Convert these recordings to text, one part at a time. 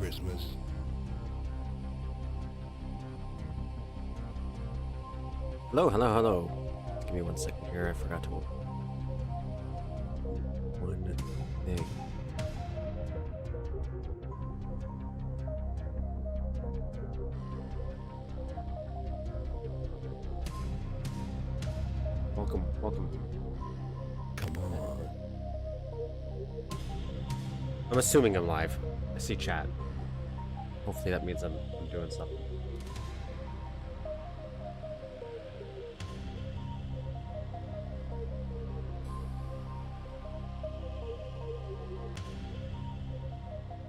Christmas? Hello, hello, hello. Give me 1 second here. I forgot to. One thing. Welcome, welcome. Come on. I'm assuming I'm live. I see chat. Hopefully that means I'm doing something.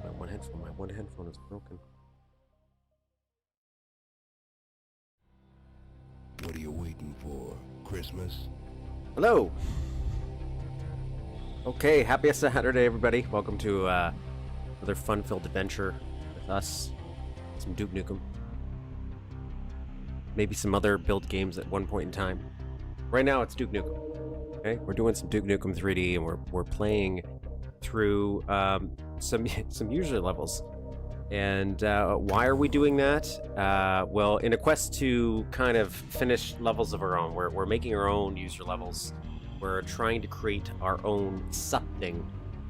My one headphone is broken. What are you waiting for? Christmas? Hello. Okay, happy Saturday, everybody. Welcome to another fun-filled adventure with us. Some Duke Nukem. Maybe some other build games at one point in time. Right now, it's Duke Nukem. Okay, we're doing some Duke Nukem 3D, and we're playing through some user levels. And why are we doing that? Well, in a quest to kind of finish levels of our own, we're making our own user levels. We're trying to create our own something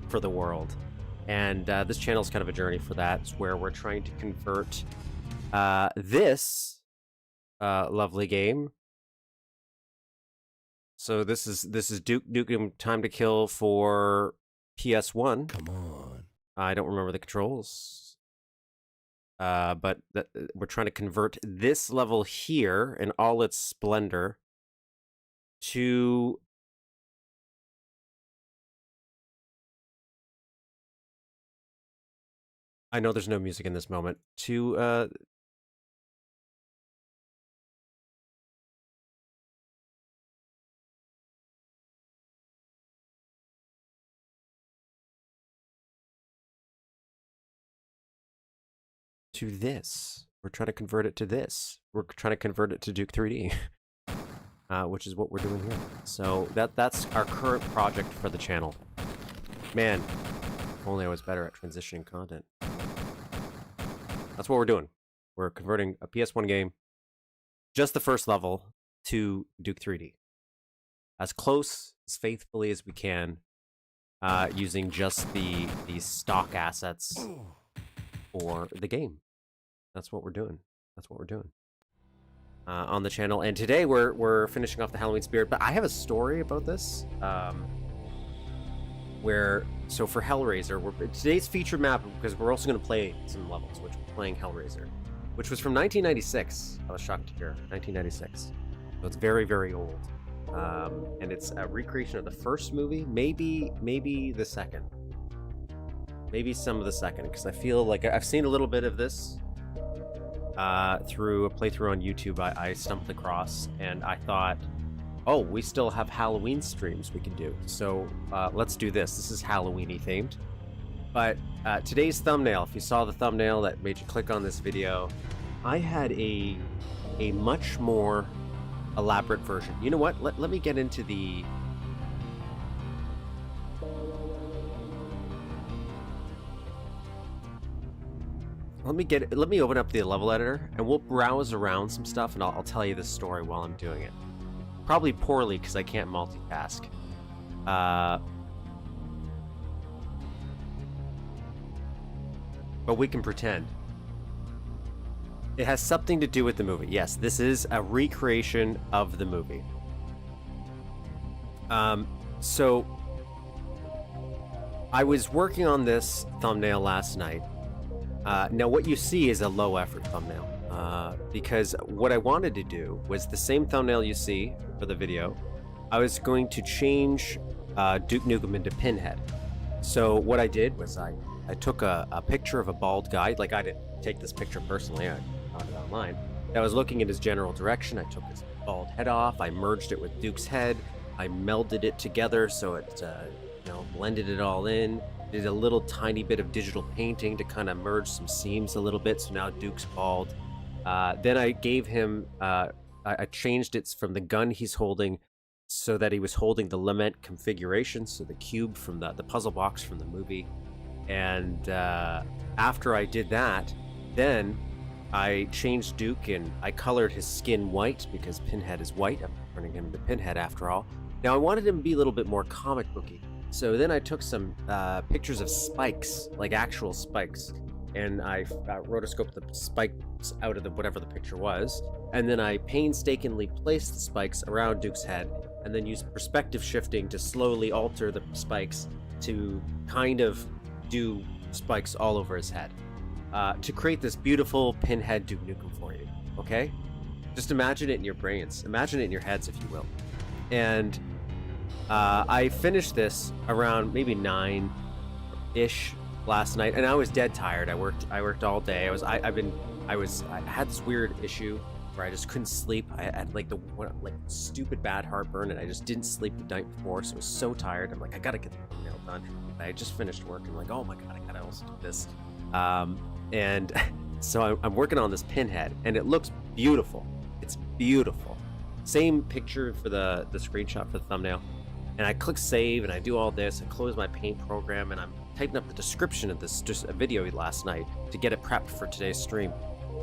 for the world. And this channel is kind of a journey for that. It's where we're trying to convert this lovely game. So this is Duke Nukem Time to Kill for PS1. Come on. I don't remember the controls. But we're trying to convert this level here in all its splendor to... I know there's no music in this moment. To this. We're trying to convert it to this. We're trying to convert it to Duke 3D, which is what we're doing here. So that's our current project for the channel. Man, if only I was better at transitioning content. That's what we're doing. We're converting a PS1 game, just the first level, to Duke 3D. As close, as faithfully as we can, using just the stock assets for the game. That's what we're doing. That's what we're doing on the channel. And today we're finishing off the Halloween spirit. But I have a story about this. So for Hellraiser, today's featured map, because we're also going to play some levels, which we're playing Hellraiser, which was from 1996. I was shocked to hear 1996. So it's very, very old. And it's a recreation of the first movie, maybe the second. Maybe some of the second, because I feel like I've seen a little bit of this through a playthrough on YouTube I stumbled across, and I thought, oh, we still have Halloween streams we can do. So let's do this. This is Halloween-y themed. But today's thumbnail, if you saw the thumbnail that made you click on this video, I had a much more elaborate version. You know what? Let me get into the... Let me open up the level editor, and we'll browse around some stuff, and I'll tell you this story while I'm doing it. Probably poorly, because I can't multitask. But we can pretend. It has something to do with the movie. Yes, this is a recreation of the movie. So I was working on this thumbnail last night. Now what you see is a low effort thumbnail, because what I wanted to do was the same thumbnail you see for the video. I was going to change Duke Nukem into Pinhead. So what I did was I took a picture of a bald guy. Like, I didn't take this picture personally, I found it online. I was looking in his general direction. I took his bald head off, I merged it with Duke's head, I melded it together so it blended it all in. Did a little tiny bit of digital painting to kind of merge some seams a little bit, so now Duke's bald. Then I gave him, I changed it from the gun he's holding so that he was holding the lament configuration, so the cube from the puzzle box from the movie. And after I did that, then I changed Duke and I colored his skin white because Pinhead is white. I'm turning him into Pinhead after all. Now I wanted him to be a little bit more comic booky. So then I took some pictures of spikes, like actual spikes, and I rotoscoped the spikes out of whatever the picture was, and then I painstakingly placed the spikes around Duke's head, and then used perspective shifting to slowly alter the spikes to kind of do spikes all over his head, to create this beautiful Pinhead Duke Nukem for you, okay? Just imagine it in your brains, imagine it in your heads, if you will. And I finished this around maybe 9-ish last night, and I was dead tired. I worked all day. I had this weird issue where I just couldn't sleep. I had like stupid bad heartburn, and I just didn't sleep the night before, so I was so tired. I'm like, I gotta get the thumbnail done. I just finished work, and I'm like, oh my god, I gotta also do this. And so I'm working on this Pinhead, and it looks beautiful. It's beautiful. Same picture for the screenshot for the thumbnail. And I click save, and I do all this. I close my paint program, and I'm typing up the description of this just a video last night to get it prepped for today's stream.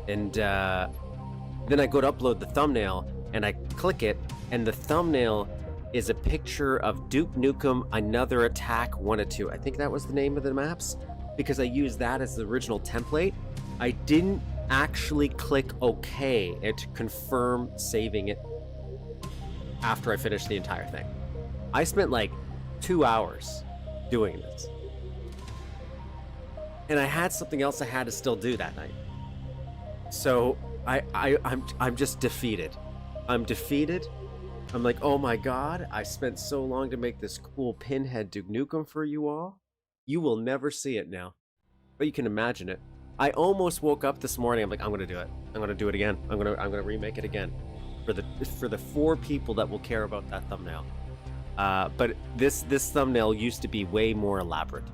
And then I go to upload the thumbnail, and I click it, and the thumbnail is a picture of Duke Nukem Another Attack 1 of 2. I think that was the name of the maps, because I used that as the original template. I didn't actually click OK and to confirm saving it after I finished the entire thing. I spent like 2 hours doing this. And I had something else I had to still do that night. So I'm just defeated. I'm defeated. I'm like, oh my god, I spent so long to make this cool Pinhead Duke Nukem for you all. You will never see it now. But you can imagine it. I almost woke up this morning, I'm like, I'm gonna do it. I'm gonna do it again. I'm gonna remake it again. For the 4 people that will care about that thumbnail. But this thumbnail used to be way more elaborate.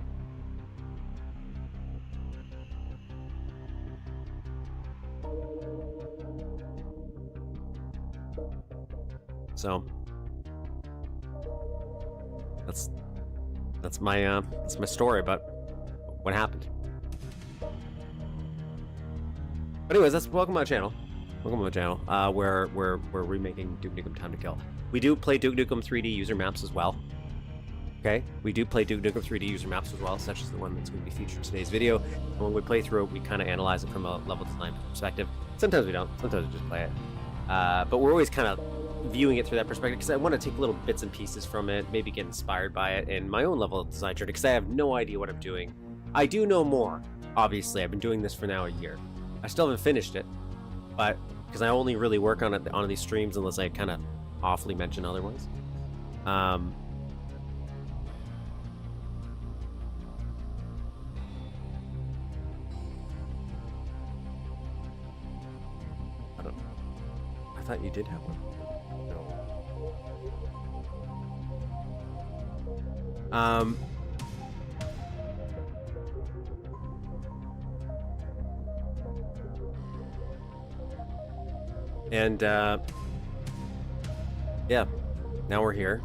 So that's my story about what happened. But anyways, welcome to my channel. Welcome to my channel, where we're remaking Duke Nukem Time to Kill. We do play Duke Nukem 3D user maps as well. Okay, we do play Duke Nukem 3D user maps as well, such as the one that's going to be featured in today's video. And when we play through it, we kind of analyze it from a level design perspective. Sometimes we don't. Sometimes we just play it. But we're always kind of viewing it through that perspective because I want to take little bits and pieces from it, maybe get inspired by it in my own level of design journey because I have no idea what I'm doing. I do know more, obviously. I've been doing this for now a year. I still haven't finished it, but because I only really work on it on these streams unless I kind of awfully mention other ones. I thought you did have one. No. And yeah, now we're here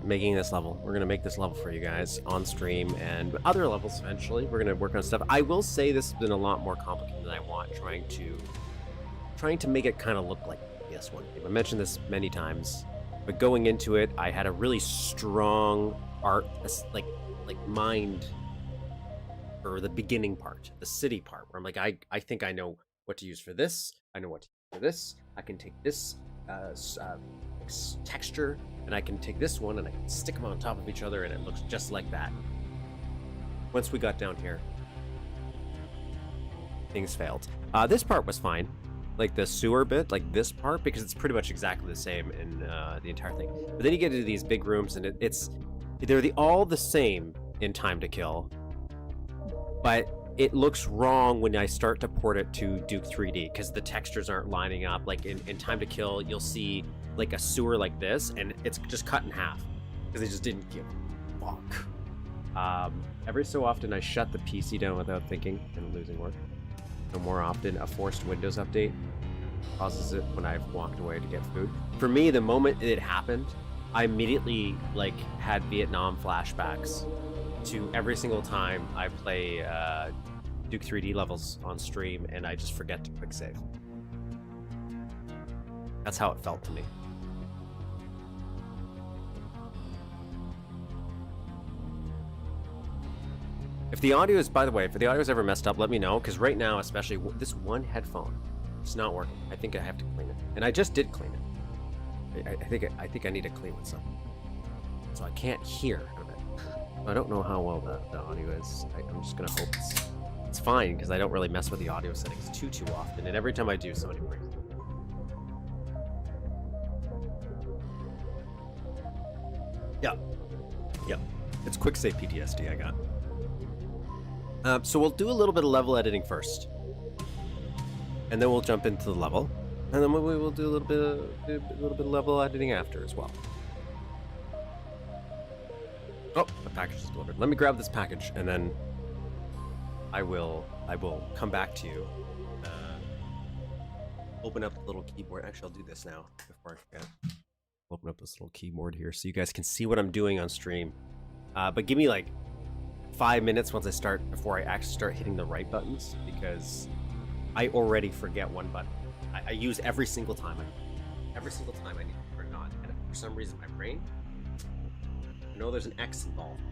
making this level. We're gonna make this level for you guys on stream and other levels eventually. We're gonna work on stuff. I will say this has been a lot more complicated than I want, trying to make it kind of look like this one. I mentioned this many times, but going into it, I had a really strong art, like mind for the beginning part, the city part, where I'm like, I think I know what to use for this. I know what to use for this. I can take this texture, and I can take this one, and I can stick them on top of each other, and it looks just like that. Once we got down here, things failed. This part was fine. Like the sewer bit, like this part, because it's pretty much exactly the same in the entire thing. But then you get into these big rooms, and they're all the same in Time to Kill, but it looks wrong when I start to port it to Duke 3D because the textures aren't lining up. Like in Time to Kill, you'll see like a sewer like this, and it's just cut in half because they just didn't give a fuck. Every so often, I shut the PC down without thinking and losing work. And more often, a forced Windows update causes it when I've walked away to get food. For me, the moment it happened, I immediately like had Vietnam flashbacks to every single time I play Duke 3D levels on stream and I just forget to quick save. That's how it felt to me. If the audio is, by the way, if the audio is ever messed up, let me know, because right now, especially this one headphone, it's not working. I think I have to clean it, and I just did clean it. I think I need to clean this up, so I can't hear out of it. I don't know how well the audio is. I'm just gonna hope it's fine, because I don't really mess with the audio settings too often, and every time I do, somebody brings it. Yeah, it's quick save PTSD I got. So we'll do a little bit of level editing first, and then we'll jump into the level, and then we will do a little bit of level editing after as well. Oh, the package is delivered. Let me grab this package, and then I will come back to you. Open up the little keyboard. Actually, I'll do this now before I forget. Open up this little keyboard here so you guys can see what I'm doing on stream. But give me like 5 minutes before I actually start hitting the right buttons, because I already forget one button. I use every single time I need to turn it on, and for some reason my brain, I know there's an X involved.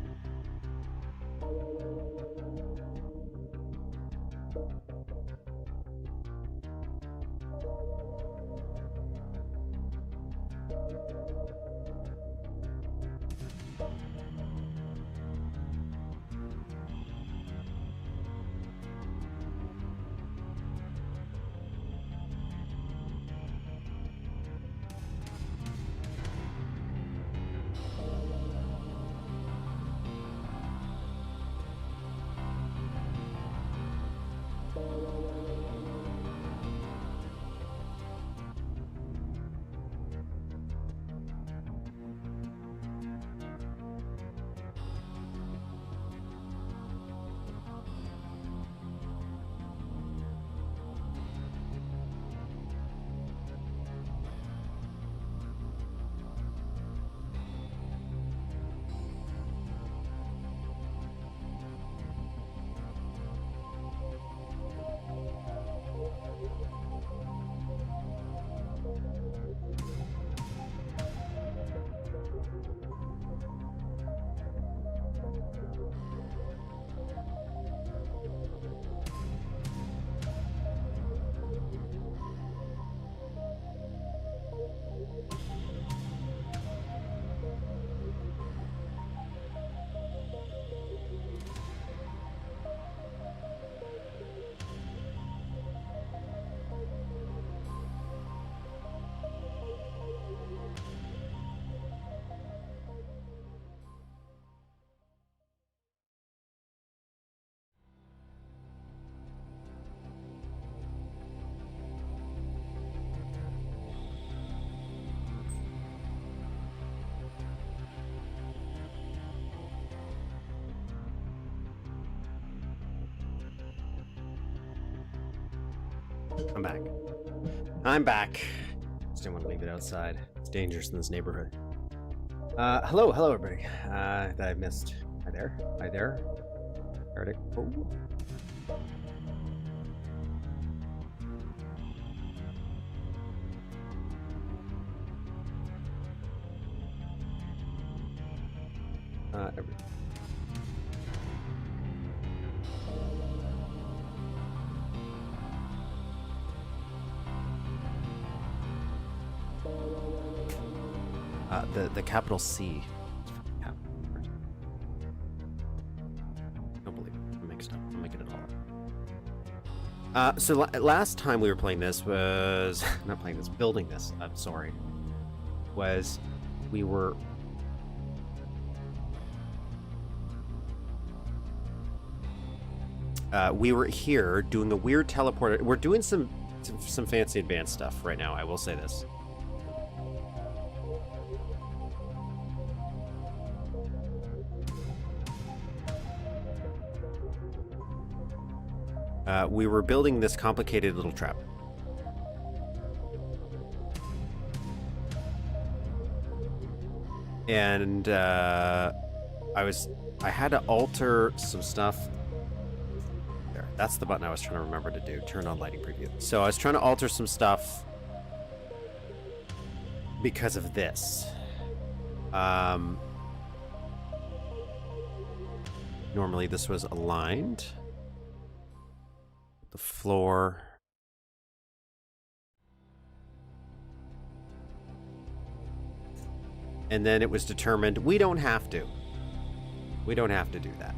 I'm back. Just didn't want to leave it outside. It's dangerous in this neighborhood. Hello everybody. That I missed. Hi there. Heretic. Oh. The capital C. Don't believe it. I'm mixed up. I'm making it all up. So last time we were playing this was not playing this, building this. I'm sorry. Was we were here doing a weird teleporter. We're doing some fancy advanced stuff right now. I will say this. We were building this complicated little trap. And I had to alter some stuff. There, that's the button I was trying to remember to do. Turn on lighting preview. So I was trying to alter some stuff because of this. Normally this was aligned. The floor. And then it was determined we don't have to. We don't have to do that.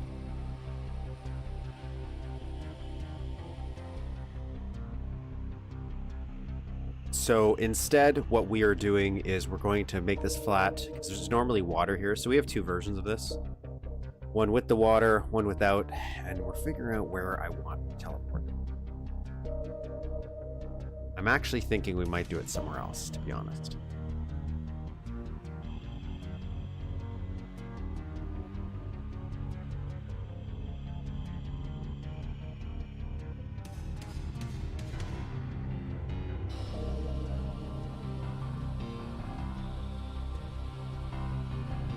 So instead, what we are doing is we're going to make this flat, because there's normally water here. So we have two versions of this. One with the water, one without, and we're figuring out where I want to teleport. I'm actually thinking we might do it somewhere else, to be honest.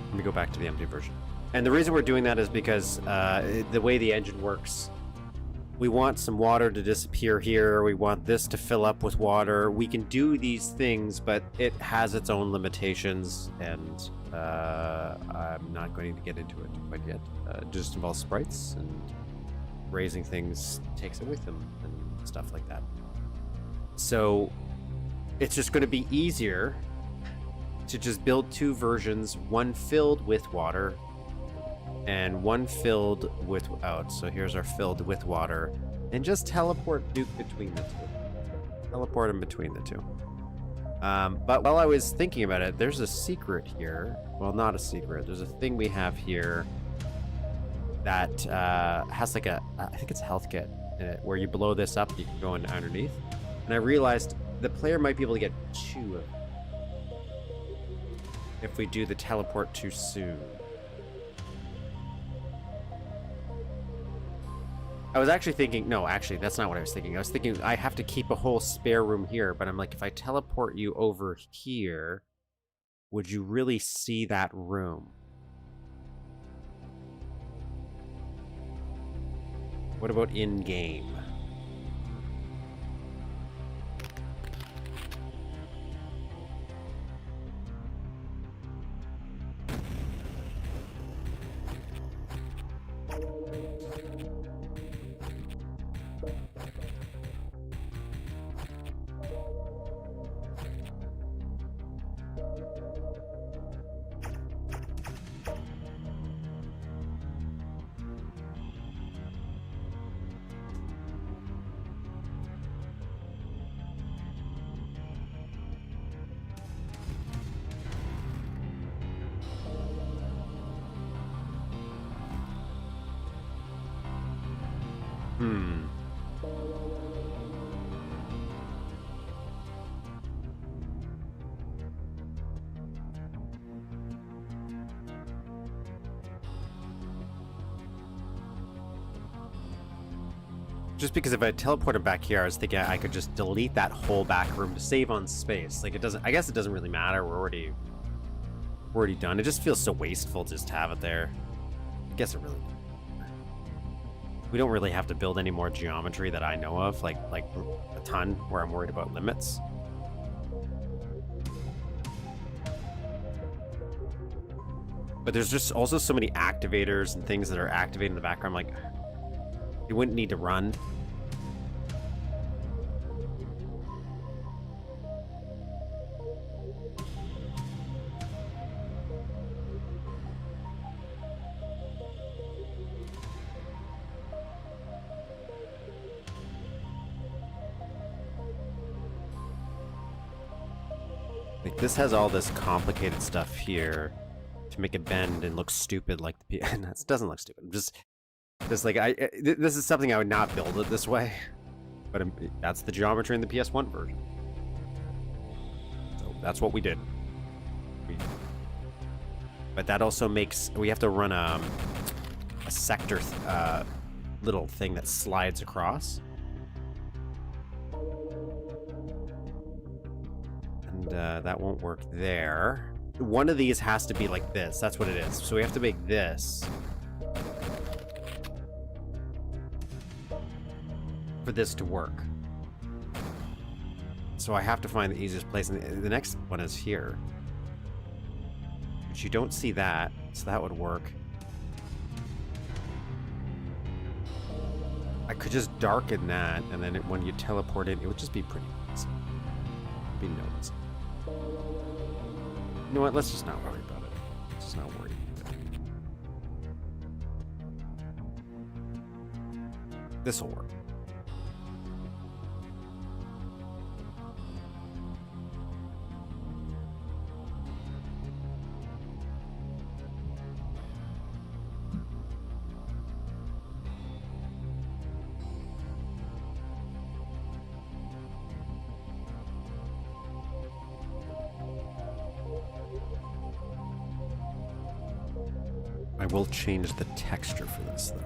Let me go back to the empty version. And the reason we're doing that is because the way the engine works, we want some water to disappear here. We want this to fill up with water. We can do these things, but it has its own limitations, and I'm not going to get into it quite yet. It just involves sprites, and raising things takes it with them and stuff like that. So it's just going to be easier to just build two versions, one filled with water and one filled without. So here's our filled with water, and just teleport Duke between the two. Teleport him between the two. But while I was thinking about it, there's a secret here. Well, not a secret. There's a thing we have here that has like a, I think it's a health kit in it, where you blow this up, you can go in underneath. And I realized the player might be able to get two of them if we do the teleport too soon. I was actually thinking, no, actually, that's not what I was thinking. I was thinking I have to keep a whole spare room here, but I'm like, if I teleport you over here, would you really see that room? What about in-game? Just because if I teleport him back here, I was thinking I could just delete that whole back room to save on space. Like, it doesn't, I guess it doesn't really matter. We're already done. It just feels so wasteful just to have it there. I guess it really, we don't really have to build any more geometry that I know of, like a ton, where I'm worried about limits. But there's just also so many activators and things that are activated in the background. Like, you wouldn't need to run. Like, this has all this complicated stuff here to make it bend and look stupid like the it doesn't look stupid. Just like this is something I would not build it this way, but that's the geometry in the PS1 version. So that's what we did. But that also makes, we have to run a sector little thing that slides across. And that won't work there. one of these has to be like this. That's what it is. So we have to make this for this to work. So I have to find the easiest place, and the next one is here. But you don't see that, so that would work. I could just darken that, and then when you teleport in, it would just be pretty nice. Be notes. You know what? Let's just not worry about it. Let's just not worry about it. This'll work. I will change the texture for this, though.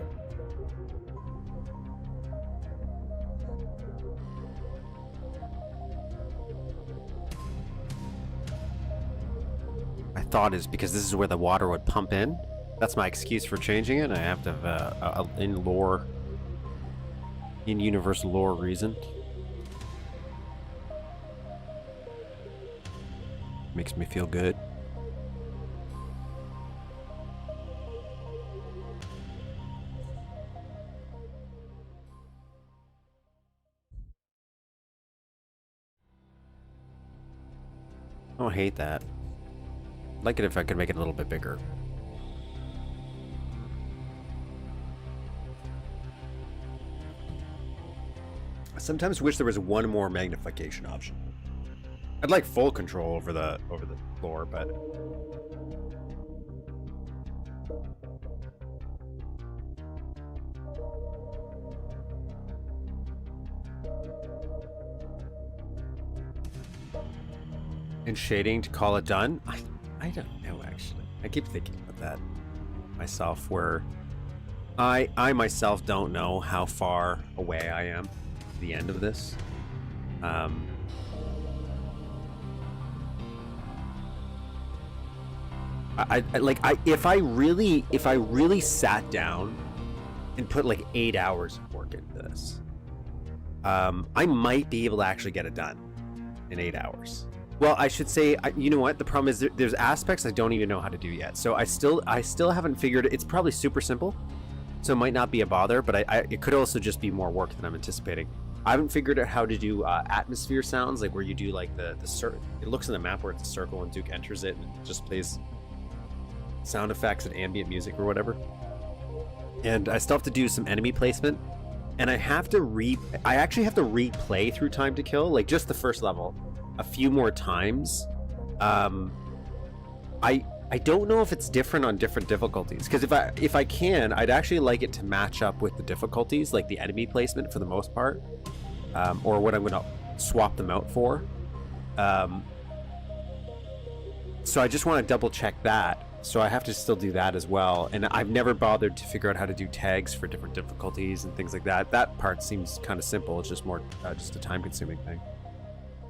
My thought is because this is where the water would pump in. That's my excuse for changing it. I have to have in-universe lore reason. Makes me feel good. I don't hate that. I'd like it if I could make it a little bit bigger. I sometimes wish there was one more magnification option. I'd like full control over the floor, but and shading to call it done? I don't know, actually. I keep thinking about that myself, where I myself don't know how far away I am to the end of this. If I really sat down and put like 8 hours of work into this, I might be able to actually get it done in 8 hours. Well, I should say, you know what? The problem is there's aspects I don't even know how to do yet. So I still haven't figured it. It's probably super simple, so it might not be a bother, but it could also just be more work than I'm anticipating. I haven't figured out how to do atmosphere sounds, like where you do like the circle. It looks in the map where it's a circle and Duke enters it and it just plays sound effects and ambient music or whatever. And I still have to do some enemy placement, and I actually have to replay through Time to Kill, like just the first level, a few more times. I don't know if it's different on different difficulties, because if I can, I'd actually like it to match up with the difficulties, like the enemy placement for the most part, or what I'm gonna swap them out for. So I just want to double check that. So I have to still do that as well, and I've never bothered to figure out how to do tags for different difficulties and things like that. That part seems kind of simple. It's just more just a time-consuming thing.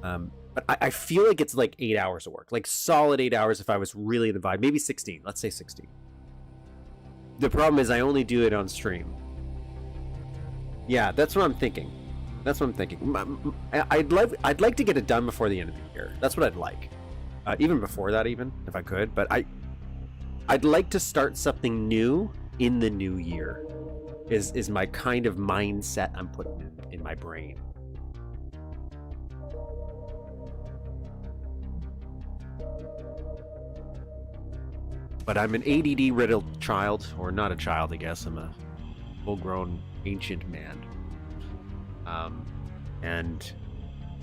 But I feel like it's like 8 hours of work, like solid 8 hours if I was really in the vibe. Maybe 16. Let's say 16. The problem is I only do it on stream. Yeah, that's what I'm thinking. That's what I'm thinking. I'd like to get it done before the end of the year. That's what I'd like. Even before that, even if I could. But I'd like to start something new in the new year. Is my kind of mindset I'm putting in my brain. But I'm an ADD-riddled child, or not a child, I guess. I'm a full-grown ancient man. And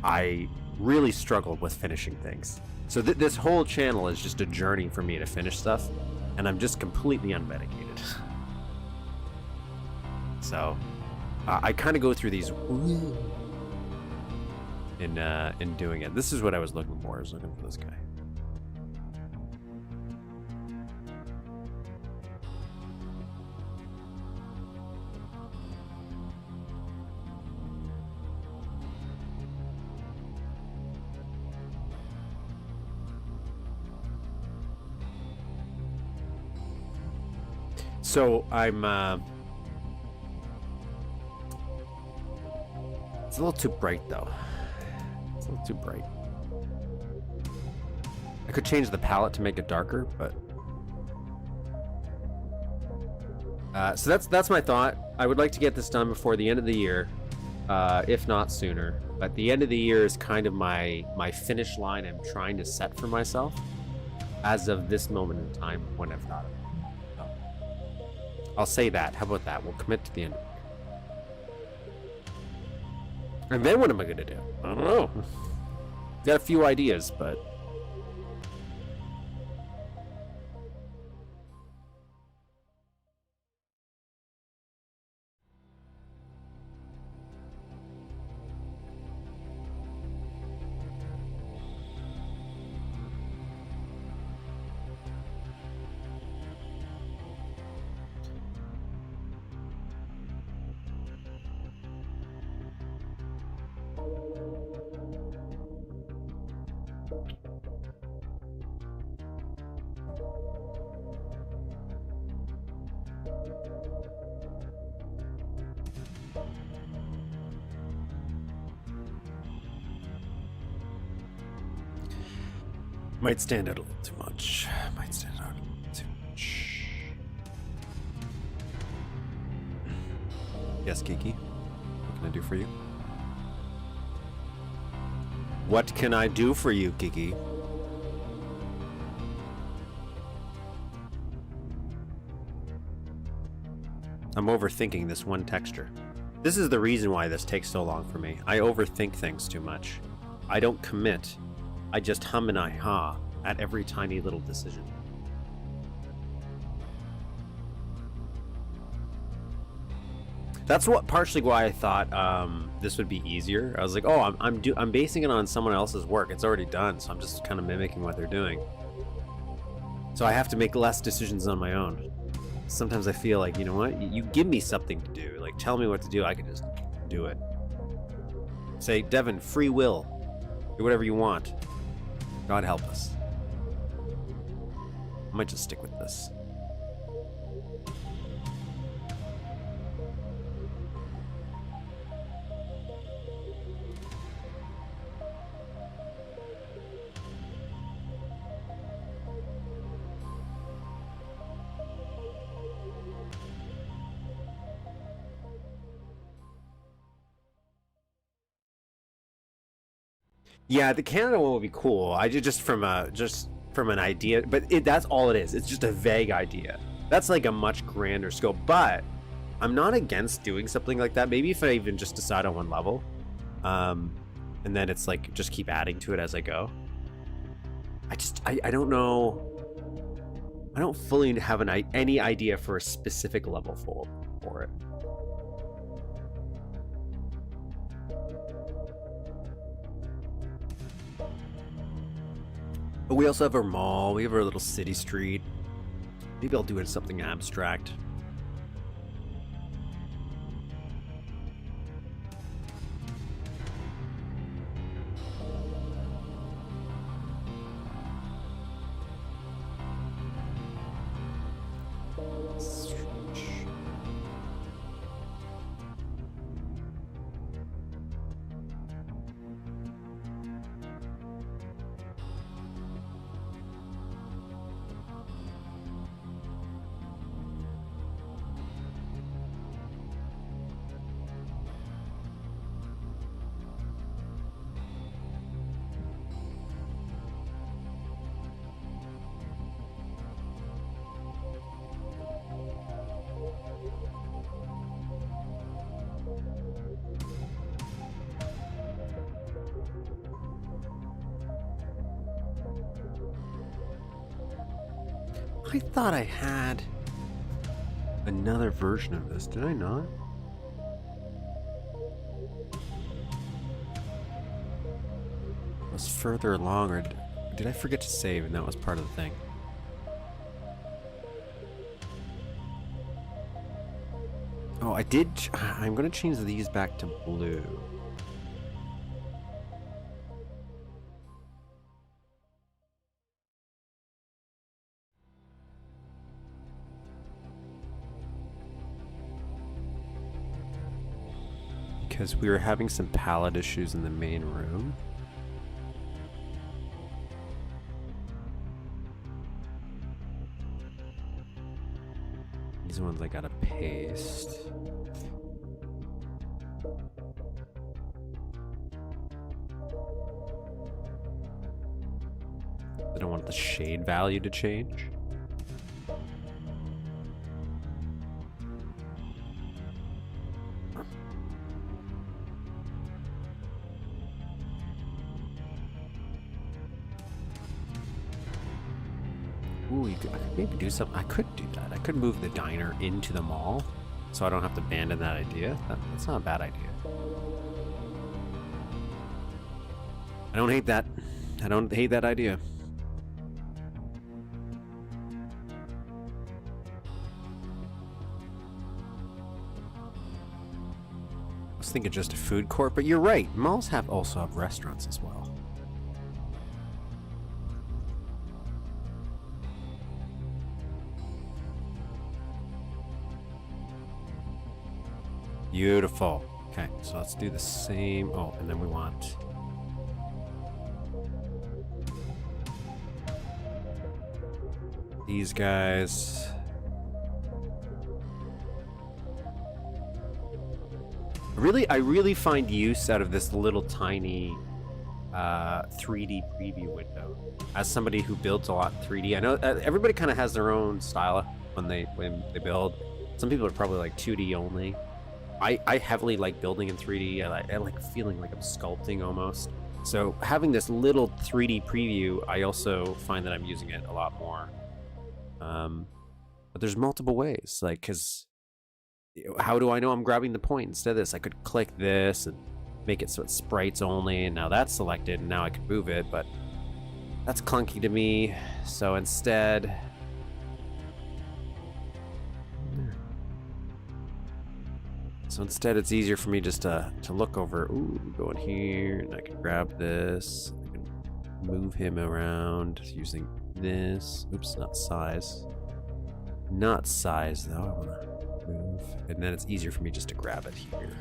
I really struggled with finishing things. So this whole channel is just a journey for me to finish stuff, and I'm just completely unmedicated. So I kind of go through these in doing it. This is what I was looking for. I was looking for this guy. So I'm it's a little too bright though. It's a little too bright. I could change the palette to make it darker, but so that's my thought. I would like to get this done before the end of the year, if not sooner. But the end of the year is kind of my finish line I'm trying to set for myself as of this moment in time when I've thought of it. So, I'll say that. How about that? We'll commit to the end of the year. And then what am I going to do? I don't know. Got a few ideas, but... Might stand out a little too much. Might stand out a little too much. Yes, Kiki? What can I do for you? What can I do for you, Kiki? I'm overthinking this one texture. This is the reason why this takes so long for me. I overthink things too much. I don't commit. I just hum and I ha at every tiny little decision. That's what partially why I thought this would be easier. I was like, oh, I'm basing it on someone else's work. It's already done, so I'm just kind of mimicking what they're doing. So I have to make less decisions on my own. Sometimes I feel like, you know what? You give me something to do. Like, tell me what to do. I can just do it. Say, Devin, free will. Do whatever you want. God help us. I might just stick with this. Yeah, the Canada one would be cool. I just from an idea, but that's all it is. It's just a vague idea. That's like a much grander scope. But I'm not against doing something like that. Maybe if I even just decide on one level, and then it's like just keep adding to it as I go. I don't know. I don't fully have any idea for a specific level for it. But we also have our mall. We have our little city street. Maybe I'll do it something abstract. I thought I had another version of this. Did I not? It was further along, or did I forget to save and that was part of the thing? Oh, I did. I'm going to change these back to blue. because we were having some pallet issues in the main room. These ones I gotta paste. I don't want the shade value to change. Ooh, I could maybe do something. I could do that. I could move the diner into the mall, so I don't have to abandon that idea. That's not a bad idea. I don't hate that. I don't hate that idea. I was thinking just a food court, but you're right. Malls also have restaurants as well. Beautiful. Okay, so let's do the same. Oh, and then we want these guys. I really find use out of this little tiny 3D preview window. As somebody who builds a lot in 3D, I know everybody kind of has their own style when they build. Some people are probably like 2D only. I heavily like building in 3D. I like feeling like I'm sculpting almost. So having this little 3D preview, I also find that I'm using it a lot more. But there's multiple ways, like, because how do I know I'm grabbing the point instead of this? I could click this and make it so it's sprites only, and now that's selected, and now I can move it, but that's clunky to me. So instead, it's easier for me just to look over. Ooh, go in here, and I can grab this. I can move him around using this. Oops, not size. Not size, though. I want to move. And then it's easier for me just to grab it here.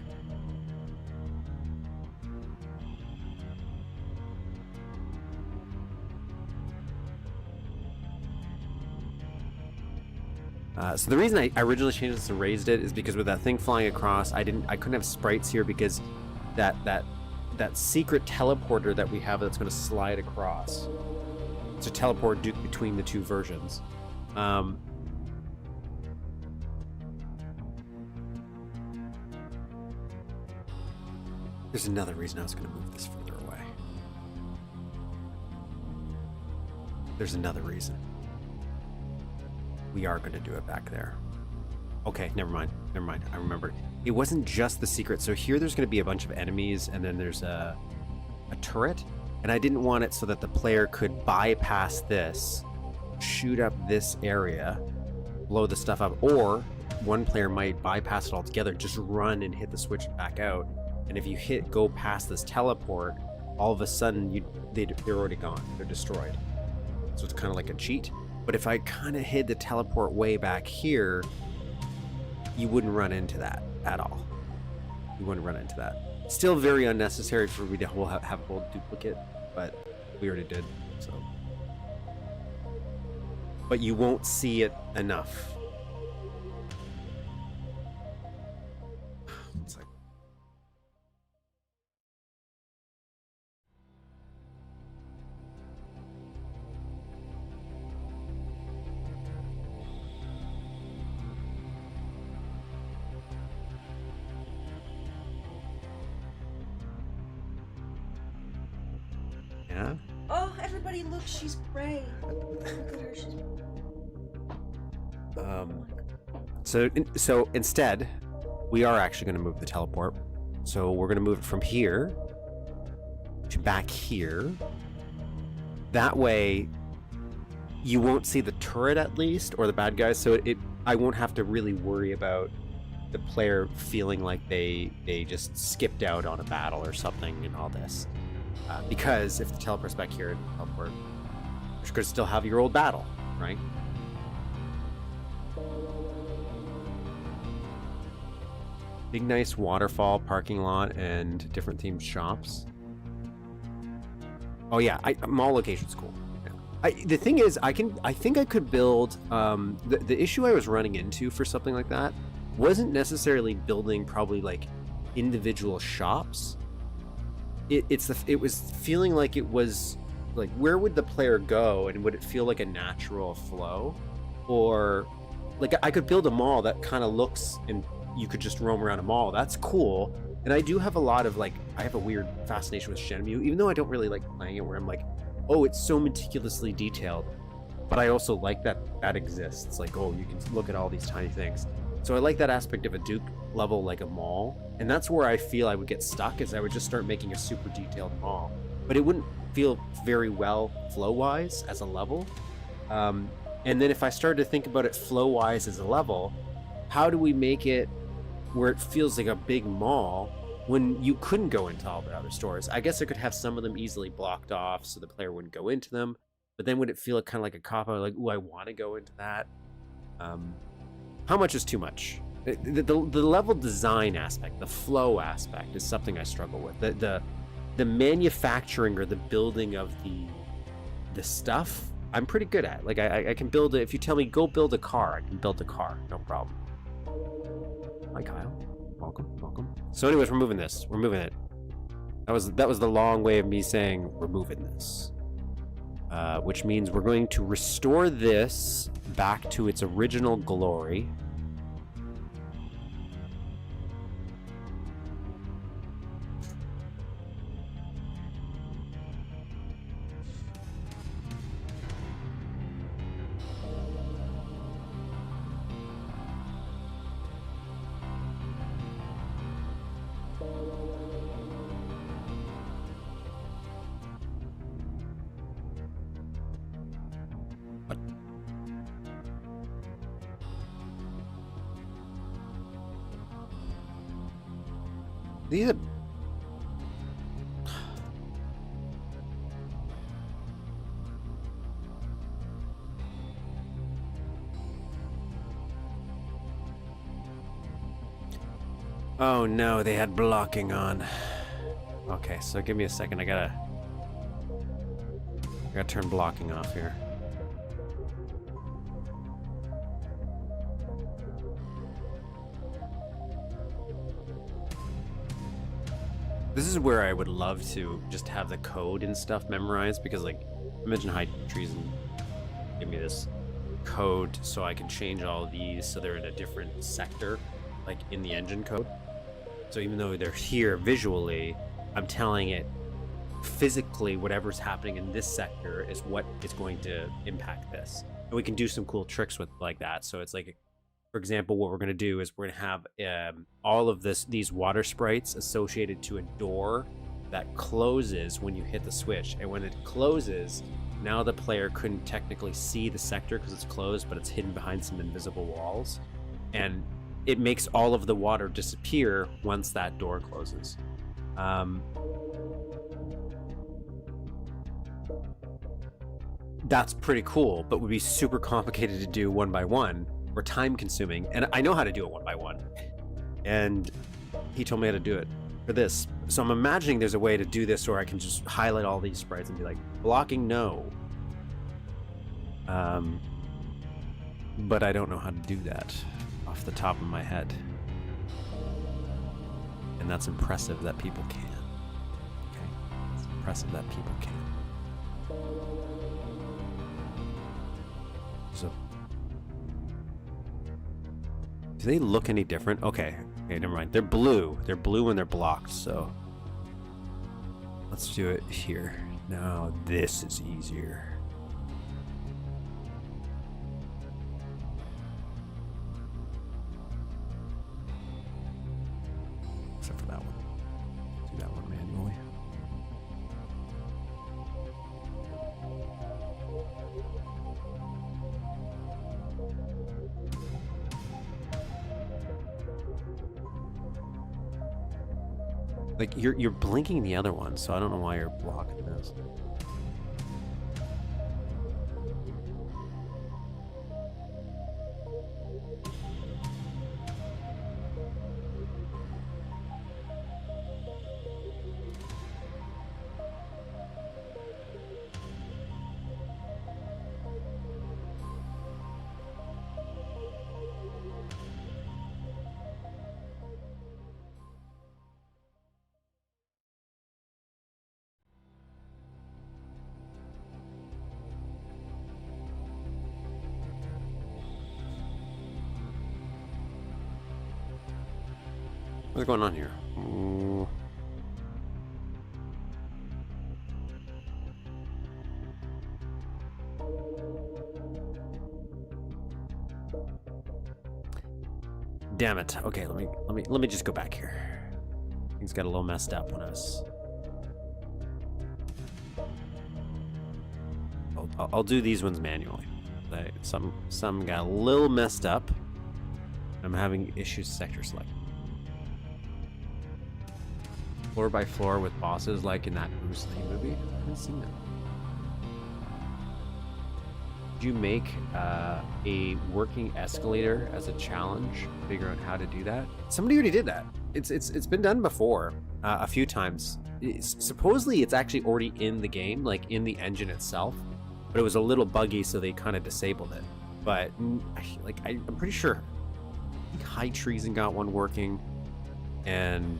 So the reason I originally changed this and raised it is because with that thing flying across, I couldn't have sprites here because that secret teleporter that we have that's going to slide across to teleport Duke between the two versions. There's another reason I was going to move this further away. There's another reason. We are going to do it back there. Okay, never mind. I remember. It wasn't just the secret. So here there's going to be a bunch of enemies, and then there's a turret. And I didn't want it so that the player could bypass this, shoot up this area, blow the stuff up, or one player might bypass it altogether, just run and hit the switch back out. And if you go past this teleport, all of a sudden they're already gone. They're destroyed. So it's kind of like a cheat. But if I kind of hid the teleport way back here, you wouldn't run into that at all. You wouldn't run into that. Still very unnecessary for me to have a whole duplicate, but we already did, so. But you won't see it enough. It's like, yeah. Oh, everybody look, she's gray. Look at her, she's... So instead, we are actually going to move the teleport. So we're going to move it from here to back here. That way, you won't see the turret at least, or the bad guys. So I won't have to really worry about the player feeling like they just skipped out on a battle or something and all this. Because if the teleport's back here, teleport, you're going to still have your old battle, right? Big nice waterfall parking lot and different themed shops. Oh yeah, mall location's cool. Yeah. The thing is, I think I could build. The issue I was running into for something like that wasn't necessarily building probably like individual shops. It was feeling like it was like, where would the player go, and would it feel like a natural flow, or like I could build a mall that kind of looks, and you could just roam around a mall. That's cool. And I do have a lot of like, I have a weird fascination with Shenmue, even though I don't really like playing it, where I'm like, oh, it's so meticulously detailed. But I also like that exists. Like, oh, you can look at all these tiny things. So I like that aspect of a Duke level, like a mall. And that's where I feel I would get stuck, is I would just start making a super detailed mall. But it wouldn't feel very well flow-wise as a level. And then if I started to think about it flow-wise as a level, how do we make it where it feels like a big mall when you couldn't go into all the other stores? I guess I could have some of them easily blocked off so the player wouldn't go into them, but then would it feel kind of like a cop-out, like, ooh, I want to go into that? How much is too much? The level design aspect, the flow aspect, is something I struggle with. The manufacturing or the building of the stuff, I'm pretty good at. Like, I can build it. If you tell me go build a car, I can build a car, no problem. Hi, Kyle. Welcome. So anyways, we're moving this. We're moving it. That was the long way of me saying we're moving this. Which means we're going to restore this back to its original glory. These are... Oh no, they had blocking on. Okay, so give me a second. I gotta turn blocking off here. This is where I would love to just have the code and stuff memorized, because like, imagine high trees and give me this code so I can change all of these so they're in a different sector, like in the engine code. So even though they're here visually, I'm telling it physically whatever's happening in this sector is what is going to impact this. And we can do some cool tricks with like that. So it's like, for example, what we're going to do is we're going to have all of these water sprites associated to a door that closes when you hit the switch. And when it closes, now the player couldn't technically see the sector because it's closed, but it's hidden behind some invisible walls. And it makes all of the water disappear once that door closes. That's pretty cool, but would be super complicated to do one by one, or time consuming. And I know how to do it one by one. And he told me how to do it for this. So I'm imagining there's a way to do this where I can just highlight all these sprites and be like, blocking no. But I don't know how to do that off the top of my head. And that's impressive that people can. Okay? It's impressive that people can. So, do they look any different? Okay, never mind. They're blue. They're blue when they're blocked, so let's do it here. Now this is easier. Except for that one. Do that one manually. Like, you're blinking the other one, so I don't know why you're blocking this. What's going on here? Ooh. Damn it. Okay, let me just go back here. Things got a little messed up when I was. I'll do these ones manually. Some got a little messed up. I'm having issues sector select. Floor by floor with bosses like in that Bruce Lee movie. I haven't seen that. Did you make a working escalator as a challenge? Figure out how to do that. Somebody already did that. It's been done before a few times. Supposedly it's actually already in the game, like in the engine itself, but it was a little buggy, so they kind of disabled it. But like I'm pretty sure. I think High Treason got one working, and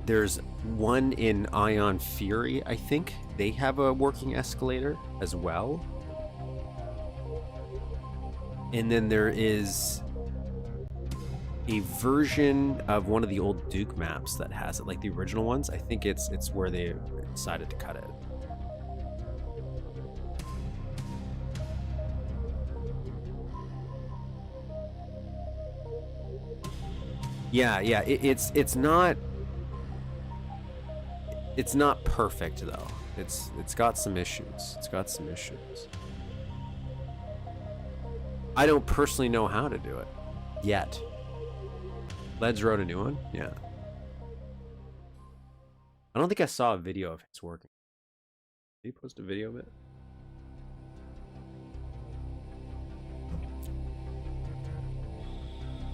there's one in Ion Fury, I think. They have a working escalator as well. And then there is a version of one of the old Duke maps that has it, like the original ones. I think it's where they decided to cut it. Yeah, it's not perfect though. It's got some issues. It's got some issues. I don't personally know how to do it yet. Led's wrote a new one. Yeah. I don't think I saw a video of his working. Did he post a video of it?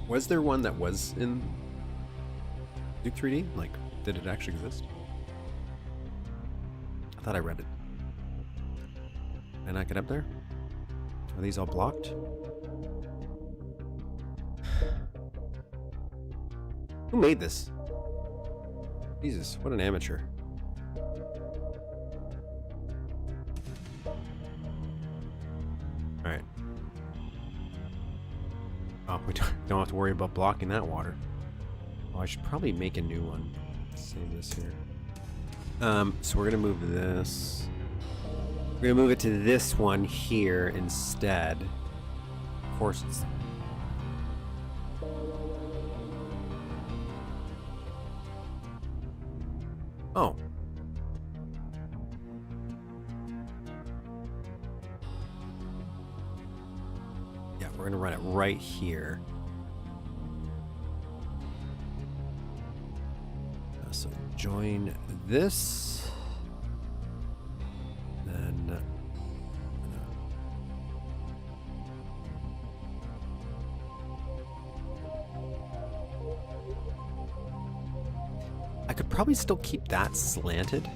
Was there one that was in Duke 3D? Like, did it actually exist? I thought I read it. Can I get up there? Are these all blocked? Who made this? Jesus, what an amateur. Alright. Oh, we don't have to worry about blocking that water. Oh, I should probably make a new one. Save this here. So we're gonna move this. We're gonna move it to this one here instead. Of course it's... Oh. Yeah, we're gonna run it right here. So join this. Then I could probably still keep that slanted.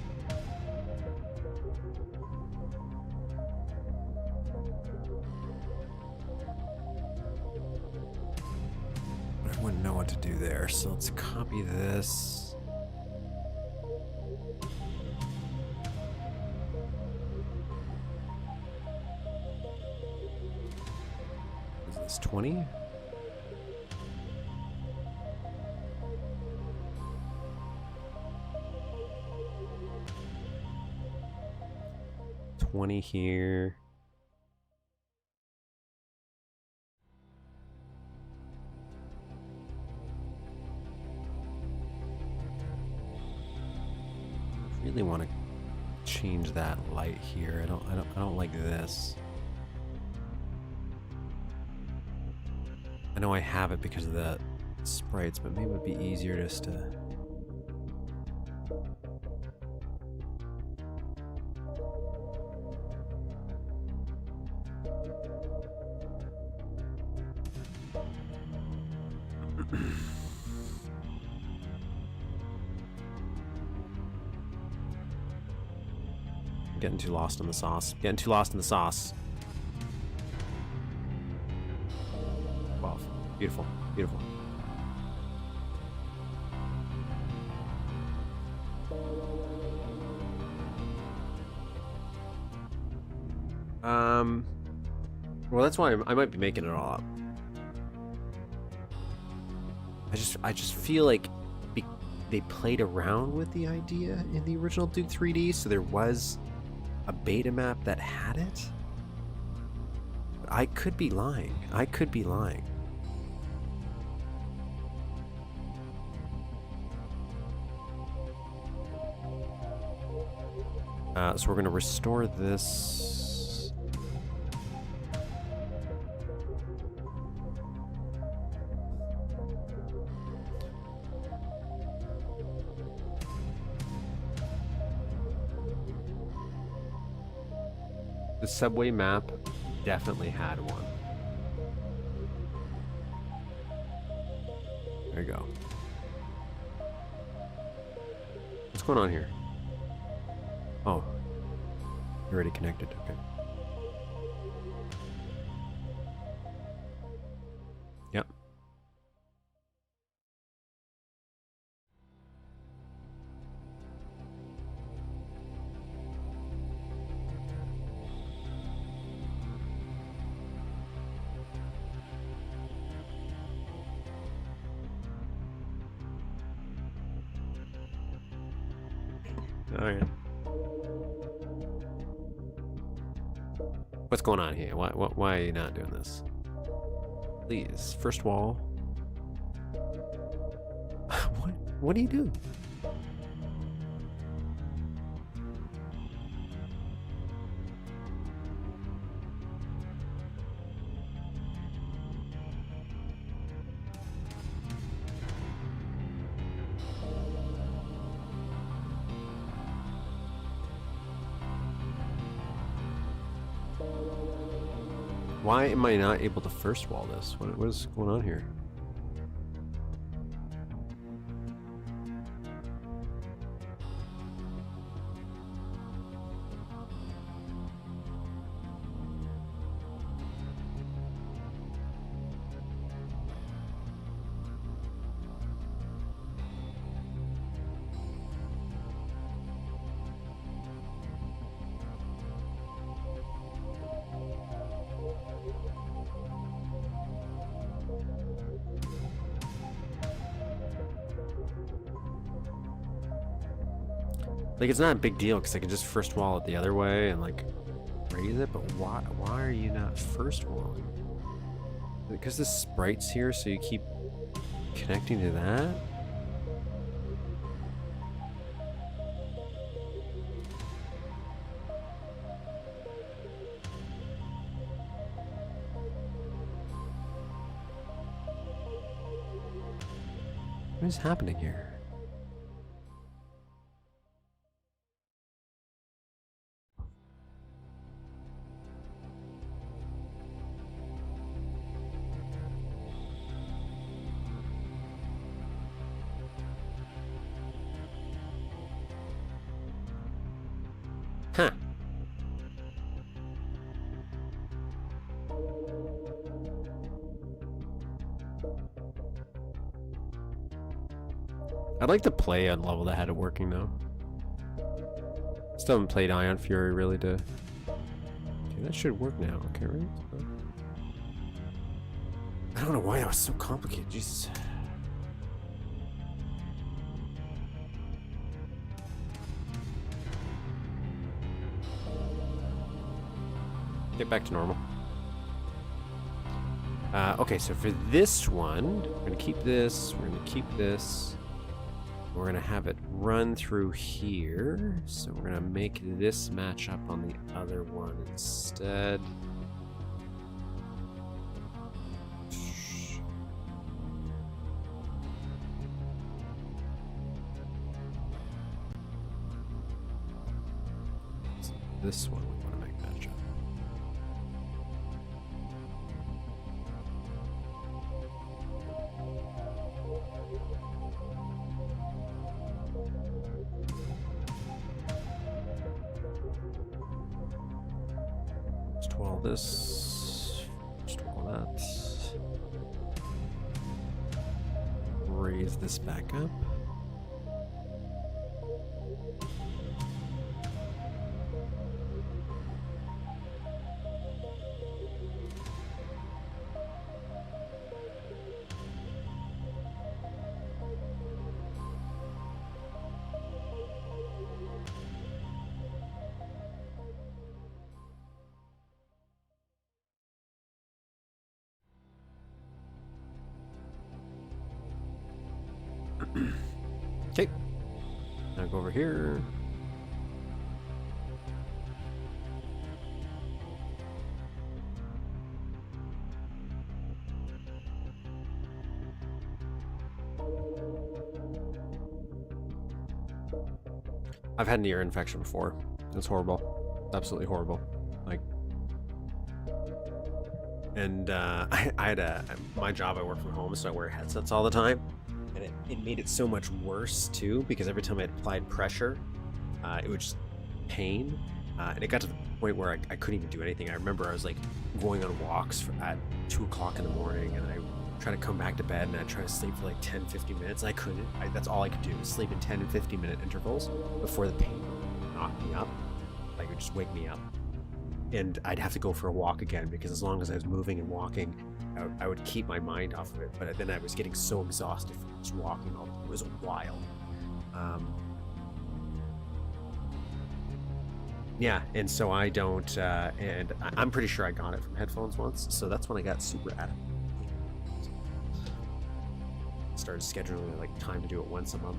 But I wouldn't know what to do there, so let's copy this. Is this 20? Here. Really want to change that light here. I don't like this. I know I have it because of the sprites, but maybe it would be easier just to... Getting too lost in the sauce. Getting too lost in the sauce. Wow. Beautiful. Beautiful. Well, that's why I might be making it all up. I just feel like they played around with the idea in the original Duke 3D, so there was a beta map that had it. I could be lying. I could be lying. So we're going to restore this. The subway map definitely had one. There you go. What's going on here? Oh, you're already connected. Okay. Yep. All right. What's going on here? Why are you not doing this? Please, first wall. What do you do? Why am I not able to first wall this? What is going on here? Like, it's not a big deal because I can just first wall it the other way and like raise it, but why are you not first walling? Because the sprite's here, so you keep connecting to that? What is happening here? Huh. I'd like to play on level that had it working though. Still haven't played Ion Fury really to... Okay, that should work now. Okay, right? I don't know why that was so complicated. Jesus. Get back to normal. Okay, so for this one, we're gonna keep this, we're gonna keep this. We're gonna have it run through here. So we're gonna make this match up on the other one instead. So this one we wanna make match up. All this, just all that. Raise this back up. Okay. Now go over here. I've had an ear infection before. It's horrible. Absolutely horrible. Like, and I had my job, I work from home, so I wear headsets all the time. And it made it so much worse too, because every time I applied pressure, it would just pain. And it got to the point where I couldn't even do anything. I remember I was like going on walks at 2 o'clock in the morning, and I try to come back to bed, and I try to sleep for like 10-15 minutes, and I couldn't. That's all I could do, was sleep in 10 and 15 minute intervals before the pain knocked me up. Like, it would just wake me up. And I'd have to go for a walk again, because as long as I was moving and walking, I would keep my mind off of it. But then I was getting so exhausted from just walking. It was wild. Yeah, and so I don't, and I'm pretty sure I got it from headphones once, so that's when I got super adamant. Started scheduling like time to do it once a month.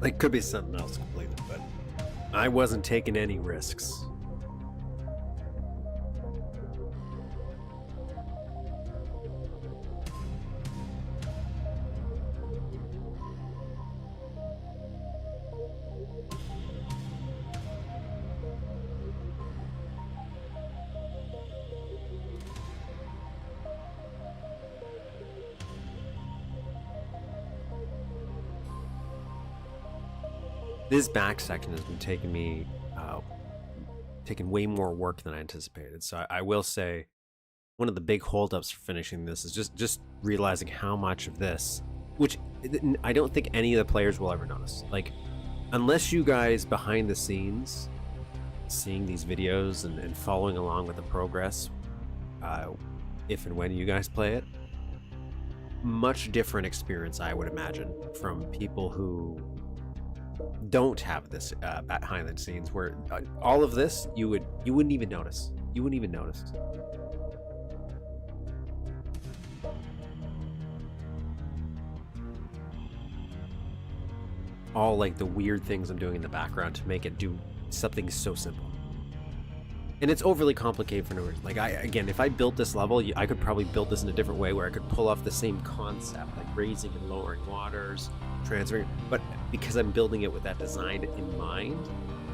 Like, could be something else completely, but I wasn't taking any risks. This back section has been taking me, taking way more work than I anticipated. So I will say, one of the big holdups for finishing this is just realizing how much of this, which I don't think any of the players will ever notice. Like, unless you guys behind the scenes, seeing these videos and following along with the progress, if and when you guys play it, much different experience, I would imagine, from people who don't have this behind the scenes, where all of this you wouldn't even notice. You wouldn't even notice. All like the weird things I'm doing in the background to make it do something so simple. And it's overly complicated for no reason. Like, again, if I built this level, I could probably build this in a different way where I could pull off the same concept, like raising and lowering waters, transferring. But because I'm building it with that design in mind,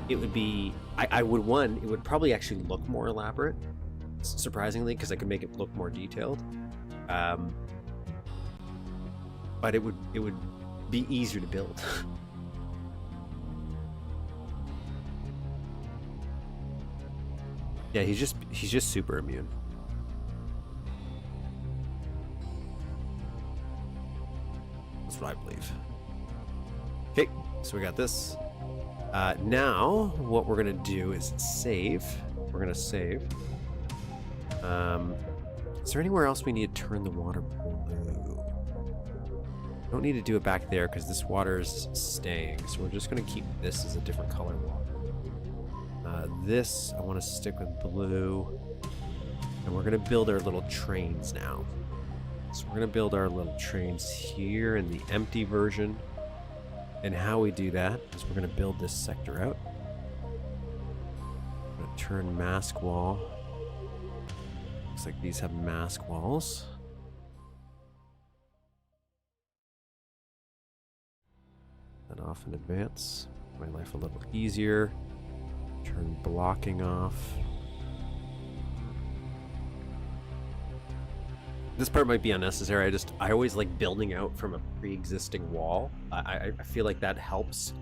it would be, it would probably actually look more elaborate, surprisingly, because I could make it look more detailed. But it would be easier to build. Yeah, he's just super immune. That's what I believe. Okay, so we got this. Now what we're gonna do is save. We're gonna save. Is there anywhere else we need to turn the water blue? Don't need to do it back there because this water is staying. So we're just gonna keep this as a different color water. This, I want to stick with blue. And we're going to build our little trains now. So we're going to build our little trains here in the empty version. And how we do that is we're going to build this sector out. I'm going to turn mask wall. Looks like these have mask walls. That off in advance. Make my life a little easier. Turn blocking off. This part might be unnecessary. I always like building out from a pre-existing wall. I feel like that helps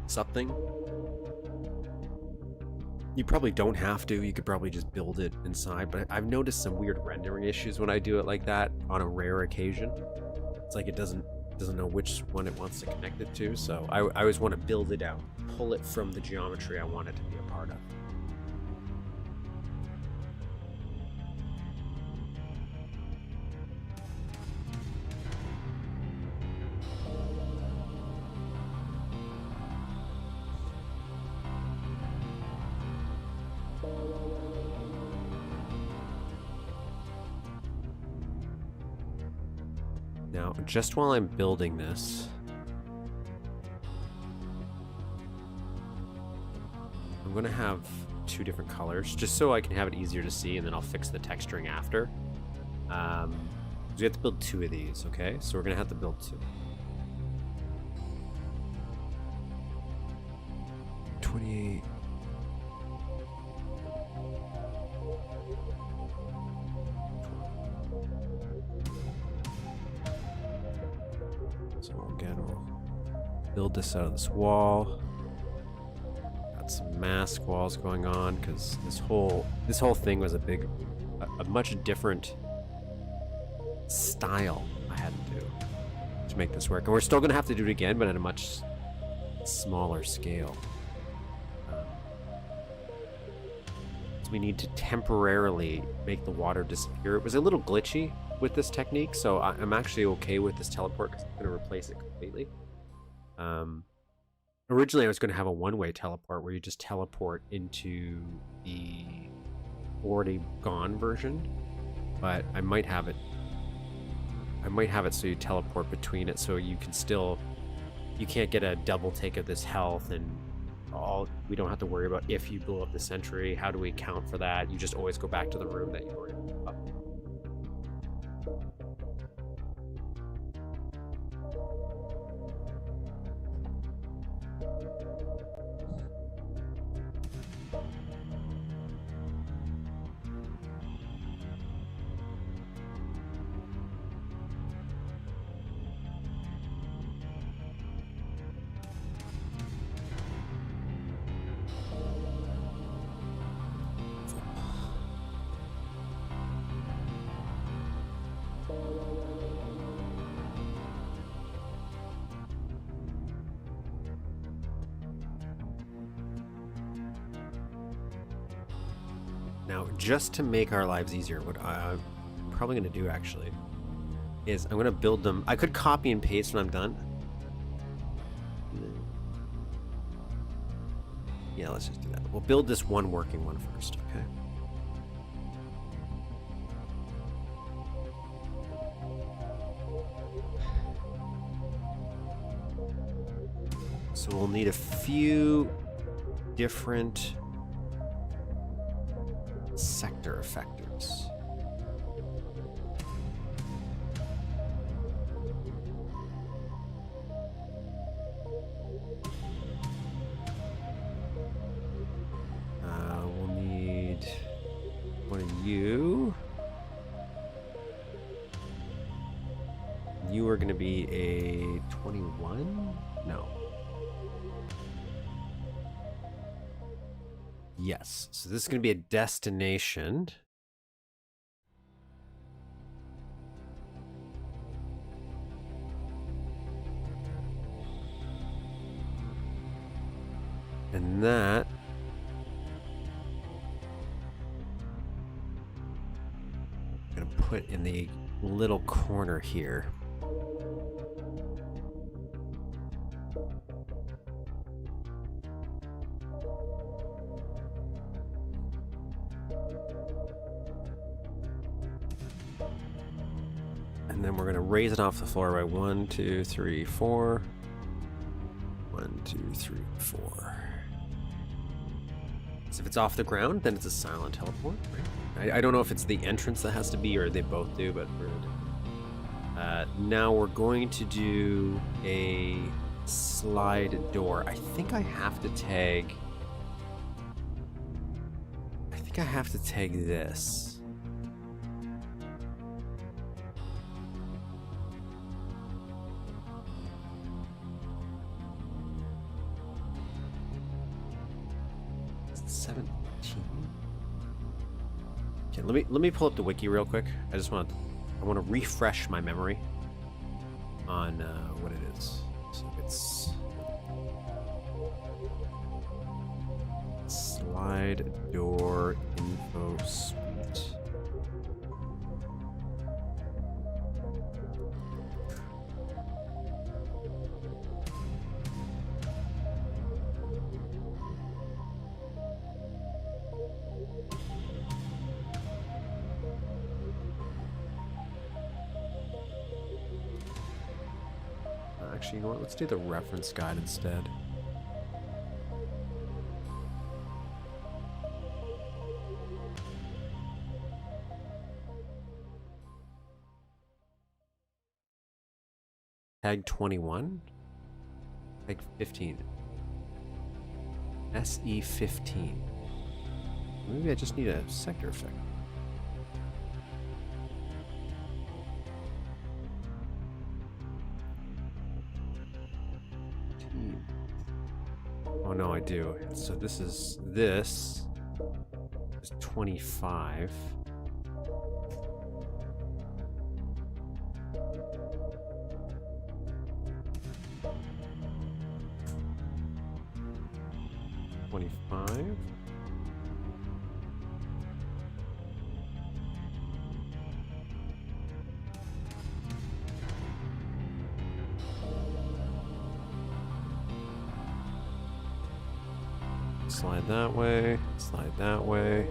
something. You probably don't have to. You could probably just build it inside, but I've noticed some weird rendering issues when I do it like that on a rare occasion. It's like it doesn't know which one it wants to connect it to, so I always want to build it out, pull it from the geometry I want it to be a part of. Now, just while I'm building this, I'm going to have 2 different colors, just so I can have it easier to see, and then I'll fix the texturing after. We have to build 2 of these, okay? So we're going to have to build 2. 28. So again, we'll build this out of this wall. Got some mask walls going on because this whole thing was a much different style I had to do to make this work, and we're still gonna have to do it again, but at a much smaller scale. So we need to temporarily make the water disappear. It was a little glitchy with this technique, so I'm actually okay with this teleport because I'm gonna replace it completely. Originally I was gonna have a one-way teleport where you just teleport into the already gone version, but I might have it so you teleport between it, so you can't get a double take of this health, and we don't have to worry about if you blow up the sentry, how do we account for that? You just always go back to the room that you already blew up. Now, just to make our lives easier, what I'm probably going to do, actually, is I'm going to build them. I could copy and paste when I'm done. Yeah, let's just do that. We'll build this one working one first, okay? So we'll need a few different sector effectors. We'll need one of you. You are going to be a 21? No. Yes, so this is going to be a destination. And that I'm going to put in the little corner here. And then we're going to raise it off the floor by 1, 2, 3, 4. 1, 2, 3, 4. So if it's off the ground, then it's a silent teleport, right? I don't know if it's the entrance that has to be, or they both do, but we're gonna do. Now we're going to do a slide door. I think I have to tag this. Okay, let me pull up the wiki real quick. I want to refresh my memory on what it is. So it's slide door info suite. Actually, you know what? Let's do the reference guide instead. Tag 21? Tag 15. SE 15. Maybe I just need a sector effect. Oh no, I do. So this is 25. Slide that way, slide that way.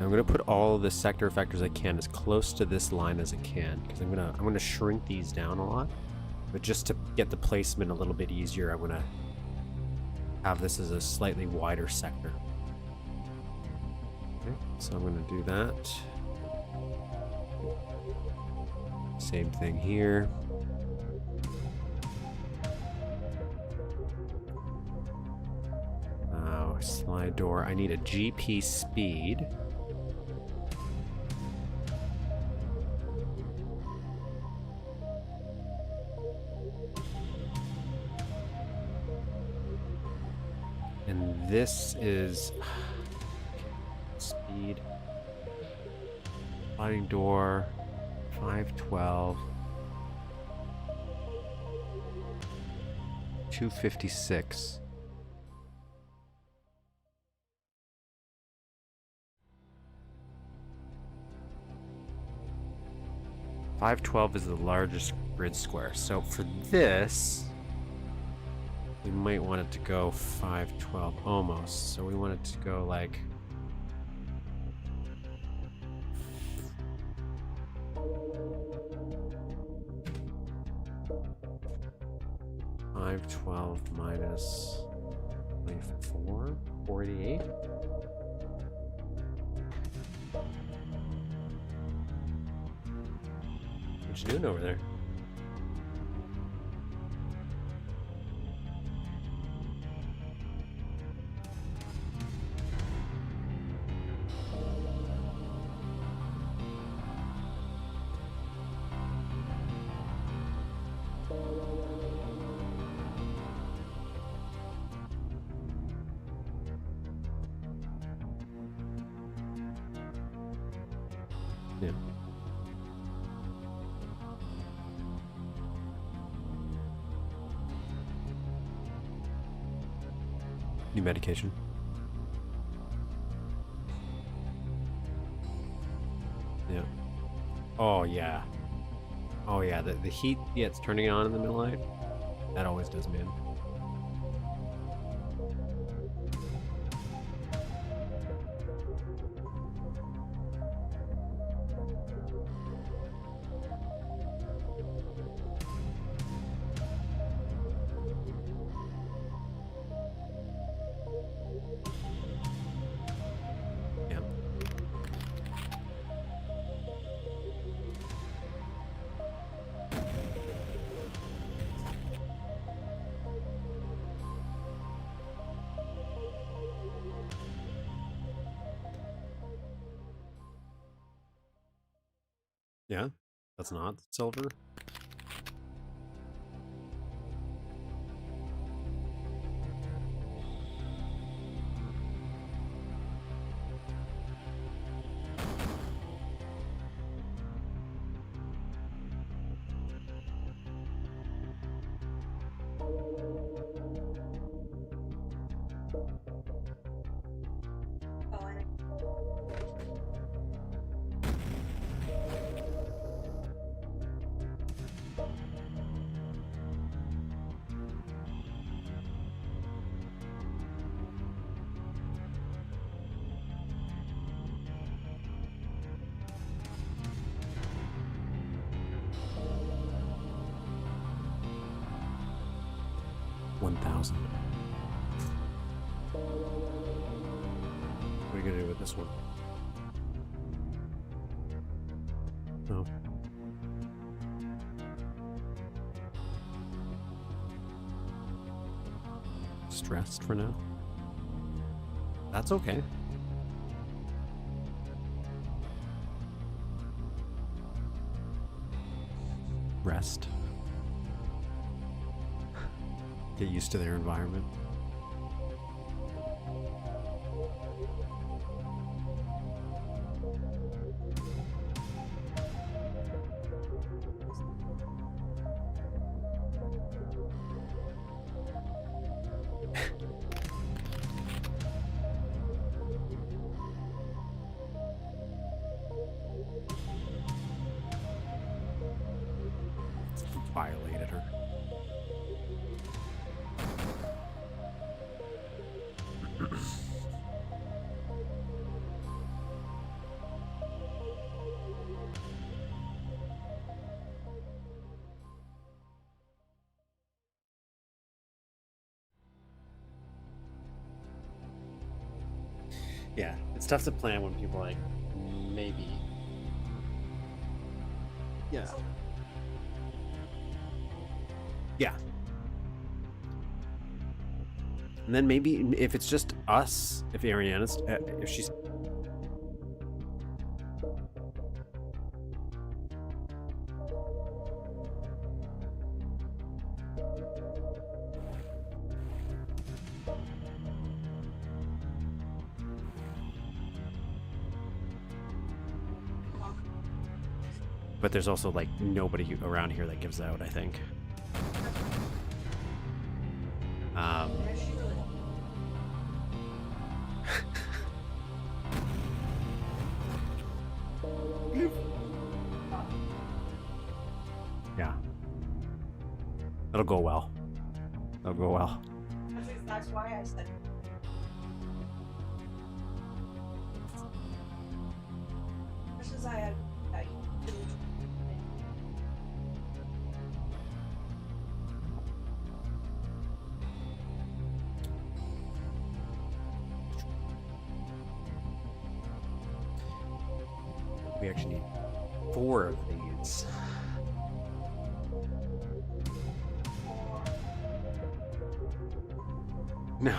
I'm gonna put all the sector effectors I can as close to this line as I can, because I'm gonna shrink these down a lot. But just to get the placement a little bit easier, I'm gonna have this as a slightly wider sector. Okay, so I'm gonna do that. Same thing here. Oh, slide door. I need a GP speed. And this is speed. Sliding door. 512. 256. .512 is the largest grid square. So for this, we might want it to go 512 almost. So we want it to go like 512 minus 488. What you doing over there? Yeah. New medication. Yeah. Oh yeah. Oh yeah. The heat. Yeah, it's turning on in the middle light. That always does, man. Yeah, that's not silver. 1,000. What are you gonna do with this one? Oh. Stressed for now? That's okay. Rest. Get used to their environment. Violated her. Yeah, it's tough to plan when people are like, maybe. Yeah. Yeah. And then maybe if it's just us, if Ariana's, if she's... But there's also like nobody around here that gives out, I think. Yeah. It'll go well. It'll go well. That's why I said. Just as I had. We actually need 4 of these. No,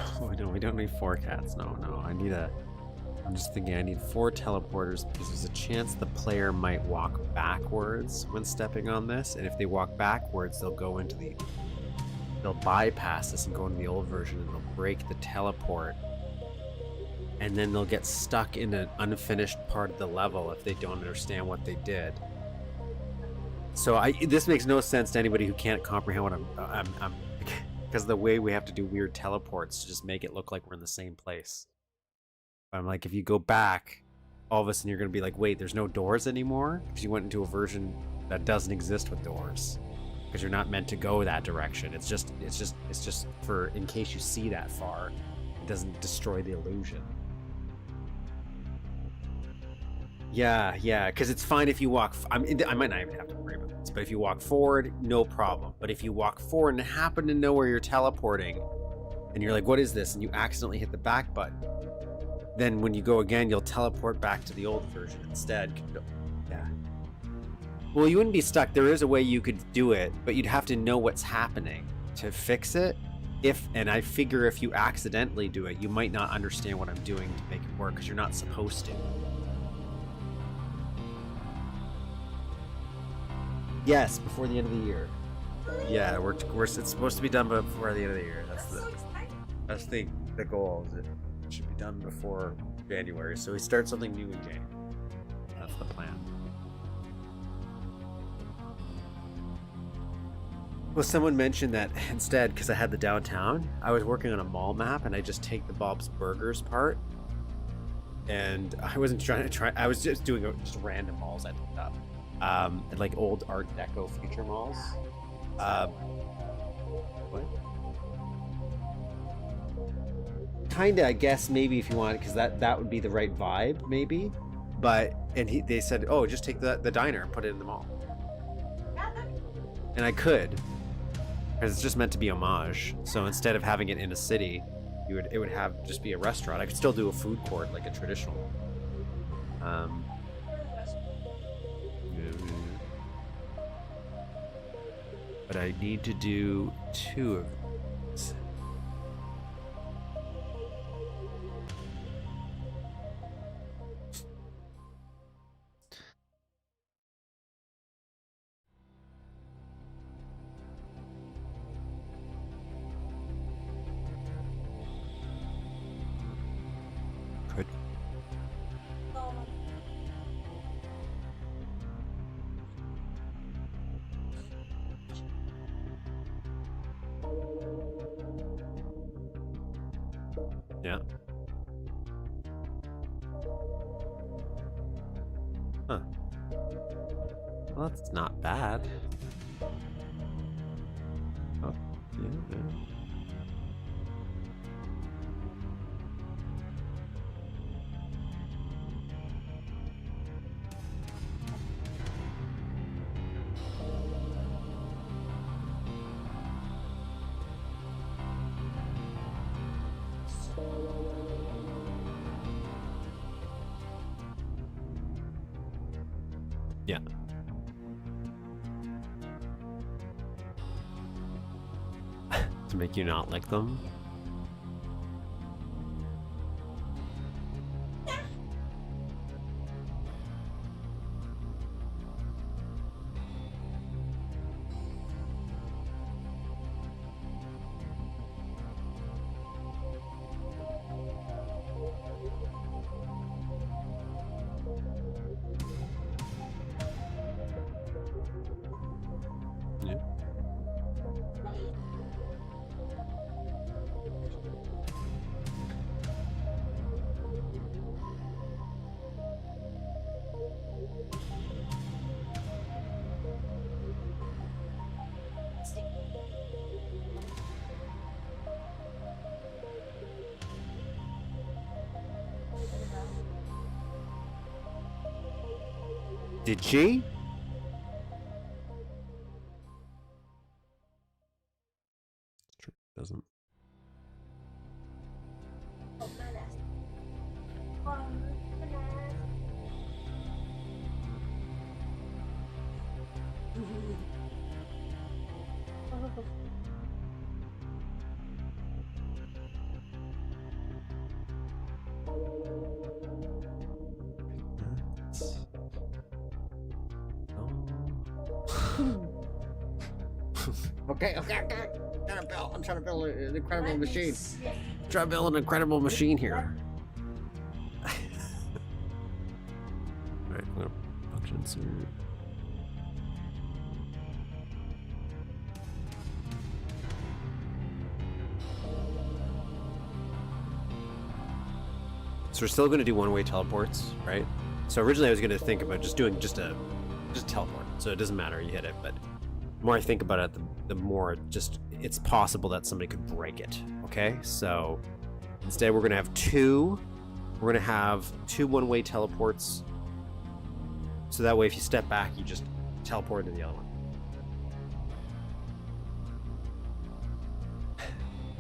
we don't need 4 cats. No, I'm just thinking I need 4 teleporters because there's a chance the player might walk backwards when stepping on this, and if they walk backwards, they'll bypass this and go into the old version, and they'll break the teleport. And then they'll get stuck in an unfinished part of the level if they don't understand what they did. So this makes no sense to anybody who can't comprehend what I'm because of the way we have to do weird teleports to just make it look like we're in the same place. I'm like, if you go back, all of a sudden you're going to be like, wait, there's no doors anymore? Because you went into a version that doesn't exist with doors. Because you're not meant to go that direction. It's just for in case you see that far, it doesn't destroy the illusion. Yeah, because it's fine if you walk... I might not even have to worry about this, but if you walk forward, no problem. But if you walk forward and happen to know where you're teleporting, and you're like, what is this? And you accidentally hit the back button, then when you go again, you'll teleport back to the old version instead. Yeah. Well, you wouldn't be stuck. There is a way you could do it, but you'd have to know what's happening to fix it. And I figure if you accidentally do it, you might not understand what I'm doing to make it work, because you're not supposed to. Yes, before the end of the year. Yeah, it's supposed to be done before the end of the year. That's the goal. Is it should be done before January. So we start something new in January. That's the plan. Well, someone mentioned that instead, because I had the downtown, I was working on a mall map, and I just take the Bob's Burgers part, and I wasn't I was just doing just random malls I picked up. Like old Art Deco future malls. What? Kinda, I guess, maybe if you want, because that would be the right vibe, maybe. But they said, oh, just take the diner and put it in the mall. And I could, Because it's just meant to be homage. So instead of having it in a city, it would have just be a restaurant. I could still do a food court like a traditional. But I need to do 2 of these. Good. Yeah. Huh. Well, that's not bad. Oh, yeah, yeah. Yeah. To make you not like them. Yeah. Did she? Sure doesn't. Okay. I'm trying to build an incredible machine. Try to build an incredible machine here. Alright, I'm gonna function insert. So we're still gonna do one-way teleports, right? So originally I was gonna think about just doing just a teleport. So it doesn't matter, you hit it, but the more I think about it, the more just it's possible that somebody could break it. Okay, so instead we're gonna have 2. We're gonna have 2 one-way teleports. So that way, if you step back, you just teleport to the other one.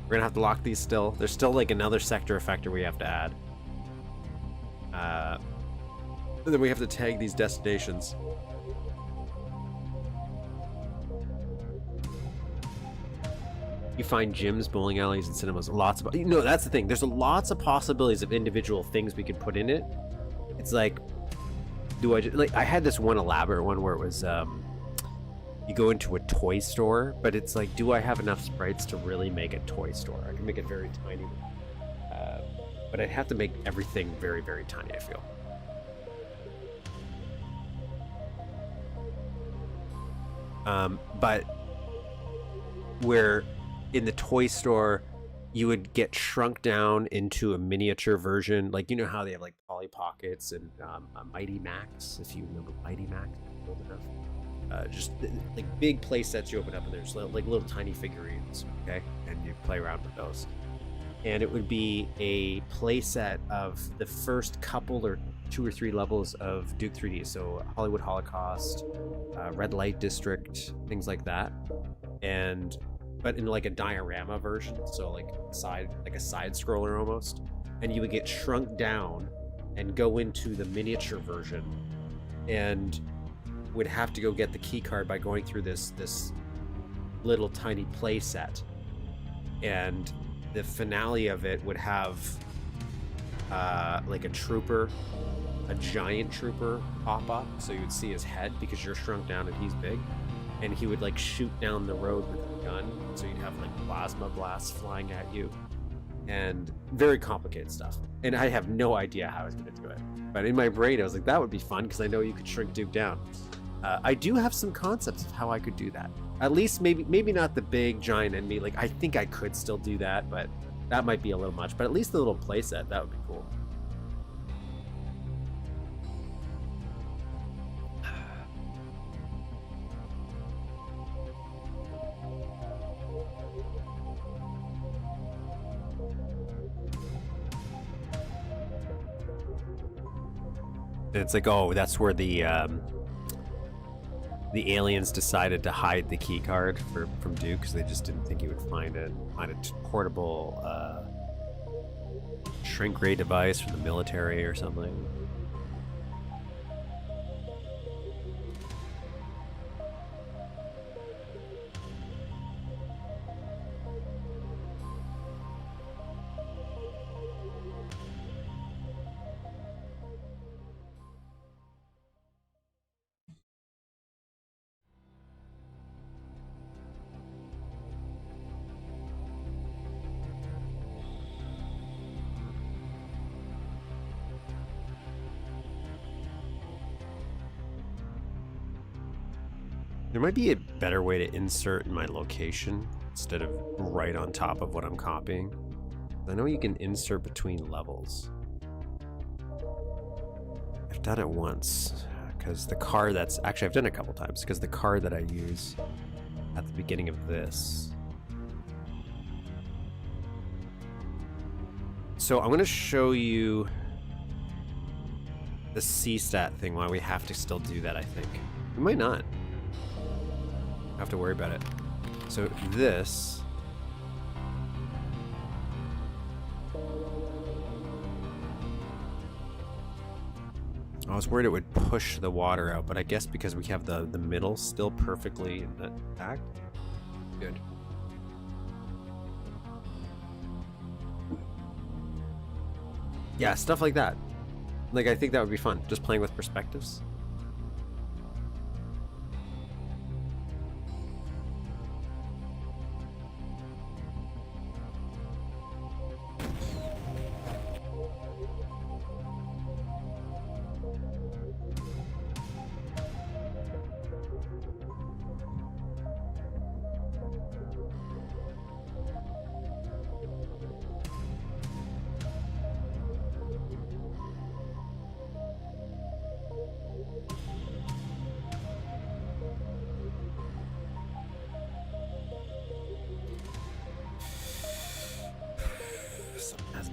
We're gonna have to lock these still. There's still like another sector effector we have to add. And then we have to tag these destinations. You find gyms, bowling alleys, and cinemas. Lots of, that's the thing. There's lots of possibilities of individual things we could put in it. It's like, I had this one elaborate one where it was, you go into a toy store, but it's like, do I have enough sprites to really make a toy store? I can make it very tiny, but I'd have to make everything very, very tiny, I feel. But where in the toy store you would get shrunk down into a miniature version, like, you know how they have like Polly Pockets and Mighty Max, if you remember Mighty Max, old enough. Just like big play sets you open up and there's like little tiny figurines, okay, and you play around with those. And it would be a play set of the first couple or 2 or 3 levels of Duke 3D, so Hollywood Holocaust, Red Light District, things like that. And but in like a diorama version, so like a side scroller almost, and you would get shrunk down and go into the miniature version, and would have to go get the key card by going through this little tiny play set, and the finale of it would have like a trooper, a giant trooper pop up, so you would see his head because you're shrunk down and he's big, and he would like shoot down the road with a gun, so you'd have like plasma blasts flying at you, and very complicated stuff. And I have no idea how I was going to do it, but in my brain I was like, that would be fun because I know you could shrink Duke down. I do have some concepts of how I could do that. At least maybe not the big giant enemy. Like I think I could still do that, but that might be a little much. But at least the little playset, that would be cool. It's like, oh, that's where the aliens decided to hide the key card from Duke because they just didn't think he would find a portable shrink ray device from the military or something. There might be a better way to insert my location instead of right on top of what I'm copying. I know you can insert between levels. I've done it once because the car that's actually I've done it a couple times because the car that I use at the beginning of this. So I'm going to show you the C-stat thing, why we have to still do that, I think. We might not have to worry about it. So this I was worried it would push the water out, but I guess because we have the middle still perfectly intact. Good. Yeah, stuff like that. Like, I think that would be fun, just playing with perspectives.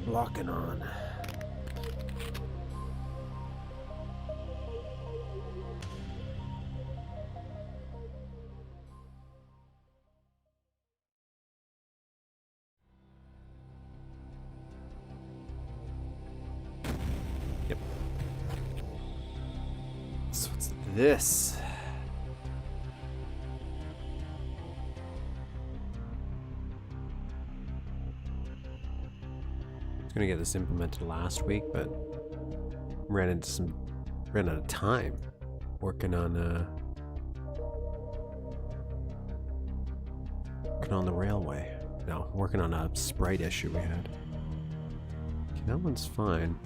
Blocking on. Yep. So what's this? Gonna get this implemented last week, but ran out of time working on the railway. No, working on a sprite issue we had. Okay, that one's fine.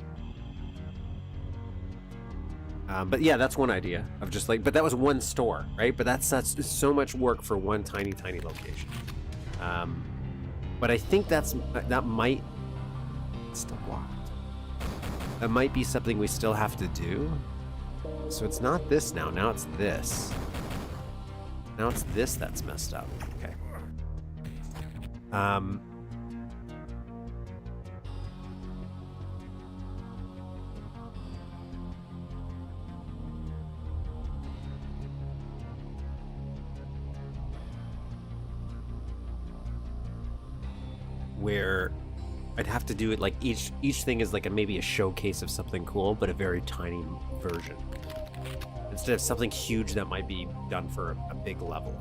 But yeah, that's one idea of just like, but that was one store, right? But that's so much work for one tiny location. But I think that might. Still blocked. That might be something we still have to do. So it's not this now. Now it's this. Now it's this that's messed up. Okay. where I'd have to do it like each thing is like maybe a showcase of something cool, but a very tiny version. Instead of something huge that might be done for a big level.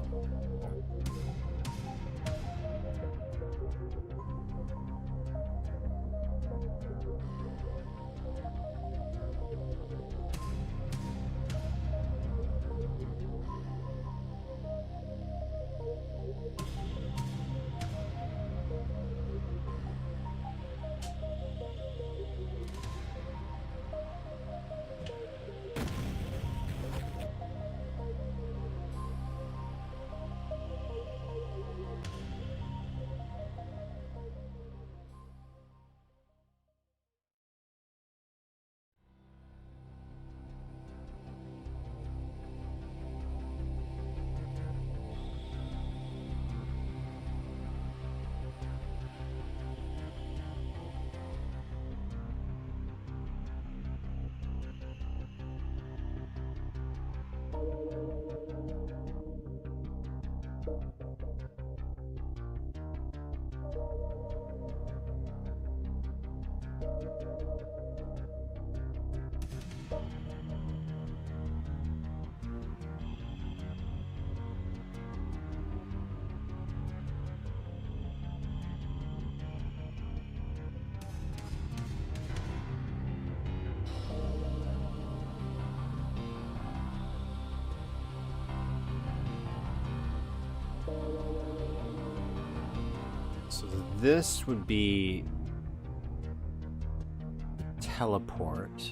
So this would be teleport.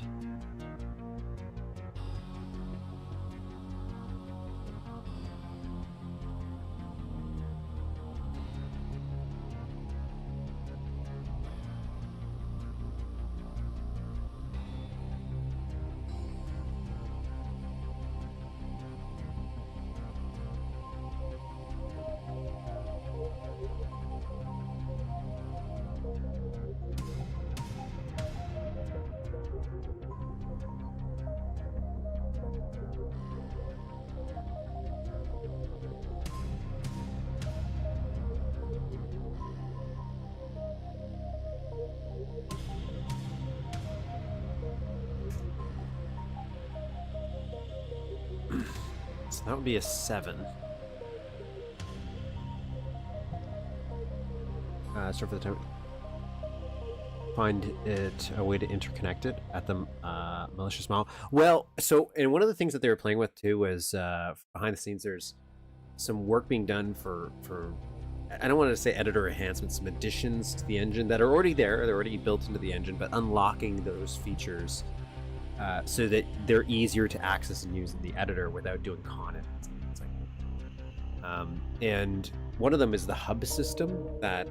So that would be a 7. So for the time, find it a way to interconnect it at the malicious model. Well, so and one of the things that they were playing with too was behind the scenes. There's some work being done for I don't want to say editor enhancements, some additions to the engine that are already there. They're already built into the engine, but unlocking those features so that they're easier to access and use in the editor without doing con edits. And one of them is the hub system that,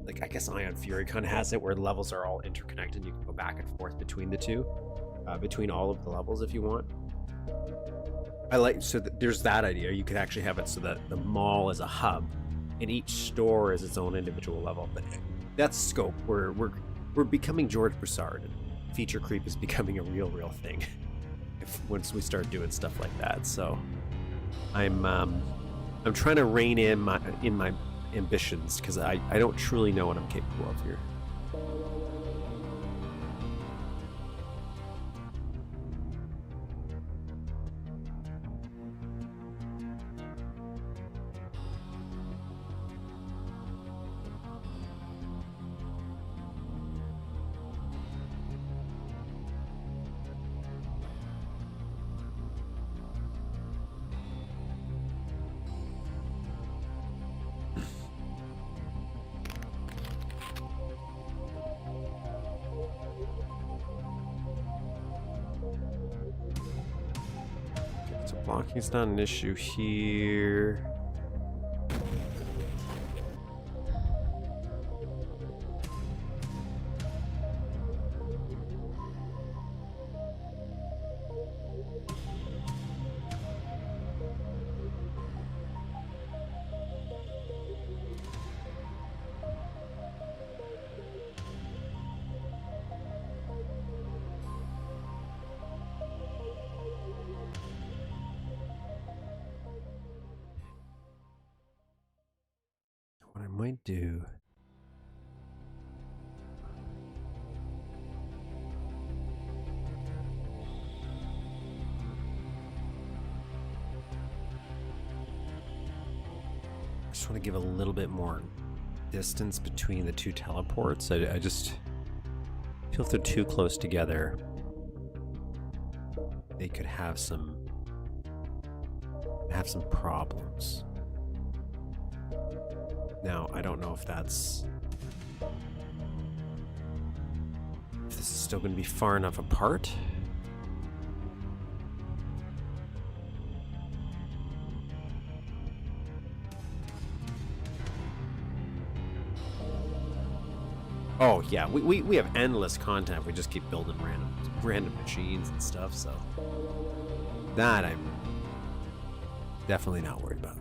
like, I guess Ion Fury kind of has it, where the levels are all interconnected. You can go back and forth between the two, between all of the levels if you want. I like, so there's that idea. You could actually have it so that the mall is a hub and each store is its own individual level. But that's scope. We're becoming George Broussard. And feature creep is becoming a real thing once we start doing stuff like that. So I'm trying to rein in my ambitions, because I don't truly know what I'm capable of here. Blocking's not an issue here. What I might do want to give a little bit more distance between the two teleports. I just feel if they're too close together, they could have some problems. Now, I don't know if this is still going to be far enough apart. Oh yeah, we have endless content. We just keep building random machines and stuff, so that I'm definitely not worried about.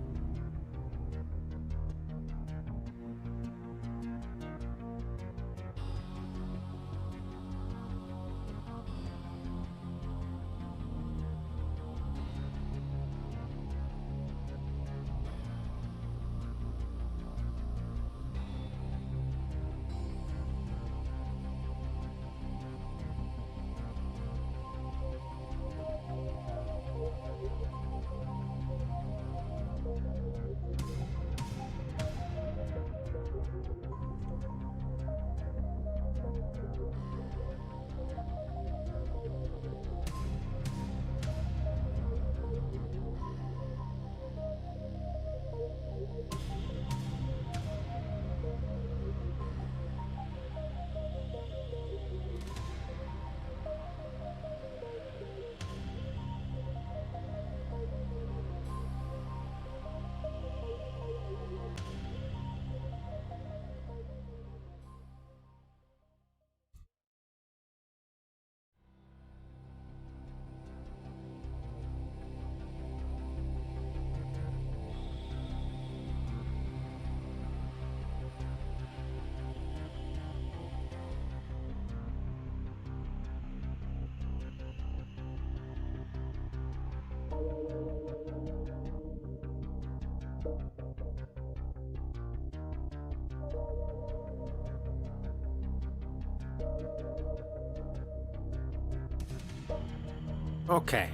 Okay.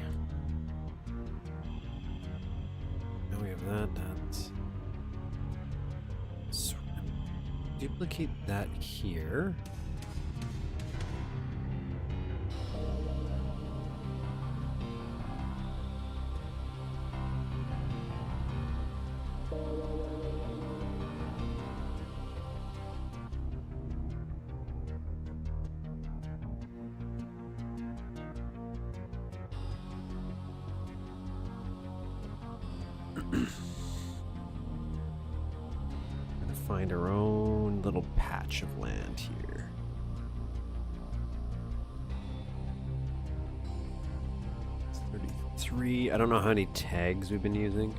Now we have that. So duplicate that here. Find our own little patch of land here. It's 33. I don't know how many tags we've been using.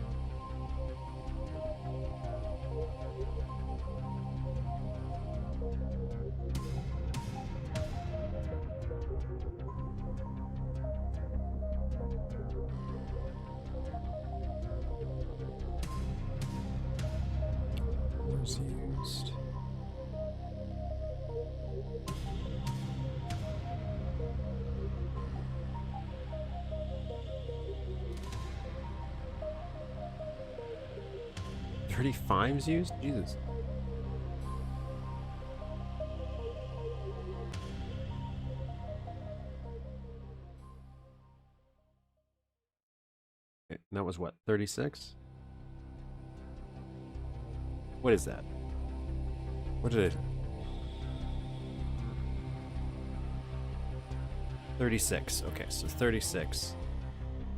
Used. $35's used? Jesus. Okay, and that was what, 36? What is that? What did it? 36. Okay, so 36.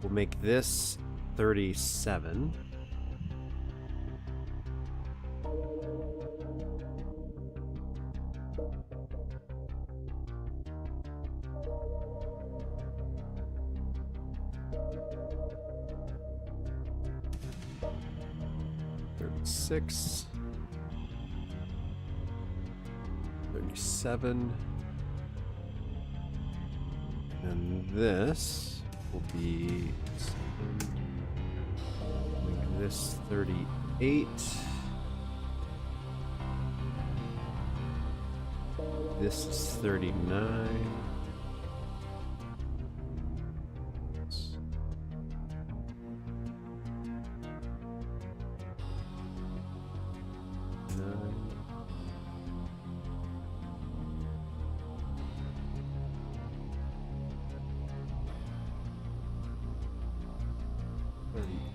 We'll make this 37. Six, 37, and this will be make this 38. This is 39.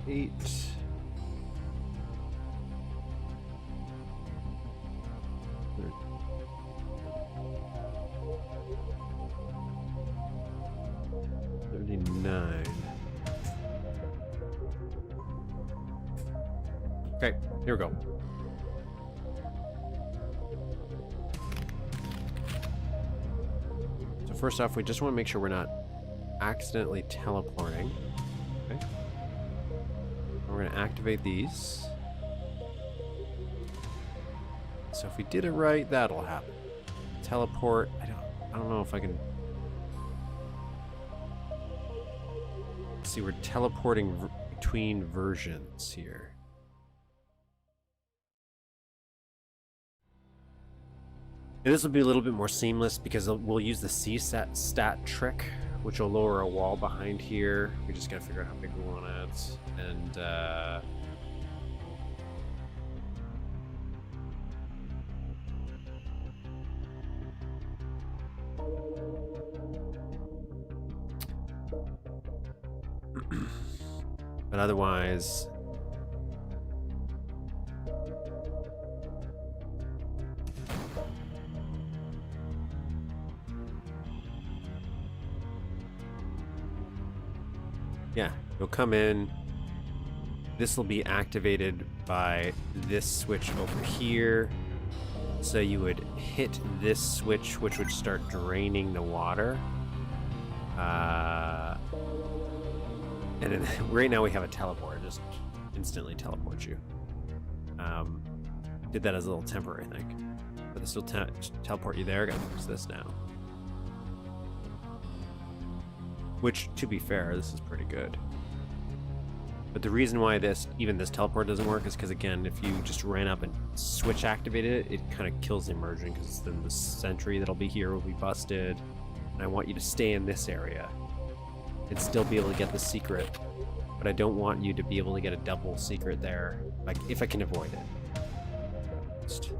38. Okay, here we go. So first off, we just want to make sure we're not accidentally teleporting. Okay. We're going to activate these. So if we did it right, that'll happen. Teleport. I don't know if I can. Let's see, we're teleporting between versions here. And this will be a little bit more seamless because we'll use the C-stat trick, which will lower a wall behind here. We just gotta figure out how big we want it. And but otherwise, yeah, you'll come in. This will be activated by this switch over here. So you would hit this switch, which would start draining the water. And then right now we have a teleport. It just instantly teleports you. Did that as a little temporary thing. But this will teleport you there. Gotta use this now. Which, to be fair, this is pretty good. But the reason why even this teleport doesn't work is because, again, if you just ran up and switch activated it, it kind of kills the immersion, because then the sentry that'll be here will be busted. And I want you to stay in this area and still be able to get the secret. But I don't want you to be able to get a double secret there, like if I can avoid it. Just...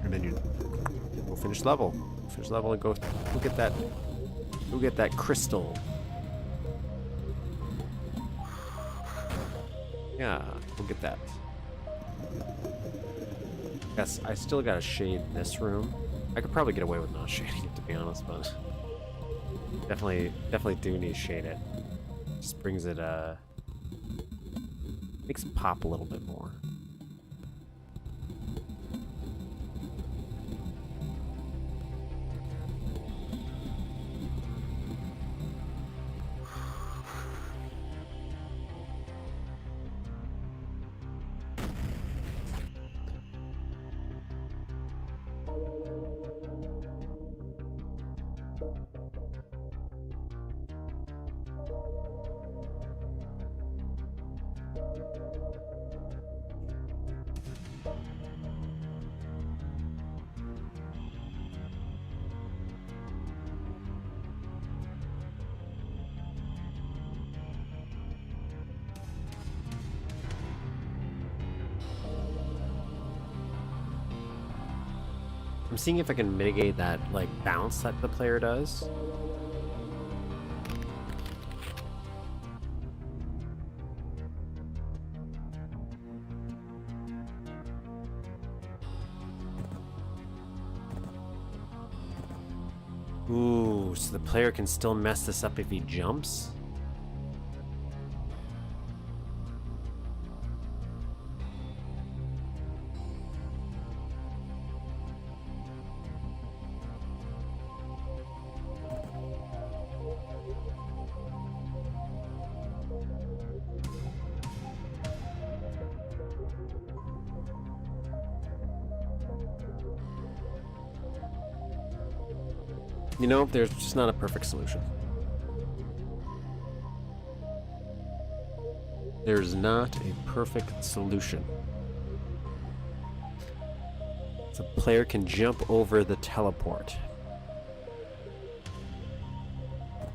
And then we'll finish level. Finish level and go get that. Go get that crystal. Yeah, we'll get that. Yes, I still gotta shade this room. I could probably get away with not shading it, to be honest, but definitely do need to shade it. Just brings it makes it pop a little bit more. I'm seeing if I can mitigate that, like, bounce that the player does. Ooh, so the player can still mess this up if he jumps? You know, there's just not a perfect solution. There's not a perfect solution. The player can jump over the teleport.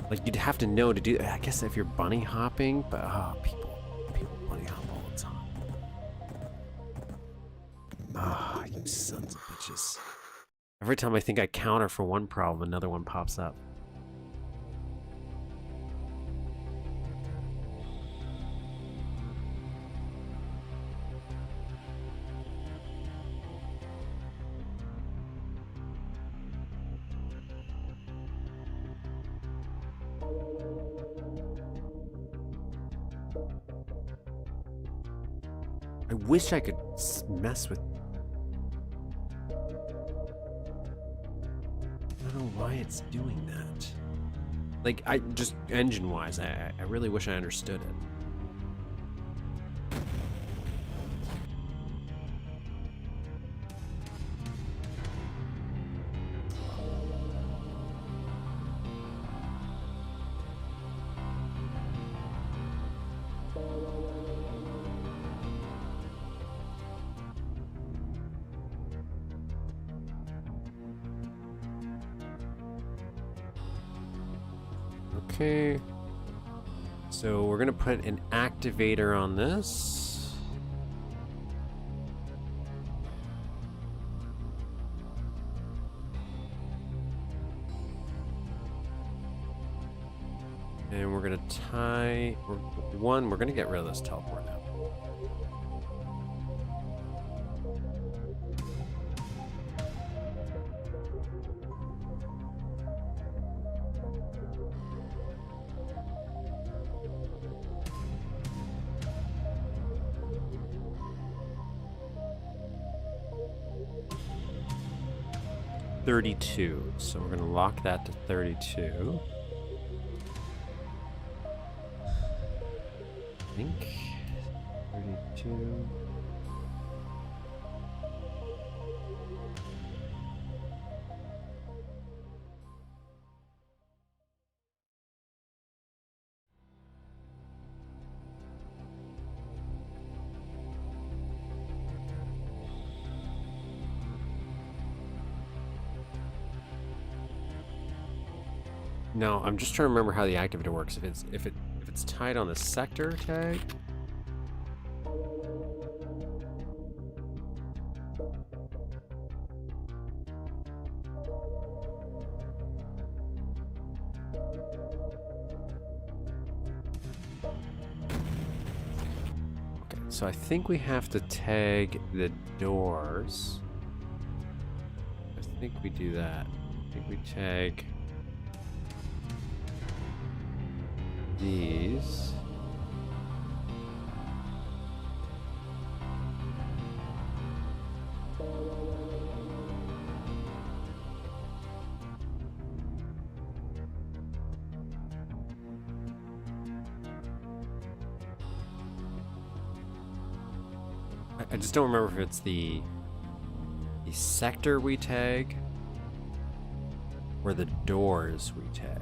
Like, you'd have to know to do. I guess if you're bunny hopping, but people bunny hop all the time. Ah, you sons of bitches! Every time I think I counter for one problem, another one pops up. I wish I could mess with. I don't know why it's doing that. Like, I just engine-wise, I really wish I understood it. Okay, so we're gonna put an activator on this. And we're gonna tie, we're gonna get rid of this teleport now. $32, so we're gonna lock that to 32. I think 32. No, I'm just trying to remember how the activator works. If it's tied on the sector tag. Okay, so I think we have to tag the doors. I think we do that. I think we tag these. I just don't remember if it's the sector we tag or the doors we tag.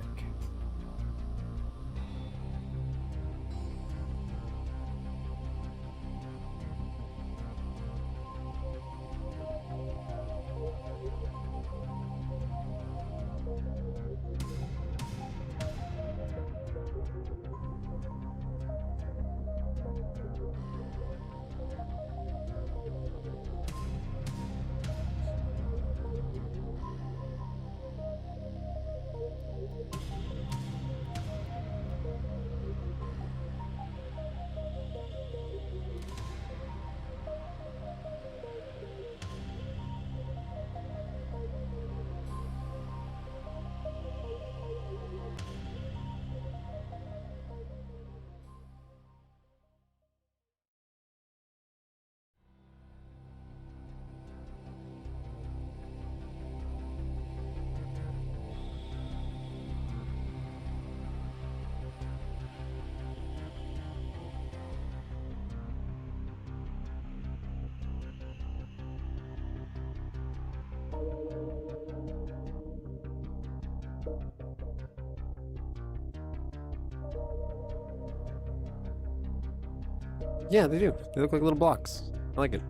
Yeah, they do. They look like little blocks. I like it.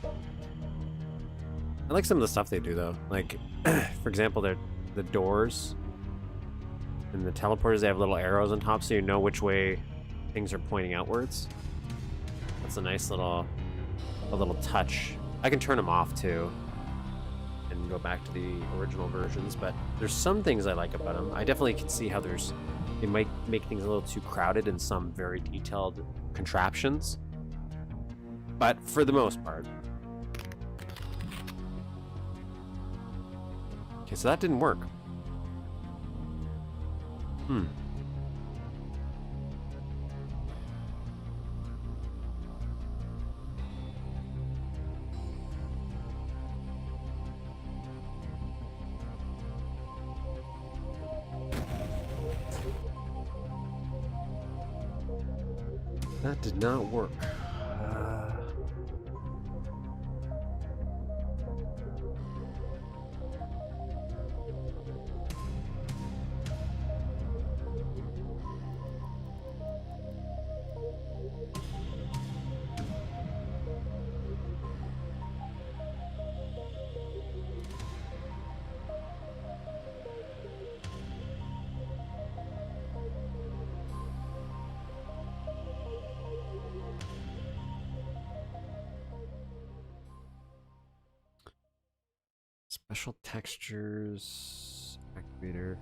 I like some of the stuff they do though. Like, for example, the doors. And the teleporters, they have little arrows on top so you know which way things are pointing outwards. That's a nice little touch. I can turn them off too and go back to the original versions, but there's some things I like about them. I definitely can see how they might make things a little too crowded in some very detailed contraptions. But for the most part. Okay, so that didn't work. That did not work. Special textures, activator.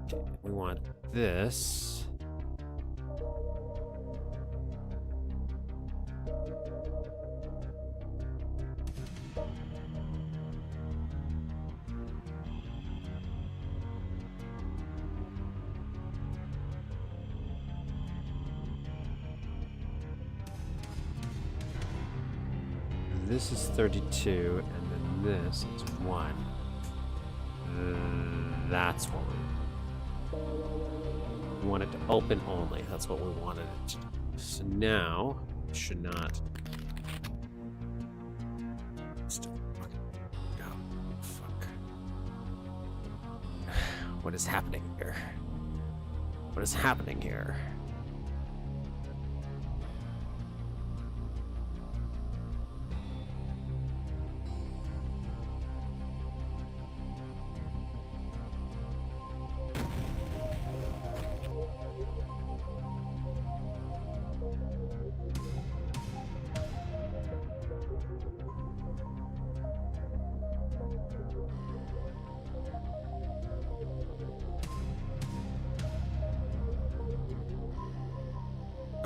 Okay, we want this. This is 32, and then this is 1. That's what we want it to open only. That's what we wanted it to do. So now, it should not. Still fucking. Oh, fuck. What is happening here? What is happening here?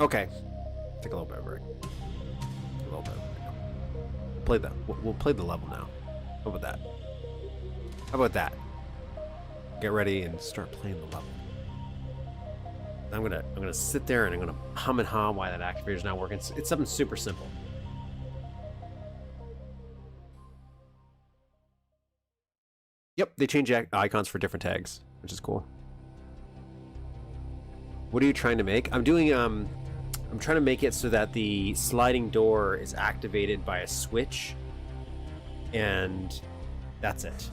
Okay, take a little bit of a break. A little bit of a break. Play that. We'll play the level now. How about that? How about that? Get ready and start playing the level. I'm gonna sit there and I'm gonna hum and haw why that activator's not working. It's something super simple. Yep, they change icons for different tags, which is cool. What are you trying to make? I'm doing I'm trying to make it so that the sliding door is activated by a switch, and that's it.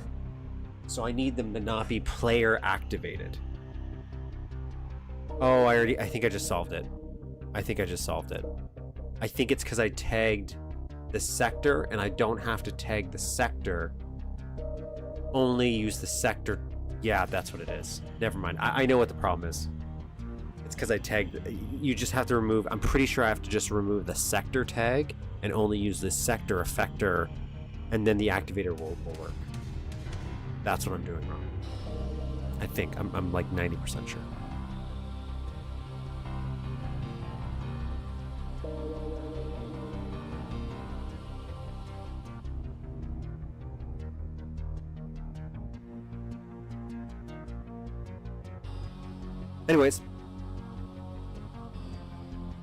So I need them to not be player activated. Oh, I think I just solved it. I think it's because I tagged the sector, and I don't have to tag the sector. Only use the sector. Yeah, that's what it is. Never mind. I know what the problem is. It's because I tagged. You just have to remove. I'm pretty sure I have to just remove the sector tag and only use the sector effector, and then the activator will work. That's what I'm doing wrong. I think. I'm like 90% sure. Anyways,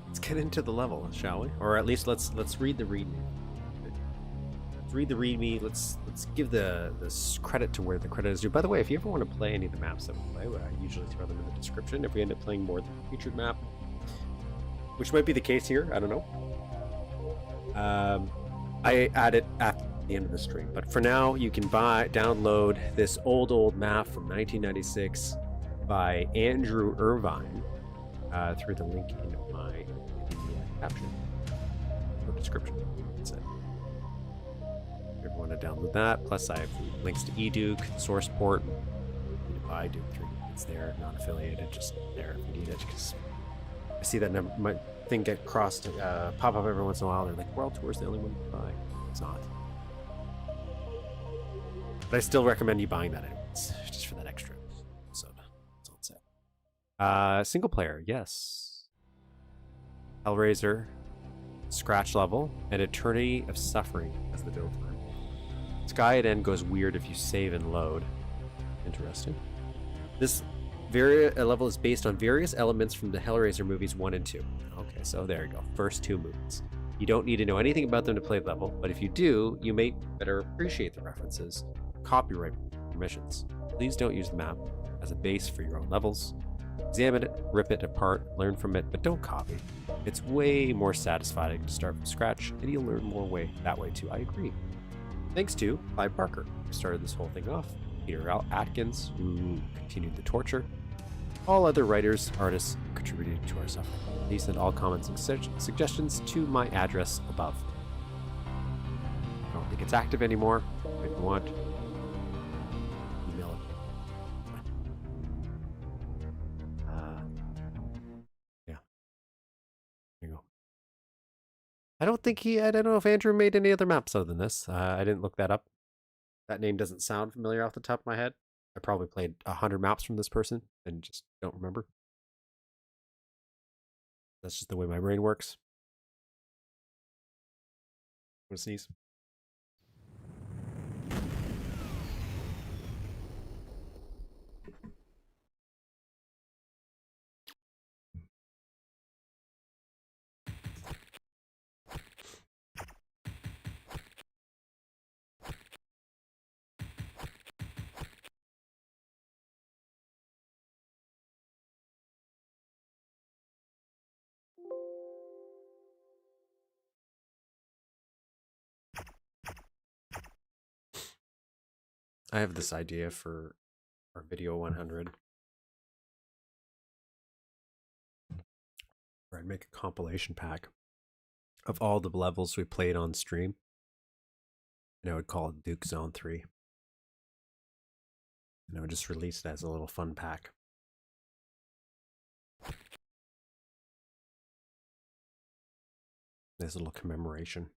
let's get into the level, shall we? Or at least let's read the README. Let's read the README. Let's give this credit to where the credit is due. By the way, if you ever want to play any of the maps that we play, I usually throw them in the description. If we end up playing more than the featured map, which might be the case here, I don't know. I added the end of the stream. But for now, you can download this old map from 1996 by Andrew Irvine through the link in my caption or description. That's it. If you want to download that, plus I have links to eDuke, source port, buy Duke 3. It's there, not affiliated, just there if you need it. Because I see that my thing get crossed, pop up every once in a while. They're like, World Tour's the only one to buy. It's not. But I still recommend you buying that anyways, just for that extra. So that's all it said. Single player, yes. Hellraiser, scratch level, and Eternity of Suffering as the build time. Sky at End goes weird if you save and load. Interesting. This level is based on various elements from the Hellraiser movies 1 and 2. Okay, so there you go. First 2 movies. You don't need to know anything about them to play the level, but if you do, you may better appreciate the references. Copyright permissions. Please don't use the map as a base for your own levels. Examine it, rip it apart, learn from it, but don't copy. It's way more satisfying to start from scratch, and you'll learn more that way too. I agree. Thanks to Clive Barker, who started this whole thing off. Peter Atkins, who continued the torture. All other writers, artists contributed to our suffering. Please send all comments and suggestions to my address above. I don't think it's active anymore. If you want, email it. Yeah. There you go. I don't know if Andrew made any other maps other than this. I didn't look that up. That name doesn't sound familiar off the top of my head. I probably played 100 maps from this person and just don't remember. That's just the way my brain works. I'm gonna sneeze. I have this idea for our video 100. Where I'd make a compilation pack of all the levels we played on stream. And I would call it Duke Zone 3. And I would just release it as a little fun pack. There's a little commemoration.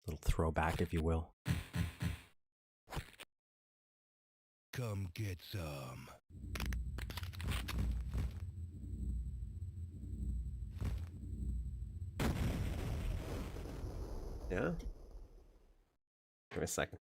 A little throwback, if you will. Come get some. Yeah? Give me a second.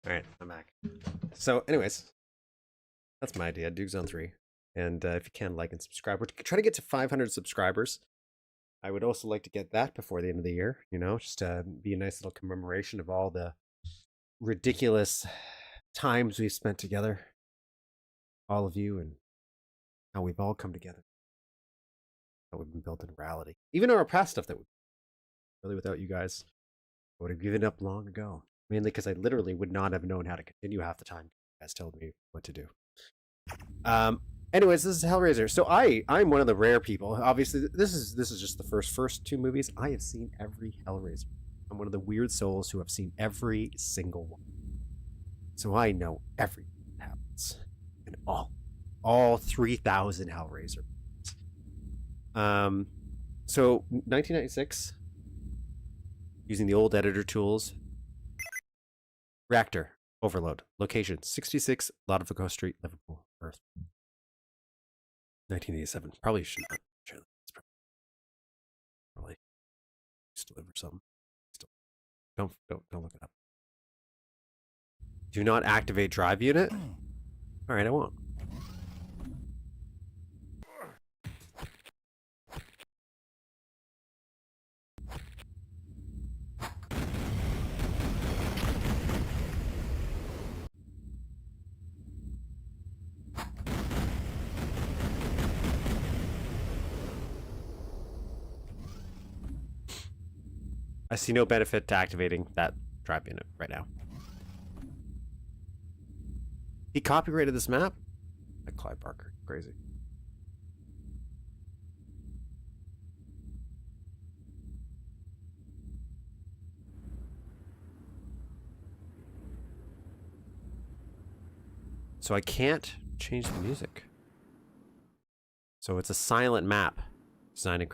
All right, I'm back. So, anyways, that's my idea, Duke Zone 3. And if you can, like and subscribe. We're trying to get to 500 subscribers. I would also like to get that before the end of the year, you know, just to be a nice little commemoration of all the ridiculous times we've spent together. All of you, and how we've all come together. How we've been built in reality. Even our past stuff that we really without you guys. I would have given up long ago. Mainly because I literally would not have known how to continue half the time. You guys told me what to do. Anyways, this is Hellraiser. So I'm one of the rare people. Obviously, this is just the first two movies. I have seen every Hellraiser. I'm one of the weird souls who have seen every single one. So I know everything that happens in all 3,000 Hellraiser. So 1996, using the old editor tools. Reactor overload. Location 66 Lodovico Street, Liverpool, Earth. 1987. Probably should not share that. It's probably used to live or something. Still, don't look it up. Do not activate drive unit. All right, I won't. I see no benefit to activating that drive unit right now. He copyrighted this map? Like Clive Barker. Crazy. So I can't change the music. So it's a silent map. Designed and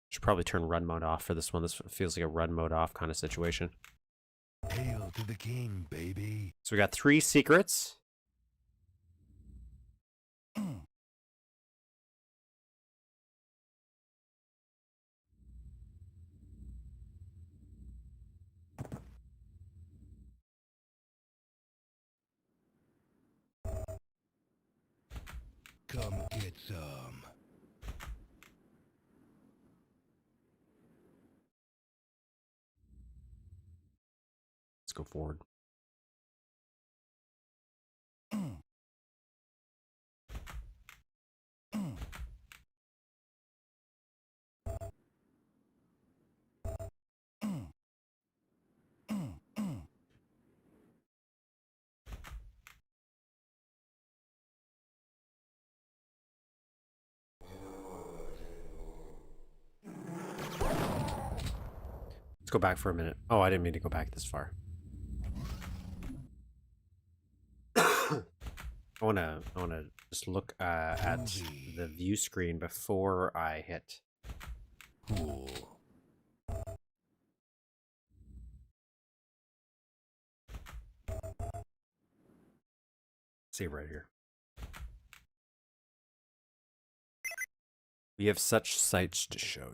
should probably turn run mode off for this one. This feels like a run mode off kind of situation. Hail to the king, baby. So we got 3 secrets. Come get some. Let's go forward. Let's go back for a minute. Oh, I didn't mean to go back this far. I wanna just look at the view screen before I hit. Cool. See right here. We have such sights to show.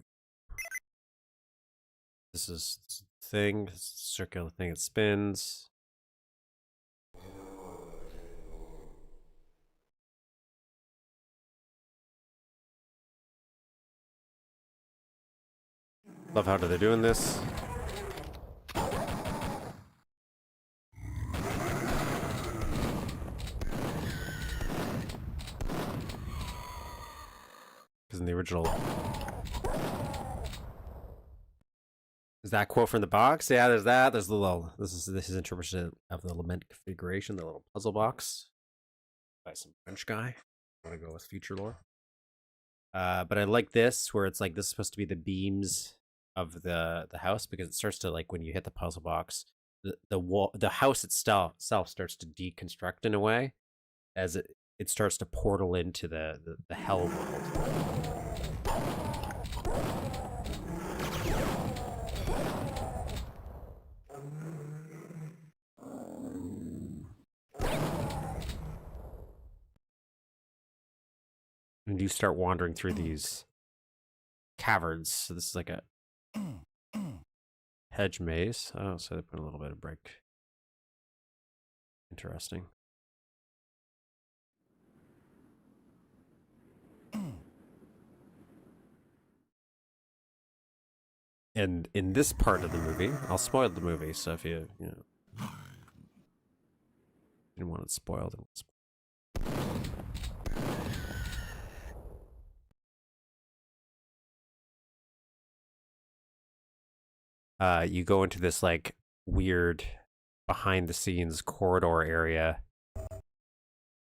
This is the thing, circular thing that spins. Love how they're doing this. Because in the original... Is that quote from the box? Yeah, there's that. There's the little... This is interpretation of the lament configuration, the little puzzle box. By some French guy. I want to go with future lore. But I like this, where it's like this is supposed to be the beams of the house, because it starts to, like, when you hit the puzzle box, the wall, the house itself starts to deconstruct in a way, as it starts to portal into the hell world. And you start wandering through these caverns. So this is like a hedge maze. Oh, so they put a little bit of brick. Interesting. And in this part of the movie, I'll spoil the movie, so if you didn't want it spoiled, you go into this like weird behind the scenes corridor area,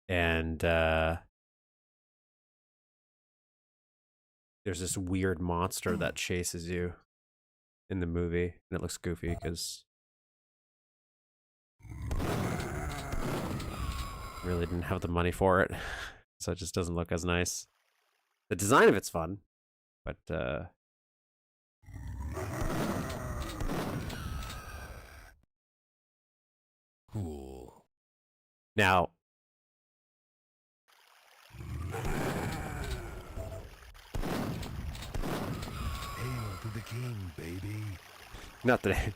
and there's this weird monster that chases you in the movie, and it looks goofy because really didn't have the money for it, so it just doesn't look as nice. The design of it's fun, but Cool. now Hail to the king, baby. not that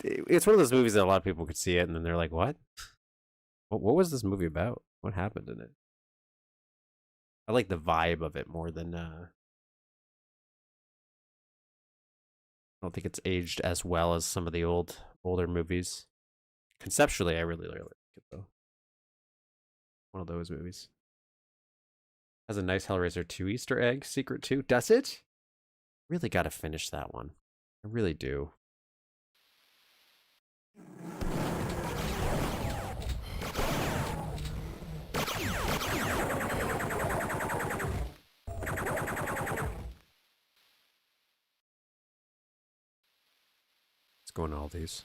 it's one of those movies that a lot of people could see it and then they're like, what was this movie about? What happened in it? I like the vibe of it more than I don't think it's aged as well as some of the older movies. Conceptually, I really like it though. One of those movies. Has a nice Hellraiser 2 Easter egg, Secret 2. Does it? Really gotta finish that one. I really do. Let's go into all these.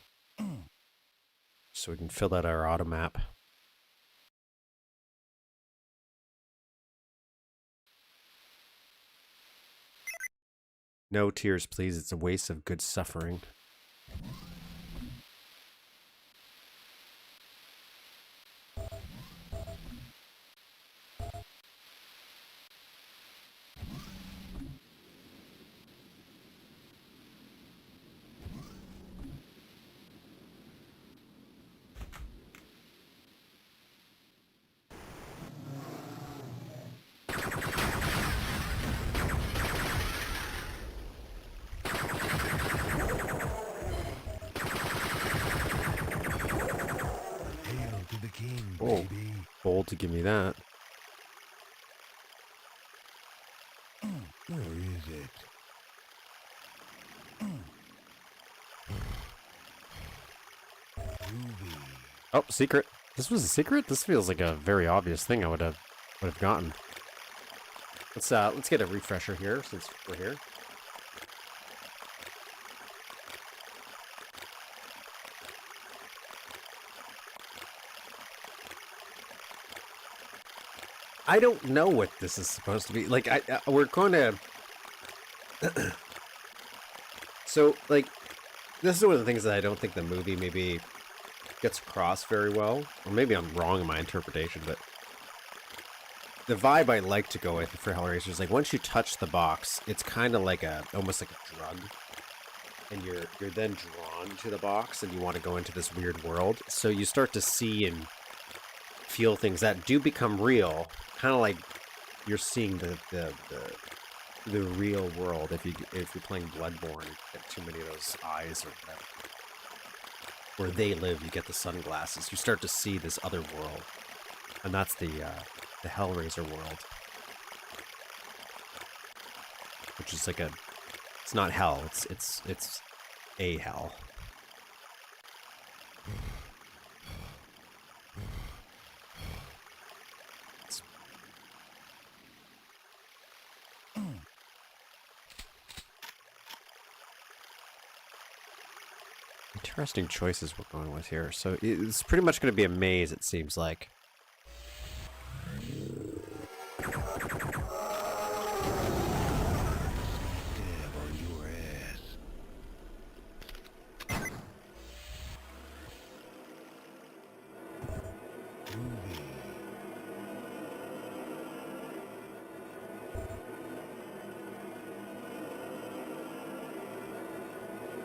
So we can fill out our auto map. No tears, please. It's a waste of good suffering. Hail to the king, Oh. baby. Bold to give me that. Where is it? Groovy. Oh, secret. This was a secret? This feels like a very obvious thing I would have gotten. Let's get a refresher here since we're here. I don't know what this is supposed to be. Like, we're going to... So, like, this is one of the things that I don't think the movie maybe gets across very well. Or maybe I'm wrong in my interpretation, but... The vibe I like to go with for Hellraiser is, like, once you touch the box, it's kind of like almost like a drug. And you're then drawn to the box, and you want to go into this weird world. So you start to see and feel things that do become real, kind of like you're seeing the real world. If you're playing Bloodborne, you get too many of those eyes or whatever. Where they live, you get the sunglasses. You start to see this other world, and that's the Hellraiser world, which is like it's not hell. It's a hell. Interesting choices we're going with here. So it's pretty much going to be a maze, it seems like. Dab on your ass. Groovy.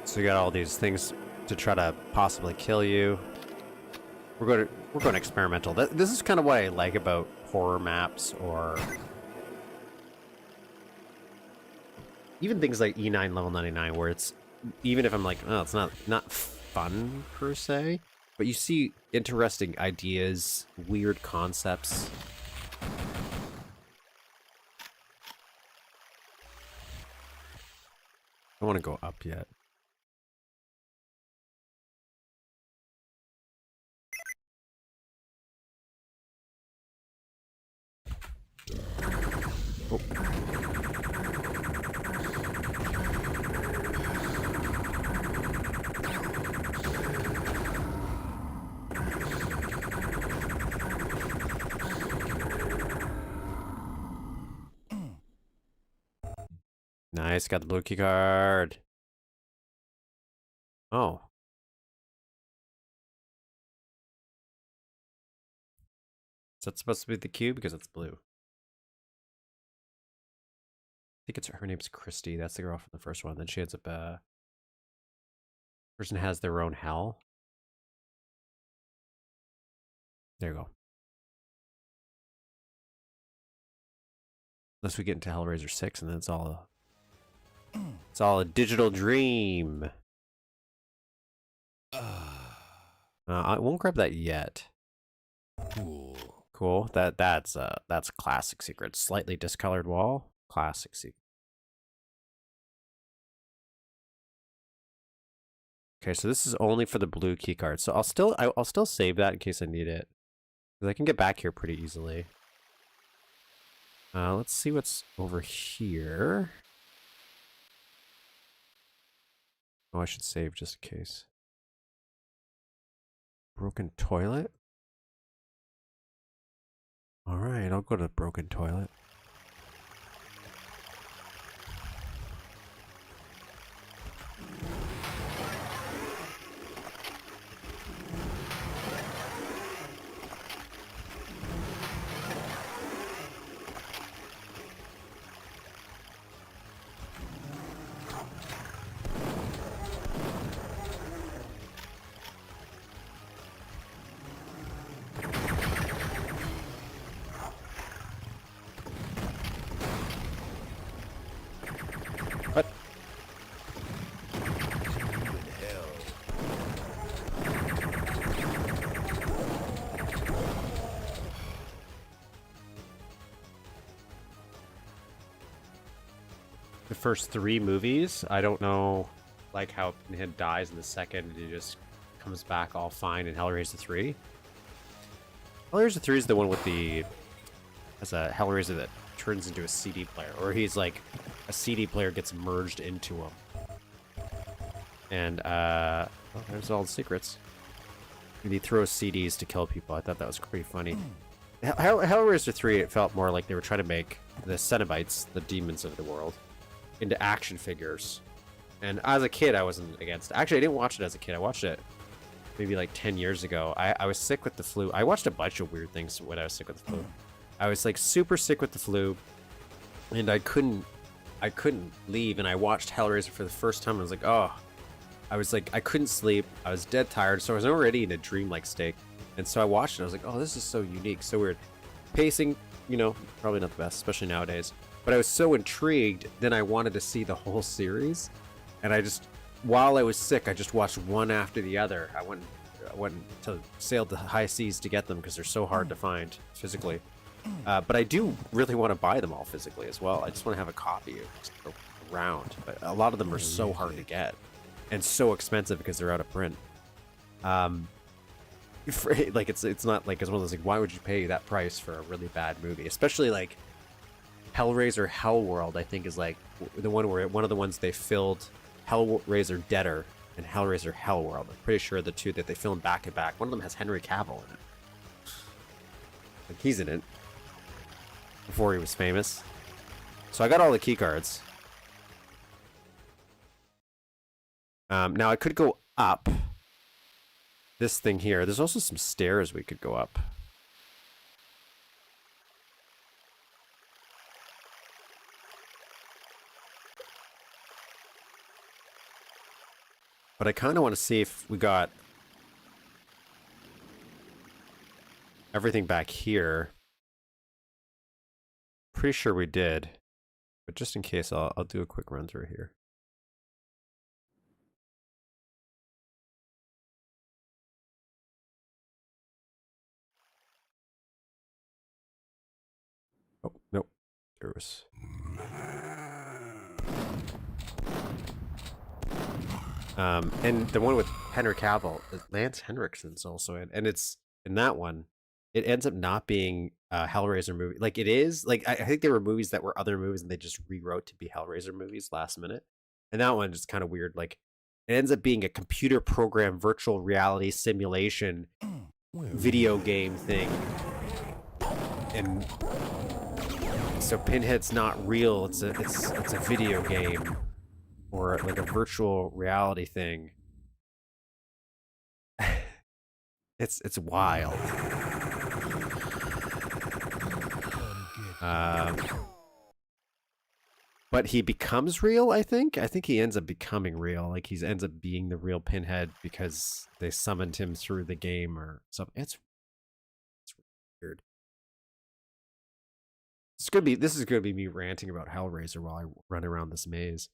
So we got all these things to try to possibly kill you. We're going experimental. This is kind of what I like about horror maps, or even things like E9 level 99, where it's, even if I'm like, oh, it's not fun per se, but you see interesting ideas, weird concepts. I don't want to go up yet. Nice, got the blue key card. Oh. Is that supposed to be the cube? Because it's blue. I think it's her name's Christy. That's the girl from the first one. Then she ends up person has their own hell. There you go. Unless we get into Hellraiser 6 and then it's all a digital dream. I won't grab that yet. Cool. Cool. That's classic secret. Slightly discolored wall. Classic secret. Okay, so this is only for the blue key card. So I'll still save that in case I need it. Because I can get back here pretty easily. Let's see what's over here. Oh, I should save just in case. Broken toilet? Alright, I'll go to the broken toilet. What? The first 3 movies, I don't know, like how Pinhead dies in the second and he just comes back all fine in Hellraiser 3. Hellraiser 3 is the one with the, as a Hellraiser that turns into a CD player, or he's like, a CD player gets merged into him. And, well, there's all the secrets. And he throws CDs to kill people. I thought that was pretty funny. Hellraiser 3, it felt more like they were trying to make the Cenobites, the demons of the world, into action figures. And as a kid, I wasn't against it. Actually, I didn't watch it as a kid. I watched it maybe like 10 years ago. I was sick with the flu. I watched a bunch of weird things when I was sick with the flu. I was like super sick with the flu, and I couldn't leave, and I watched Hellraiser for the first time. And I was like, oh, I couldn't sleep. I was dead tired, so I was already in a dreamlike state. And so I watched it. I was like, oh, this is so unique, so weird. Pacing, you know, probably not the best, especially nowadays. But I was so intrigued, then I wanted to see the whole series. And I just, while I was sick, I just watched one after the other. I went to sailed the high seas to get them because they're so hard to find physically. But I do really want to buy them all physically as well. I just want to have a copy around. But a lot of them are so hard to get and so expensive because they're out of print. Like it's not like, it's one of those like, why would you pay that price for a really bad movie? Especially like Hellraiser Hellworld, I think is like the one where one of the ones they filled Hellraiser Deader and Hellraiser Hellworld. I'm pretty sure the two that they filmed back to back. One of them has Henry Cavill in it. Like he's in it before he was famous. So I got all the key cards. Now I could go up this thing here. There's also some stairs we could go up. But I kind of want to see if we got everything back here. Pretty sure we did. But just in case, I'll do a quick run through here. Oh, nope. There was... and the one with Henry Cavill, Lance Henriksen's also in, and it's in that one. It ends up not being a Hellraiser movie. Like it is, like I think there were movies that were other movies and they just rewrote to be Hellraiser movies last minute. And that one is kind of weird. Like it ends up being a computer program virtual reality simulation video game thing. And So Pinhead's not real. It's a video game or like a virtual reality thing. It's wild. But he becomes real, I think. I think he ends up becoming real. Like he ends up being the real Pinhead because they summoned him through the game or something. It's weird. This is gonna be me ranting about Hellraiser while I run around this maze.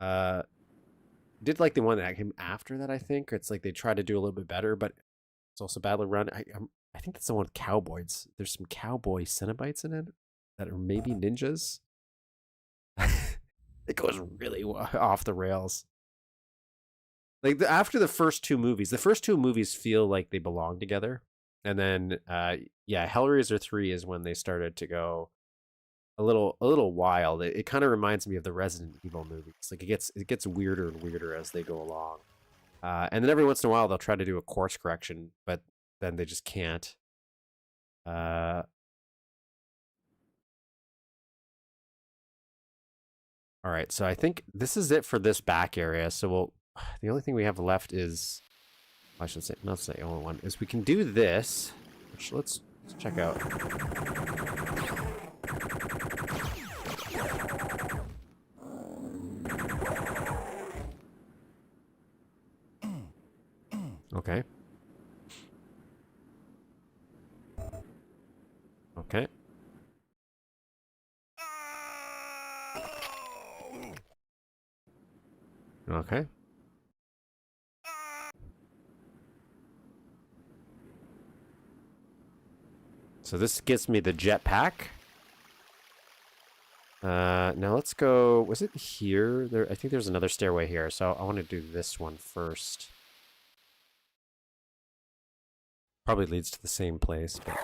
Did like the one that came after that, I think. It's like they try to do a little bit better, but it's also badly run. I think that's the one with cowboys. There's some cowboy Cenobites in it that are maybe ninjas. It goes really off the rails. Like after the first two movies feel like they belong together, and then yeah, Hellraiser 3 is when they started to go a little wild. It kind of reminds me of the Resident Evil movies. Like it gets weirder and weirder as they go along, and then every once in a while they'll try to do a course correction, but then they just can't. All right, so I think this is it for this back area. So the only thing we have left is, I should say, not say only one, is we can do this, which let's check out. Okay. Okay. Okay. So this gives me the jetpack. Now let's go. Was it here? I think there's another stairway here. So I want to do this one first. Probably leads to the same place, but.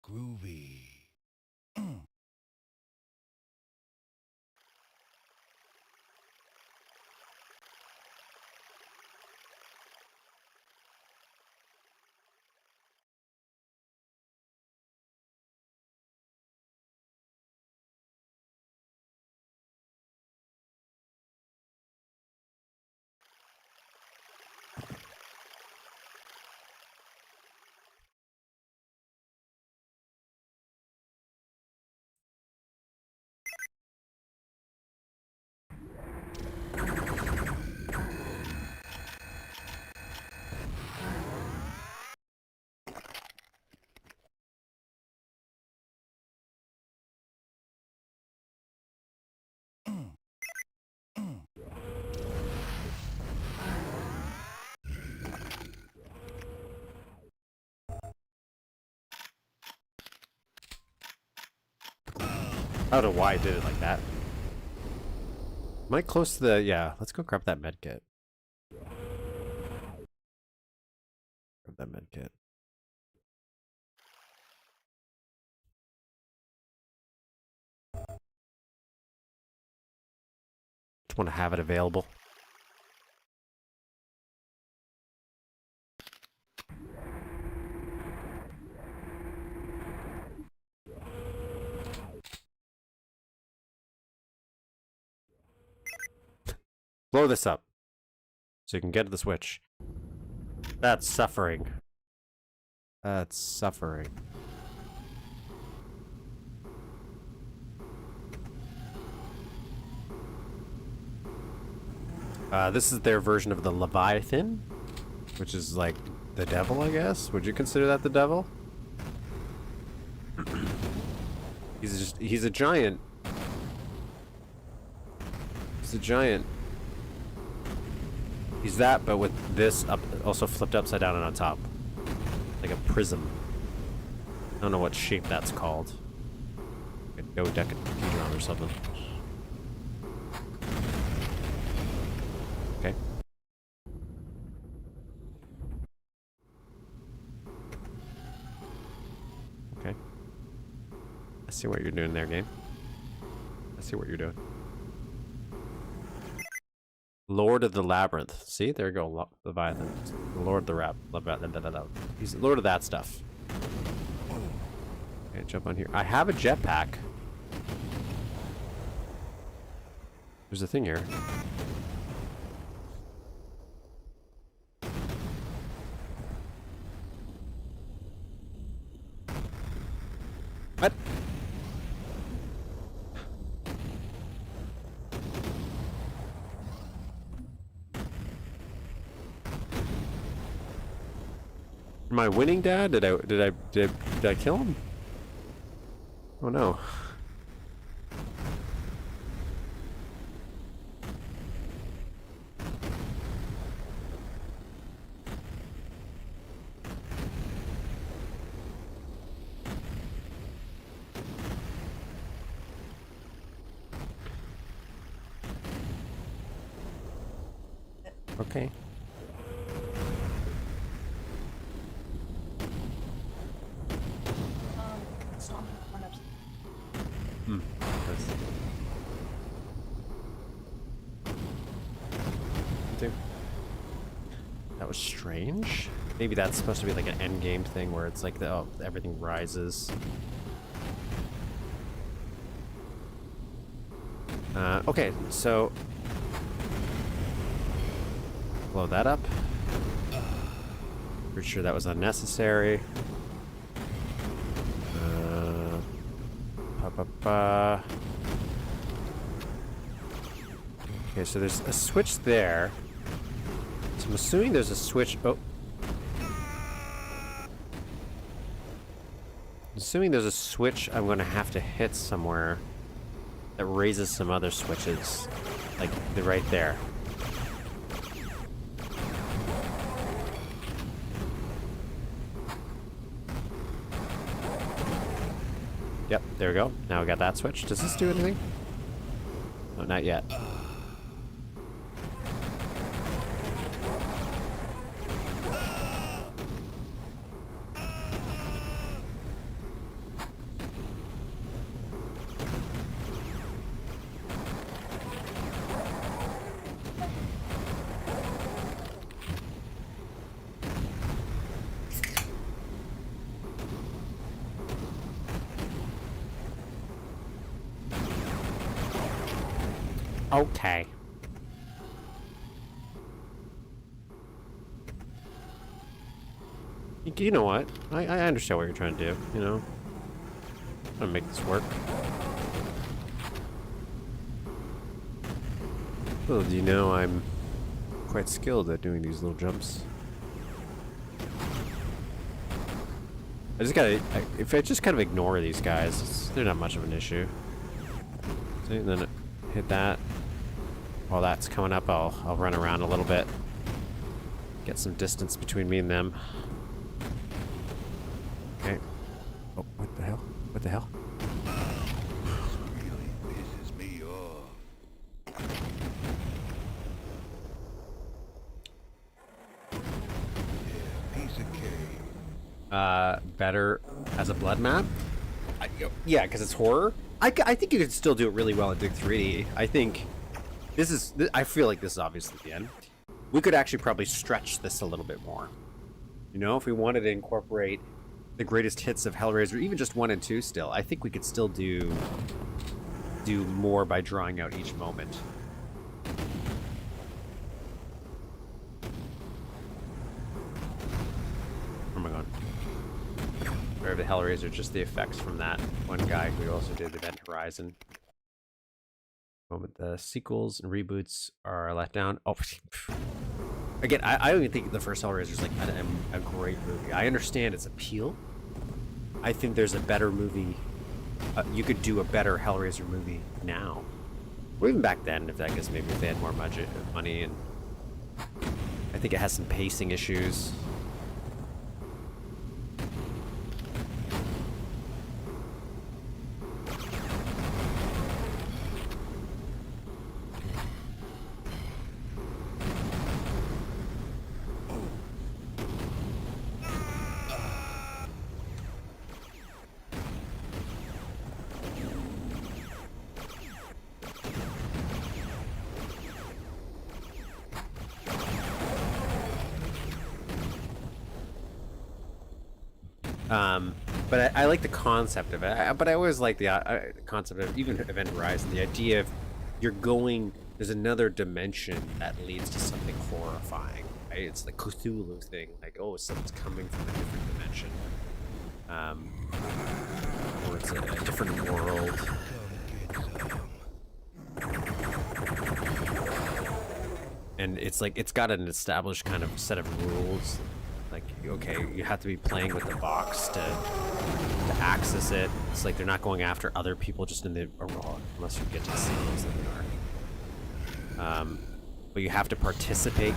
Groovy. I don't know why I did it like that. Am I close to the... Yeah, let's go grab that med kit. Grab that med kit. Just want to have it available. Blow this up so you can get to the switch. That's suffering. That's suffering. This is their version of the Leviathan, which is like the devil, I guess. Would you consider that the devil? He's a giant. He's a giant. He's that, but with this up, also flipped upside down and on top. Like a prism. I don't know what shape that's called. Like a dodecahedron or something. Okay. Okay. I see what you're doing there, game. I see what you're doing. Lord of the Labyrinth. See, there you go, Leviathan. The Lord of the He's the Lord of that stuff. Okay, jump on here. I have a jetpack. There's a thing here. What? Am I winning, Dad? Did I kill him? Oh no. Okay. Stop. Run up. That was strange. Maybe that's supposed to be like an end game thing where it's like everything rises. Okay, so blow that up. Pretty sure that was unnecessary. Okay, so there's a switch there. So I'm assuming there's a switch. Oh. I'm assuming there's a switch I'm going to have to hit somewhere that raises some other switches. Like, they're right there. Yep, there we go. Now we got that switch. Does this do anything? No, not yet. Okay. You know what? I understand what you're trying to do, you know? I'm gonna make this work. Well, do you know I'm quite skilled at doing these little jumps? I just gotta... if I just kind of ignore these guys, they're not much of an issue. See, and then hit that. While that's coming up, I'll run around a little bit. Get some distance between me and them. Okay. Oh, what the hell? What the hell? Really pisses me off. Yeah, piece of cake. Better as a blood map? Yeah, because it's horror. I think you could still do it really well in Duke 3D. I think I feel like this is obviously the end. We could actually probably stretch this a little bit more. You know, if we wanted to incorporate the greatest hits of Hellraiser, even just 1 and 2 still, I think we could still do more by drawing out each moment. Oh my god. Or the Hellraiser, just the effects from that one guy who also did Event Horizon. Moment the sequels and reboots are let down. Oh, again, I don't even think the first Hellraiser is like a great movie. I understand its appeal. I think there's a better movie. You could do a better Hellraiser movie now, or even back then. If I guess maybe if they had more money, and I think it has some pacing issues. But I like the concept of it. But I always like the concept of even Event Horizon, the idea of you're going. There's another dimension that leads to something horrifying. Right? It's the Cthulhu thing. Like, oh, something's coming from a different dimension. Or it's a different world. And it's like it's got an established kind of set of rules. Like, okay, you have to be playing with the box to access it. It's like they're not going after other people just in the raw, unless you get to see those that they are. But you have to participate.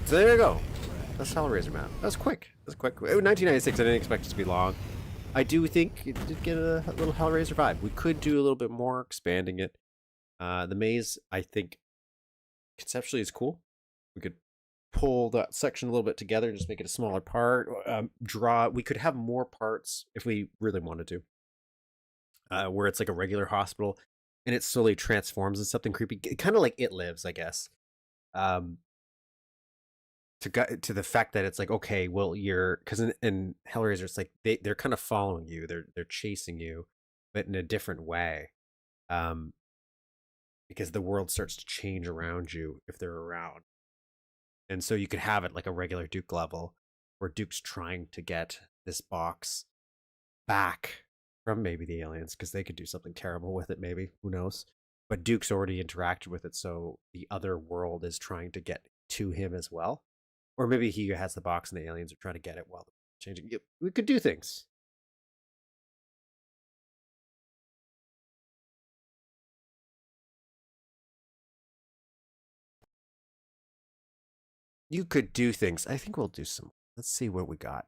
So there you go. That's Hellraiser map. That was quick. That was quick. 1996, I didn't expect it to be long. I do think it did get a little Hellraiser vibe. We could do a little bit more, expanding it. The maze, I think, conceptually is cool. We could pull that section a little bit together, just make it a smaller part. We could have more parts if we really wanted to. Where it's like a regular hospital, and it slowly transforms into something creepy. Kind of like It Lives, I guess. To the fact that it's like, okay, well, you're, because in Hellraiser it's like they're kind of following you, they're chasing you, but in a different way, because the world starts to change around you if they're around. And so you could have it like a regular Duke level where Duke's trying to get this box back from maybe the aliens, because they could do something terrible with it, maybe, who knows. But Duke's already interacted with it, so the other world is trying to get to him as well. Or maybe he has the box and the aliens are trying to get it while they're changing. We could do things. You could do things. I think we'll do some. Let's see what we got.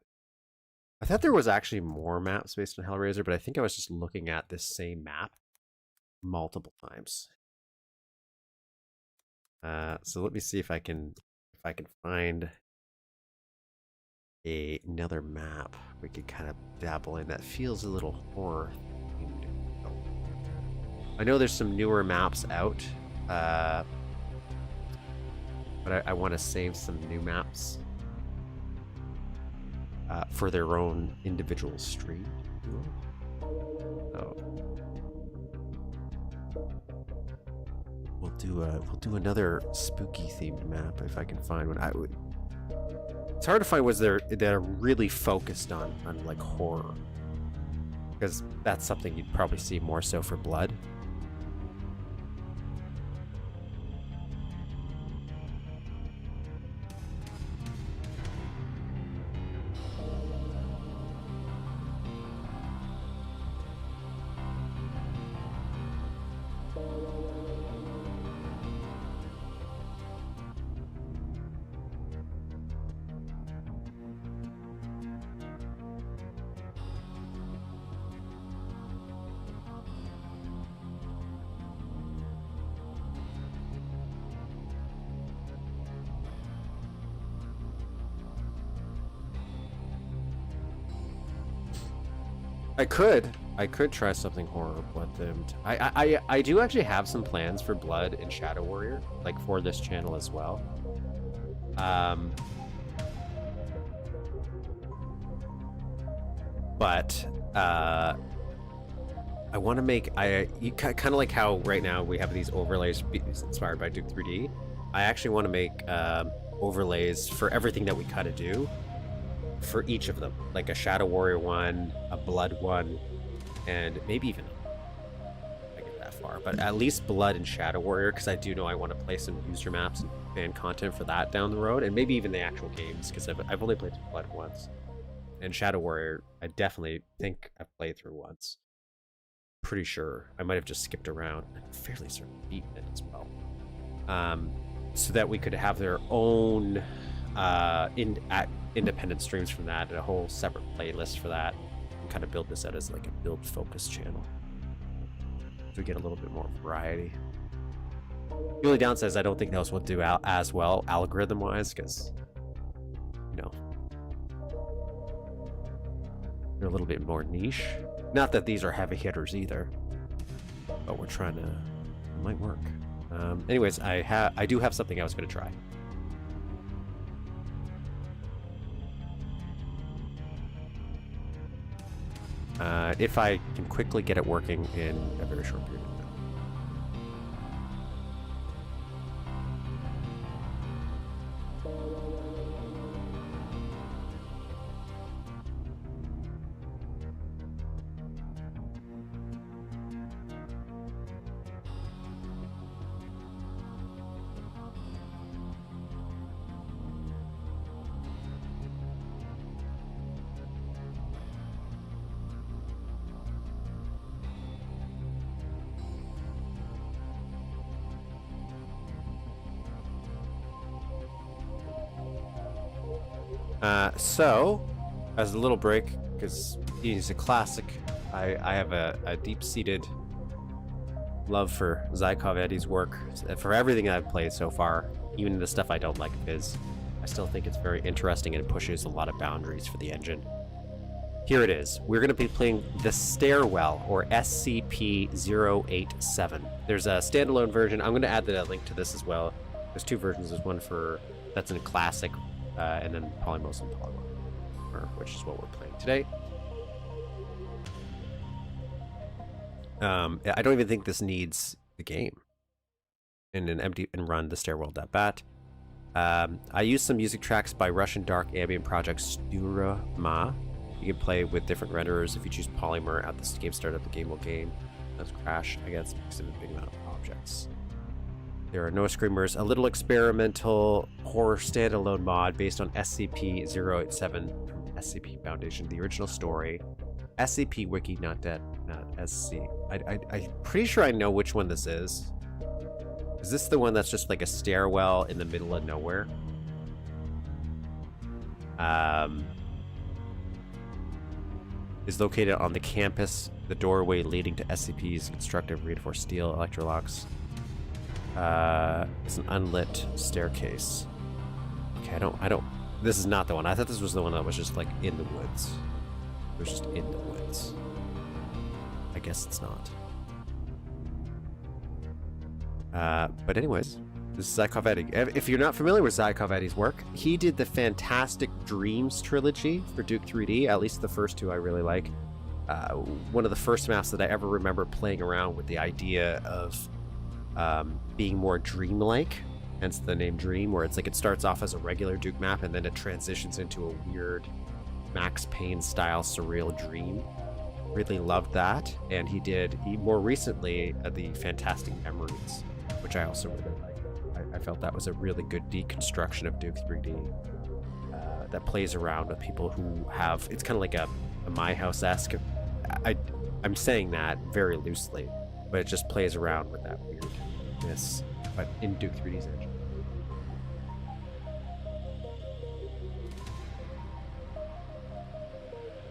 I thought there was actually more maps based on Hellraiser, but I think I was just looking at this same map multiple times. So let me see if I can find another map we could kind of dabble in that feels a little horror themed. I know there's some newer maps out, but I want to save some new maps for their own individual stream. So we'll do another spooky themed map if I can find one. It's hard to find ones that are really focused on like horror, because that's something you'd probably see more so for Blood. I could try something horror blood themed. I do actually have some plans for Blood and Shadow Warrior, like for this channel as well. But I want to make kind of like how right now we have these overlays inspired by Duke 3D. I actually want to make overlays for everything that we kind of do for each of them, like a Shadow Warrior one, a Blood one, and maybe even I get that far, but at least Blood and Shadow Warrior, because I do know I want to play some user maps and fan content for that down the road, and maybe even the actual games, because I've only played Blood once, and Shadow Warrior I definitely think I've played through once. Pretty sure I might have just skipped around. I'm fairly certain beaten it as well. So that we could have their own independent streams from that, and a whole separate playlist for that, and kind of build this out as like a build focus channel, so we get a little bit more variety. The only downside is I don't think those will do as well algorithm wise, because you know they're a little bit more niche. Not that these are heavy hitters either, but we're trying to It might work. Anyways, I do have something I was going to try. If I can quickly get it working in a very short period of time. So, as a little break, because he's a classic, I have a deep-seated love for Zykov Eddy's work, for everything I've played so far, even the stuff I don't like of his. I still think it's very interesting and it pushes a lot of boundaries for the engine. Here it is. We're going to be playing The Stairwell, or SCP-087. There's a standalone version. I'm going to add a link to this as well. There's two versions. There's one that's in a classic, and then Polymos and Polygon, which is what we're playing today. I don't even think this needs the game in an empty and run the stairwell.bat. I used some music tracks by Russian dark ambient project Sturma. You can play with different renderers. If you choose Polymer at the game startup, the game will game. That's crash. I guess because of a big amount of objects. There are no screamers. A little experimental horror standalone mod based on SCP-087 from SCP Foundation. The original story. SCP Wiki, not dead, not SC. I'm pretty sure I know which one this is. Is this the one that's just like a stairwell in the middle of nowhere? Is located on the campus. The doorway leading to SCP's constructive reinforced steel electrolocks. It's an unlit staircase. Okay, I don't. This is not the one. I thought this was the one that was just like in the woods. It was just in the woods. I guess it's not. But anyways, this is Zykov Eddy. If you're not familiar with Zykov Eddy's work, he did the fantastic Dreams trilogy for Duke 3D. At least the first two I really like. One of the first maps that I ever remember playing around with the idea of being more dreamlike, hence the name Dream, where it's like it starts off as a regular Duke map and then it transitions into a weird Max Payne style surreal dream. Really loved that. And he more recently the Fantastic Memories, which I also really like. I felt that was a really good deconstruction of Duke 3D that plays around with people who have, it's kind of like a My House-esque. I'm saying that very loosely, but it just plays around with that weirdness, but in Duke 3D's engine.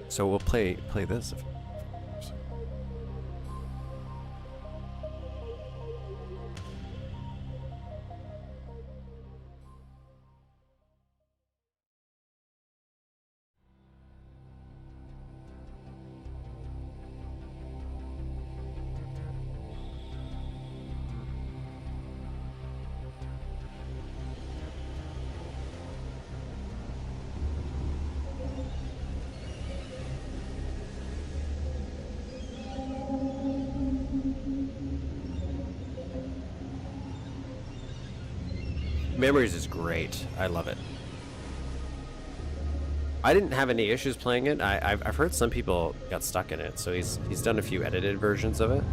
So we'll play this. Memories is great. I love it. I didn't have any issues playing it. I've heard some people got stuck in it, so he's done a few edited versions of it.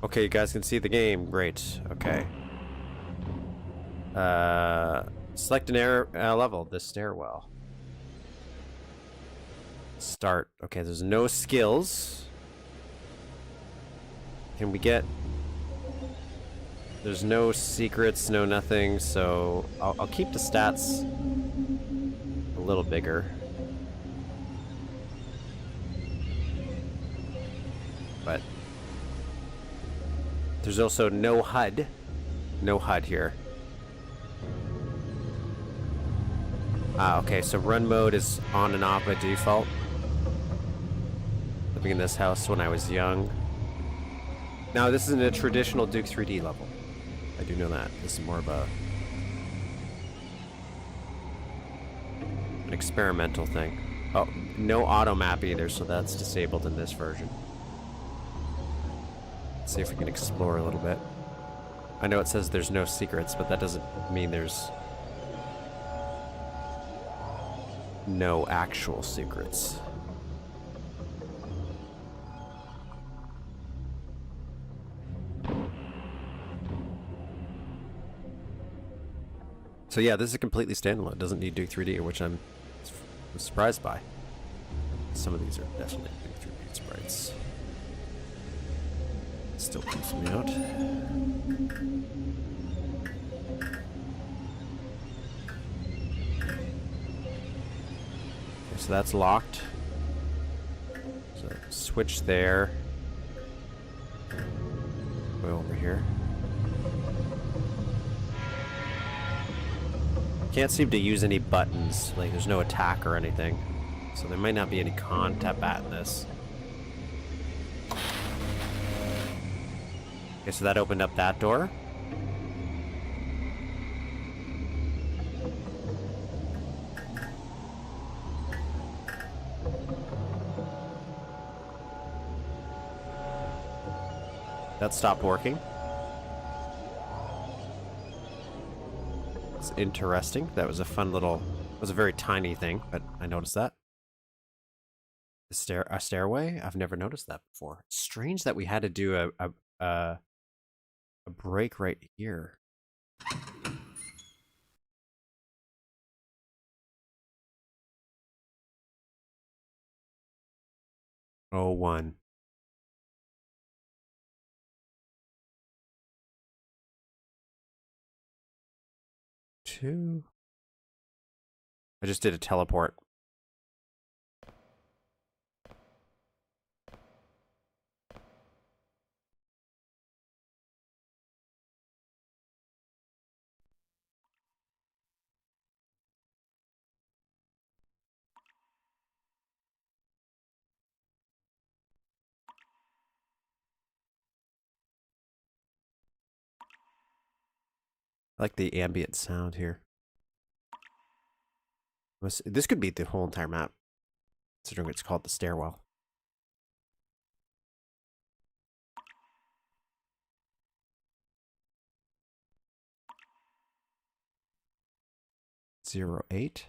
Okay, you guys can see the game. Great. Okay. Select an level, the stairwell. Start. Okay, there's no skills. Can we get... There's no secrets, no nothing, so I'll keep the stats a little bigger. But there's also no HUD. No HUD here. Ah, okay, so run mode is on and off by default. Living in this house when I was young. Now, this isn't a traditional Duke 3D level. I do know that. This is more of an experimental thing. Oh, no auto map either, so that's disabled in this version. Let's see if we can explore a little bit. I know it says there's no secrets, but that doesn't mean there's no actual secrets. So yeah, this is completely standalone. It doesn't need Duke 3D, which I'm surprised by. Some of these are definitely Duke 3D sprites. Still keeps me out. Okay, so that's locked. So switch there. Go over here. Can't seem to use any buttons. Like, there's no attack or anything. So there might not be any combat in this. Okay, so that opened up that door. That stopped working. It's interesting. That was a fun little... It was a very tiny thing, but I noticed that. A stairway? I've never noticed that before. It's strange that we had to do a break right here. Oh, 1. 2. I just did a teleport. I like the ambient sound here. This could be the whole entire map, considering it's called the stairwell. Zero 08.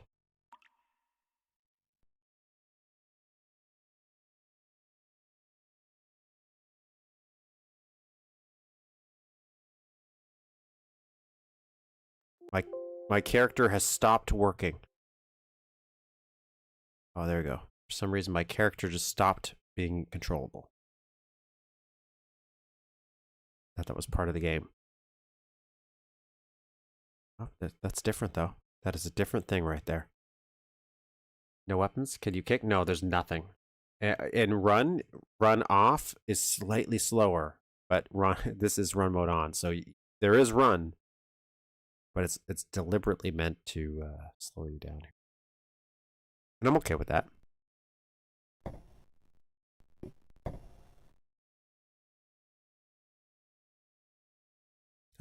My character has stopped working. Oh, there we go. For some reason, my character just stopped being controllable. I thought that was part of the game. Oh, that's different, though. That is a different thing right there. No weapons? Can you kick? No, there's nothing. And run off is slightly slower, but this is run mode on, so there is run, but it's deliberately meant to slow you down here. And I'm okay with that.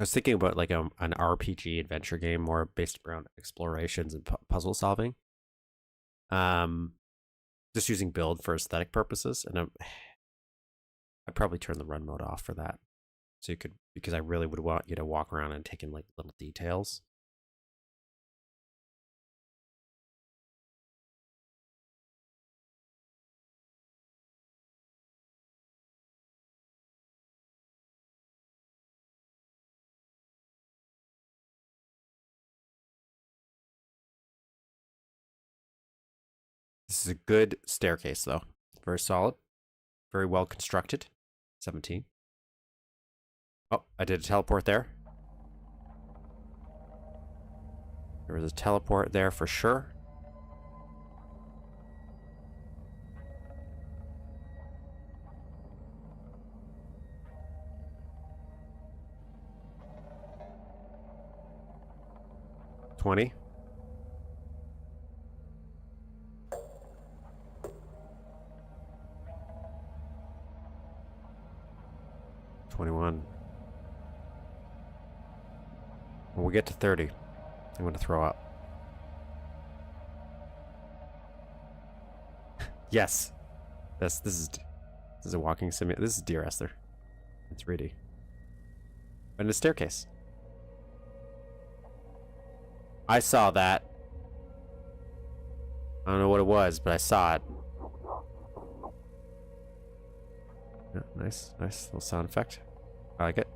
I was thinking about like an RPG adventure game more based around explorations and puzzle solving. Just using build for aesthetic purposes, and I'd probably turn the run mode off for that. So you could, because I really would want you to walk around and take in like little details. This is a good staircase, though. Very solid. Very well constructed. 17. Oh, I did a teleport there. There was a teleport there for sure. $20. $21. When we get to 30, I'm going to throw up. Yes. This is a walking simulator. This is Dear Esther. In 3D. But in a staircase. I saw that. I don't know what it was, but I saw it. Yeah, nice little sound effect. I like it.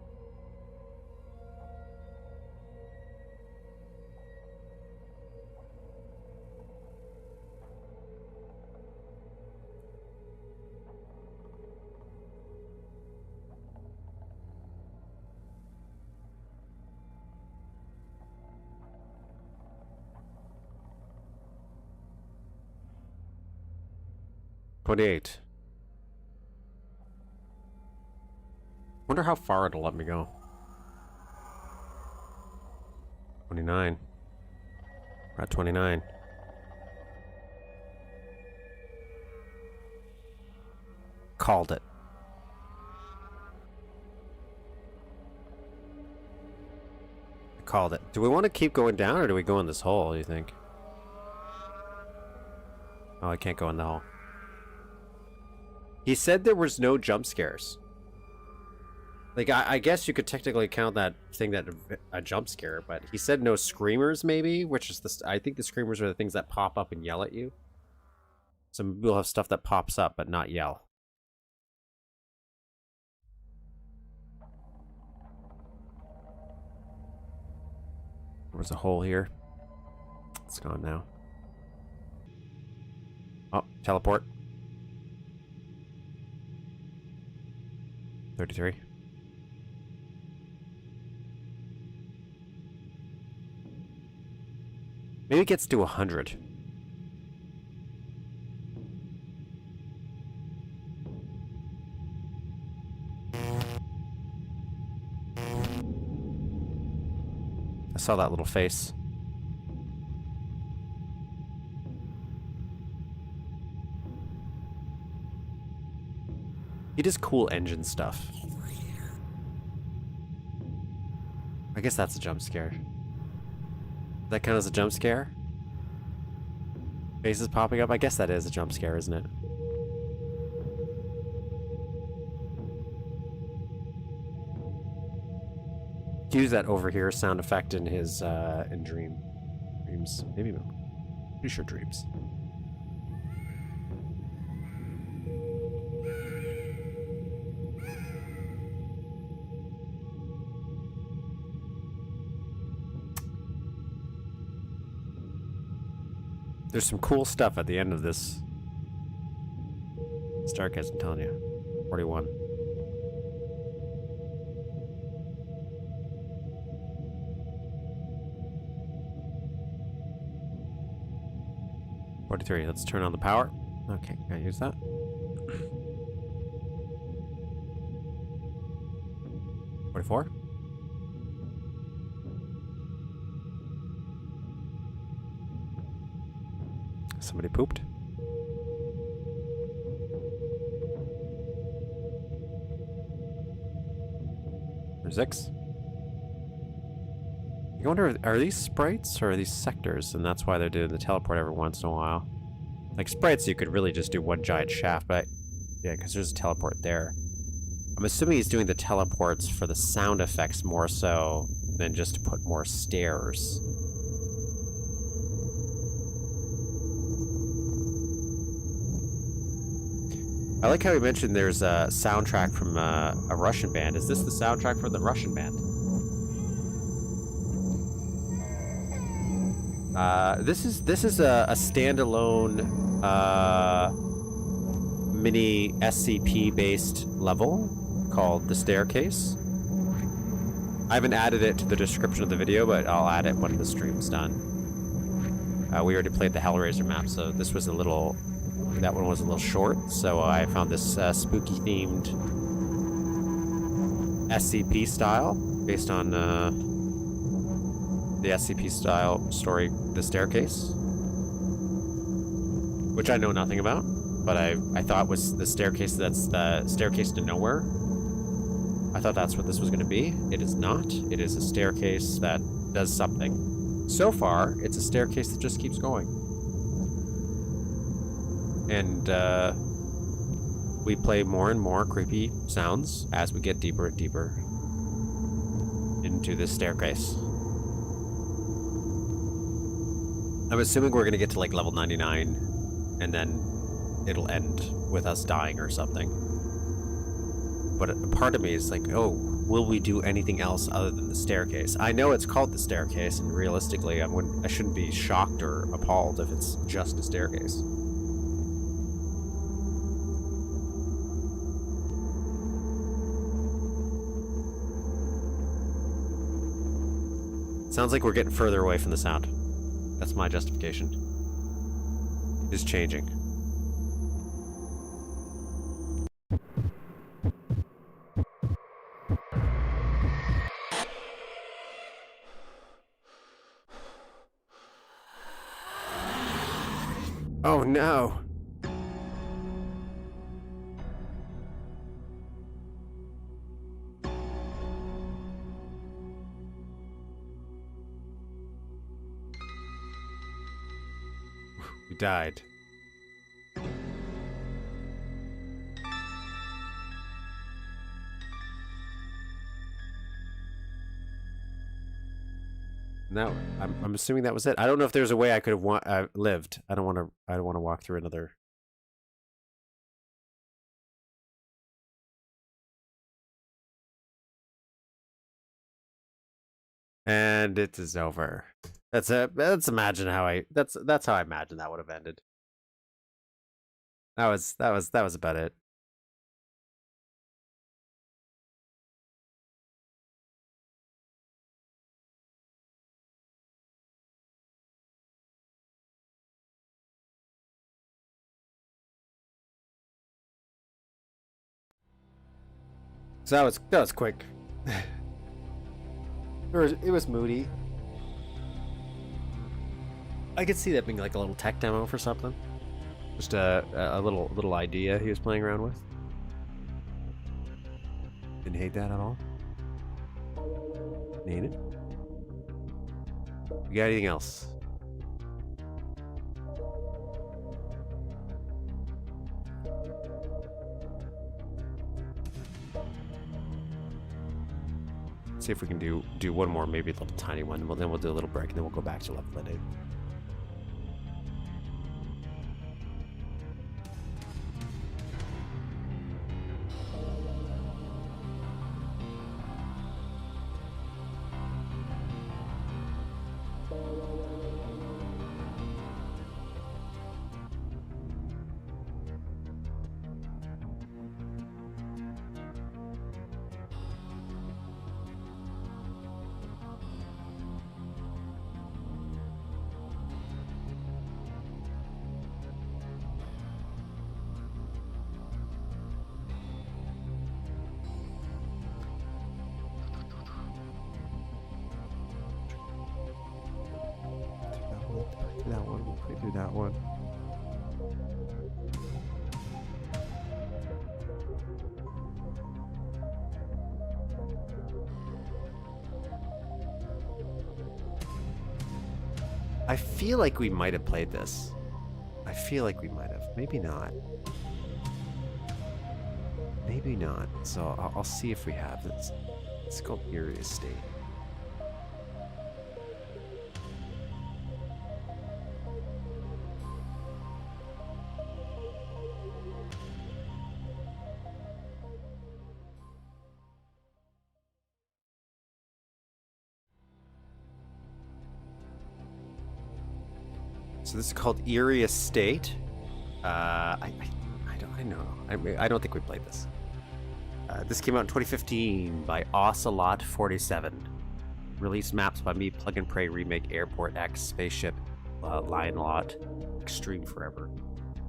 $28. Wonder how far it'll let me go. 29. We're at 29. Called it. Called it. Do we want to keep going down or do we go in this hole, do you think? Oh, I can't go in the hole. He said there was no jump scares. Like, I guess you could technically count that thing that a jump scare, but he said no screamers, maybe, which is the... I think the screamers are the things that pop up and yell at you. Some people have stuff that pops up, but not yell. There was a hole here. It's gone now. Oh, teleport. 33. Maybe it gets to 100. I saw that little face. He does cool engine stuff. I guess that's a jump scare. Does that count as a jump scare? Faces popping up? I guess that is a jump scare, isn't it? Use that over here sound effect in his in dreams. Maybe pretty sure dreams. There's some cool stuff at the end of this. It's dark, as I'm telling you. 41. Let's turn on the power. Okay, can I use that? 44. Somebody pooped. There's 6. I wonder, are these sprites or are these sectors? And that's why they're doing the teleport every once in a while. Like sprites, you could really just do one giant shaft, but yeah, because there's a teleport there. I'm assuming he's doing the teleports for the sound effects more so than just to put more stairs. I like how he mentioned there's a soundtrack from a Russian band. Is this the soundtrack for the Russian band? This is a standalone mini SCP based level called the Staircase. I haven't added it to the description of the video, but I'll add it when the stream's done. We already played the Hellraiser map, so this was a little... That one was a little short, so I found this spooky themed SCP style based on the SCP style story, The Staircase, which I know nothing about, but I thought was the staircase. That's the staircase to nowhere. I thought that's what this was going to be. It is not. It is a staircase that does something. So far, it's a staircase that just keeps going. And we play more and more creepy sounds as we get deeper and deeper into this staircase. I'm assuming we're going to get to like level 99 and then it'll end with us dying or something. But a part of me is like, oh, will we do anything else other than the staircase? I know it's called the staircase, and realistically, I shouldn't be shocked or appalled if it's just a staircase. Sounds like we're getting further away from the sound. That's my justification. It's changing. Oh no! We died. No, I'm assuming that was it. I don't know if there's a way I could have lived. I don't want to walk through another. And it is over. Let's imagine how that's how I imagine that would have ended. That was about it. So that was quick. It was moody. I could see that being like a little tech demo for something. Just a little idea he was playing around with. Didn't hate that at all. Need it. You got anything else? See if we can do one more, maybe a little tiny one. Well, then we'll do a little break, and then we'll go back to level 8. That one, we'll play through that one. I feel like we might have played this. I feel like we might have. Maybe not. Maybe not. So I'll see if we have. It's called Eerie Estate. So this is called Erie Estate. I don't know. I don't think we played this. This came out in 2015 by Ocelot47. Released maps by me, Plug and Pray Remake, Airport X, Spaceship, Lion Lot, Extreme Forever.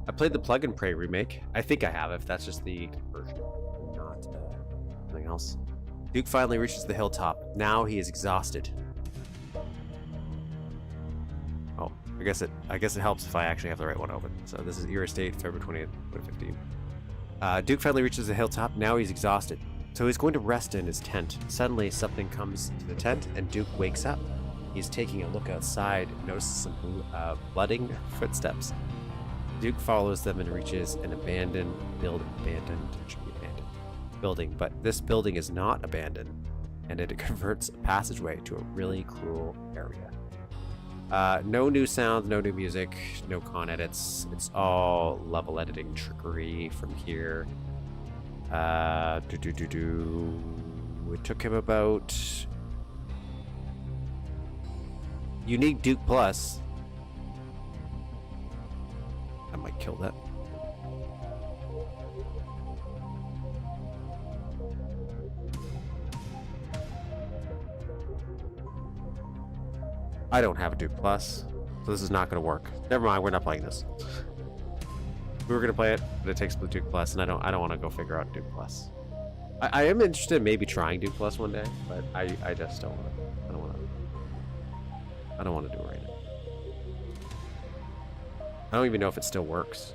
I played the Plug and Pray Remake. I think I have, if that's just the version, not anything else. Duke finally reaches the hilltop. Now he is exhausted. Oh, I guess it helps if I actually have the right one open. So this is Erie Estate, February 20th, 2015. Duke finally reaches the hilltop. Now he's exhausted. So he's going to rest in his tent. Suddenly, something comes to the tent, and Duke wakes up. He's taking a look outside and notices some blooding footsteps. Duke follows them and reaches an abandoned building, but this building is not abandoned, and it converts a passageway to a really cruel area. No new sounds, no new music, no con edits. It's all level editing trickery from here. It took him about... Unique Duke Plus. I might kill that. I don't have a Duke Plus, so this is not going to work. Never mind, we're not playing this. We were going to play it, but it takes the Duke Plus, and I don't want to go figure out Duke Plus. I am interested in maybe trying Duke Plus one day, but I just don't want to. I don't want to do it right now. I don't even know if it still works.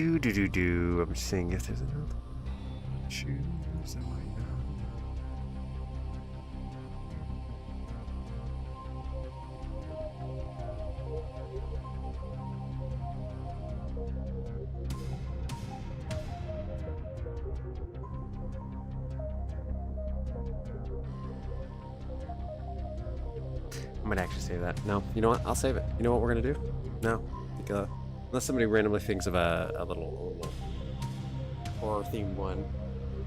I'm just seeing if there's another choose. I might actually save that. No, you know what? I'll save it. You know what we're gonna do? No, I think, unless somebody randomly thinks of a little horror themed one,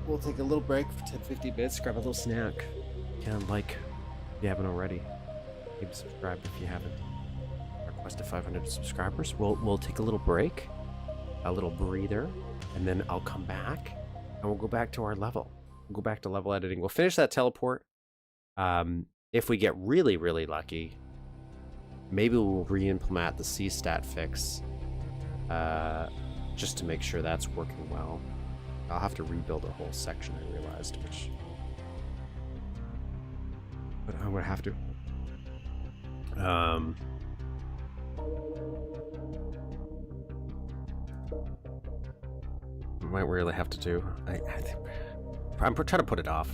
we'll take a little break for 10-15 minutes, grab a little snack. And like, if you haven't already, maybe subscribe if you haven't. Request to 500 subscribers. We'll take a little break, a little breather, and then I'll come back and we'll go back to our level. We'll go back to level editing. We'll finish that teleport. If we get really, really lucky, maybe we'll re-implement the C-stat fix, just to make sure that's working well. I'll have to rebuild a whole section, I realized, but I'm gonna have to. Might really have to do. I'm trying to put it off.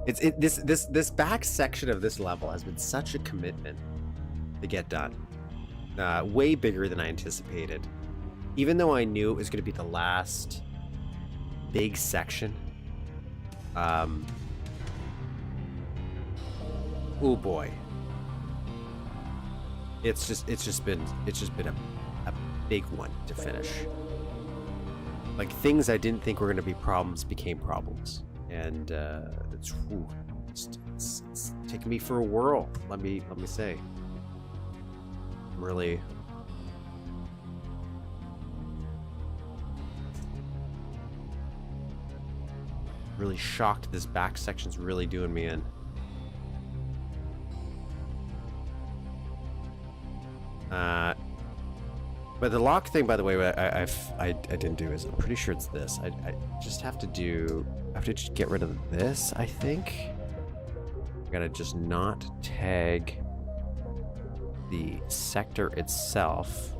This back section of this level has been such a commitment to get done. Way bigger than I anticipated. Even though I knew it was going to be the last big section. Oh boy. It's just been a big one to finish. Like things I didn't think were going to be problems became problems, and it's taking me for a whirl. Let me say, I'm really shocked. This back section's really doing me in. But the lock thing, by the way, I didn't do is I'm pretty sure it's this. I just have to just get rid of this, I think. I gotta just not tag the sector itself.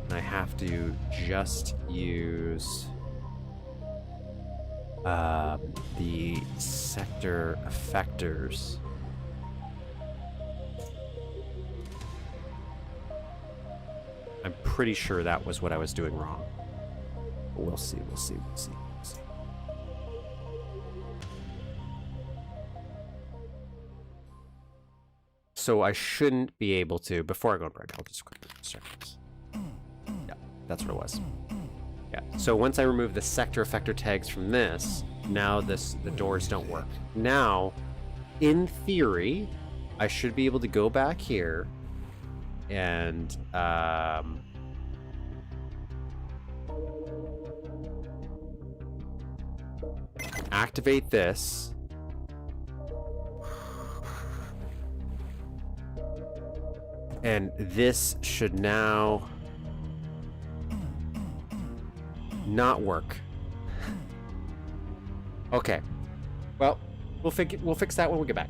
And I have to just use the sector effectors. I'm pretty sure that was what I was doing wrong. But we'll see. So I shouldn't be able to, before I go to break, I'll just quickly check this. Yeah, that's what it was. Yeah, so once I remove the sector effector tags from this, now the doors don't work. Now, in theory, I should be able to go back here and activate this. And this should now not work. Okay. Well, we'll fix that when we get back.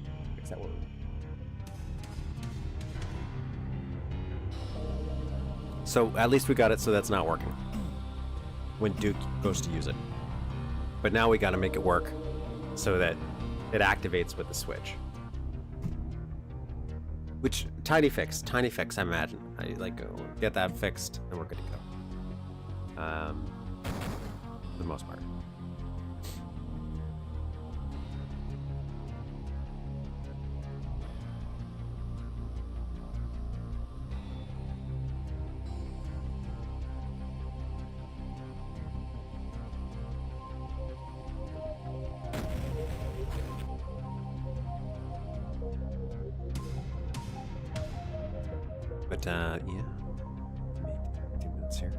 So at least we got it, so that's not working when Duke goes to use it. But now we got to make it work so that it activates with the switch. Which, tiny fix, I imagine. I get that fixed, and we're good to go. For the most part. But, yeah. 2 minutes here.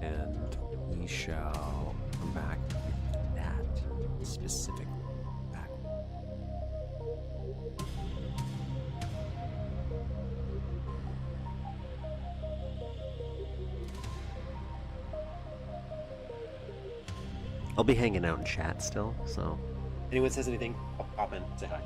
And we shall come back with that specific back. I'll be hanging out in chat still, so anyone says anything, I'll pop in, say hi.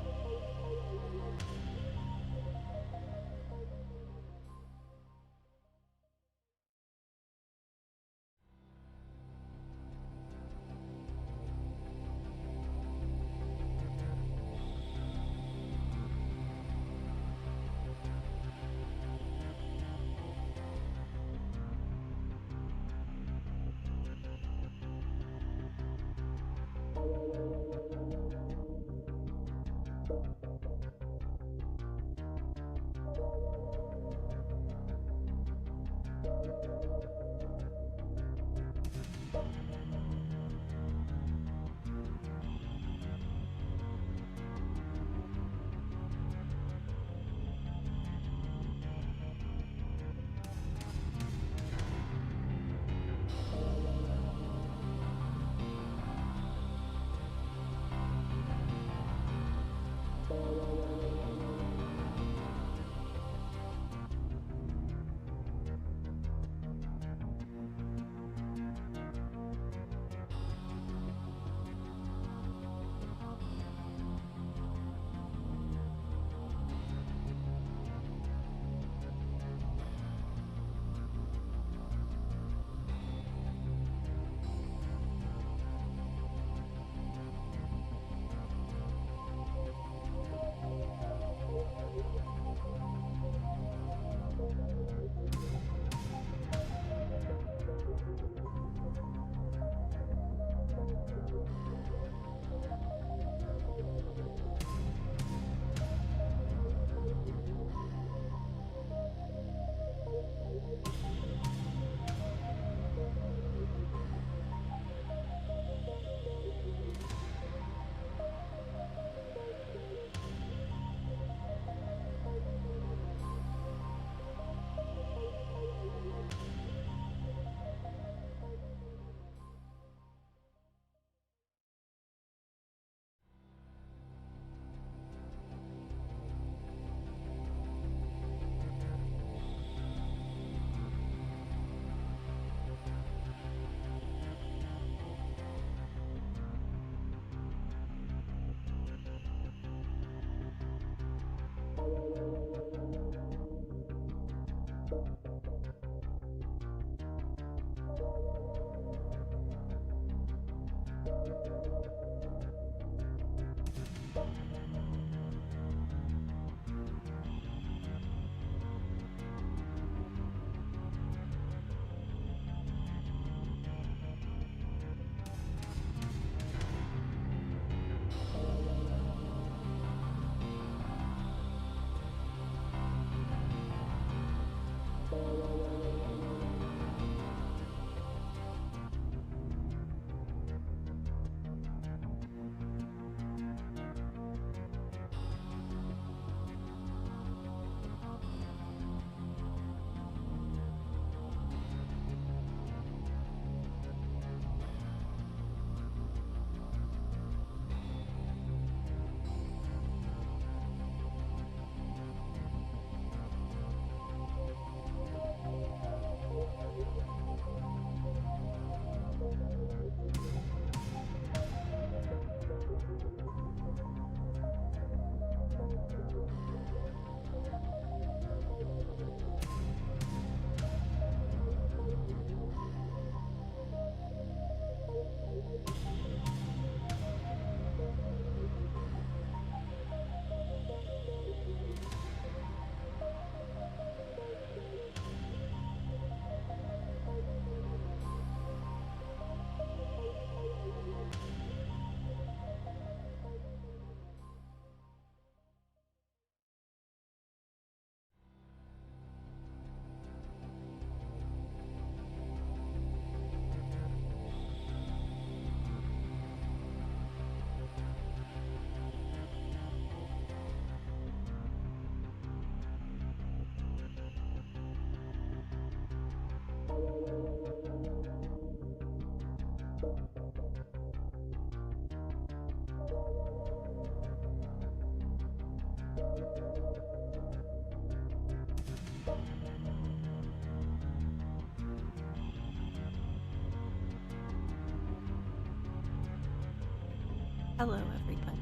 Hello, everybody.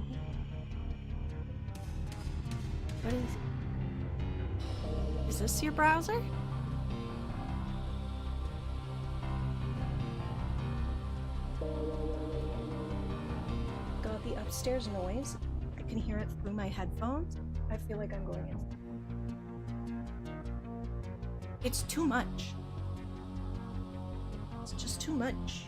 What is this your browser? Got the upstairs noise. I can hear it through my headphones. I feel like I'm going in. It's too much. It's just too much.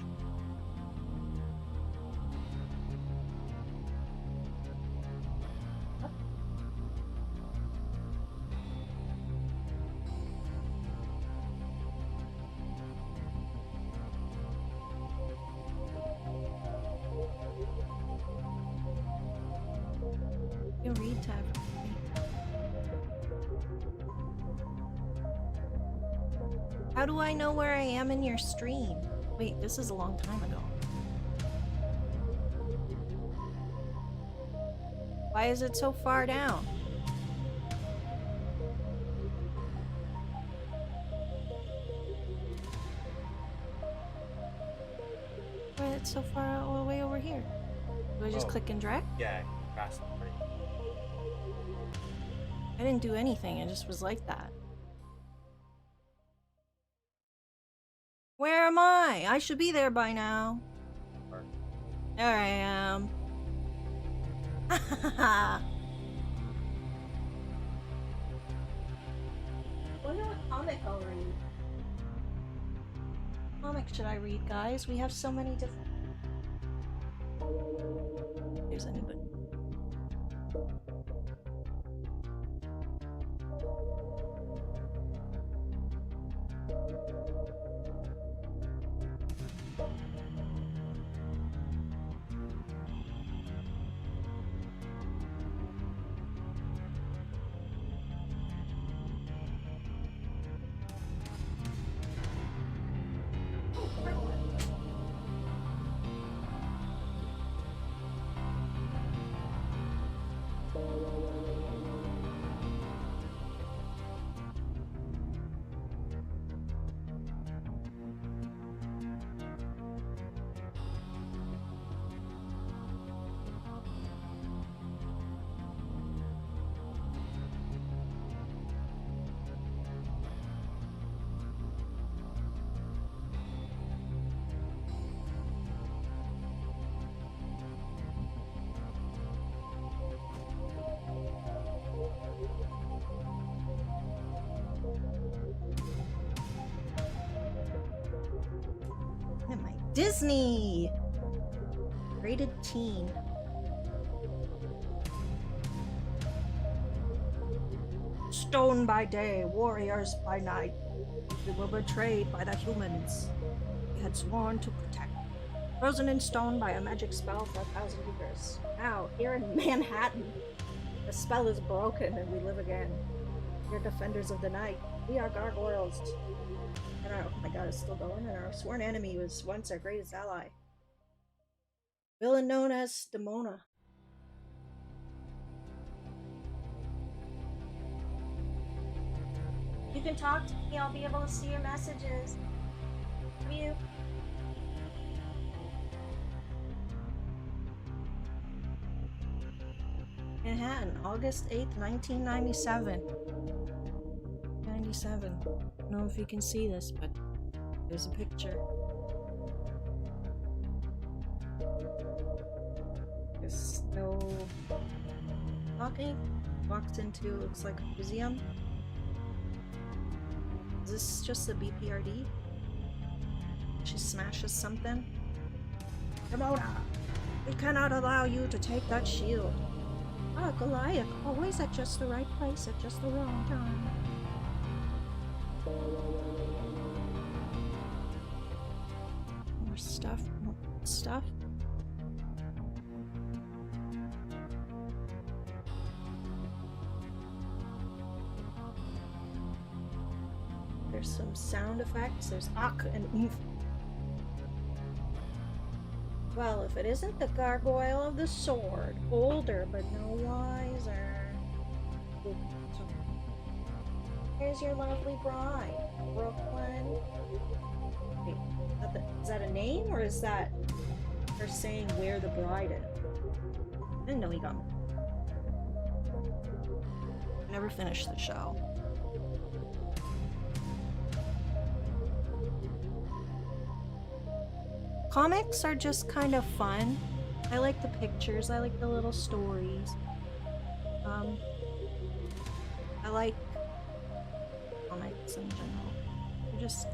You read tab. How do I know where I am in your stream? Wait, this is a long time ago. Why is it so far down? Why is it so far all the way over here? Do I just click and drag? Yeah, fast. I didn't do anything, it just was like that. Where am I? I should be there by now. There I am. Wonder what comic I'll read. What comic should I read, guys? We have so many different. If there's anybody. Disney! Rated teen. Stone by day, warriors by night. We were betrayed by the humans we had sworn to protect. Frozen in stone by a magic spell for 1,000 years. Now, here in Manhattan, the spell is broken and we live again. We're defenders of the night. We are gargoyles. And our, oh my god, it's still going. And our sworn enemy was once our greatest ally. Villain known as Demona. You can talk to me, I'll be able to see your messages. Love you. Manhattan, August 8th, 1997. 97. I don't know if you can see this, but there's a picture. There's no talking. Walked into, looks like a museum. Is this just a BPRD? She smashes something. Demona! We cannot allow you to take that shield. Ah, Goliath, always at just the right place at just the wrong time. More stuff, more stuff. There's some sound effects. There's ak and oomph. Well, if it isn't the gargoyle of the sword, older but no wiser. Here's your lovely bride, Brooklyn. Wait, is that a name or is that her saying where the bride is? I didn't know he got me. Never finished the show. Comics are just kind of fun. I like the pictures, I like the little stories. I like comics in general. They're just...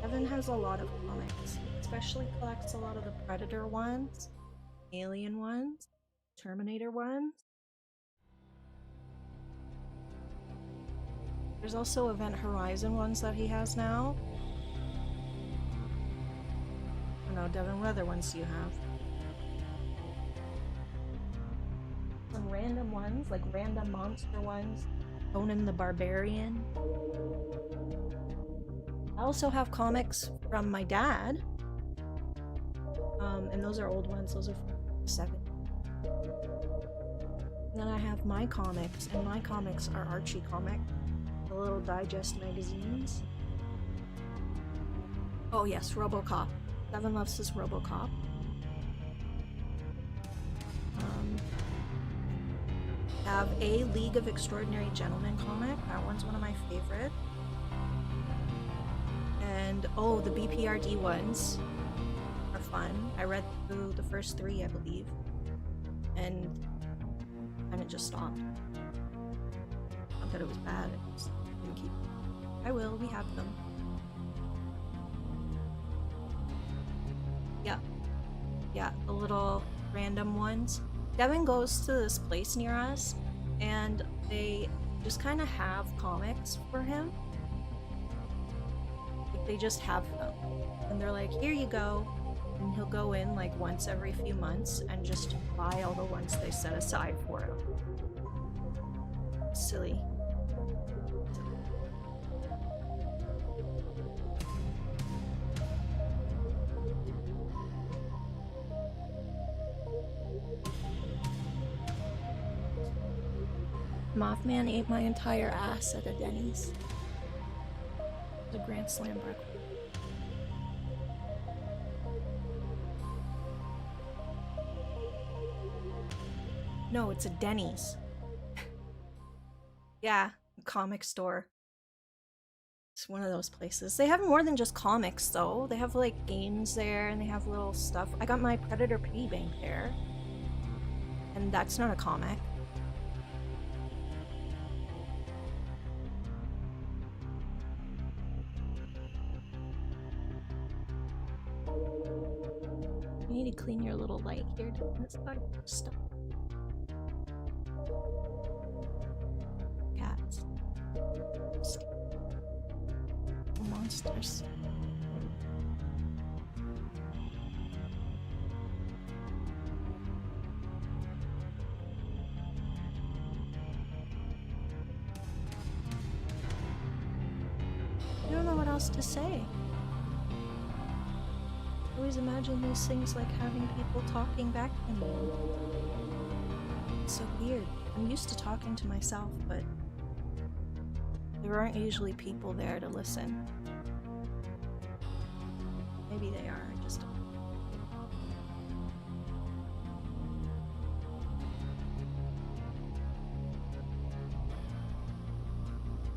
Evan has a lot of comics. Especially collects a lot of the Predator ones, Alien ones, Terminator ones. There's also Event Horizon ones that he has now. I don't know, Devin, what other ones do you have? Some random ones, like random monster ones. Conan the Barbarian. I also have comics from my dad. And those are old ones, those are from 7. And then I have my comics, and my comics are Archie comic. The little digest magazines. Oh yes, RoboCop. Devin loves his RoboCop. I have a League of Extraordinary Gentlemen comic. That one's one of my favorites. And oh, the BPRD ones are fun. I read through the first 3, I believe, and kind of just stopped. Not that it was bad, I just didn't keep. I will. We have them. Yeah, the little random ones. Devin goes to this place near us, and they just kind of have comics for him. Like, they just have them. And they're like, here you go. And he'll go in like once every few months and just buy all the ones they set aside for him. Silly. Mothman ate my entire ass at a Denny's. The Grand Slam breakfast. No, it's a Denny's. Yeah, comic store. It's one of those places. They have more than just comics, though. They have, like, games there, and they have little stuff. I got my Predator piggy bank there. And that's not a comic. You need to clean your little light here. It's got stuff. Cats. Monsters. I don't know what else to say. I always imagine these things like having people talking back to me. It's so weird. I'm used to talking to myself, but there aren't usually people there to listen. Maybe they are, I just don't.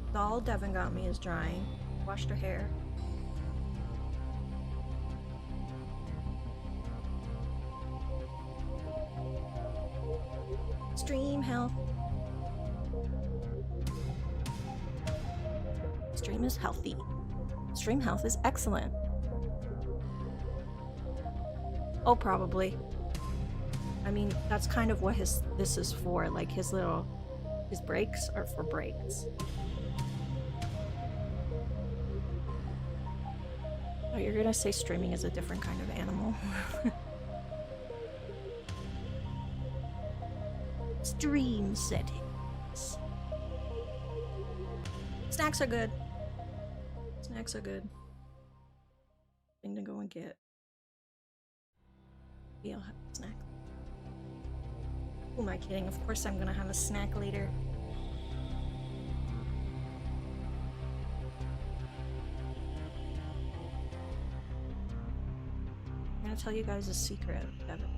The doll Devin got me is drying. Washed her hair. Stream health. Stream is healthy. Stream health is excellent. Oh, probably. I mean, that's kind of what this is for. Like his breaks are for breaks. Oh, you're gonna say streaming is a different kind of animal. Stream settings. Snacks are good. Snacks are good. Thing to go and get. Yeah, I'll have snacks. Who am I kidding? Of course I'm gonna have a snack later. I'm gonna tell you guys a secret, Kevin.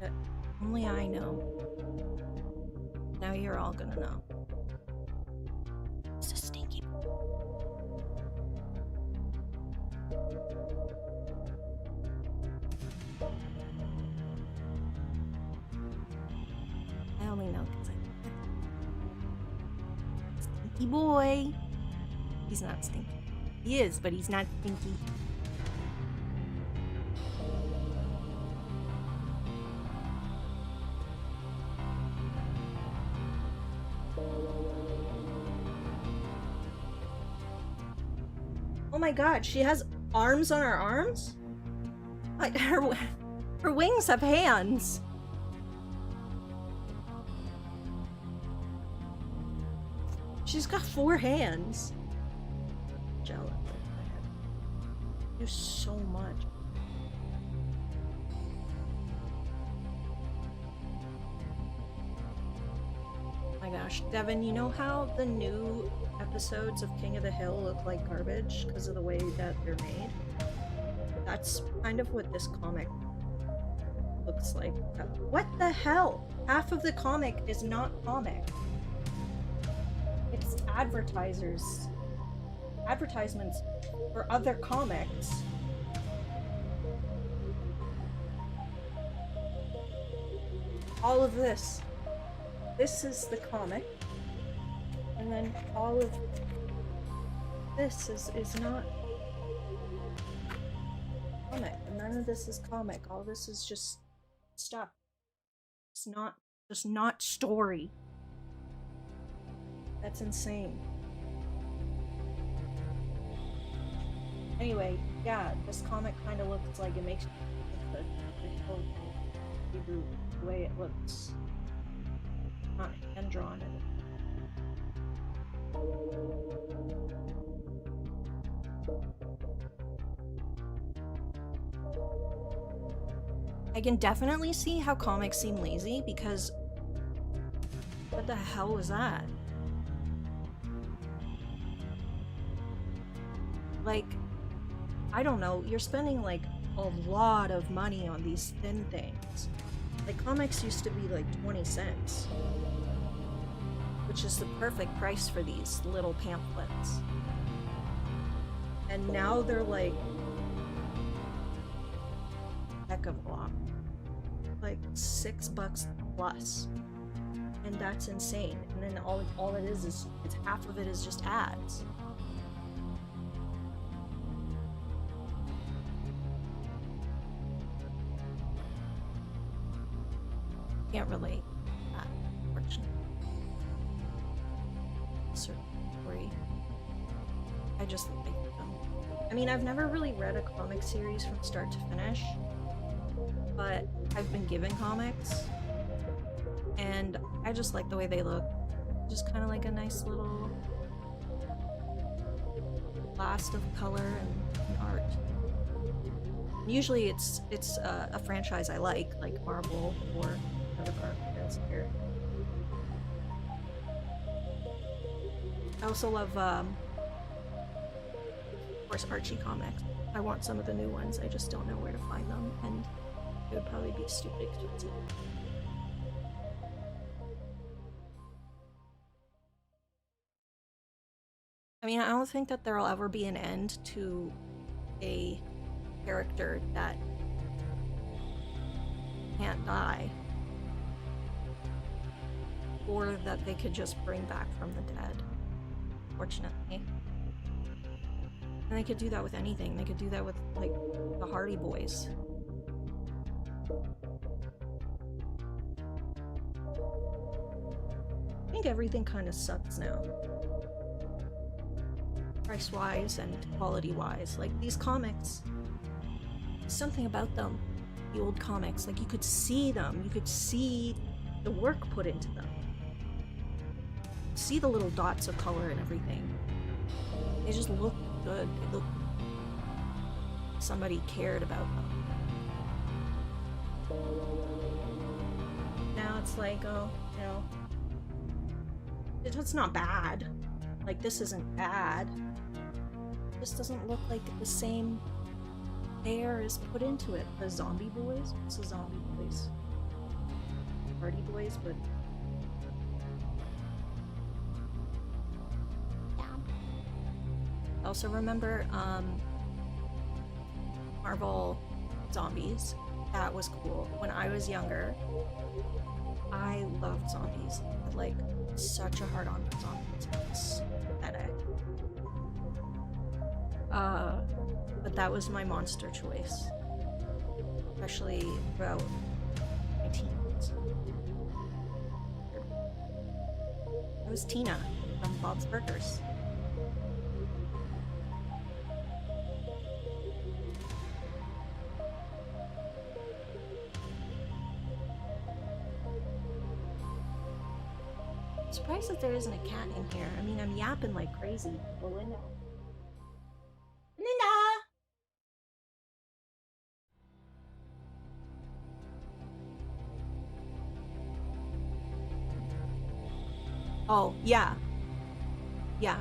That only I know. Now you're all gonna know. It's a stinky. I only know because Stinky boy. He's not stinky. He is, but he's not stinky. Oh my god, she has arms on her arms? Like her wings have hands. She's got 4 hands. Jealous. Do so much. Oh my gosh, Devin, you know how the new episodes of King of the Hill look like garbage because of the way that they're made? That's kind of what this comic looks like. What the hell? Half of the comic is not comic. It's advertisements for other comics. All of this. This is the comic. And then all of this is not comic. And none of this is comic. All this is just stuff. It's not story. That's insane. Anyway, yeah, this comic kind of looks like it makes the whole reboot the way it looks. Not hand drawn. I can definitely see how comics seem lazy because what the hell was that? Like, I don't know, you're spending like a lot of money on these thin things. Like, comics used to be like 20 cents, which is the perfect price for these little pamphlets. And now they're like heck of a lot. Like $6 plus. And that's insane. And then all it is it's half of it is just ads. Can't relate to that, unfortunately. Certain story. I just like them. I mean, I've never really read a comic series from start to finish, but I've been given comics, and I just like the way they look. Just kind of like a nice little blast of color and art. Usually it's a franchise I like Marvel or Clive Barker is here. I also love, of course, Archie comics. I want some of the new ones, I just don't know where to find them, and it would probably be stupid expensive. I mean, I don't think that there'll ever be an end to a character that can't die, or that they could just bring back from the dead, fortunately. And they could do that with anything. They could do that with, like, the Hardy Boys. I think everything kind of sucks now. Price-wise and quality-wise. Like, these comics, something about them, the old comics, like, you could see them, you could see the work put into them. See the little dots of color and everything. They just look good. They look like somebody cared about them. it's like, oh, you know, it's not bad. Like, this isn't bad. It just doesn't look like the same air is put into it. The zombie boys? What's the zombie boys? Party boys, but... yeah. I also remember, Marvel Zombies. That was cool. When I was younger, I loved zombies. I had, like, such a hard-on for zombies. It was pathetic. But that was my monster choice. Especially throughout my teens. It was Tina from Bob's Burgers. I'm surprised that there isn't a cat in here. I mean, I'm yapping like crazy. Belinda. Belinda! Oh, yeah. Yeah.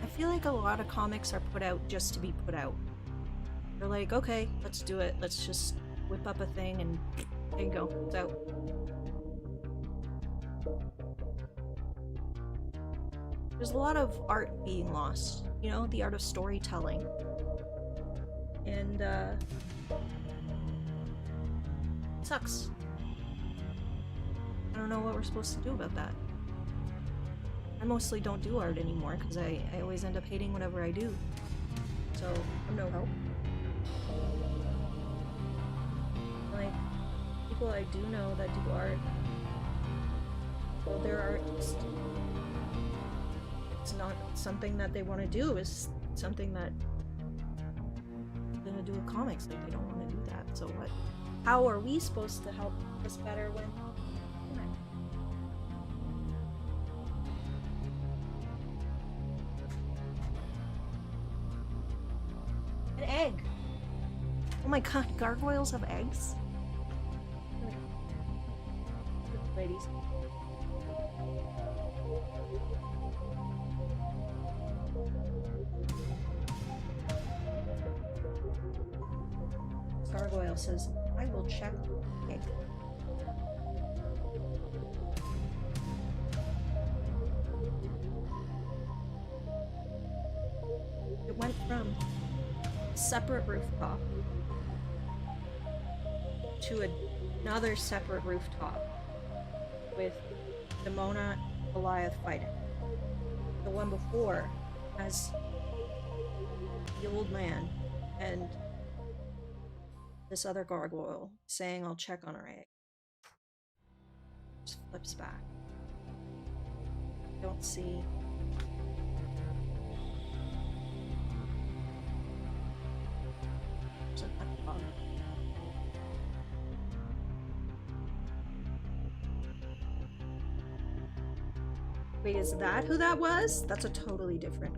I feel like a lot of comics are put out just to be put out. They're like, okay, let's do it. Let's just whip up a thing and there you go. It's out. There's a lot of art being lost, you know, the art of storytelling. And, it sucks. I don't know what we're supposed to do about that. I mostly don't do art anymore, because I always end up hating whatever I do. So, I'm no help. Like, people I do know that do art, well, they're artists. It's not something that they want to do, it's something that they're gonna do with comics. Like, they don't want to do that. So what? How are we supposed to help this better when? An egg. Oh my god, gargoyles have eggs? Ladies. Gargoyle says, I will check egg. It went from a separate rooftop to another separate rooftop with Demona and Goliath fighting. The one before has the old man and this other gargoyle saying, I'll check on her egg. Just flips back. Don't see. Wait, is that who that was? That's a totally different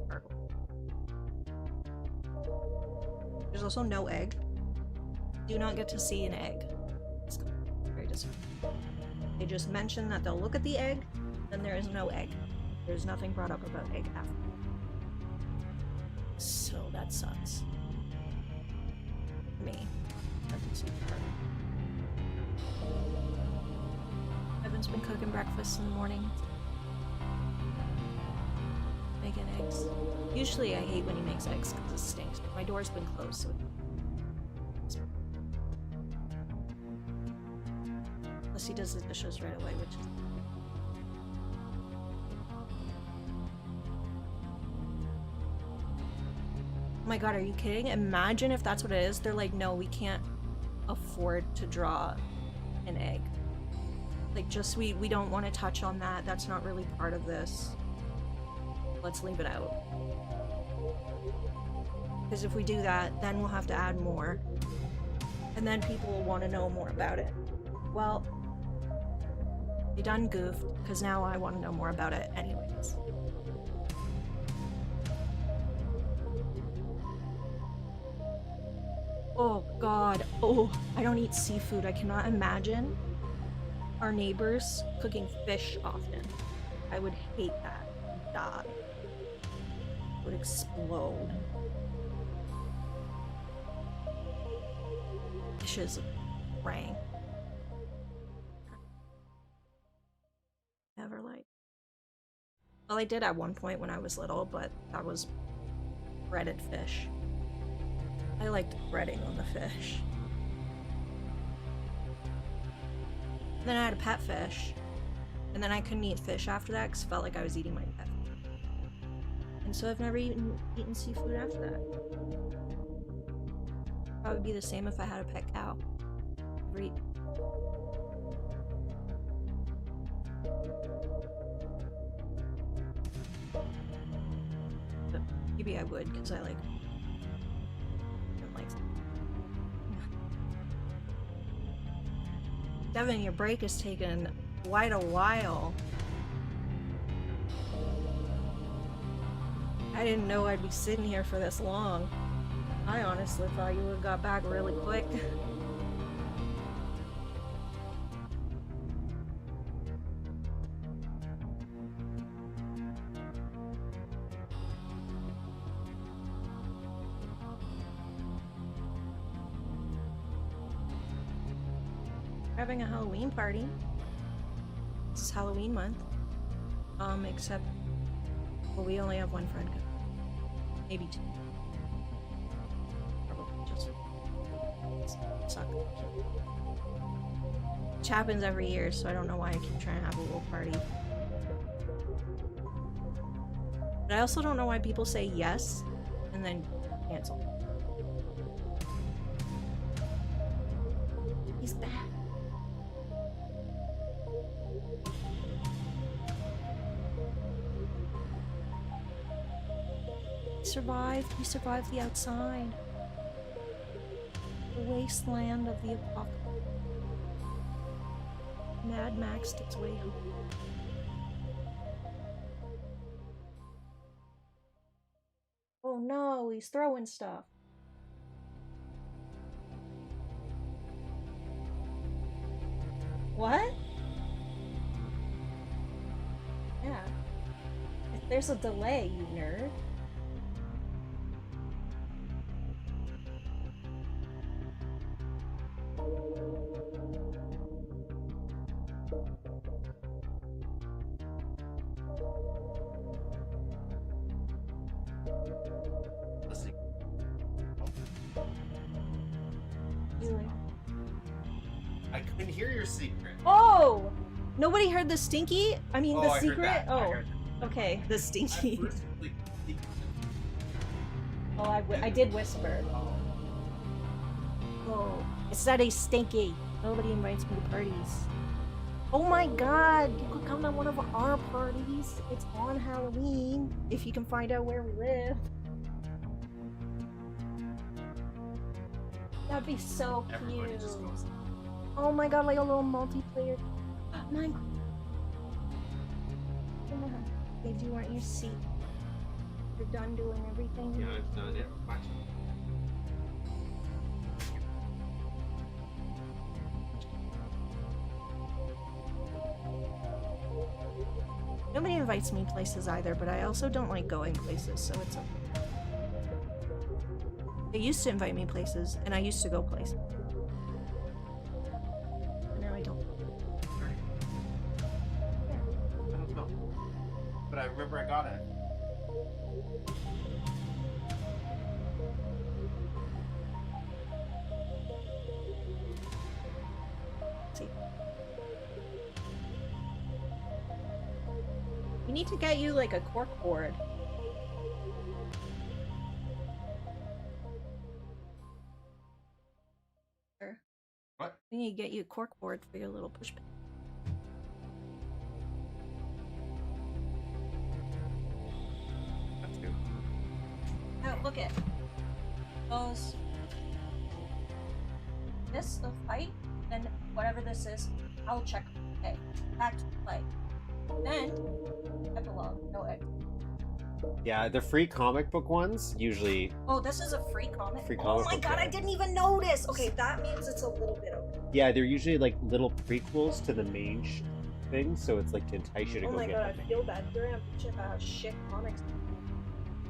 gargoyle. There's also no egg. Do not get to see an egg. It's very disappointing. They just mention that they'll look at the egg, then there is no egg. There's nothing brought up about egg after. So that sucks. For me. That didn't seem hard. Evan's been cooking breakfast in the morning. Making eggs. Usually I hate when he makes eggs because it stinks, but my door's been closed, so unless he does the dishes right away, which is... Oh my god, are you kidding? Imagine if that's what it is. They're like, no, we can't afford to draw an egg. Like, just, we don't want to touch on that. That's not really part of this. Let's leave it out. Because if we do that, then we'll have to add more. And then people will want to know more about it. Well, they done goofed, because now I want to know more about it anyways. Oh god. Oh, I don't eat seafood. I cannot imagine our neighbors cooking fish often. I would hate that. I'd die. I would explode. Fish is rank. Never liked. Well, I did at one point when I was little, but that was breaded fish. I liked breading on the fish. And then I had a pet fish, and then I couldn't eat fish after that because it felt like I was eating my pet. And so I've never eaten seafood after that. Probably be the same if I had a pet cow. Never eat. But maybe I would because I like. Devin, your break has taken quite a while. I didn't know I'd be sitting here for this long. I honestly thought you would have got back really quick. Having a Halloween party. This is Halloween month. Except, well, we only have one friend. Maybe two. Probably just suck. Which happens every year, so I don't know why I keep trying to have a little party. But I also don't know why people say yes and then cancel. He's back. He survived the outside. The wasteland of the apocalypse. Mad Maxed its way home. Oh no, he's throwing stuff. What? Yeah. If there's a delay, you nerd. I couldn't hear your secret. Oh! Nobody heard the stinky? I mean, the I heard secret? that. I Oh, heard that. okay, the stinky. I Oh, I did whisper. Oh, it's that he's stinky. Nobody invites me to parties. Oh my god, you could come to one of our parties. It's on Halloween, if you can find out where we live. That'd be so Everybody cute. just goes. Oh my god, like a little multiplayer. My. Did you want your seat? You're done doing everything? Yeah, I've done it. Watch. Nobody invites me places either, but I also don't like going places, so it's okay. They used to invite me places, and I used to go places. But now I don't. I don't know. But I remember I got it. See. We need to get you like a cork board. What? We need to get you a cork board for your little push pin. That's good. Oh, look it. Goes this the fight, then whatever this is, I'll check. Okay, back to play. Then epilogue. No egg. Yeah, the free comic book ones usually. Oh, this is a free comic? Free Oh comic my book, god, yeah. I didn't even notice! Okay, that means it's a little bit okay. Yeah, they're usually like little prequels to the main thing, so it's like to entice you to Oh go my get god, them. I feel bad. You're gonna have shit comics.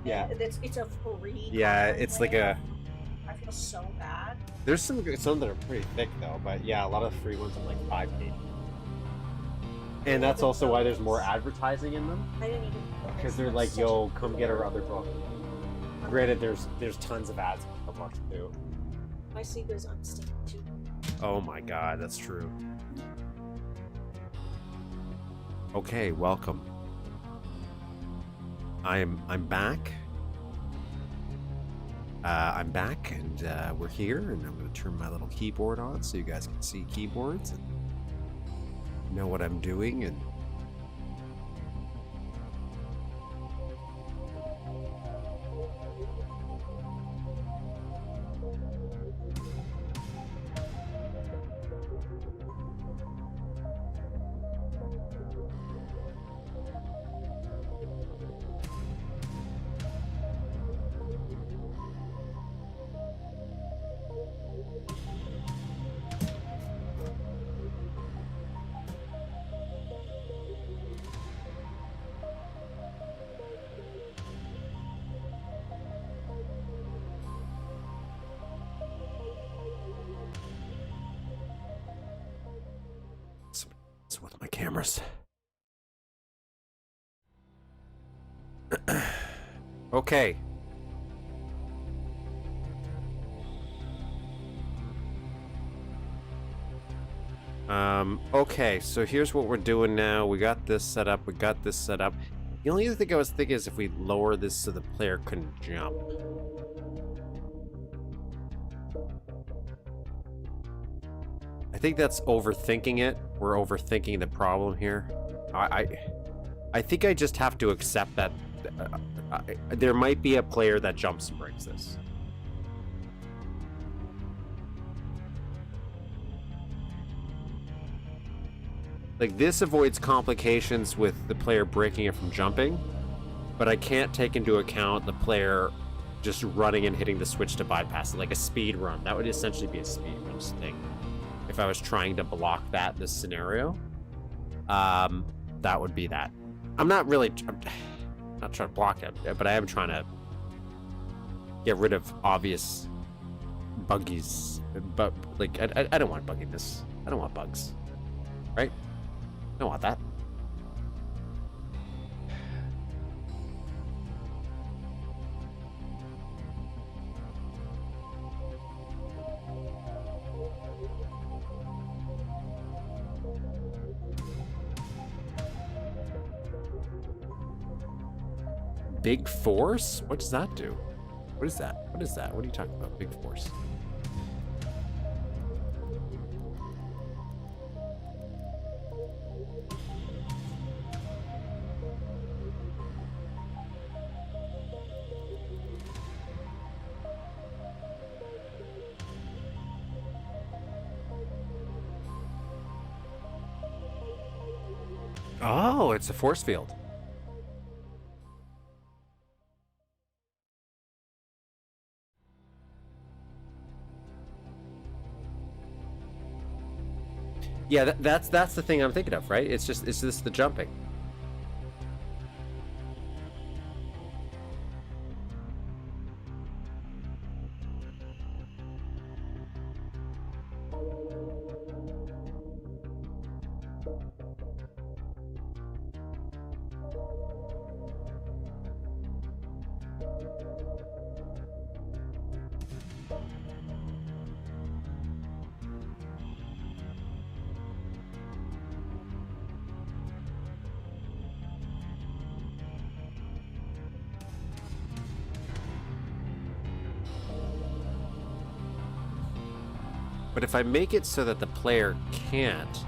Yeah. And it's a free Yeah, comic it's like book. a. I feel so bad. There's some that are pretty thick though, but yeah, a lot of the free ones are like 5 pages. And that's also why there's more advertising in them. I didn't even know Because this. they're That's like, such yo, a- come get our other book. Granted, there's tons of ads to watch too. My secret's unsticky too. Oh my god, that's true. Okay, welcome. I'm back. I'm back, and we're here, and I'm going to turn my little keyboard on so you guys can see keyboards and know what I'm doing. And with my cameras. Okay. Okay, so here's what we're doing now. We got this set up. The only other thing I was thinking is if we lower this so the player couldn't jump. I think that's overthinking it. We're overthinking the problem here. I think I just have to accept that there might be a player that jumps and breaks this. Like, this avoids complications with the player breaking it from jumping, but I can't take into account the player just running and hitting the switch to bypass it, like a speed run. That would essentially be a speed run thing. If I was trying to block that in this scenario, that would be that. I'm not not trying to block it, but I am trying to get rid of obvious buggies. But like, I don't want bugginess. I don't want bugs, right? I don't want that. Big force? What does that do? What is that? What is that? What are you talking about? Big force. Oh, it's a force field. Yeah, that's the thing I'm thinking of, right? It's just the jumping. But if I make it so that the player can't,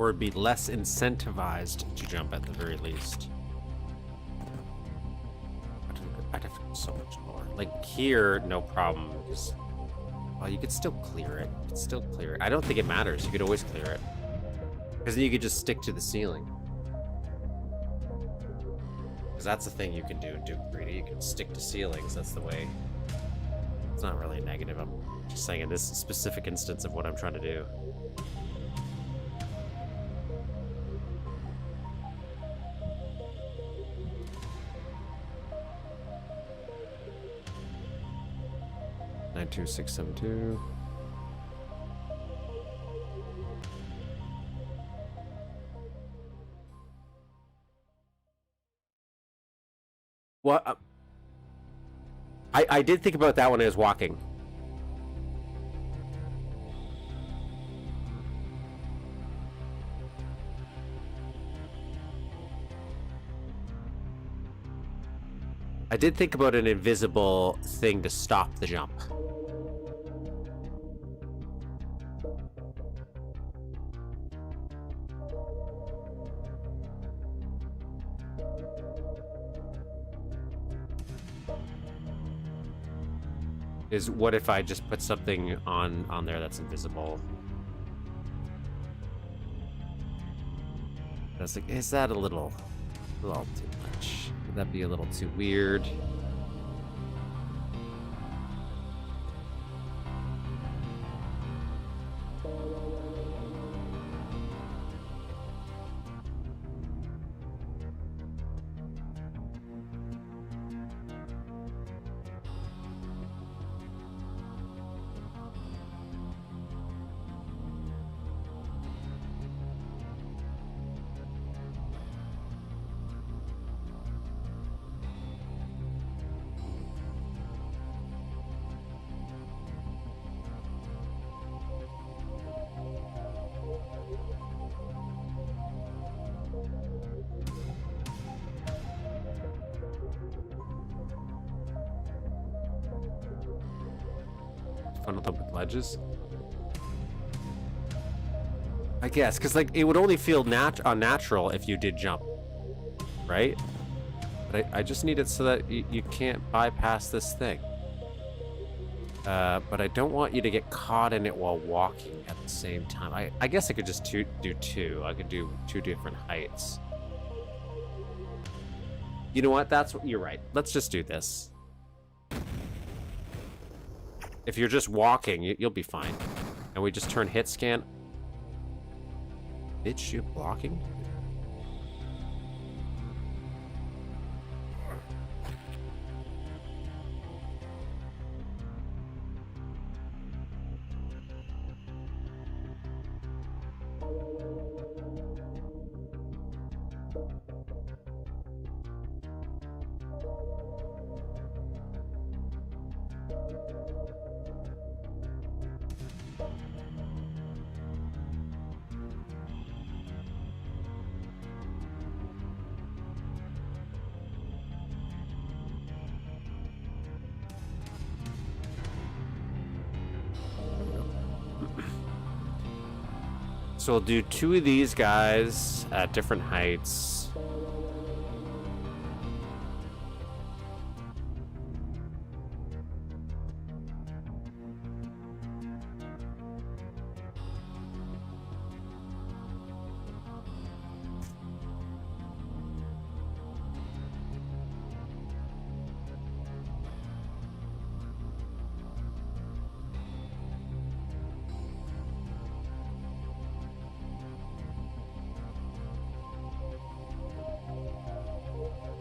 or be less incentivized to jump at the very least. I'd have to go so much lower. Like here, no problem. Just, well, you could still clear it. You could still clear it. I don't think it matters. You could always clear it. Because then you could just stick to the ceiling. Because that's the thing you can do in Duke 3D. You can stick to ceilings. That's the way. It's not really a negative. I'm just saying in this specific instance of what I'm trying to do. Nine two six seven two. What? I did think about that when I was walking. I did think about an invisible thing to stop the jump. Is what if I just put something on there that's invisible? That's like, is that a little too much? Would that be a little too weird? Fun with open ledges, I guess, because like it would only feel unnatural if you did jump, right? But I just need it so that you can't bypass this thing. But I don't want you to get caught in it while walking at the same time. I guess I could just do two. I could do two different heights. You know what? That's what you're right. Let's just do this. If you're just walking, you'll be fine. And we just turn hit scan. Bitch, you blocking? So we'll do two of these guys at different heights.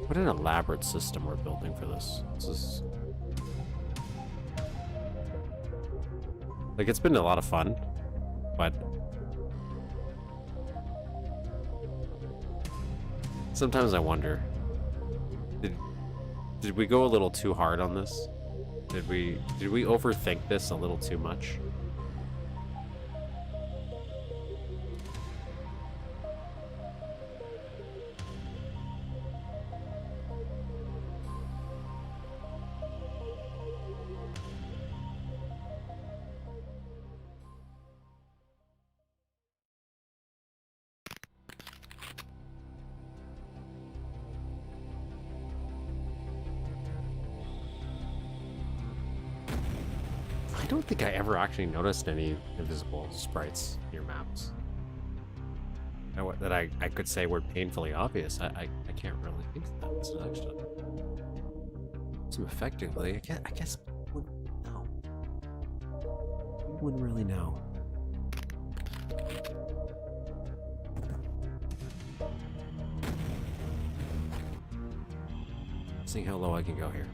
What an elaborate system we're building for this. This is... like, it's been a lot of fun, but... sometimes I wonder... Did we go a little too hard on this? Did we overthink this a little too much? I don't think I ever actually noticed any invisible sprites in your maps. That I could say were painfully obvious. I can't really think of that selection. So effectively, I guess no. You wouldn't really know. Seeing how low I can go here.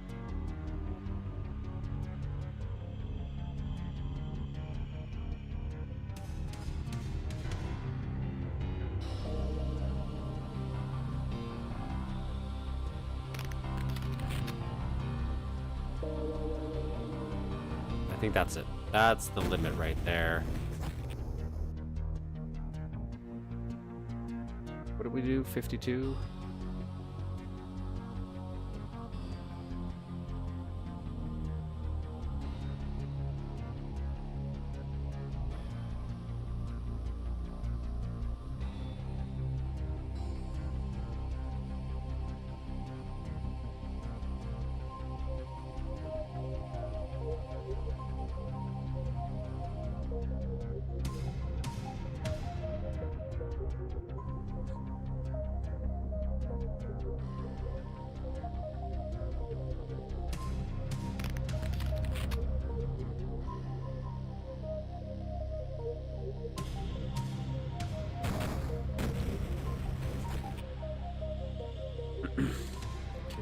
I think that's it. That's the limit right there. What did we do? 52?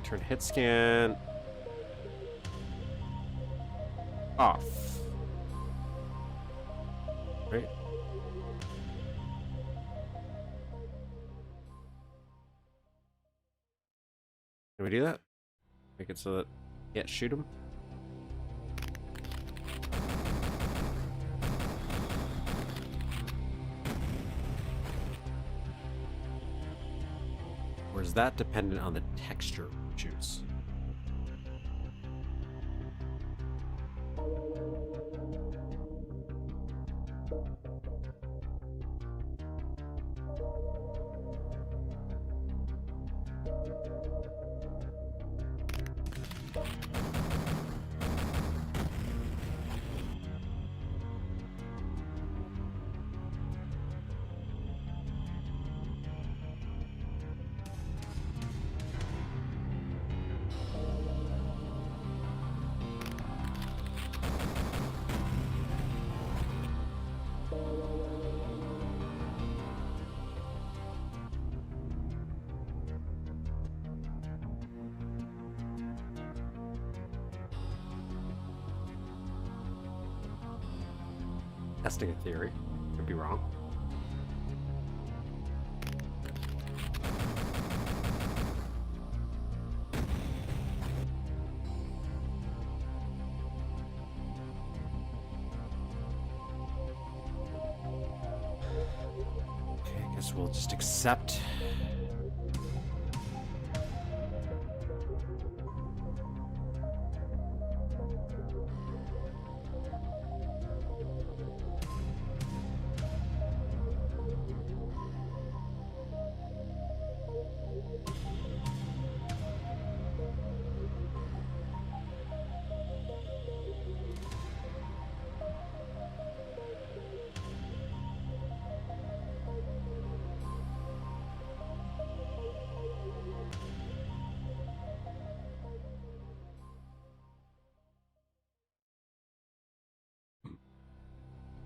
Turn hit scan off. Right? Can we do that? Make it so that you can't shoot him? Or is that dependent on the texture we choose? Testing a theory. Could be wrong. Okay, I guess we'll just accept.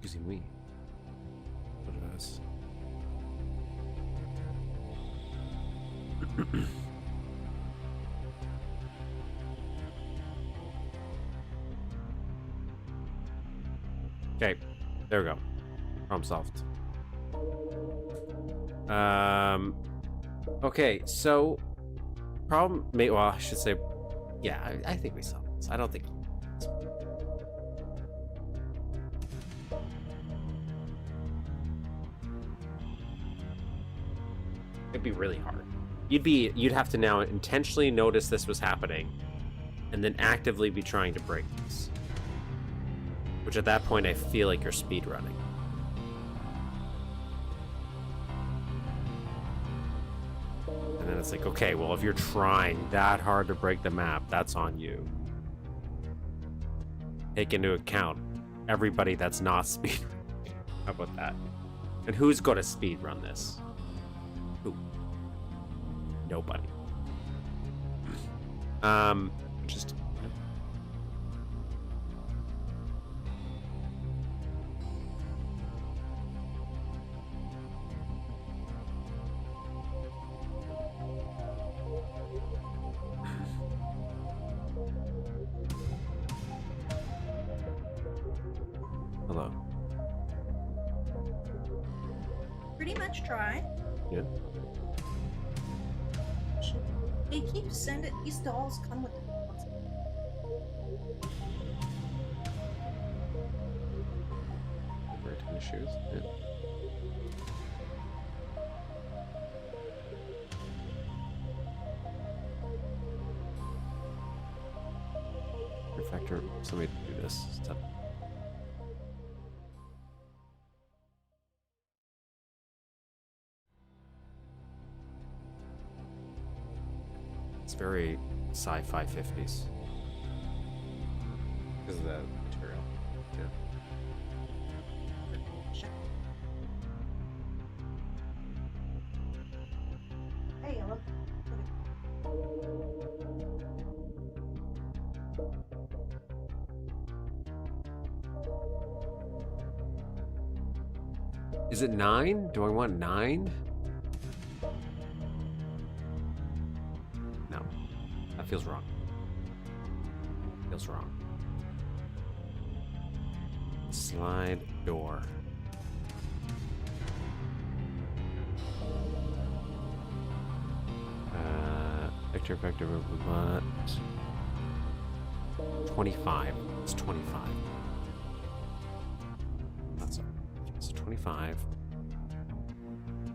Using me. What it is. Okay, there we go. Problem solved. Okay, so problem. Well, I should say, yeah, I think we solved this. I don't think. It'd be really hard. You'd have to now intentionally notice this was happening and then actively be trying to break this. Which at that point I feel like you're speed running. And then it's like, okay, well, if you're trying that hard to break the map, that's on you. Take into account everybody that's not speed. How about that? And who's going to speed run this? Who? Nobody. Just. Hello. Pretty much try. Yeah. They keep sending these dolls come with. Wear tennis shoes. Yeah. Refactor. Somebody do this stuff. It's very sci-fi 50s. Because of the material. Yeah. Hey, look. Is it 9? Do I want 9? No. That feels wrong. Feels wrong. Slide door. Vector, but 25. It's 25. That's it. So 25.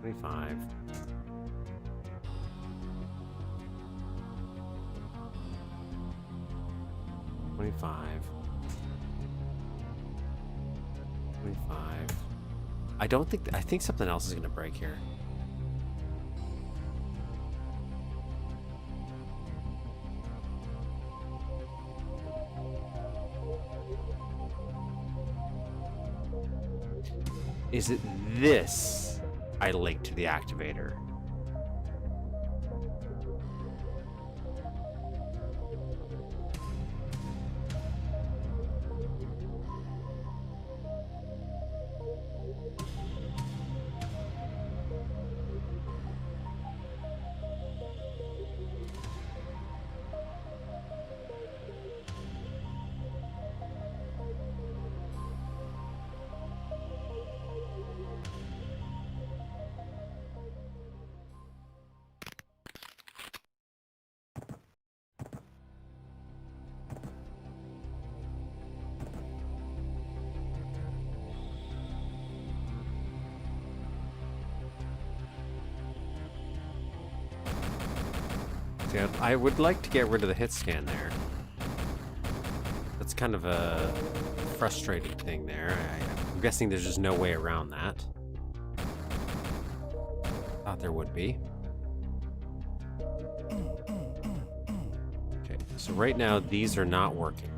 25. 25. 25. I don't think... I think something else is going to break here. Is it this I linked to the activator? I would like to get rid of the hit scan there. That's kind of a frustrating thing there. I'm guessing there's just no way around that. Thought there would be. Okay, so right now these are not working.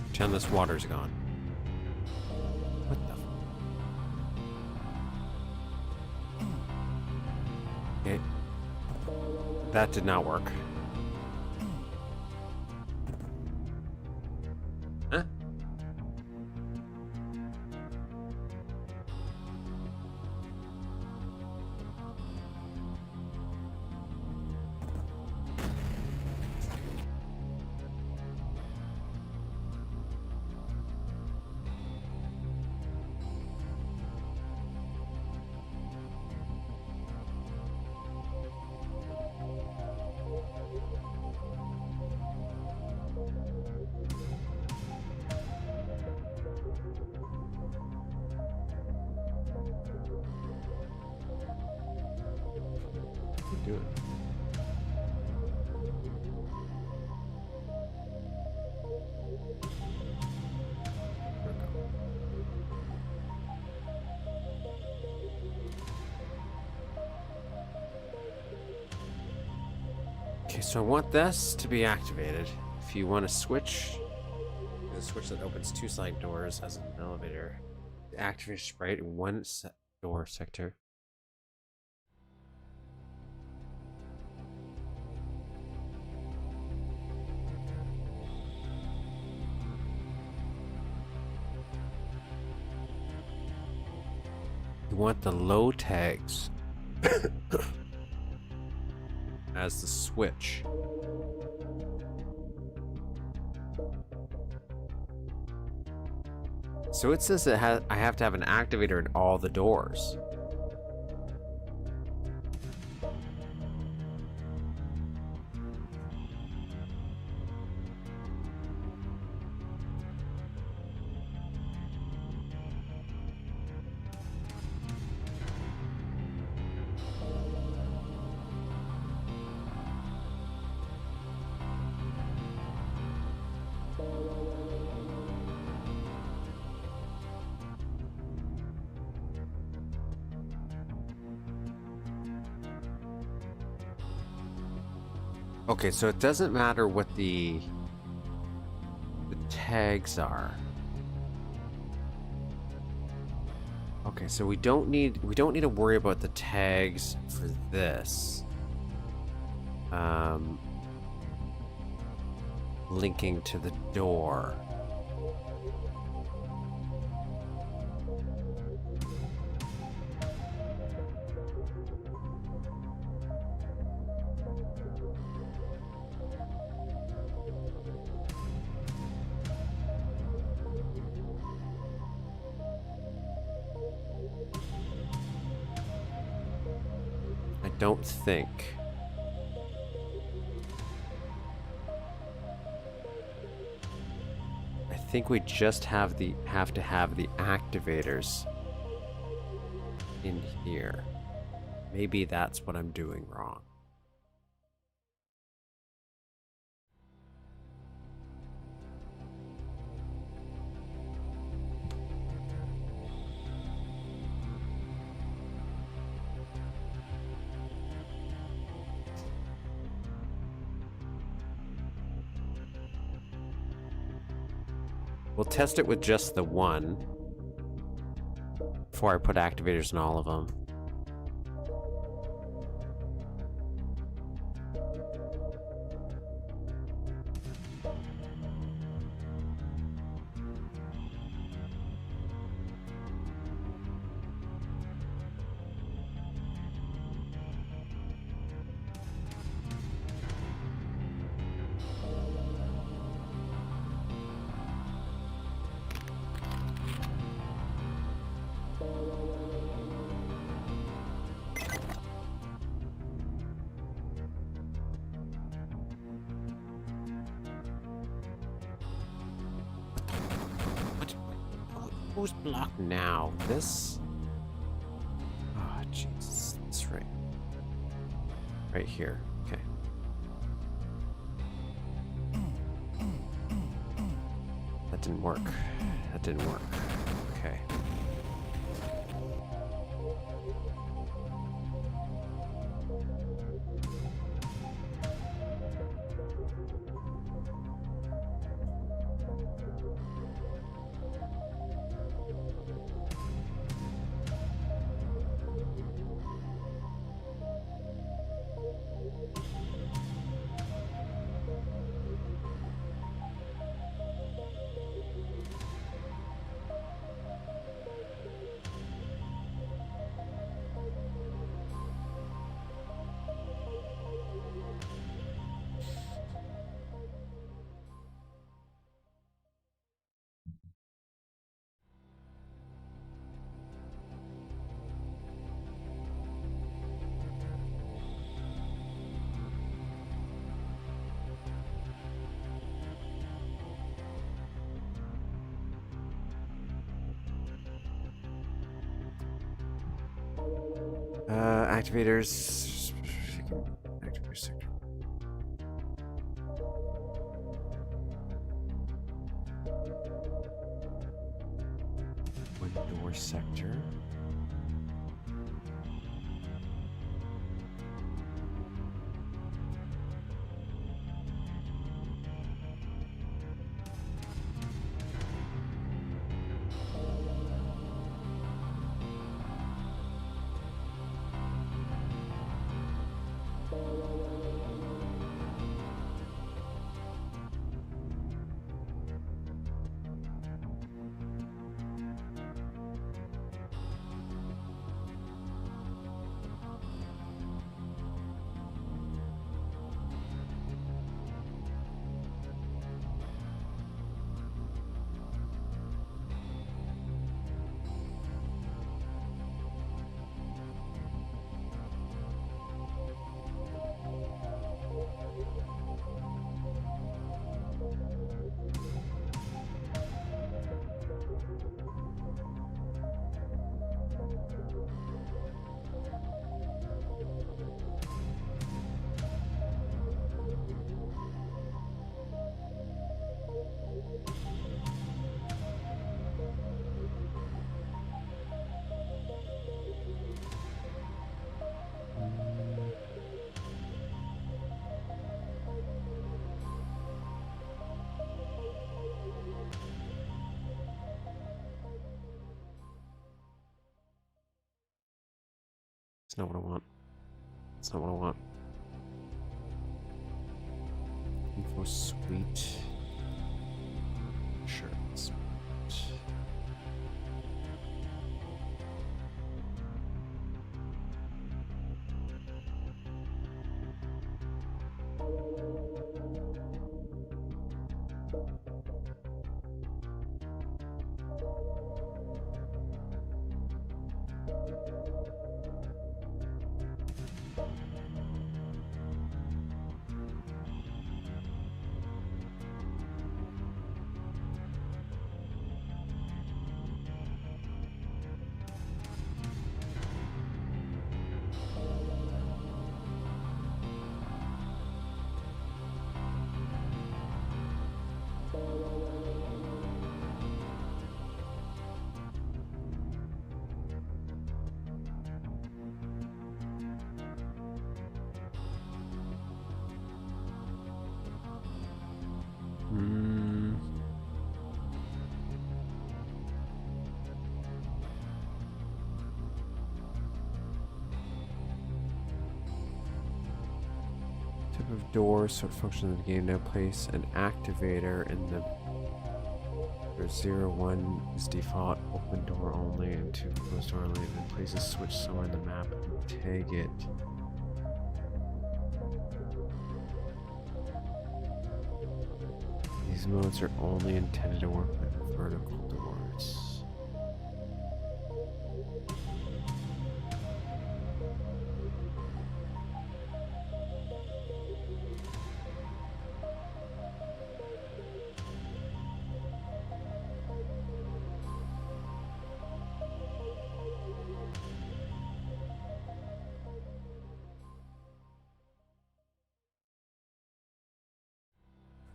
Pretend this water's gone. What the? Okay. That did not work. Huh? Doing? Okay, so I want this to be activated. If you want to switch, the switch that opens 2 side doors as an elevator. Activate sprite in 1 door sector. You want the low tags as the switch. So it says I have to have an activator in all the doors. Okay, so it doesn't matter what the tags are. Okay, so we don't need to worry about the tags for this. Linking to the door. I don't think. I think we just have to have the activators in here. Maybe that's what I'm doing wrong. We'll test it with just the one before I put activators in all of them. Who's blocked now? This? Oh, Jesus. That's right. Right here. Okay. That didn't work. That didn't work. Okay. Activators. Activator sector. One door sector. not what I want. That's not what I want. Info suite. Sure. Suite. Type of door, sort of function of the game. Now place an activator in the 0-1 is default. Open door only and 2 closed door only. Then place a switch somewhere in the map and tag it. These modes are only intended to work with vertical doors.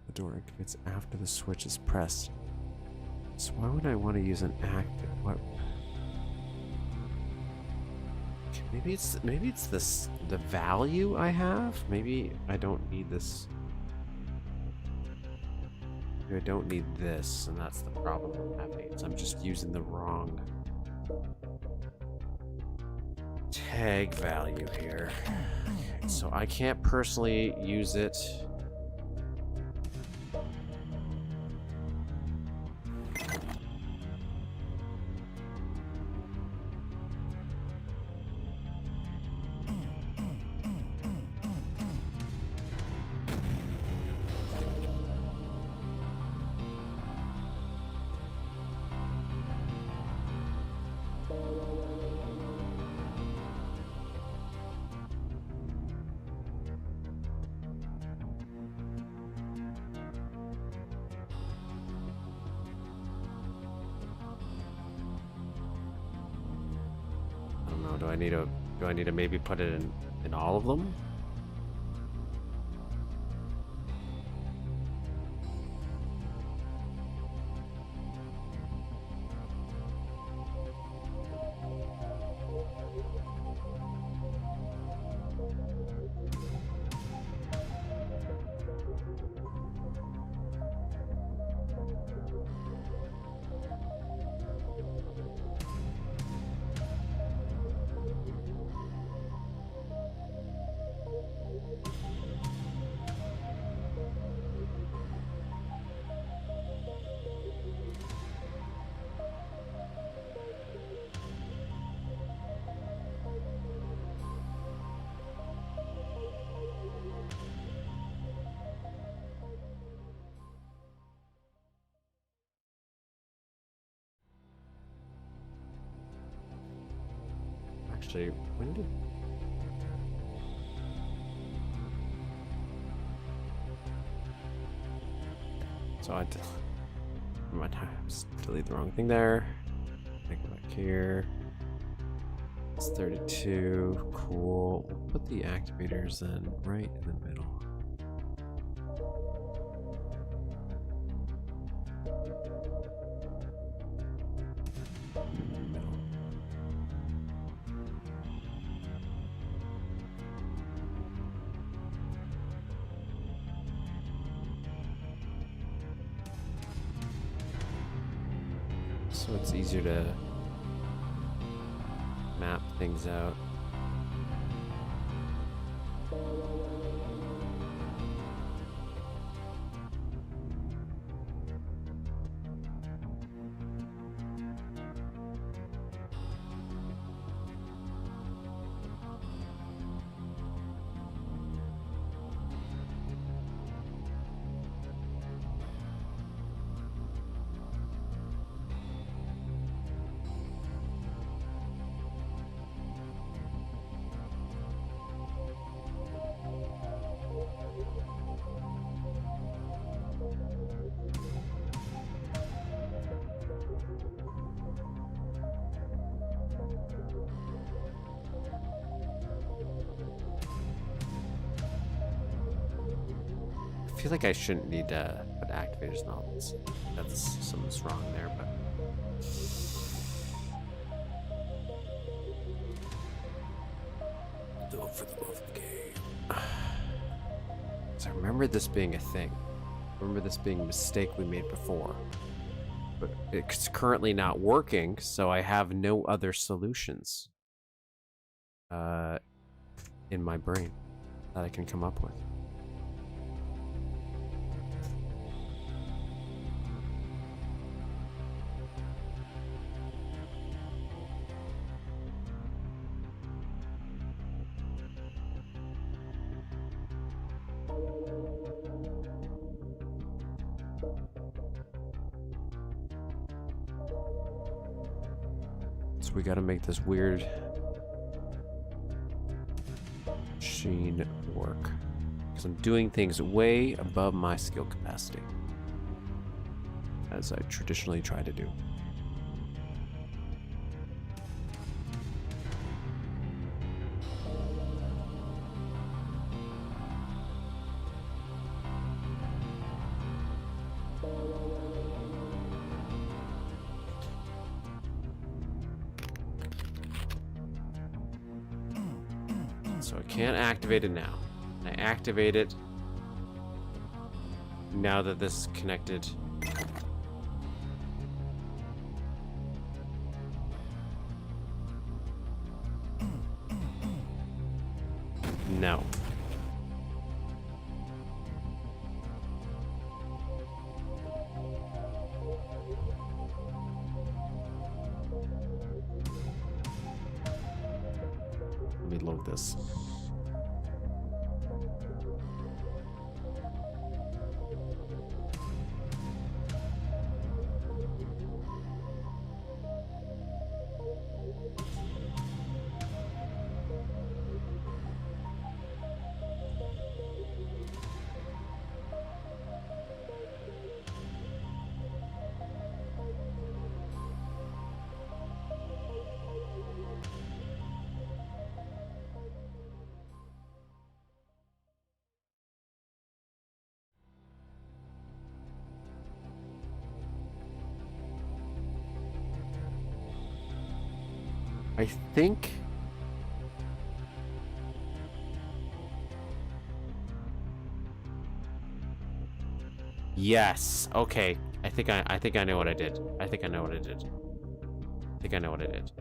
The door activates after the switch is pressed. So why would I want to use an active? What? Maybe it's this the value I have. Maybe I don't need this. Maybe I don't need this, and that's the problem I'm having. Is I'm just using the wrong tag value here. Okay, so I can't personally use it. Do I need to maybe put it in all of them? Actually, when did... So I just delete the wrong thing there. I go back here. It's 32. Cool. We'll put the activators in right in the middle. So it's easier to map things out. feel like I shouldn't need to put activators and all this. That's something's wrong there, but. Do it for the love of the game. So I remember this being a thing. I remember this being a mistake we made before. But it's currently not working, so I have no other solutions in my brain that I can come up with. So we gotta make this weird machine work. Because I'm doing things way above my skill capacity, as I traditionally try to do. So I can't activate it now. I activate it now that this is connected. No. Let me load this. I think yes. Okay. I think I know what I did. I think I know what I did. I think I know what I did.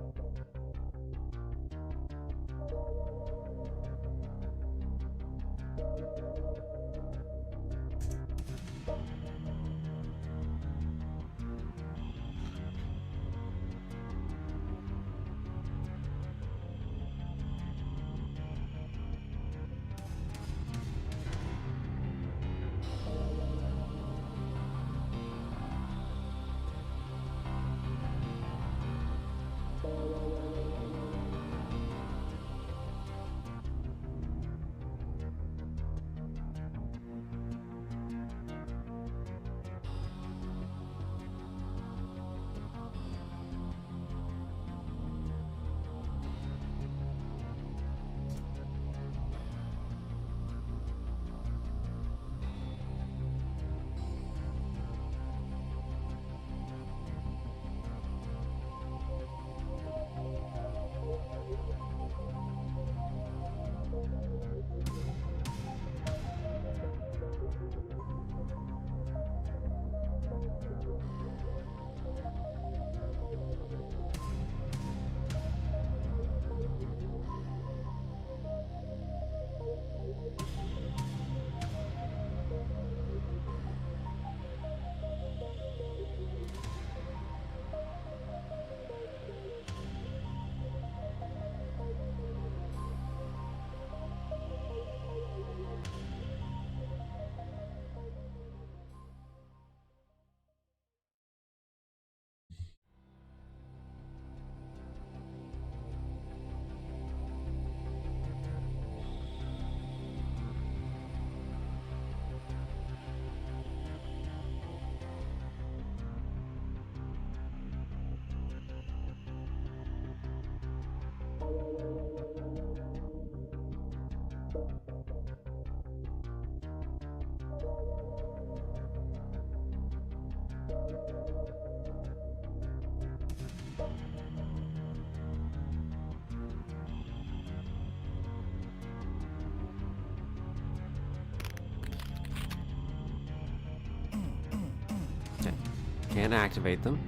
Can't activate them.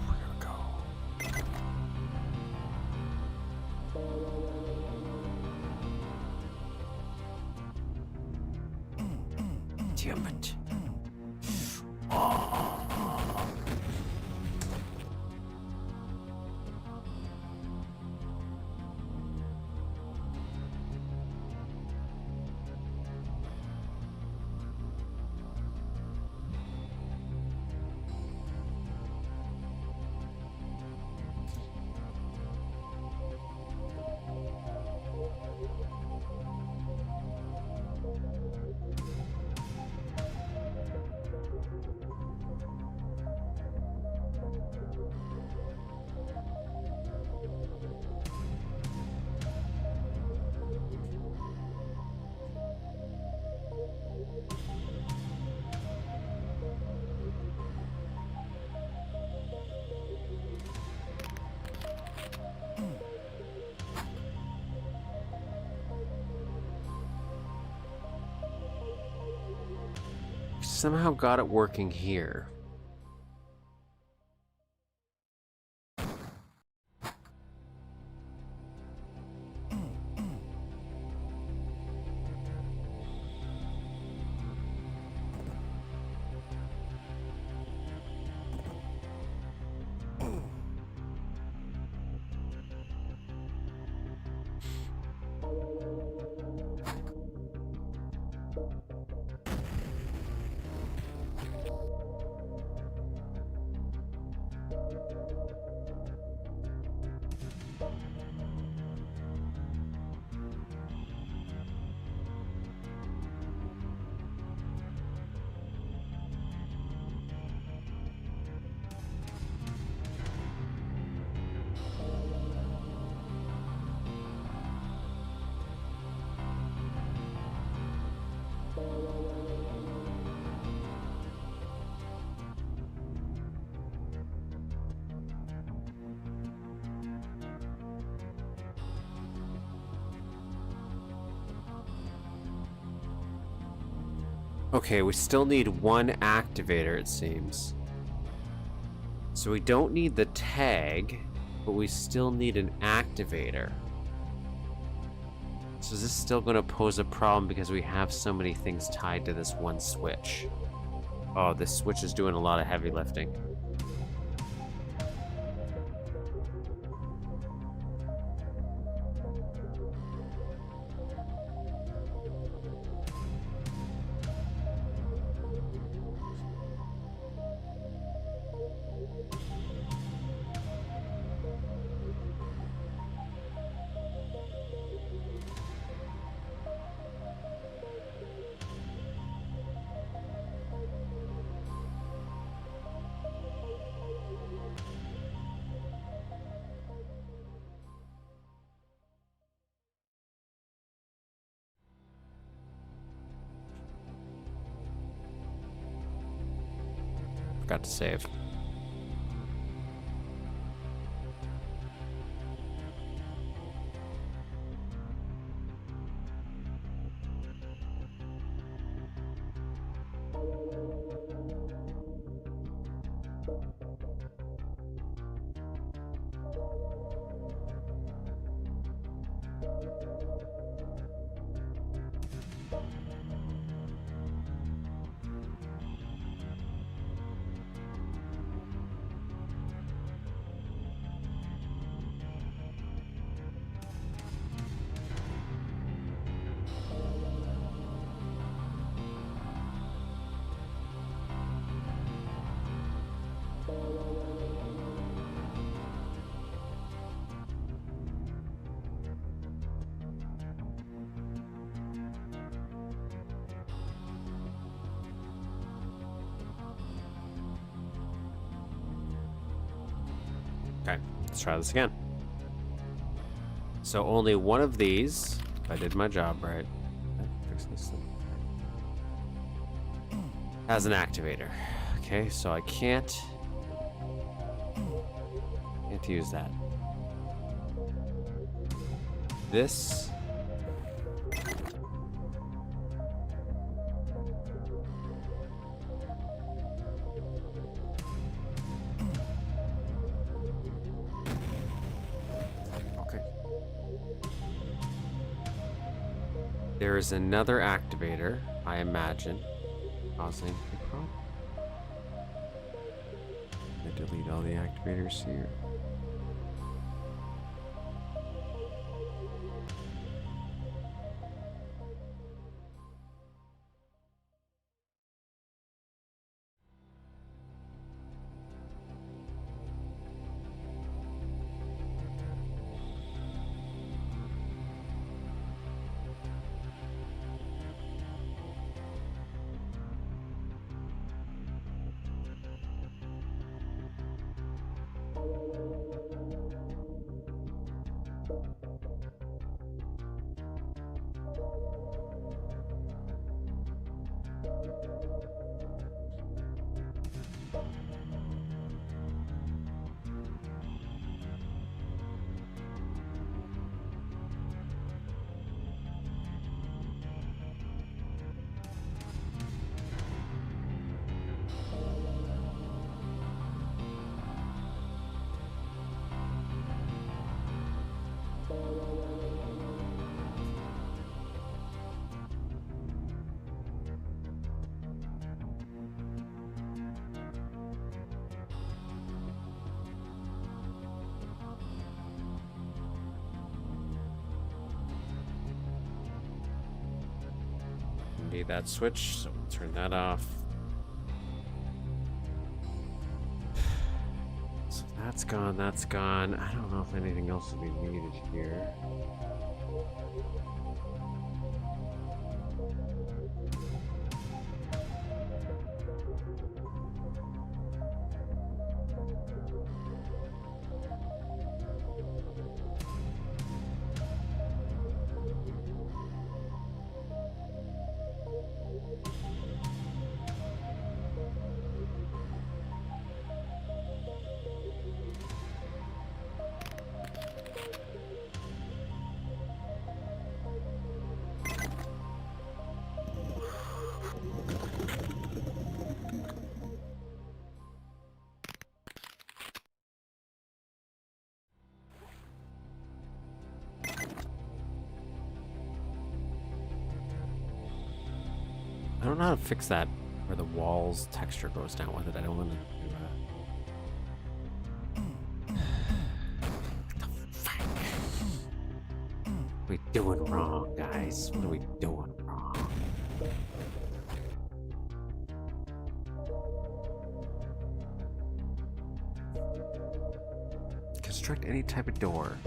Here we go. Damn it. Somehow got it working here. Okay, we still need one activator, it seems. So we don't need the tag, but we still need an activator. So is this still going to pose a problem because we have so many things tied to this one switch? Oh, this switch is doing a lot of heavy lifting. Forgot to save. Okay, let's try this again. So only one of these, if I did my job right, fix this thing, has an activator. Okay, so I can't use that. This There is another activator, I imagine, causing a problem. I delete all the activators here. Need that switch, so we'll turn that off. So that's gone, that's gone. I don't know if anything else will be needed here. I don't know how to fix that where the walls texture goes down with it. I don't want to do What the fuck? What are we doing wrong, guys? What are we doing wrong? Construct any type of door.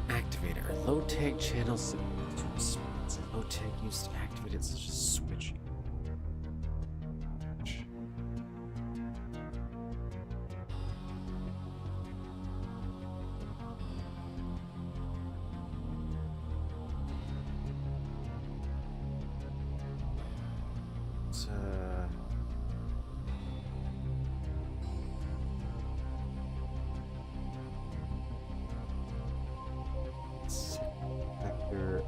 Activator. Low tag channels. Low tag used to activate it such a switch. Vector.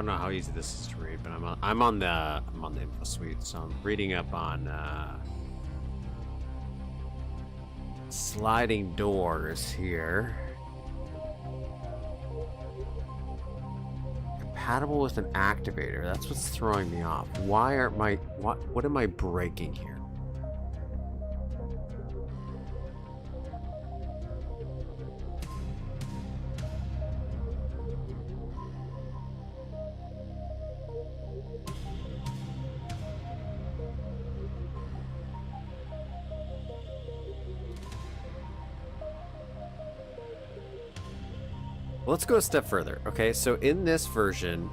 don't know how easy this is to read, but I'm on the info suite, so I'm reading up on sliding doors here. Compatible with an activator. That's what's throwing me off. Why aren't my what am I breaking here? Let's go a step further. Okay, so in this version,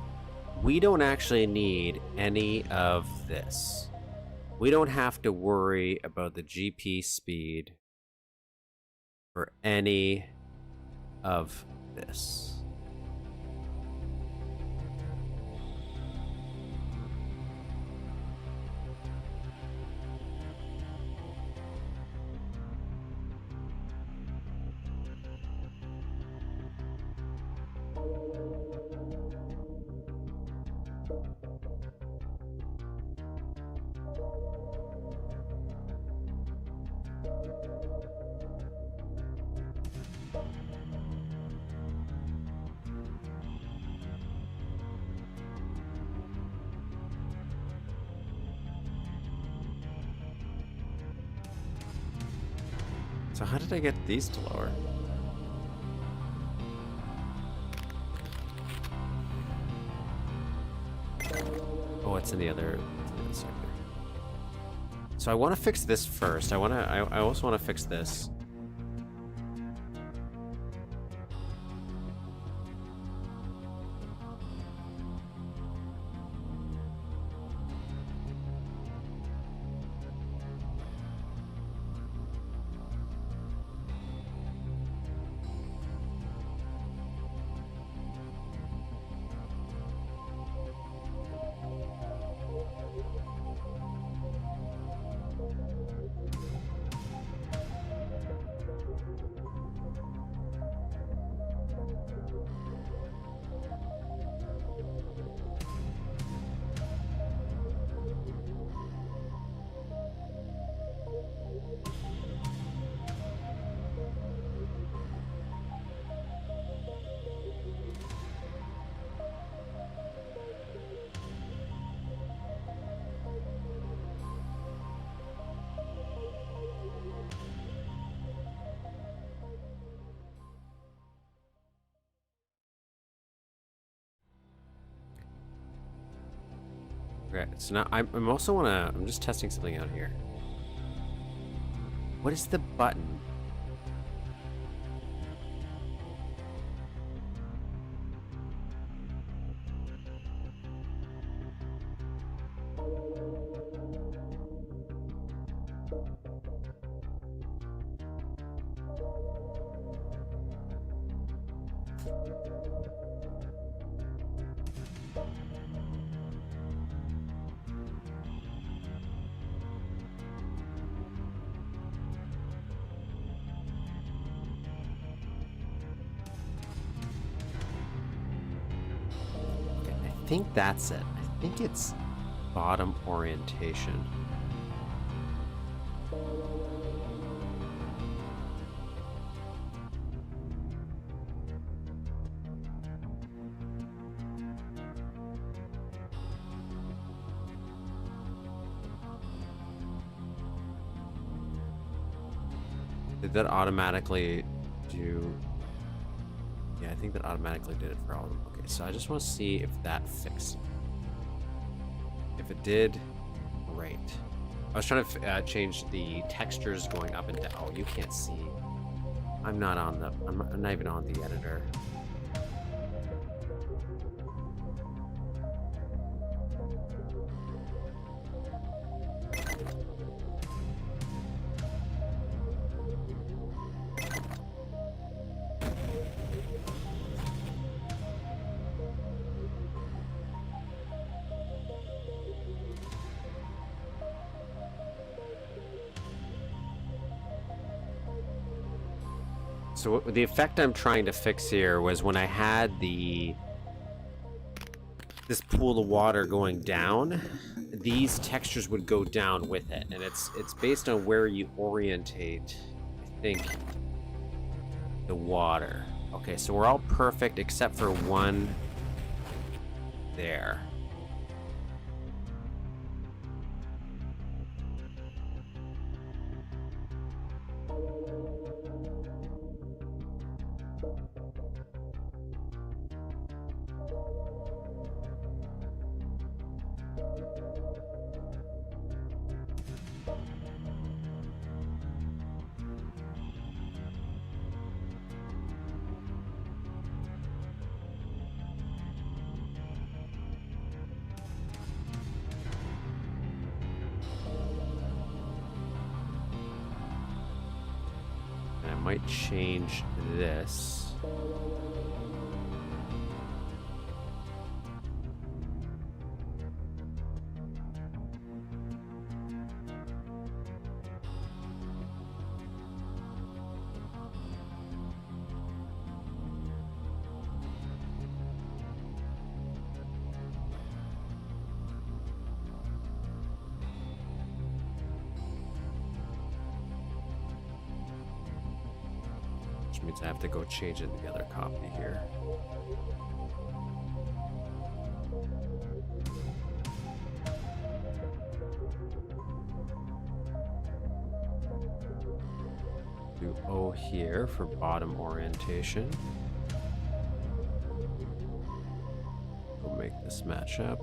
we don't actually need any of this. We don't have to worry about the GP speed for any of this. So how did I get these to lower? Oh, it's in the other sector. So I want to fix this first. I also want to fix this. Okay, so now I'm also I'm just testing something out here. What is the button? I think that's it. I think it's bottom orientation. Did that automatically do... Yeah, I think that automatically did it for all of them. Okay, so I just want to see if that fixed it. If it did, great. I was trying to change the textures going up and down. Oh, you can't see. I'm not even on the editor. So the effect I'm trying to fix here was when I had the this pool of water going down, these textures would go down with it, and it's based on where you orientate, I think, the water. Okay, so we're all perfect except for one there. Might change this. Which means I have to go change it in the other copy here. Do O here for bottom orientation. We'll make this match up.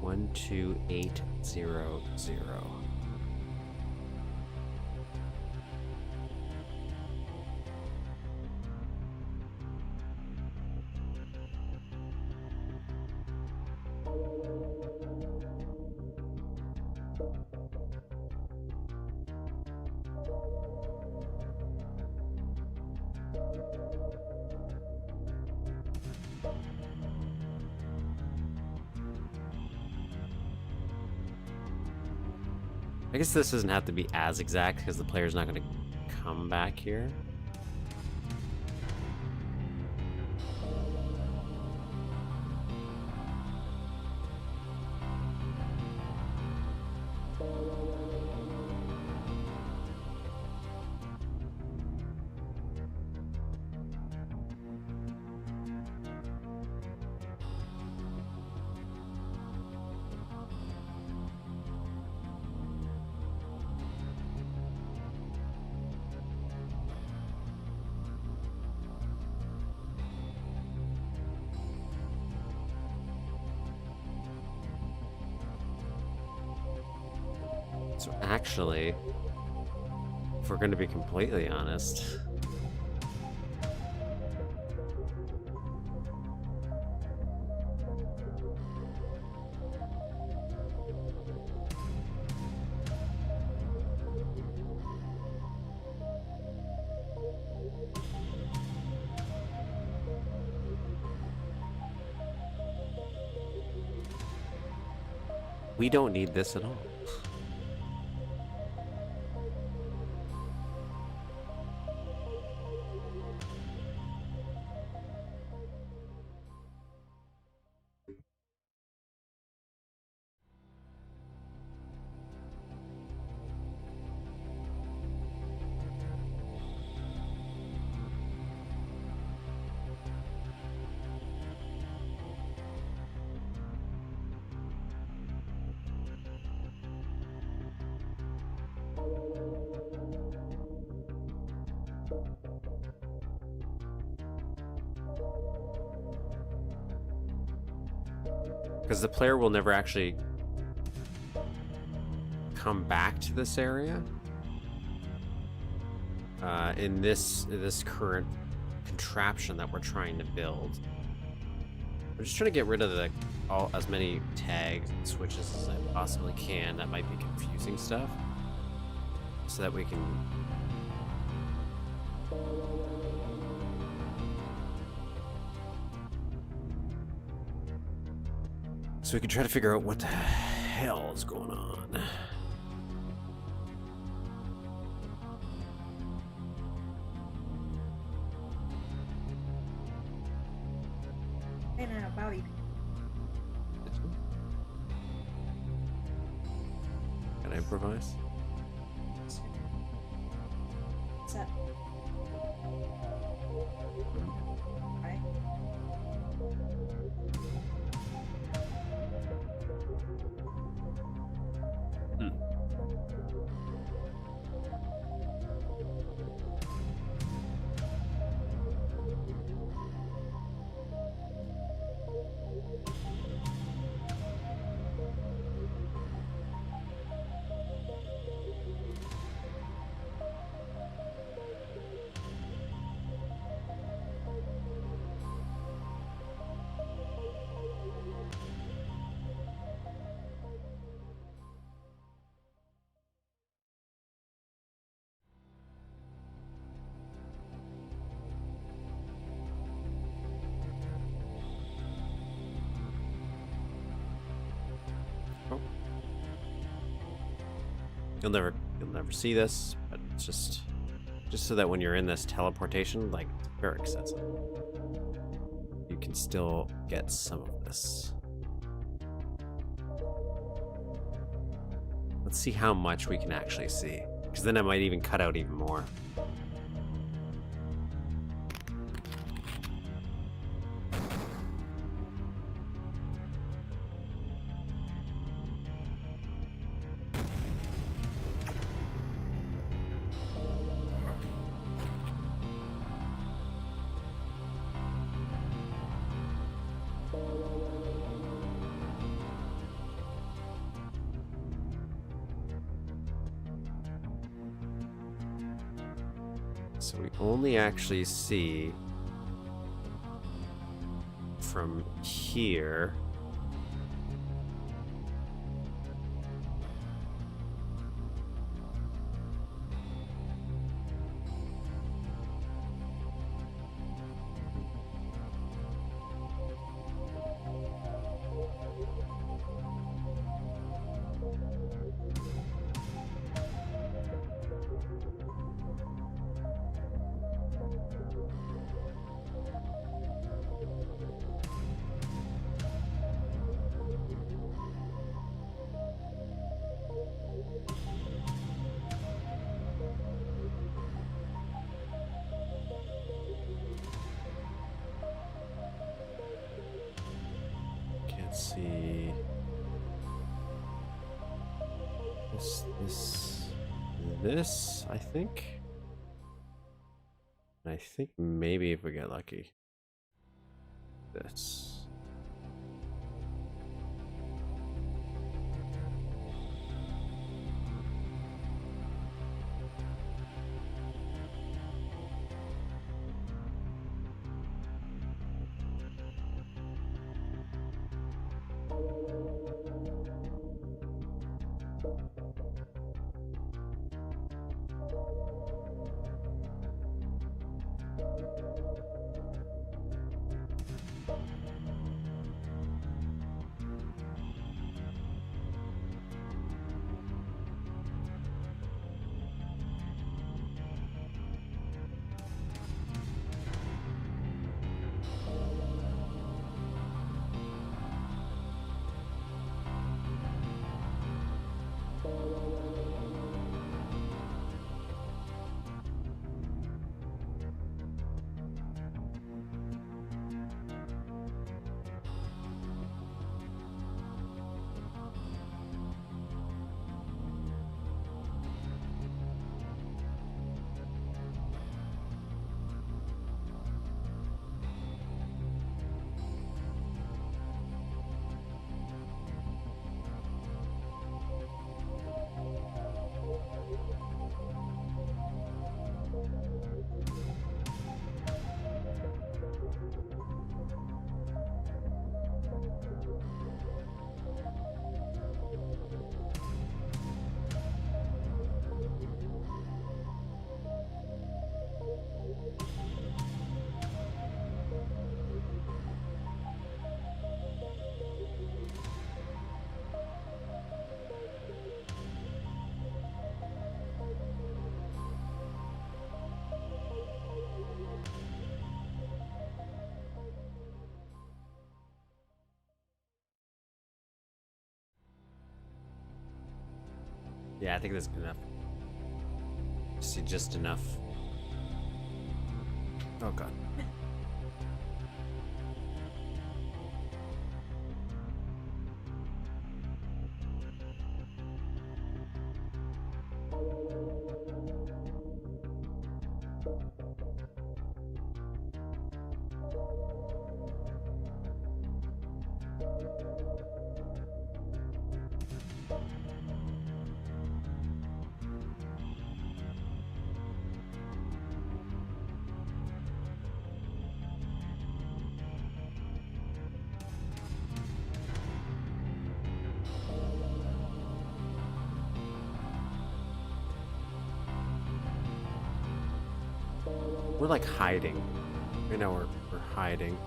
One, 2, 8, 0, 0. I guess this doesn't have to be as exact because the player's not going to come back here. So actually, if we're going to be completely honest, we don't need this at all. Because the player will never actually come back to this area in this current contraption that we're trying to build. I'm just trying to get rid of as many tags and switches as I possibly can. That might be confusing stuff. So that we can... So we can try to figure out what the hell is going on. Hey, no, Bobby. Can I improvise? What's that? Right. You'll never see this, but it's just so that when you're in this teleportation, like Eric says, you can still get some of this. Let's see how much we can actually see, because then I might even cut out even more. So we only actually see from here. Can't see this, I think. And I think maybe if we get lucky, this. Yeah, I think that's good enough. See, just enough. Oh god. We're like hiding. You know, we're hiding.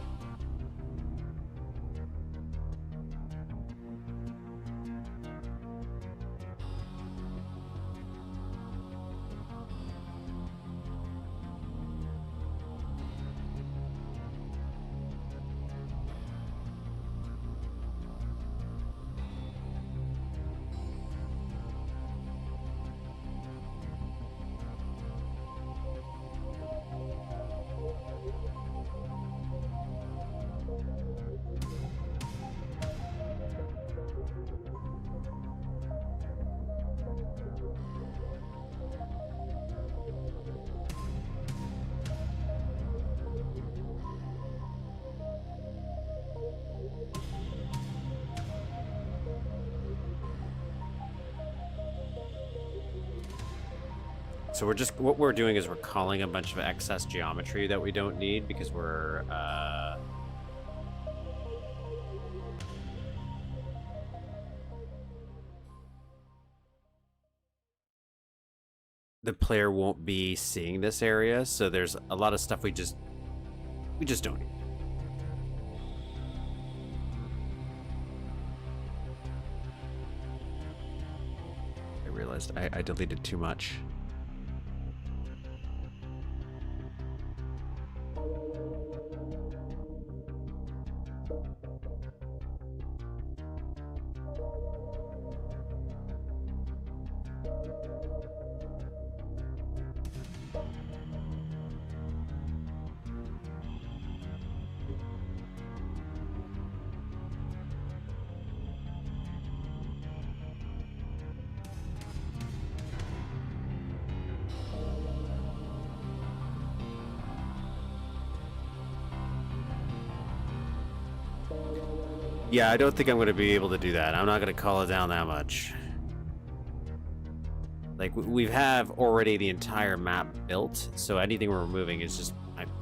So we're just, what we're doing is we're calling a bunch of excess geometry that we don't need because we're, the player won't be seeing this area, so there's a lot of stuff we just don't need. I realized I deleted too much. Yeah, I don't think I'm going to be able to do that. I'm not going to call it down that much. Like, we have already the entire map built, so anything we're removing is just...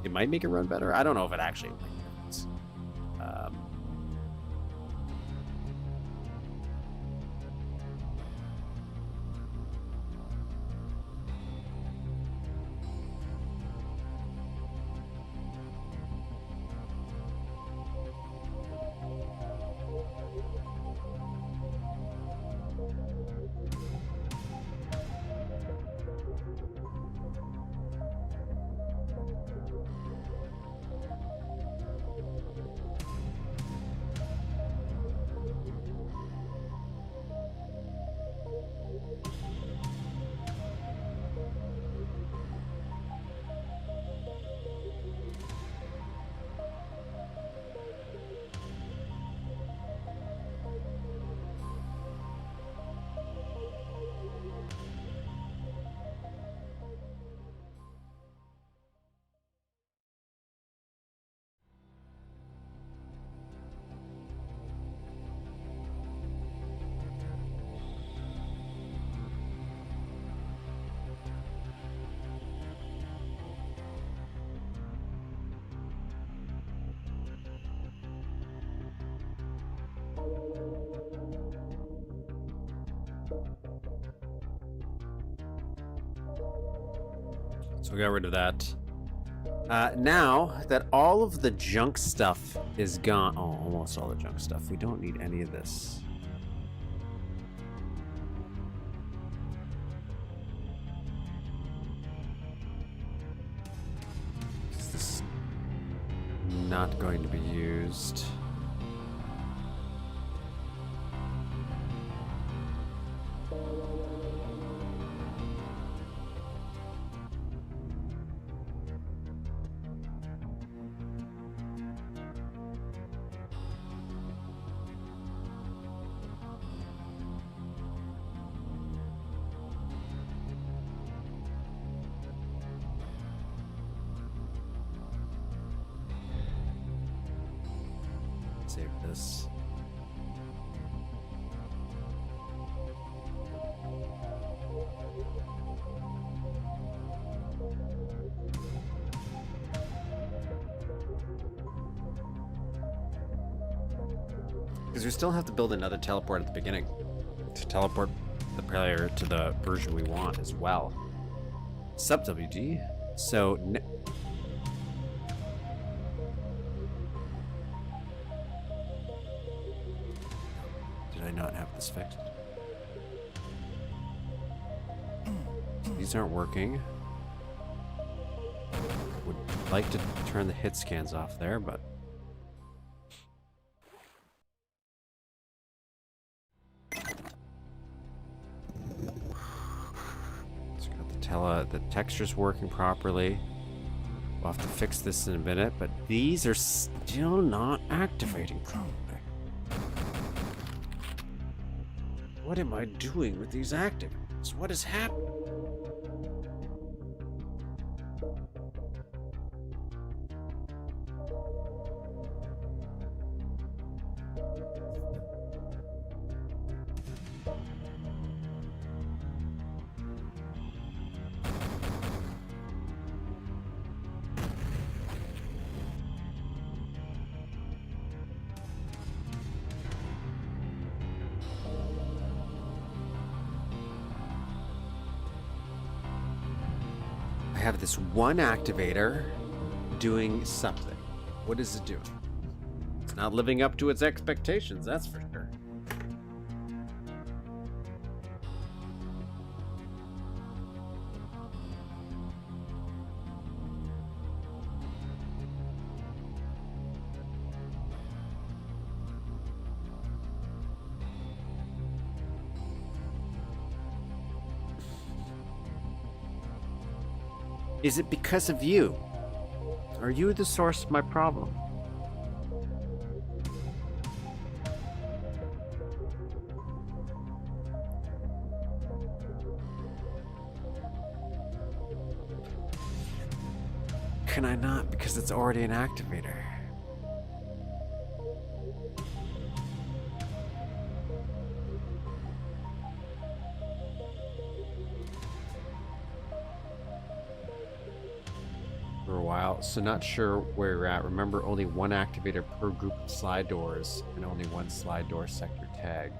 it might make it run better. I don't know if it actually makes a difference. So we got rid of that. Now that all of the junk stuff is gone, oh, almost all the junk stuff, we don't need any of this. Is this not going to be used? save this. Because we still have to build another teleport at the beginning to teleport the player to the version we want as well. Sup, WD? So... Did I not have this fixed? These aren't working. Would like to turn the hit scans off there, but... The texture's working properly. We'll have to fix this in a minute, but these are still not activating properly. What am I doing with these activators? What has happened? I have this one activator doing something. What is it doing? It's not living up to its expectations, that's for sure. Is it because of you? Are you the source of my problem? Can I not? Because it's already an activator. For a while, so not sure where you're at. Remember, only one activator per group of slide doors and only one slide door sector tag.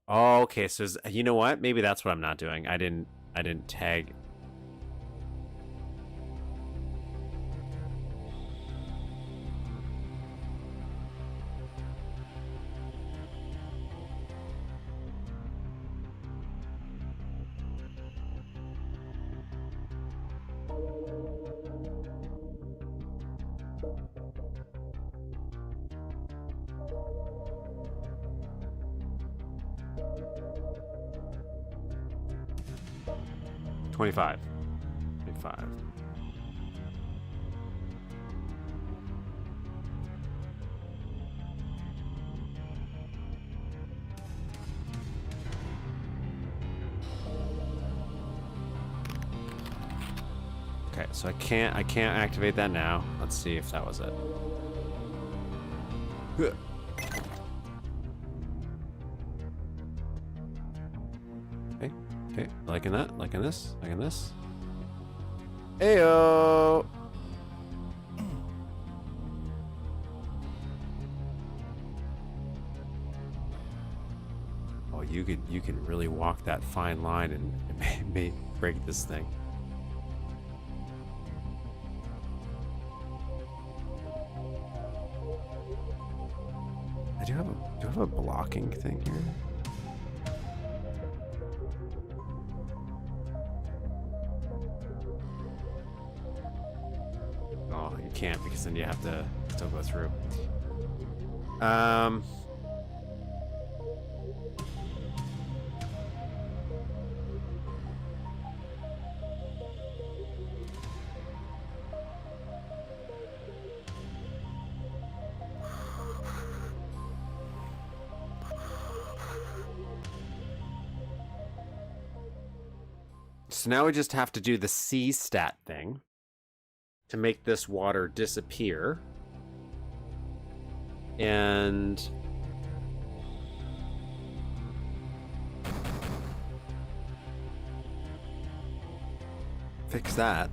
Oh, okay, so you know what? Maybe that's what I'm not doing. I didn't tag. $25. Okay, so I can't activate that now. Let's see if that was it. Okay, liking that, liking this. Ayo! Oh, you can really walk that fine line and may break this thing. Do you have a blocking thing here? Can't, because then you have to still go through. So now we just have to do the C stat thing to make this water disappear. And fix that.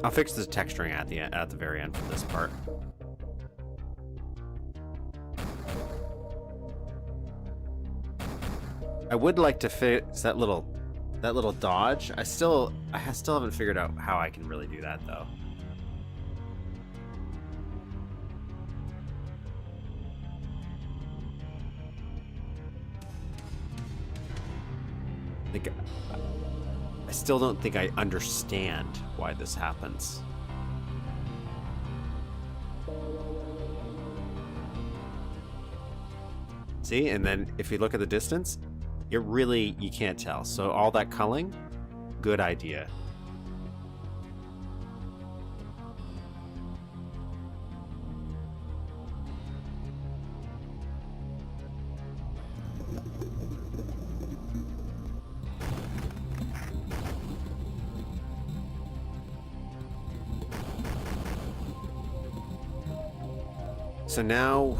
I'll fix the texturing at the very end for this part. I would like to fix that little dodge. I still haven't figured out how I can really do that though. I still don't think I understand why this happens. See, and then if you look at the distance, you can't tell. So all that culling, good idea. So now,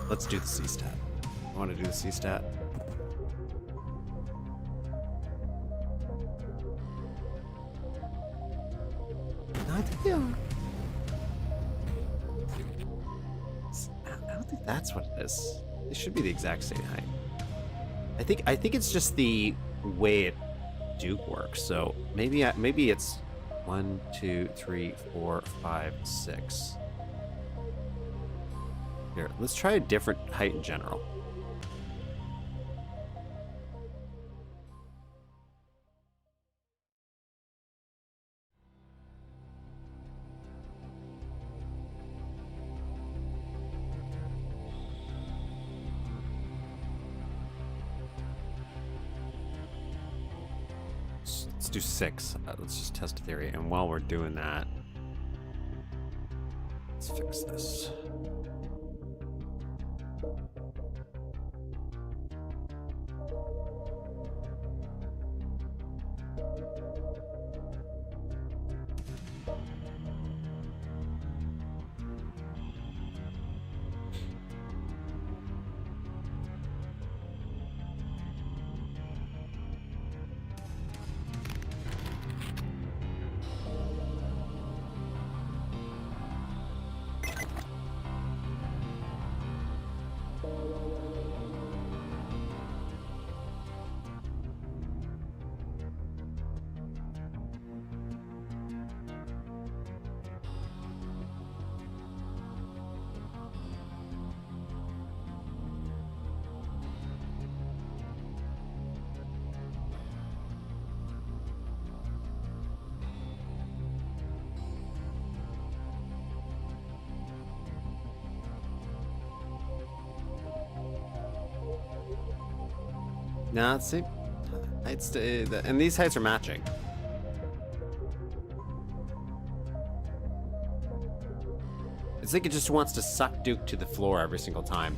let's do the C-stat. I want to do the C-stat. No, I think they are. I don't think that's what it is. It should be the exact same height. I think it's just the way Duke works. So maybe it's 1, 2, 3, 4, 5, 6. Here, let's try a different height in general. Let's do 6. Let's just test a theory. And while we're doing that, let's fix this. Nah, see, heights and these heights are matching. It's like it just wants to suck Duke to the floor every single time.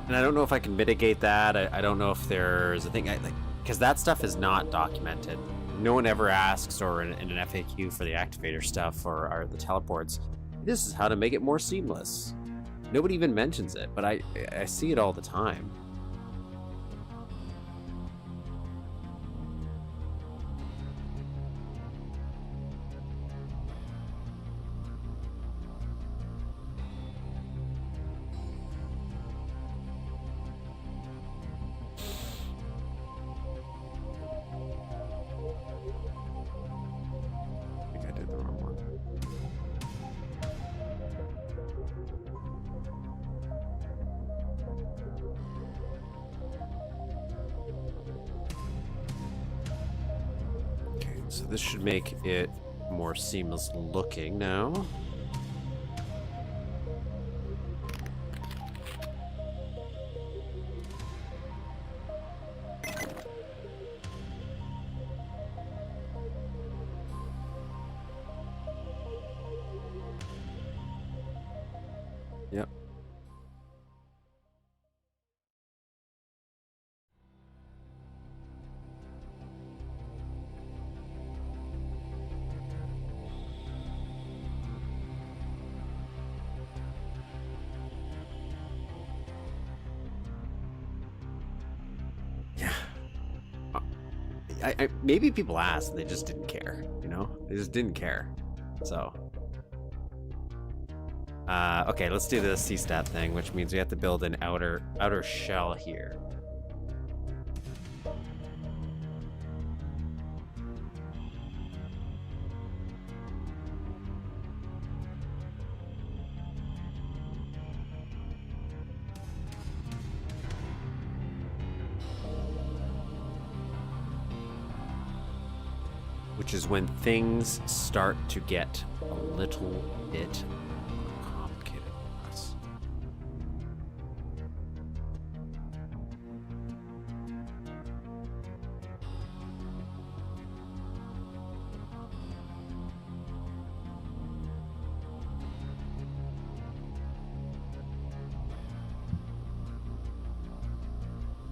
And I don't know if I can mitigate that. I don't know if there's a thing, because that stuff is not documented. No one ever asks, or in an FAQ for the activator stuff or the teleports, this is how to make it more seamless. Nobody even mentions it, but I see it all the time. So this should make it more seamless looking now. Yep. Maybe people asked and they just didn't care, you know? They just didn't care. So. Okay, let's do the C-stat thing, which means we have to build an outer shell here. Which is when things start to get a little bit complicated for us.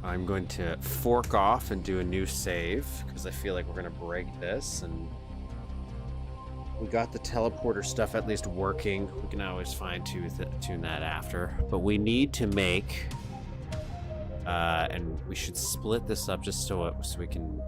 I'm going to fork off and do a new save because I feel like we're going to break this, and we got the teleporter stuff at least working. We can always fine-tune that after, but we need to make and we should split this up just so we can.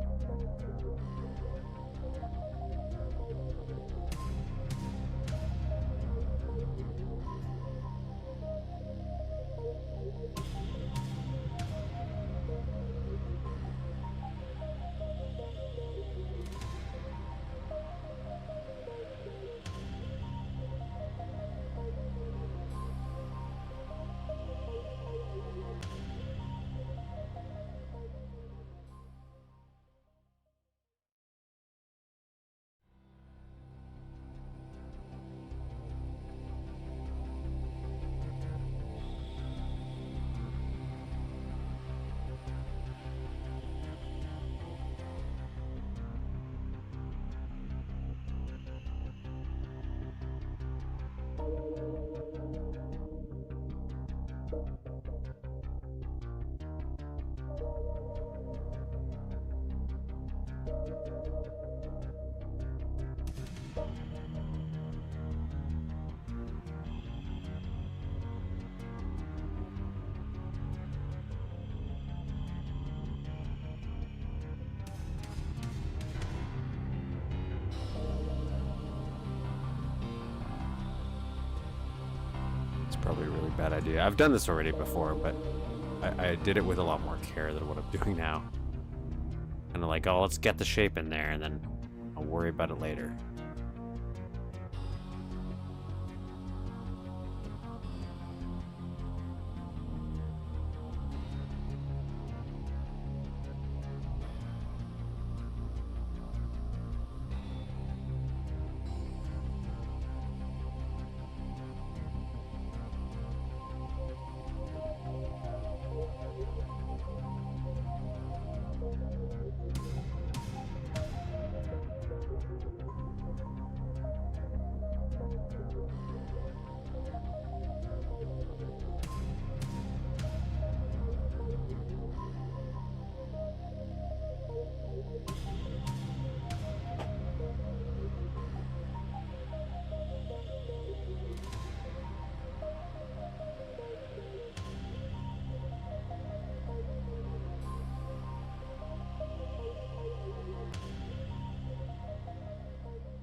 Probably a really bad idea. I've done this already before, but I did it with a lot more care than what I'm doing now. Kind of like, oh, let's get the shape in there, and then I'll worry about it later.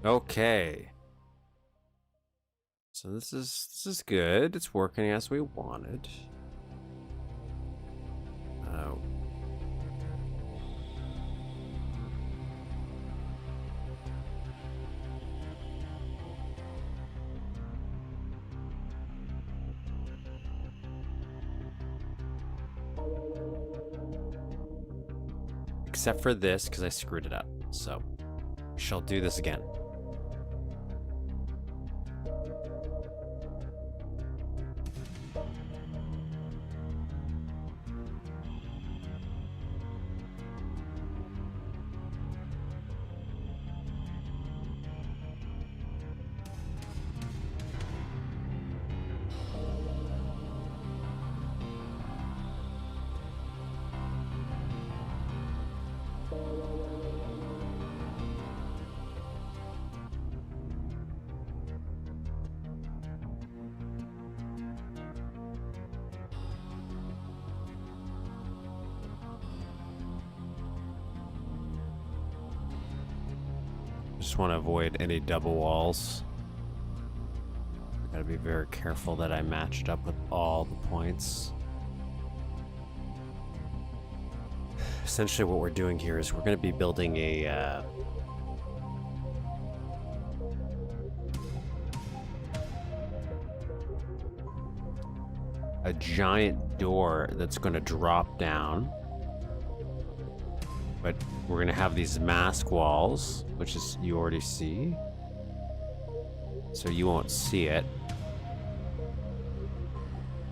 Okay. So this is good. It's working as we wanted. Except for this, because I screwed it up. So, shall do this again. Just want to avoid any double walls. Gotta be very careful that I matched up with all the points. Essentially what we're doing here is we're going to be building a giant door that's going to drop down. But we're going to have these mask walls, which is you already see. So you won't see it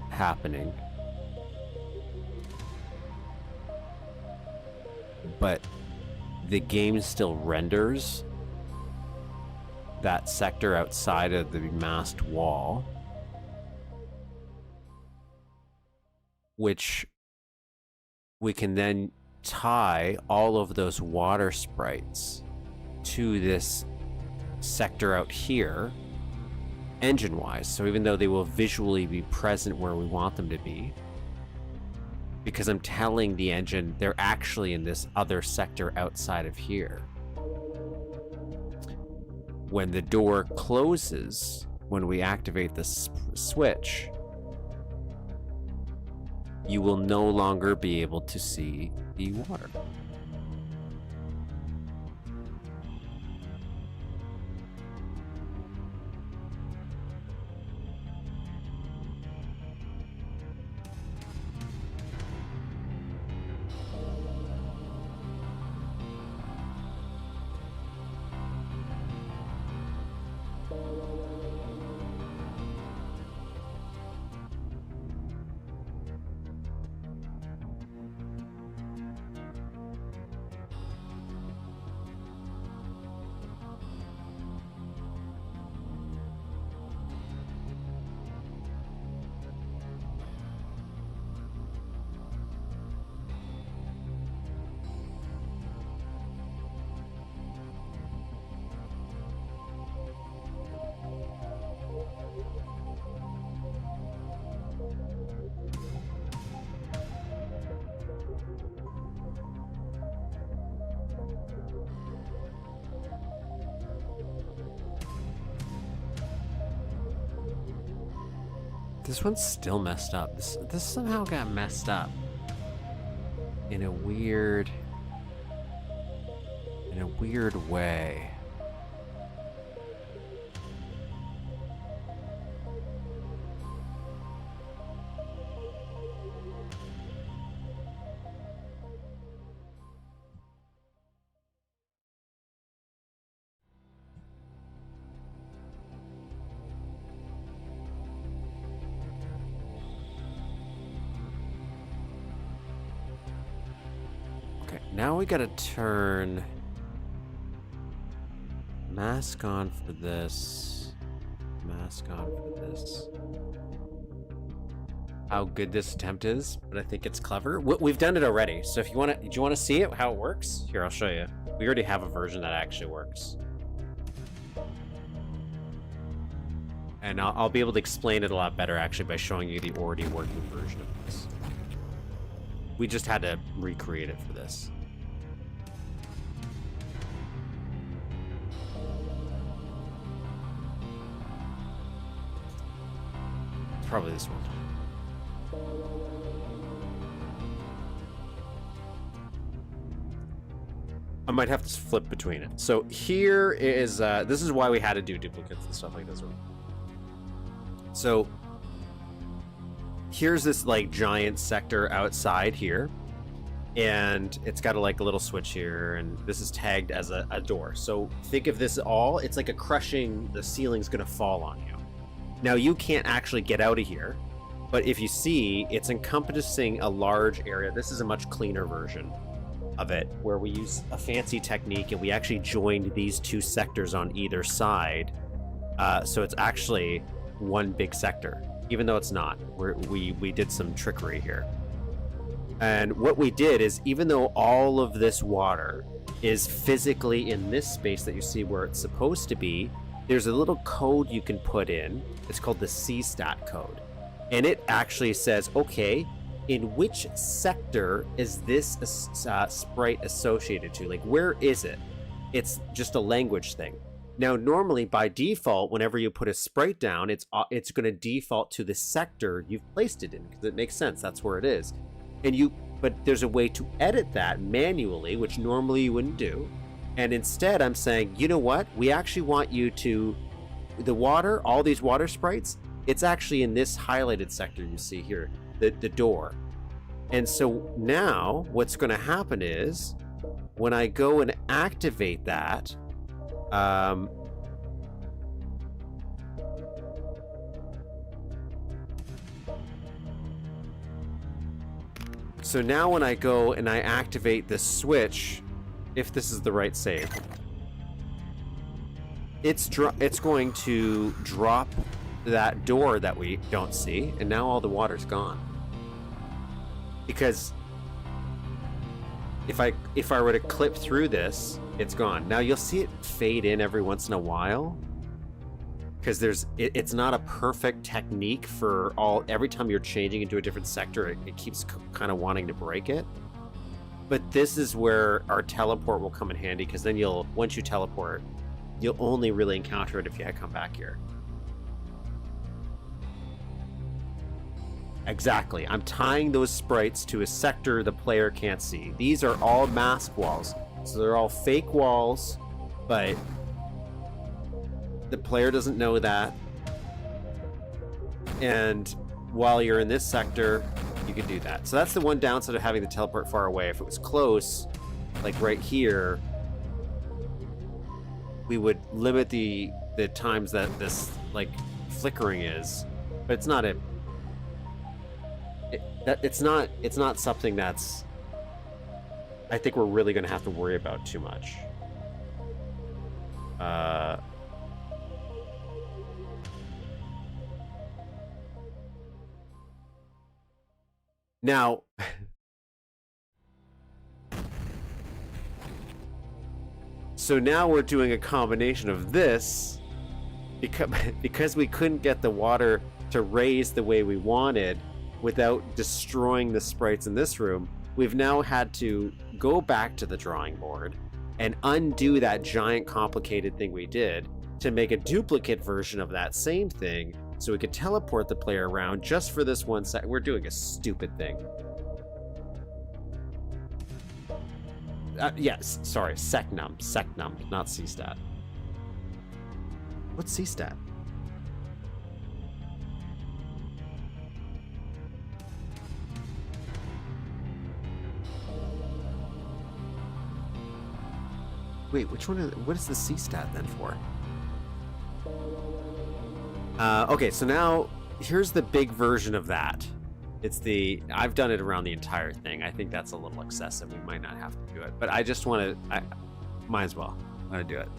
happening. But the game still renders that sector outside of the masked wall, which we can then tie all of those water sprites to this sector out here engine wise. So even though they will visually be present where we want them to be, because I'm telling the engine they're actually in this other sector outside of here. When the door closes, when we activate the switch, you will no longer be able to see the water. This one's still messed up. This somehow got messed up in a weird way. Now we gotta turn mask on for this, mask on for this. How good this attempt is, but I think it's clever. We've done it already, so if you want to, do you want to see it, how it works? Here, I'll show you. We already have a version that actually works. And I'll be able to explain it a lot better actually by showing you the already working version of this. We just had to recreate it for this. probably this one. I might have to flip between it. So here is, this is why we had to do duplicates and stuff like this. So here's this like giant sector outside here, and it's got a little switch here, and this is tagged as a door. So think of this all, it's like a crushing, the ceiling's gonna fall on you. Now you can't actually get out of here, but if you see, it's encompassing a large area. This is a much cleaner version of it, where we use a fancy technique and we actually joined these two sectors on either side. So it's actually one big sector, even though it's not. We did some trickery here. And what we did is, even though all of this water is physically in this space that you see where it's supposed to be, there's a little code you can put in. It's called the CStat code. And it actually says, okay, in which sector is this sprite associated to? Like, where is it? It's just a language thing. Now, normally by default, whenever you put a sprite down, it's going to default to the sector you've placed it in, because it makes sense. That's where it is. But there's a way to edit that manually, which normally you wouldn't do. And instead, I'm saying, you know what? We actually want you to, the water, all these water sprites, it's actually in this highlighted sector you see here, the door. And so now what's going to happen is, when I go and activate that, so now when I go and I activate the switch, if this is the right save, it's going to drop that door that we don't see, and now all the water's gone. Because if I were to clip through this, it's gone. Now you'll see it fade in every once in a while, because it's not a perfect technique for every time you're changing into a different sector, it keeps kind of wanting to break it. But this is where our teleport will come in handy, because then once you teleport, you'll only really encounter it if you come back here. Exactly. I'm tying those sprites to a sector the player can't see. These are all mask walls. So they're all fake walls, but the player doesn't know that. And while you're in this sector, you can do that. So that's the one downside of having the teleport far away. If it was close, like right here, we would limit the times that this like flickering is. But it's not it's not something that's, I think we're really going to have to worry about too much. Now, so now we're doing a combination of this, because we couldn't get the water to raise the way we wanted without destroying the sprites in this room. We've now had to go back to the drawing board and undo that giant complicated thing we did to make a duplicate version of that same thing, so we could teleport the player around just for this one sec. We're doing a stupid thing. Yes, sorry, secnum, not cstat. What's cstat? Wait, which one? What is the cstat then for? Okay, so now here's the big version of that. I've done it around the entire thing. I think that's a little excessive. We might not have to do it, but I just want to. Might as well. I'm gonna do it.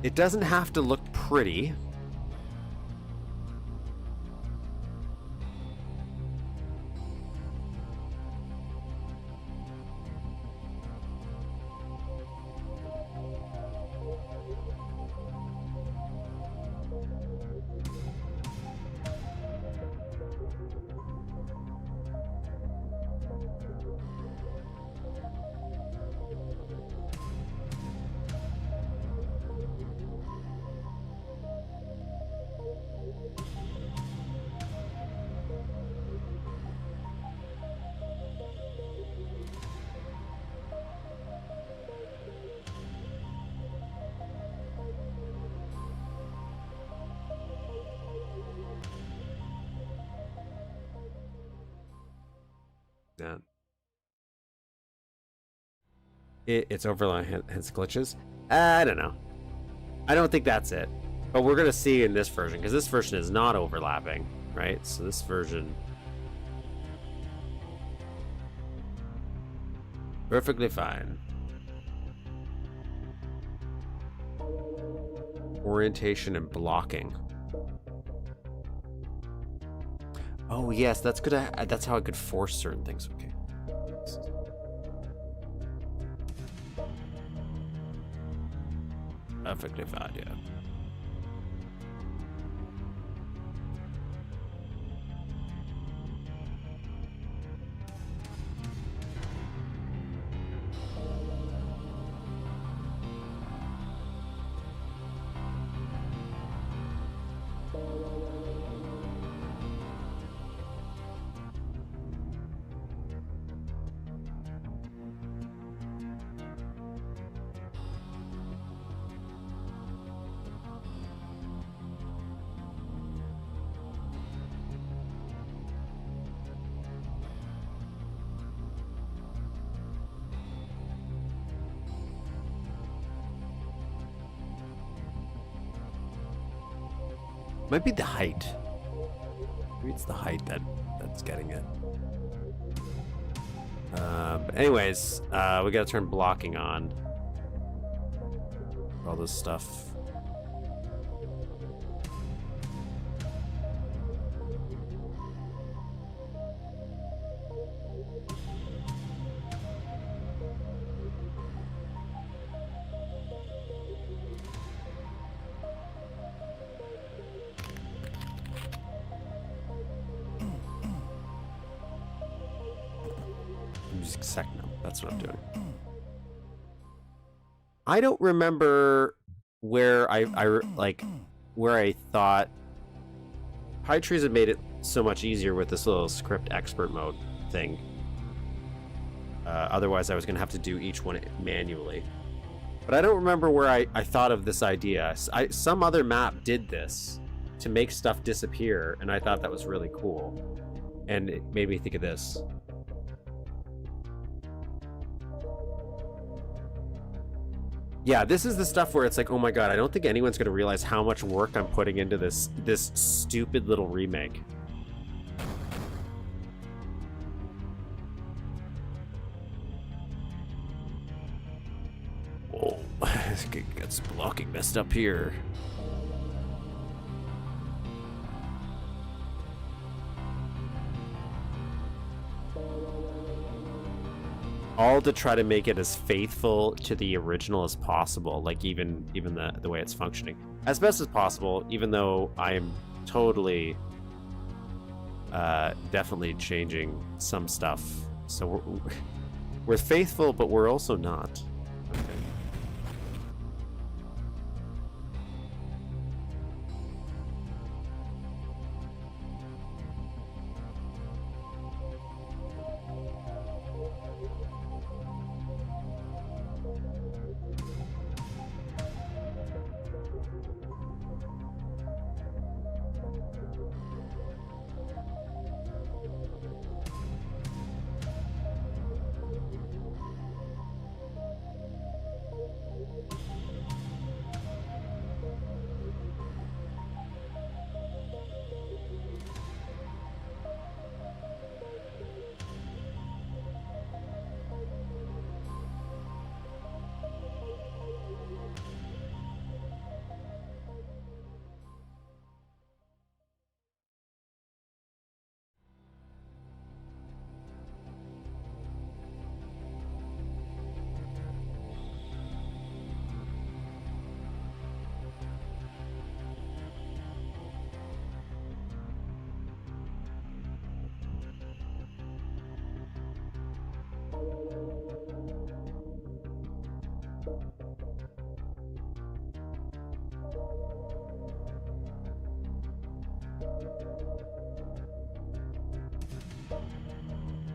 It doesn't have to look pretty. Yeah. It's overlaying hence glitches. I don't know. I don't think that's it. But we're gonna see in this version, because this version is not overlapping, right? So this version perfectly fine. Orientation and blocking. Oh yes, that's good. That's how I could force certain things. Okay. Perfectly fine, yeah. Might be the height. Maybe it's the height that's getting it. But anyways, we gotta turn blocking on. All this stuff. Music secno. That's what I'm doing. I don't remember where I thought Pine Trees had made it so much easier with this little script expert mode thing. Otherwise, I was gonna have to do each one manually. But I don't remember where I thought of this idea. Some other map did this to make stuff disappear, and I thought that was really cool. And it made me think of this. Yeah, this is the stuff where it's like, oh my god, I don't think anyone's gonna realize how much work I'm putting into this stupid little remake. Whoa, got some blocking messed up here. All to try to make it as faithful to the original as possible, like even the way it's functioning as best as possible, even though I am totally definitely changing some stuff. So we're faithful, but we're also not. Okay.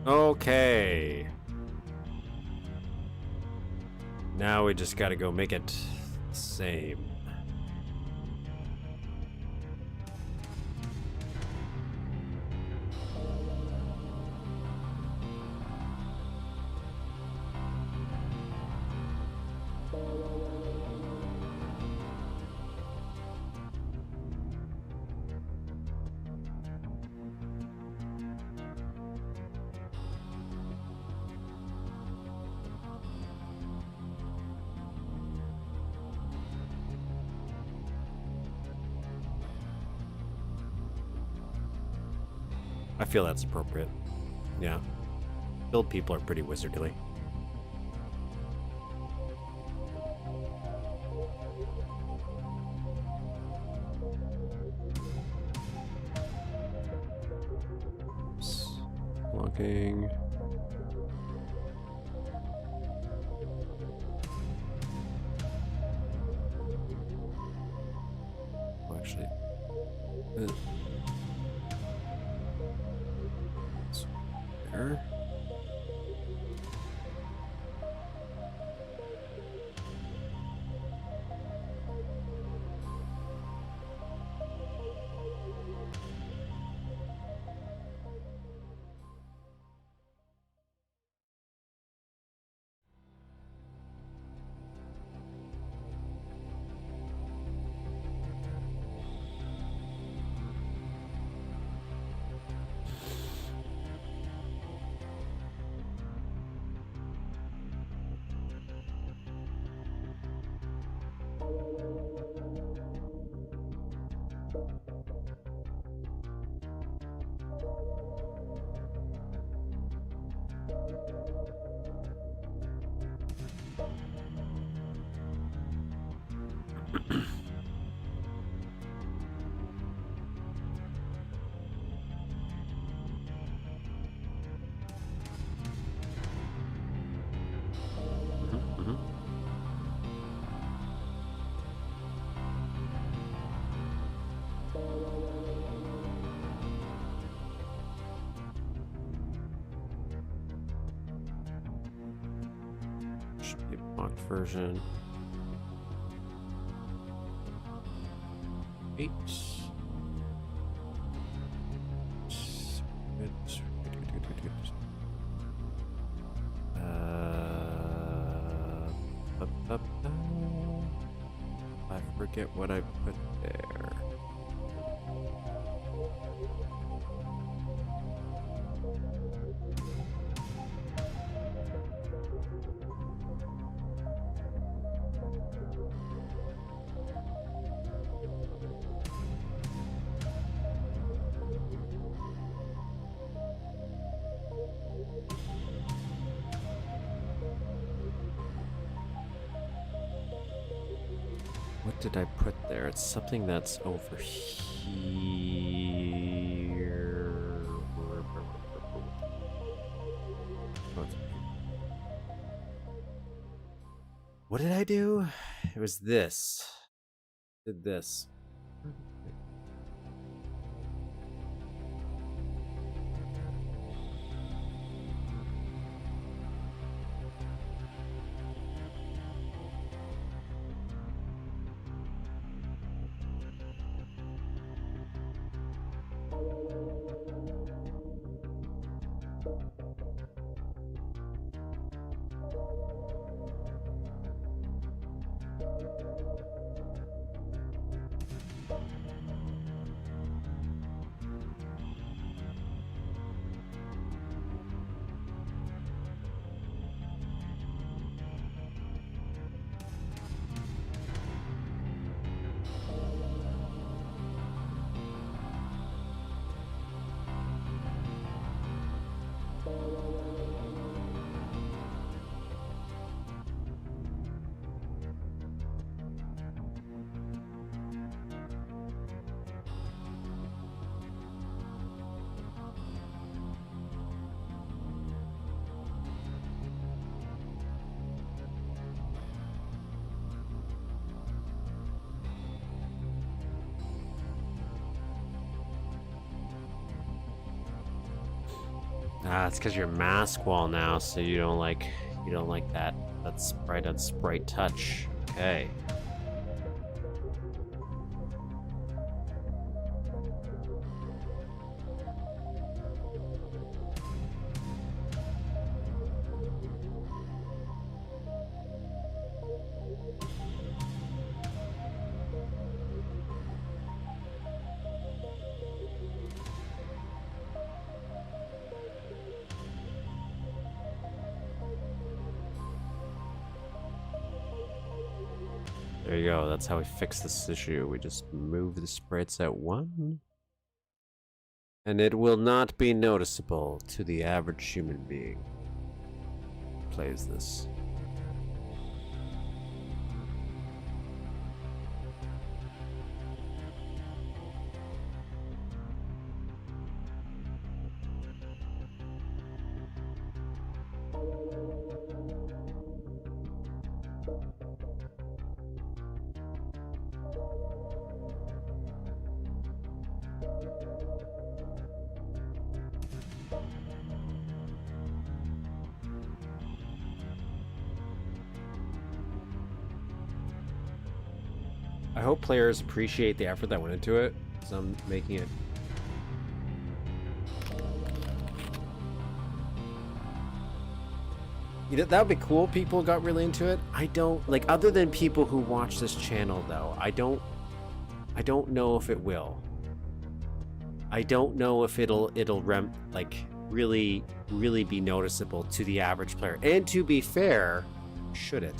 Okay. Now we just gotta go make it the same. I feel that's appropriate. Yeah. Build people are pretty wizardly. Oops. Logging. Oh, actually. There. Should be a blocked version. 8. I forget what I put there. What did I put there? It's something that's over here. What did I do? It was this. Did this. Ah, it's because you're mask wall now, so you don't like that sprite on sprite touch. Okay. There you go. That's how we fix this issue. We just move the sprites at 1. And it will not be noticeable to the average human being who plays this. I hope players appreciate the effort that went into it, because I'm making it. You know, that would be cool. People got really into it. I don't like, other than people who watch this channel, though. I don't know if it will. I don't know if it'll really be noticeable to the average player. And to be fair, should it?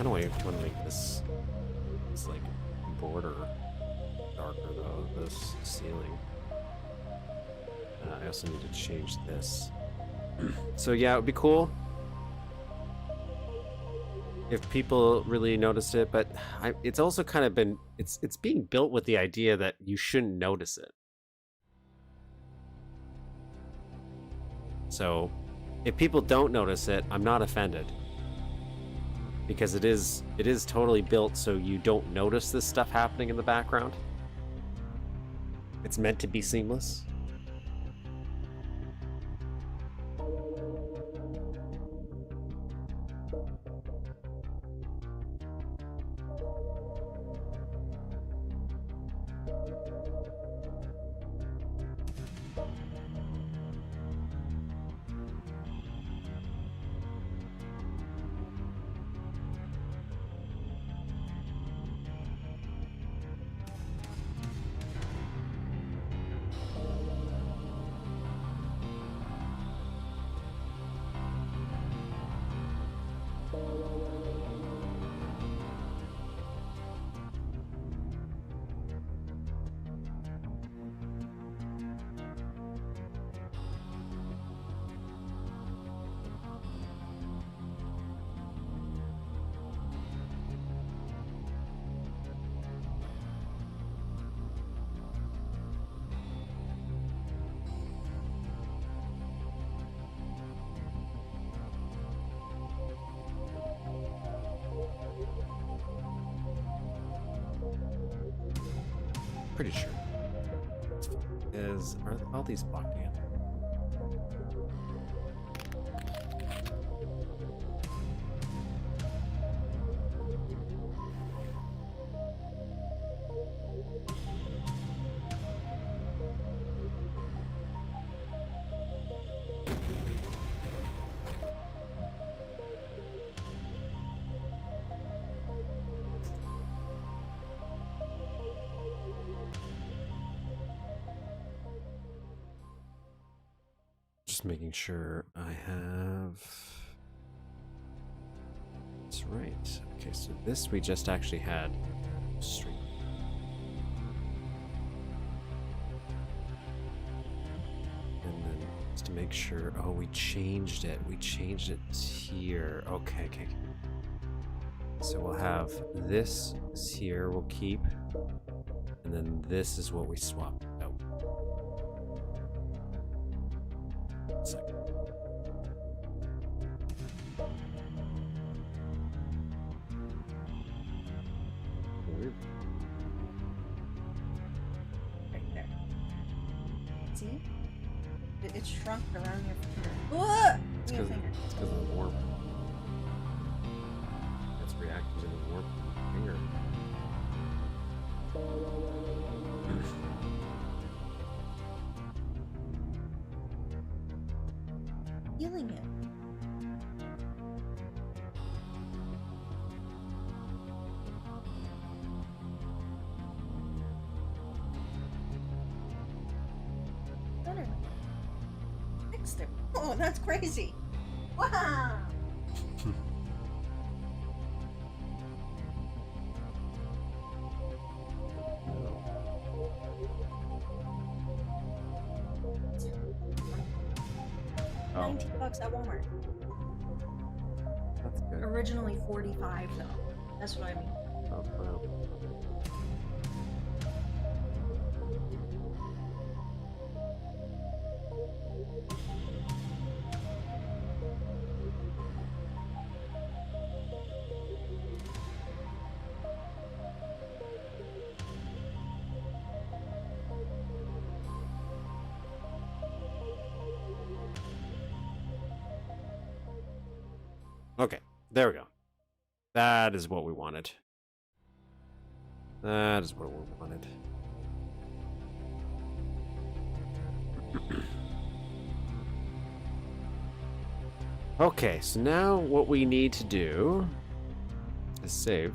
I don't want to make this like border darker though, this ceiling. I also need to change this. So yeah, it would be cool if people really noticed it, but it's also kind of been, it's being built with the idea that you shouldn't notice it. So if people don't notice it, I'm not offended. Because it is totally built so you don't notice this stuff happening in the background. It's meant to be seamless. Pretty sure. Are all these blocked in? Just making sure I have. That's right. Okay, so this we just actually had stream. And then just to make sure, oh, we changed it. We changed it here. Okay. So we'll have this here, we'll keep, and then this is what we swapped out. Second. Weird. Right there. See? It shrunk around your finger. Whoa! It's Your because finger. of the warp. It's reacting to the warp. here. Feeling it. Better. Fixed it. Oh, that's crazy. Wow. Oh, $19 at Walmart. that's good. Originally 45 though. That's what I mean. Oh, wow. Okay, there we go. That is what we wanted. That is what we wanted. Okay, so now what we need to do is save.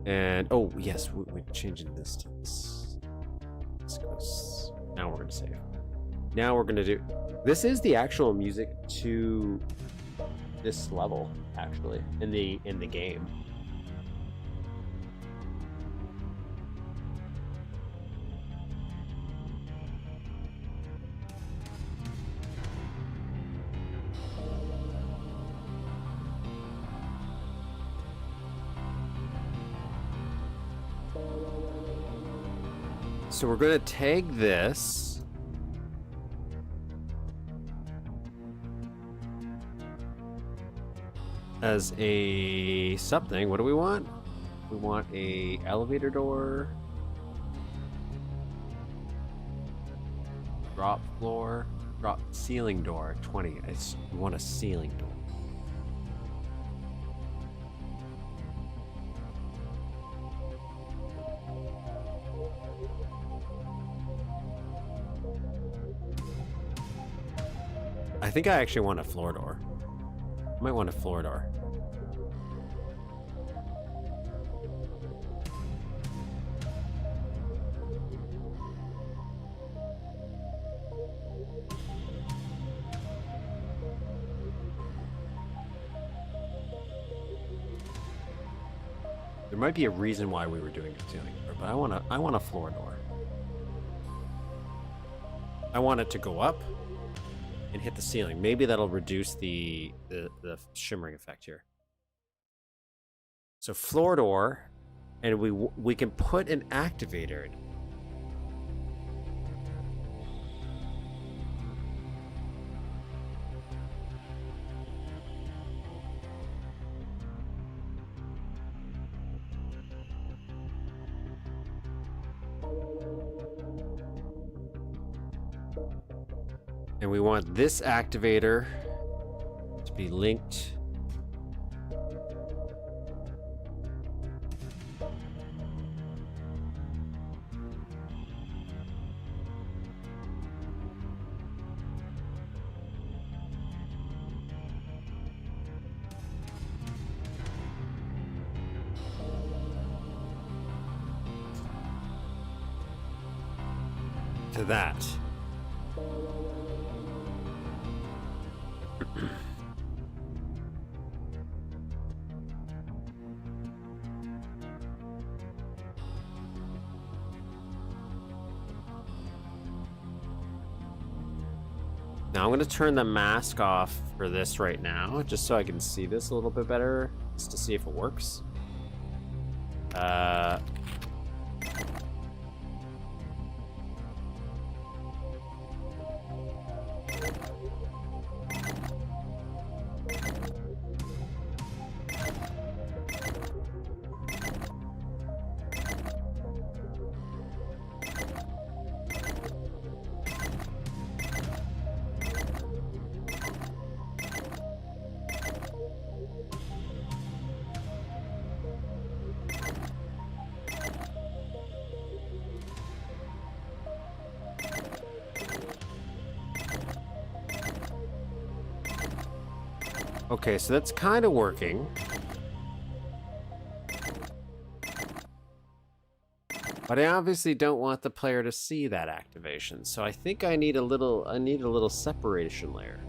And, oh, yes, we're changing this to this. This goes. Now we're going to save. Now we're going to do. This is the actual music to this level, actually, in the game. So we're going to tag this. As a something. What do we want? We want a elevator door. Drop floor. Drop ceiling door. 20. We want a ceiling door. I think I actually want a floor door. I might want a floor door. There might be a reason why we were doing a ceiling door, but I want a floor door. I want it to go up and hit the ceiling. Maybe that'll reduce the shimmering effect here. So floor door, and we can put an activator in. And we want this activator to be linked to that. Now I'm going to turn the mask off for this right now, just so I can see this a little bit better, just to see if it works. Okay, so that's kind of working. But I obviously don't want the player to see that activation, so I think I need a little separation layer.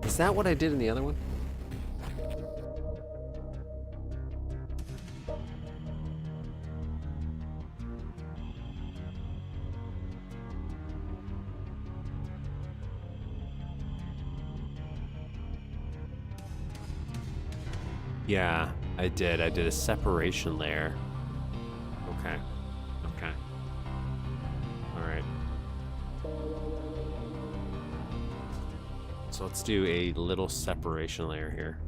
Is that what I did in the other one? Yeah, I did. I did a separation layer. Okay. Okay. All right. So let's do a little separation layer here.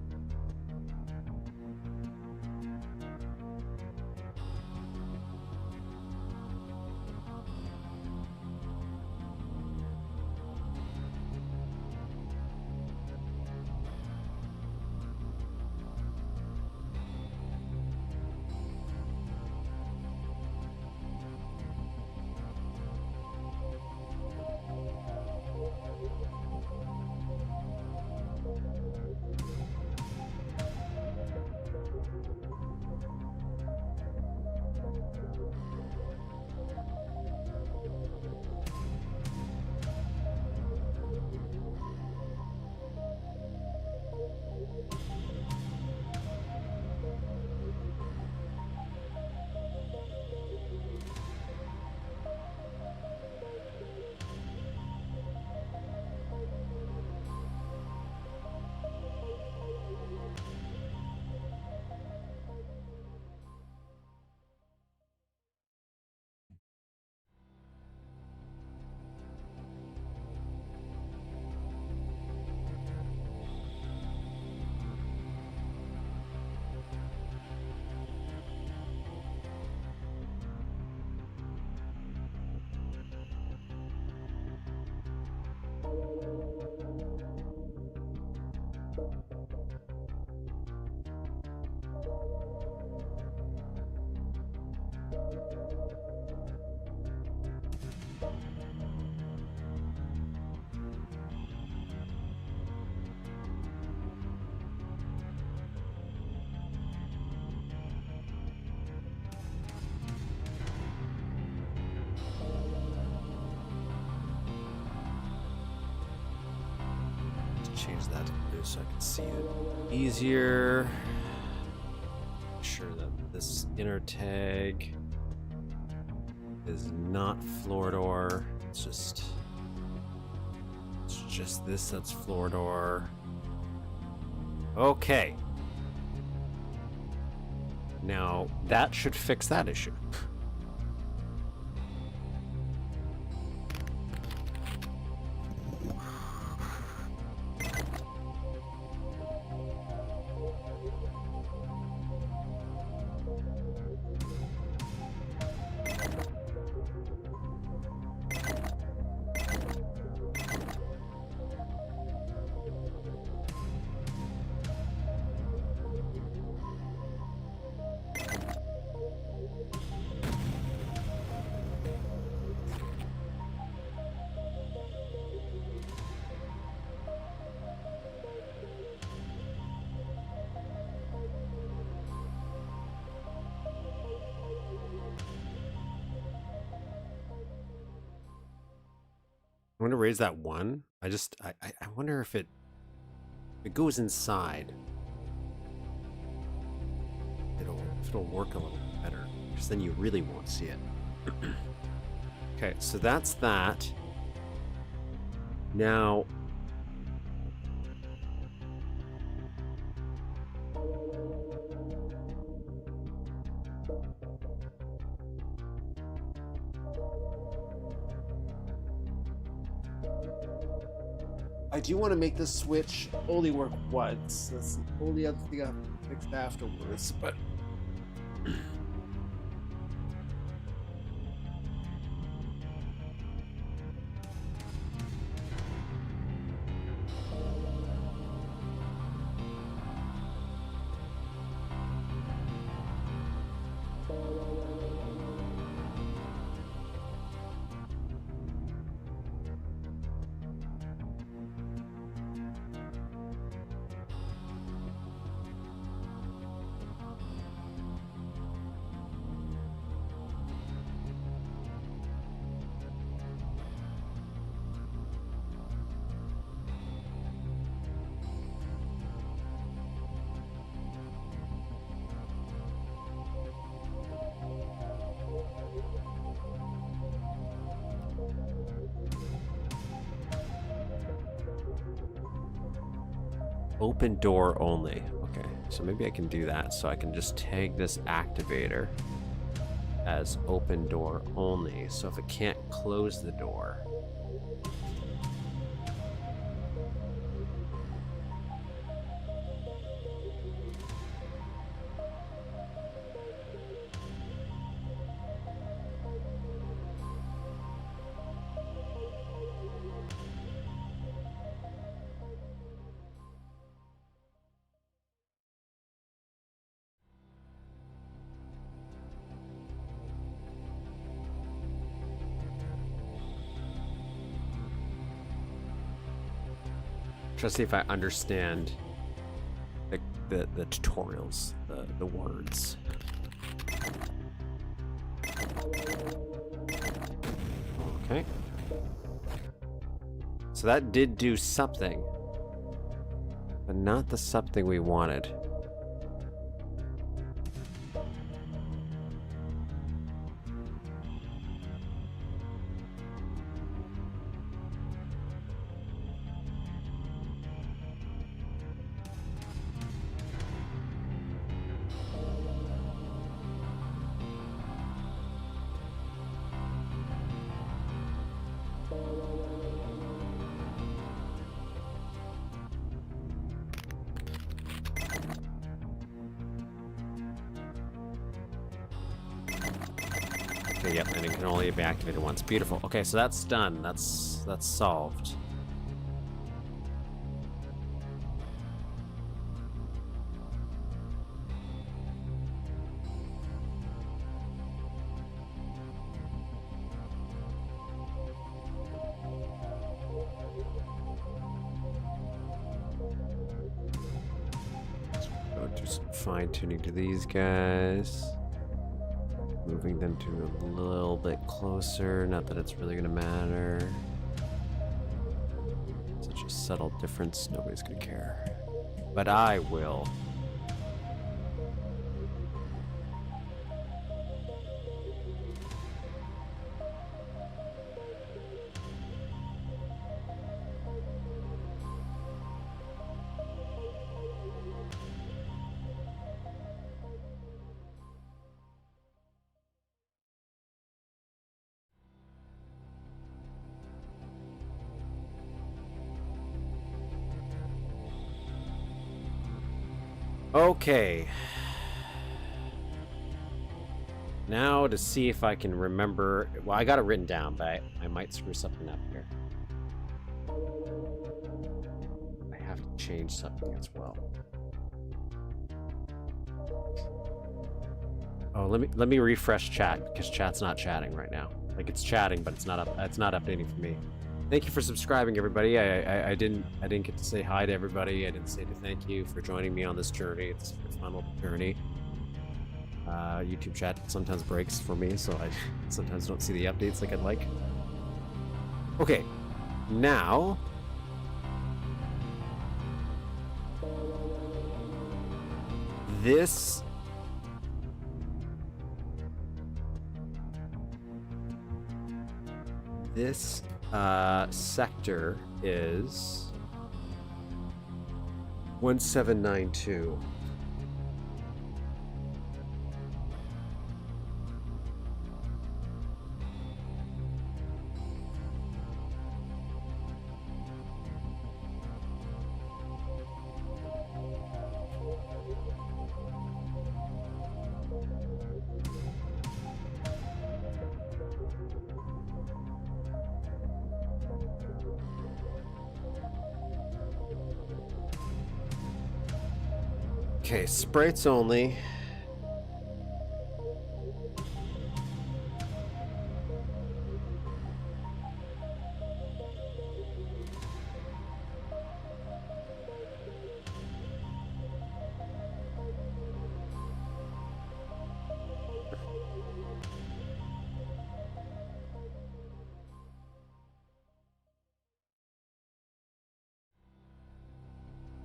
Change that to blue so I can see it easier. Make sure that this inner tag is not floor door. It's just this that's floor door. Okay. Now that should fix that issue. I'm gonna raise that one. I wonder if it goes inside. It'll work a little better, because then you really won't see it. Okay, so that's that. Now I do want to make this switch only work once. That's the only other thing I have to fix afterwards, but Open door only. Okay, so maybe I can do that. So I can just tag this activator as open door only. So if it can't close the door. Try to see if I understand the tutorials, the words. Okay. So that did do something, but not the something we wanted. Okay, yep, and it can only be activated once. Beautiful. Okay, so that's done. That's solved. Go do some fine tuning to these guys. Moving them to a little bit closer, not that it's really gonna matter. Such a subtle difference, nobody's gonna care. But I will. Okay. Now to see if I can remember. Well, I got it written down, but I might screw something up here. I have to change something as well. Oh, let me refresh chat because chat's not chatting right now. Like it's chatting, but it's not updating for me. Thank you for subscribing, everybody. I didn't get to say hi to everybody. I didn't say to thank you for joining me on this journey. It's a fun little journey. YouTube chat sometimes breaks for me, so I sometimes don't see the updates like I'd like. Okay, now this sector is 1792. Okay, sprites only.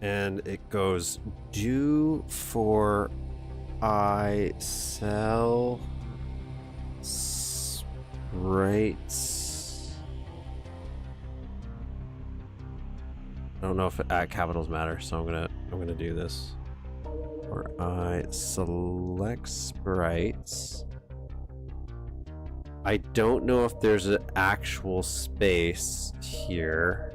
And it goes, do for I sell sprites I don't know if capitals matter, so I'm gonna do this. Or I select sprites. I don't know if there's an actual space here.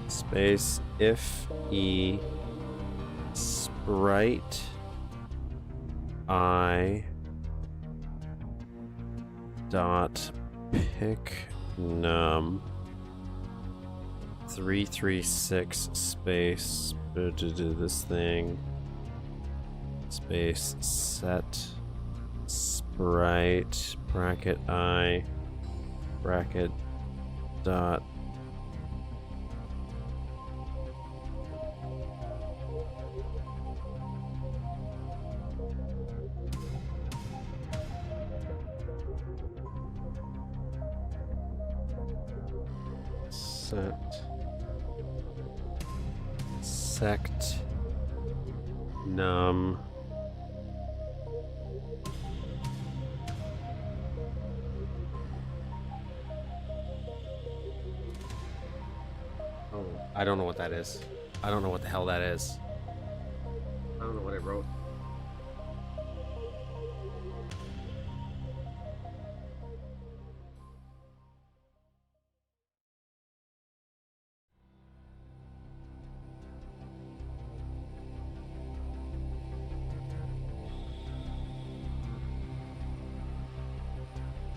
Space if e sprite I dot pick num 336 space to do this thing space set sprite bracket I bracket dot sect num oh, I don't know what that is. I don't know what the hell that is. I don't know what I wrote.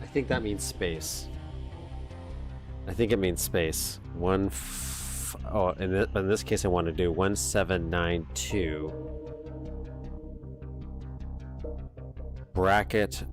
I think that means space. I think it means space. Oh, in this case, I want to do 1792 bracket.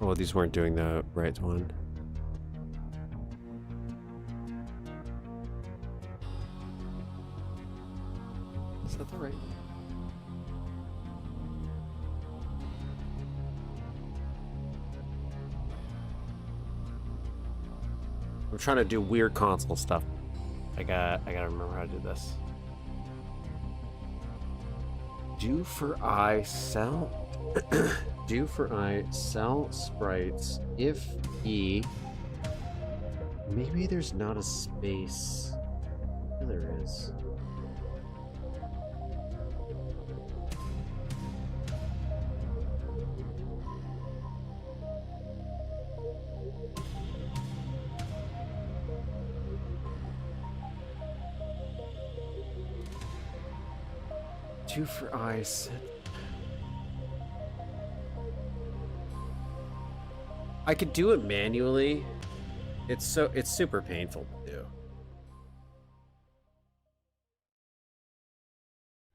Oh, these weren't doing the right one. Is that the right one? I'm trying to do weird console stuff. I gotta remember how to do this. Do for I sell do for I sell sprites if e maybe there's not a space. Yeah, there is. Do for I set. I could do it manually. It's super painful to do.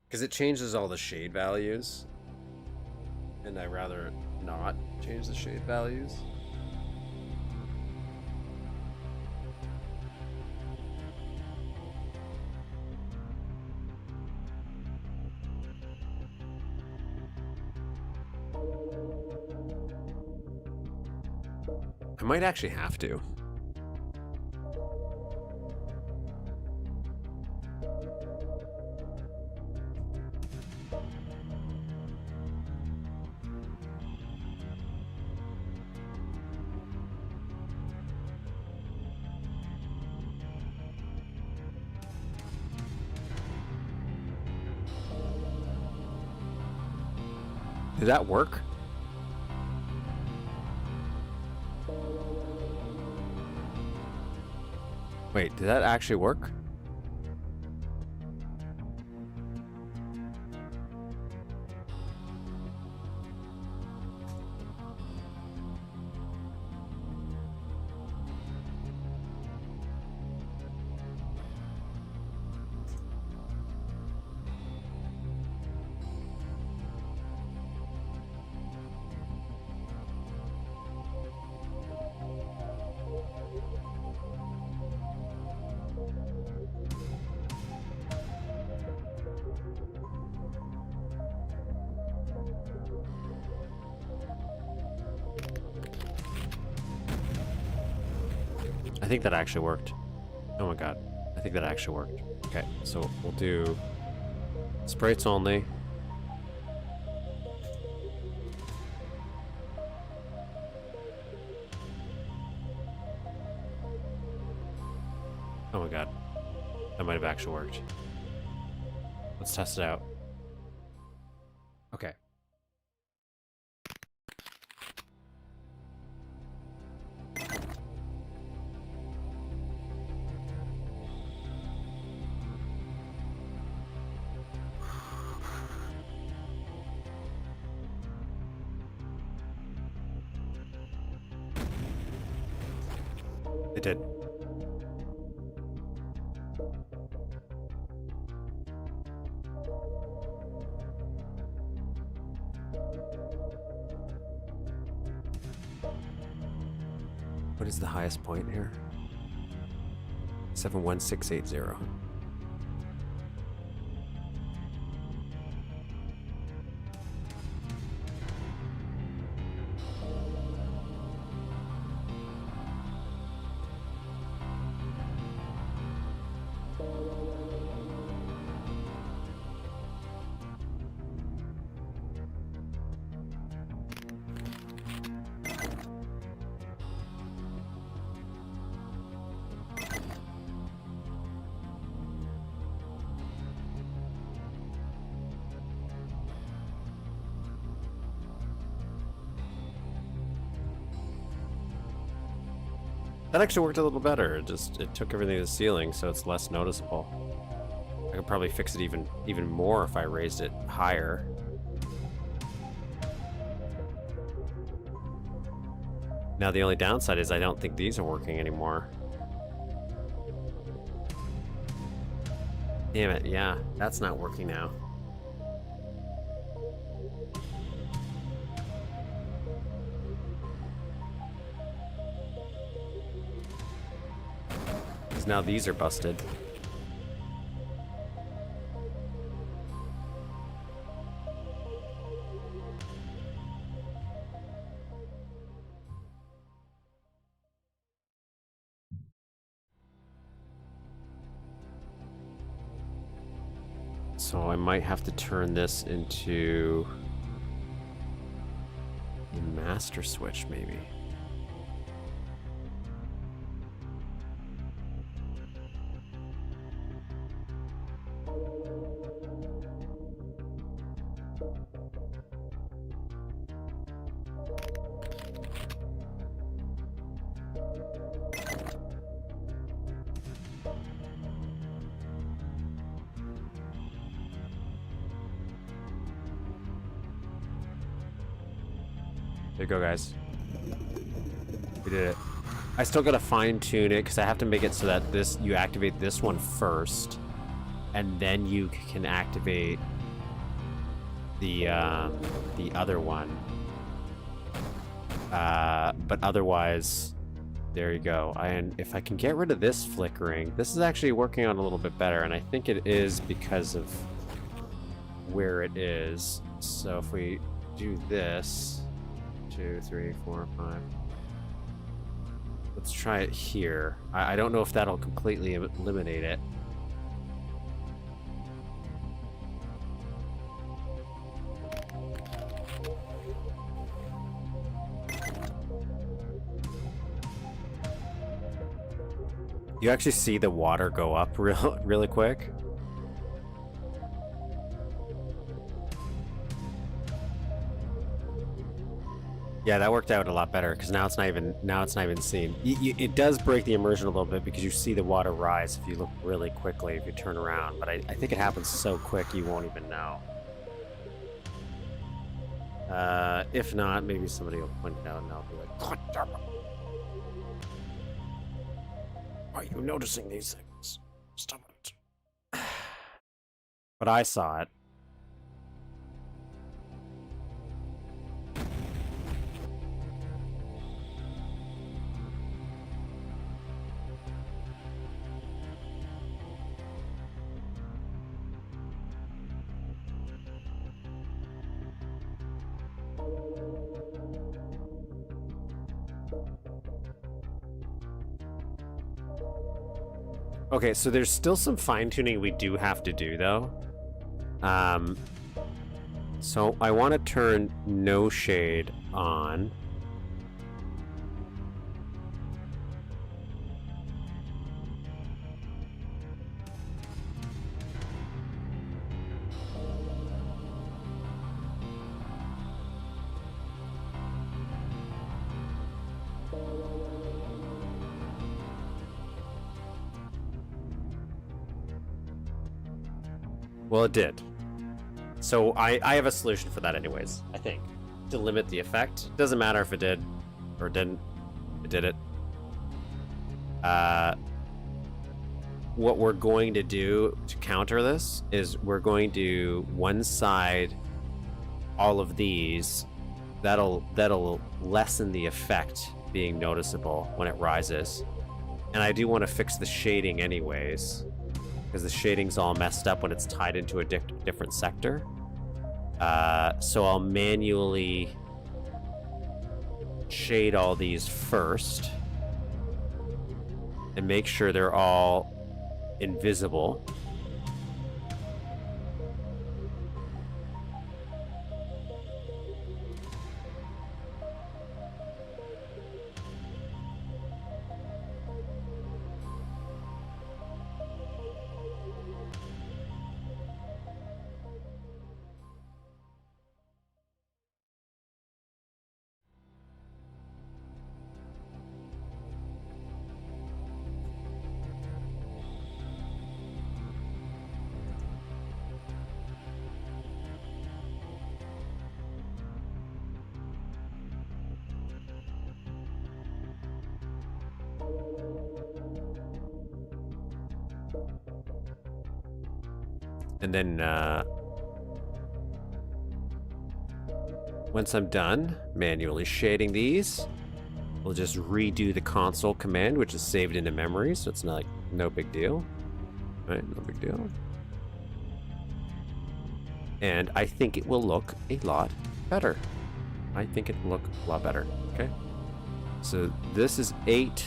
Because it changes all the shade values. And I'd rather not change the shade values. I might actually have to. Did that work? Wait, did that actually work? I think that actually worked. Oh my god. I think that actually worked. Okay, so we'll do sprites only. Oh my god. That might have actually worked. Let's test it out. Okay. It did. What is the highest point here? 71680. That actually worked a little better. It took everything to the ceiling, so it's less noticeable. I could probably fix it even more if I raised it higher. Now the only downside is I don't think these are working anymore. Damn it, yeah, that's not working now. Because now these are busted. So I might have to turn this into a master switch, maybe. There you go, guys. We did it. I still gotta fine tune it because I have to make it so that you activate this one first, and then you can activate the other one. But otherwise, there you go. And if I can get rid of this flickering, this is actually working on a little bit better, and I think it is because of where it is. So if we do this. 2, 3, 4, 5. Let's try it here. I don't know if that'll completely eliminate it. You actually see the water go up really quick. Yeah, that worked out a lot better because now it's not even seen. It does break the immersion a little bit because you see the water rise if you look really quickly if you turn around. But I think it happens so quick you won't even know. If not, maybe somebody will point it out and I'll be like, "God damn it! Are you noticing these things? Stop it!" But I saw it. Okay, so there's still some fine-tuning we do have to do, though. So I want to turn no shade on. Well, it did. So I have a solution for that anyways, I think. To limit the effect. Doesn't matter if it did or didn't. It did it. What we're going to do to counter this is we're going to one side all of these. That'll lessen the effect being noticeable when it rises. And I do want to fix the shading anyways, because the shading's all messed up when it's tied into a different sector. So I'll manually shade all these first and make sure they're all invisible. And then once I'm done manually shading these, we'll just redo the console command, which is saved into memory, so it's not like no big deal. Right, no big deal. And I think it will look a lot better. I think it will look a lot better. Okay. So this is 8.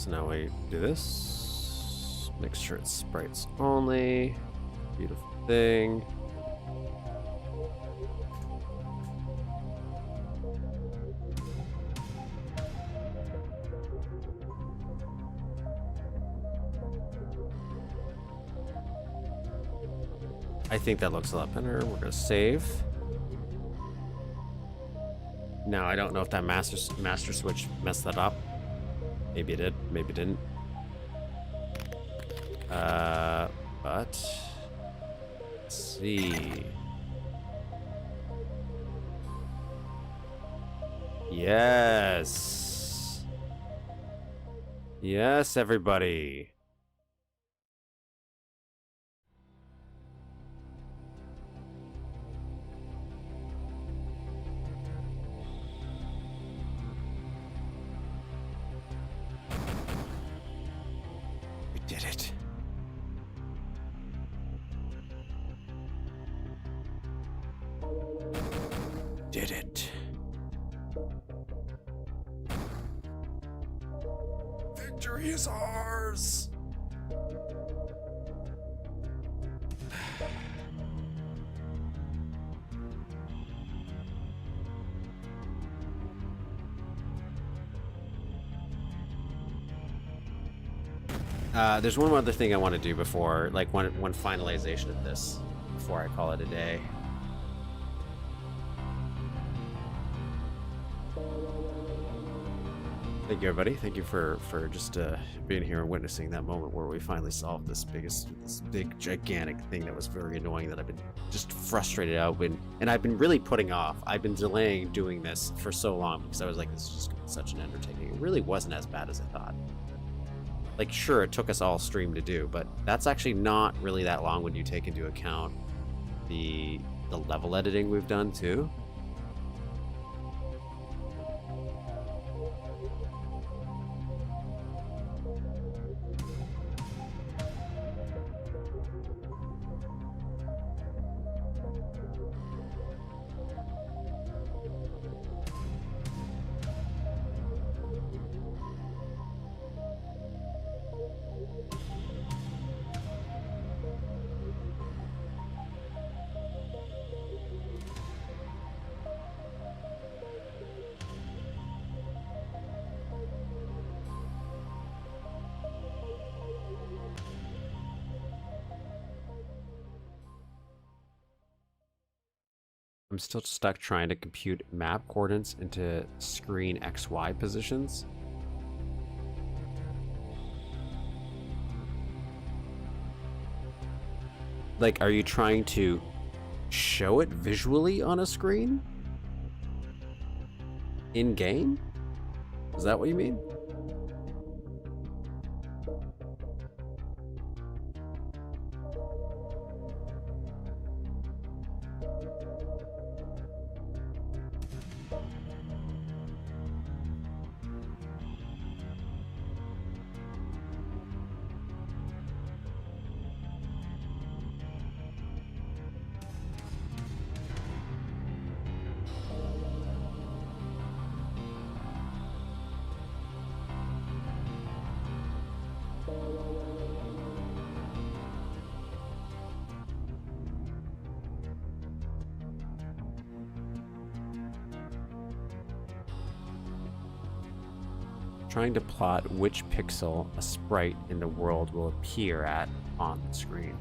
So now we do this. Make sure it's sprites only. Beautiful thing. I think that looks a lot better. We're gonna save. Now I don't know if that master switch messed that up. Maybe it did. Maybe it didn't. But let's see. Yes. Yes, everybody. We did it. Did it. Victory is ours. There's one other thing I want to do before, like one finalization of this, before I call it a day. Thank you, everybody. Thank you for just being here and witnessing that moment where we finally solved this big, gigantic thing that was very annoying that I've been just frustrated out with, and I've been really putting off. I've been delaying doing this for so long because I was like, this is just such an undertaking. It really wasn't as bad as I thought. Like, sure, it took us all stream to do, but that's actually not really that long when you take into account the level editing we've done too. I'm still stuck trying to compute map coordinates into screen XY positions. Like, are you trying to show it visually on a screen? In game? Is that what you mean? Trying to plot which pixel a sprite in the world will appear at on the screen.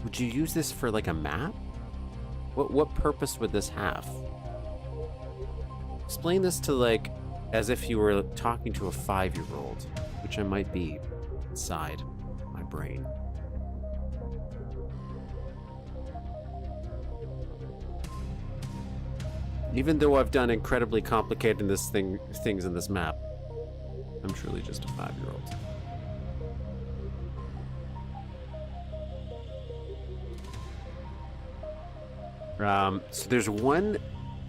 Would you use this for like a map? What purpose would this have? Explain this to like as if you were talking to a 5-year-old, which I might be inside my brain. Even though I've done incredibly complicated things in this map, I'm truly just a 5-year-old. So there's one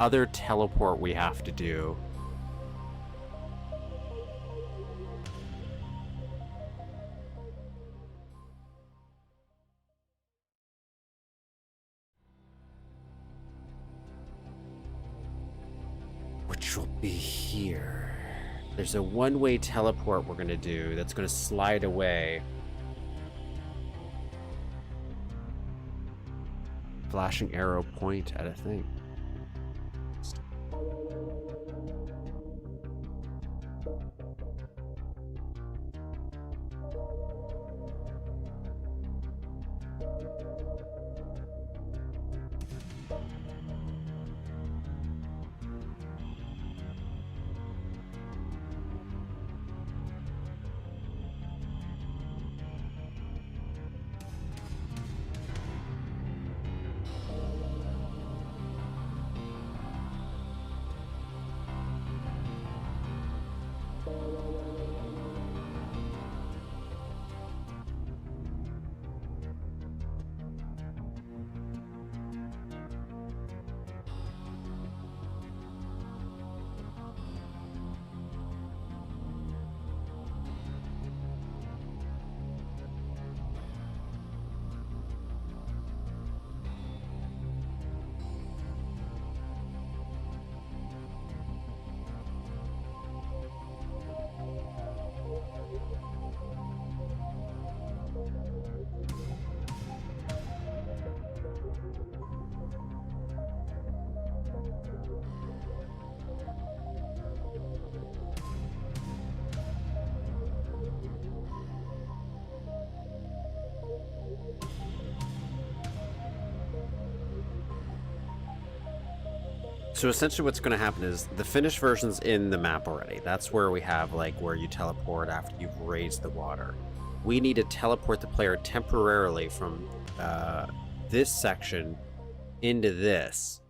other teleport we have to do. which will be here. There's a one-way teleport we're gonna do that's gonna slide away. Flashing arrow point at a thing. So essentially what's going to happen is the finished version's in the map already. That's where we have like where you teleport after you've raised the water. We need to teleport the player temporarily from this section into this.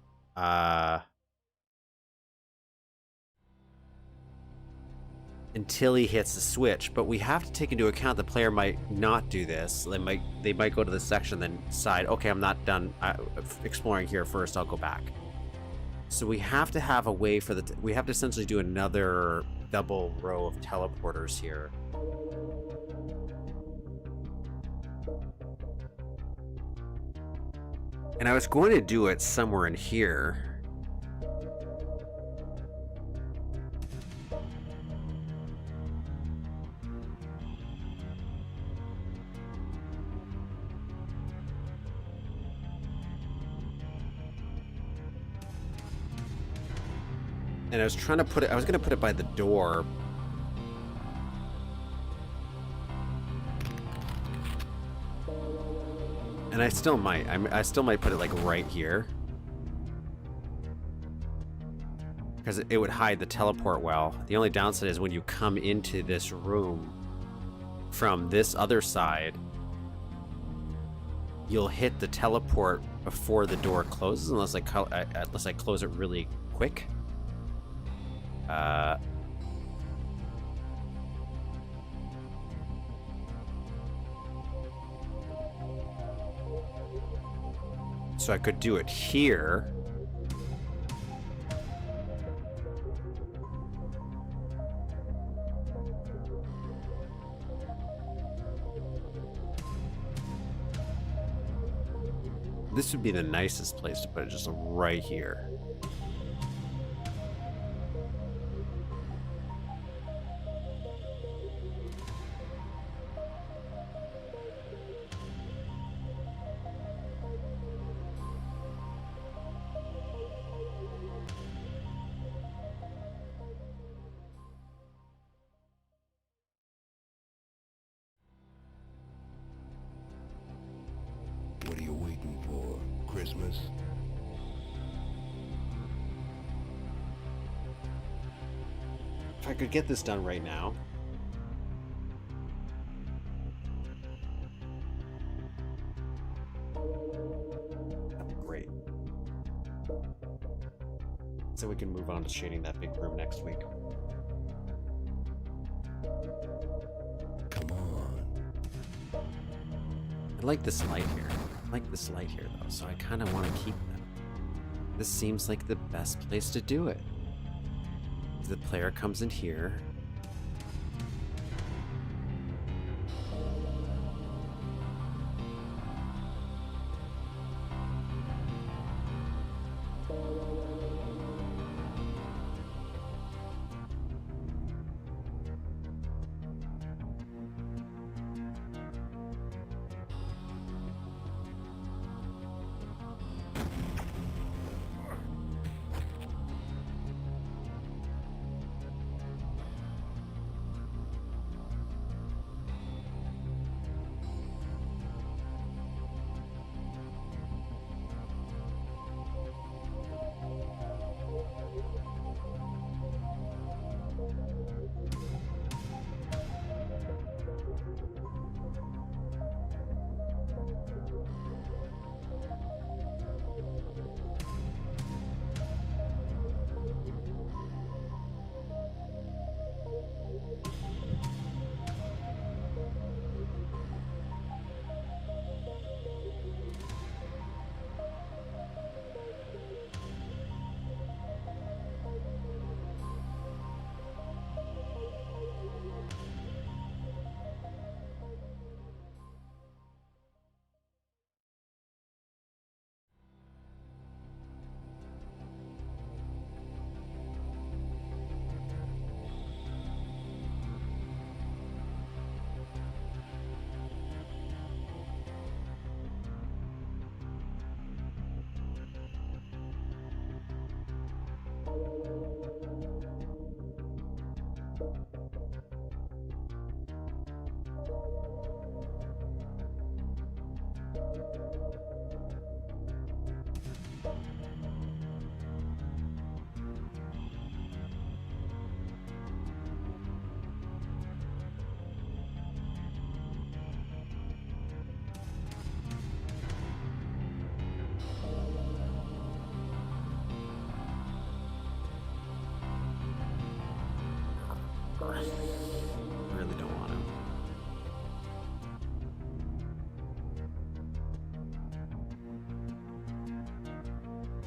Until he hits the switch, but we have to take into account the player might not do this. They might go to the section then decide, okay, I'm not done exploring here first, I'll go back. So we have to have a way for we have to essentially do another double row of teleporters here. And I was going to do it somewhere in here. And I was trying to put it, I was going to put it by the door. And I still might. I still might put it like right here. Because it would hide the teleport well. The only downside is when you come into this room from this other side, you'll hit the teleport before the door closes unless I close it really quick. So I could do it here. This would be the nicest place to put it, just right here. What are you waiting for? Christmas? If I could get this done right now. That'd be great. So we can move on to shading that big room next week. Come on. I like this light here. I like this light here though, so I kind of want to keep them. This seems like the best place to do it. The player comes in here.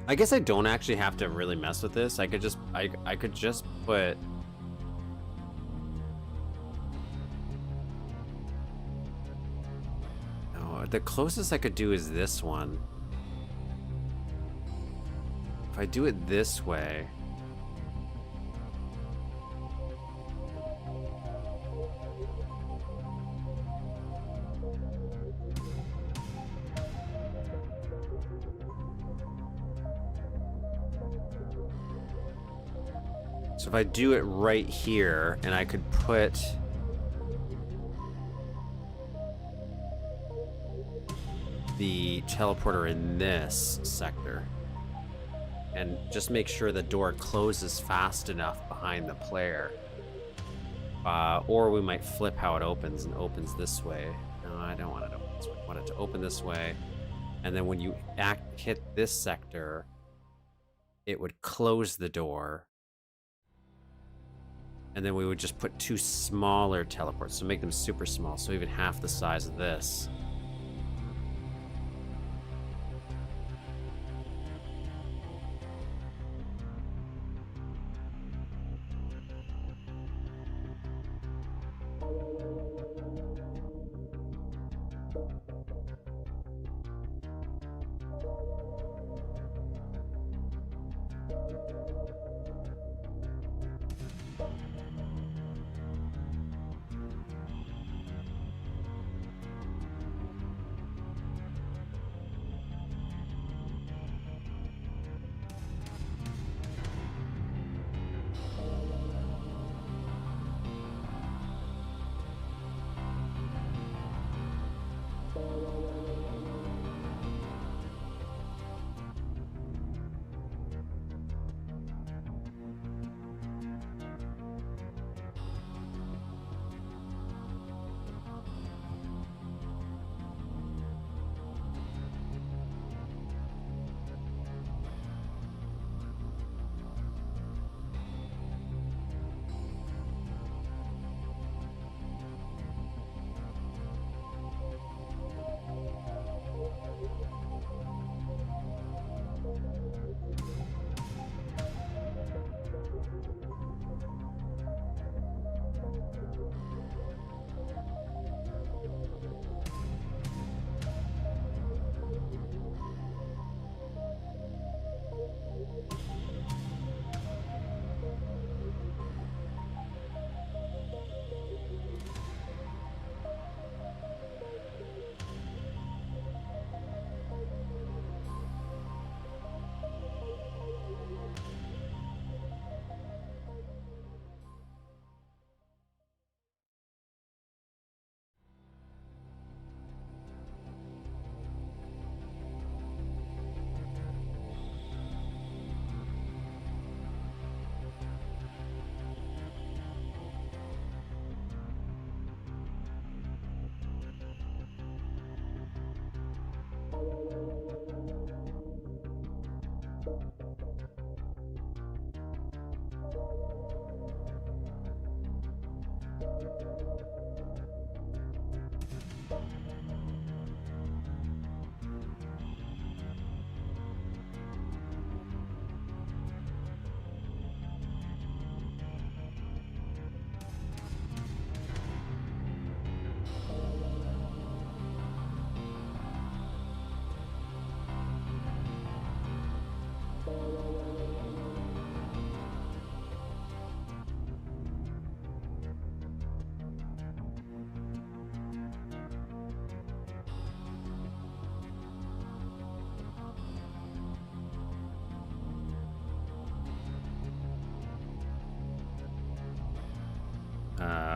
I guess I don't actually have to really mess with this. I could just I could just put no, the closest I could do is this one. If I do it this way. So if I do it right here, and I could put the teleporter in this sector, and just make sure the door closes fast enough behind the player. Or we might flip how it opens and opens this way. No, I don't want it to open this way. I want it to open this way. And then when you hit this sector, it would close the door. And then we would just put 2 smaller teleports, so make them super small, so even half the size of this.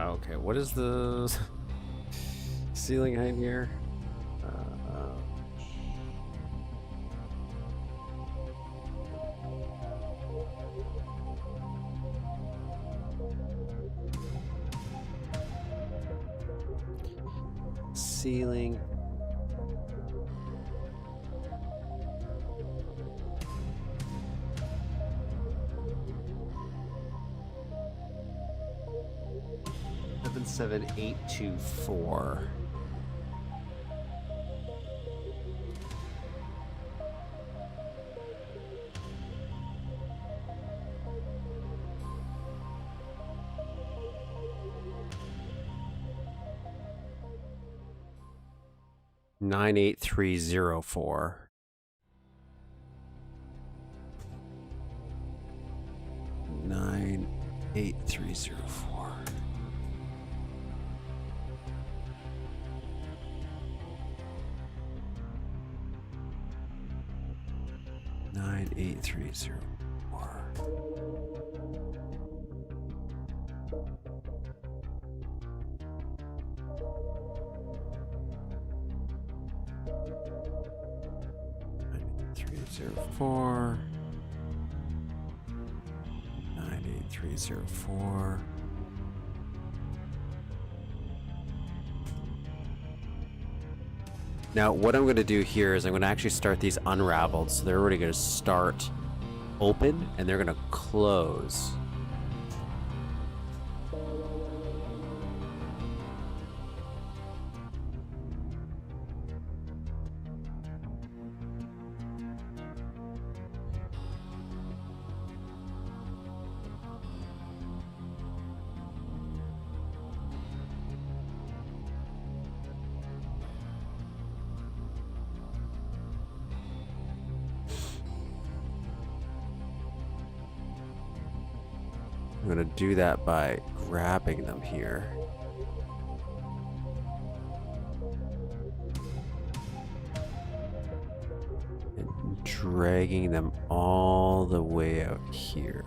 Okay, what is the ceiling height here? Ceiling. Seven, 7824. 98304. 98304. Nine eight three zero four. Three zero four. 98304. Now, what I'm going to do here is I'm going to actually start these unraveled, so they're already going to start open and they're going to close. I'm going to do that by grabbing them here. And dragging them all the way out here.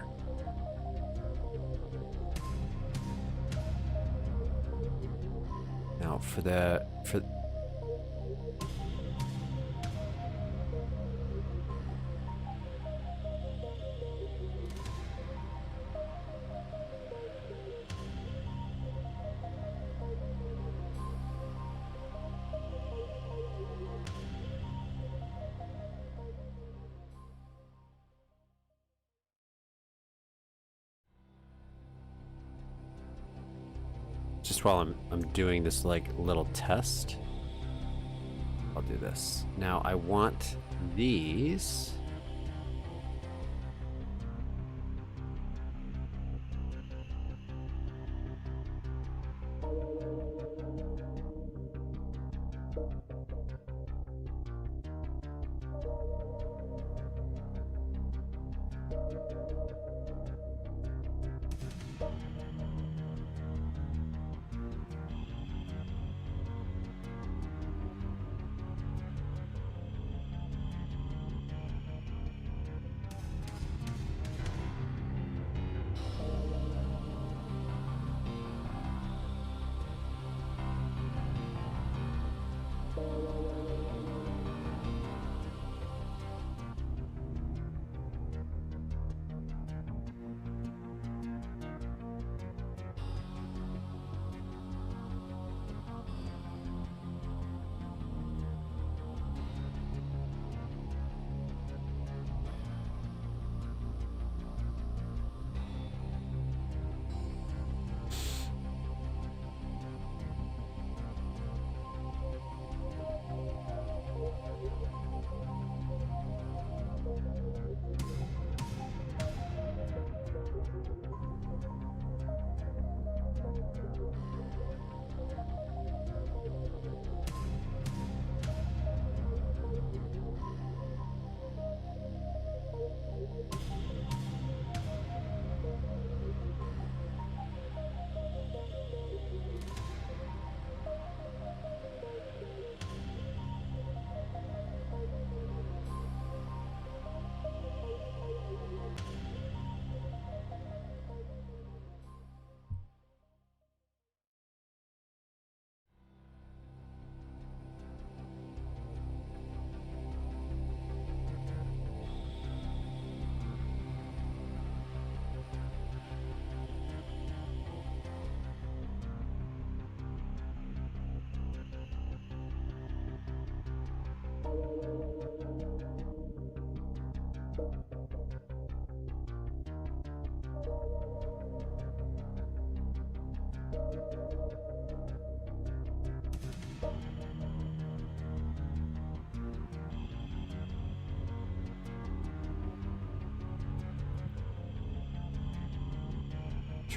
Now for just while I'm doing this like little test, I'll do this. Now I want these.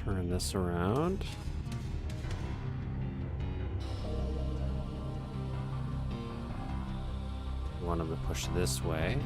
Turn this around. want them to push this way.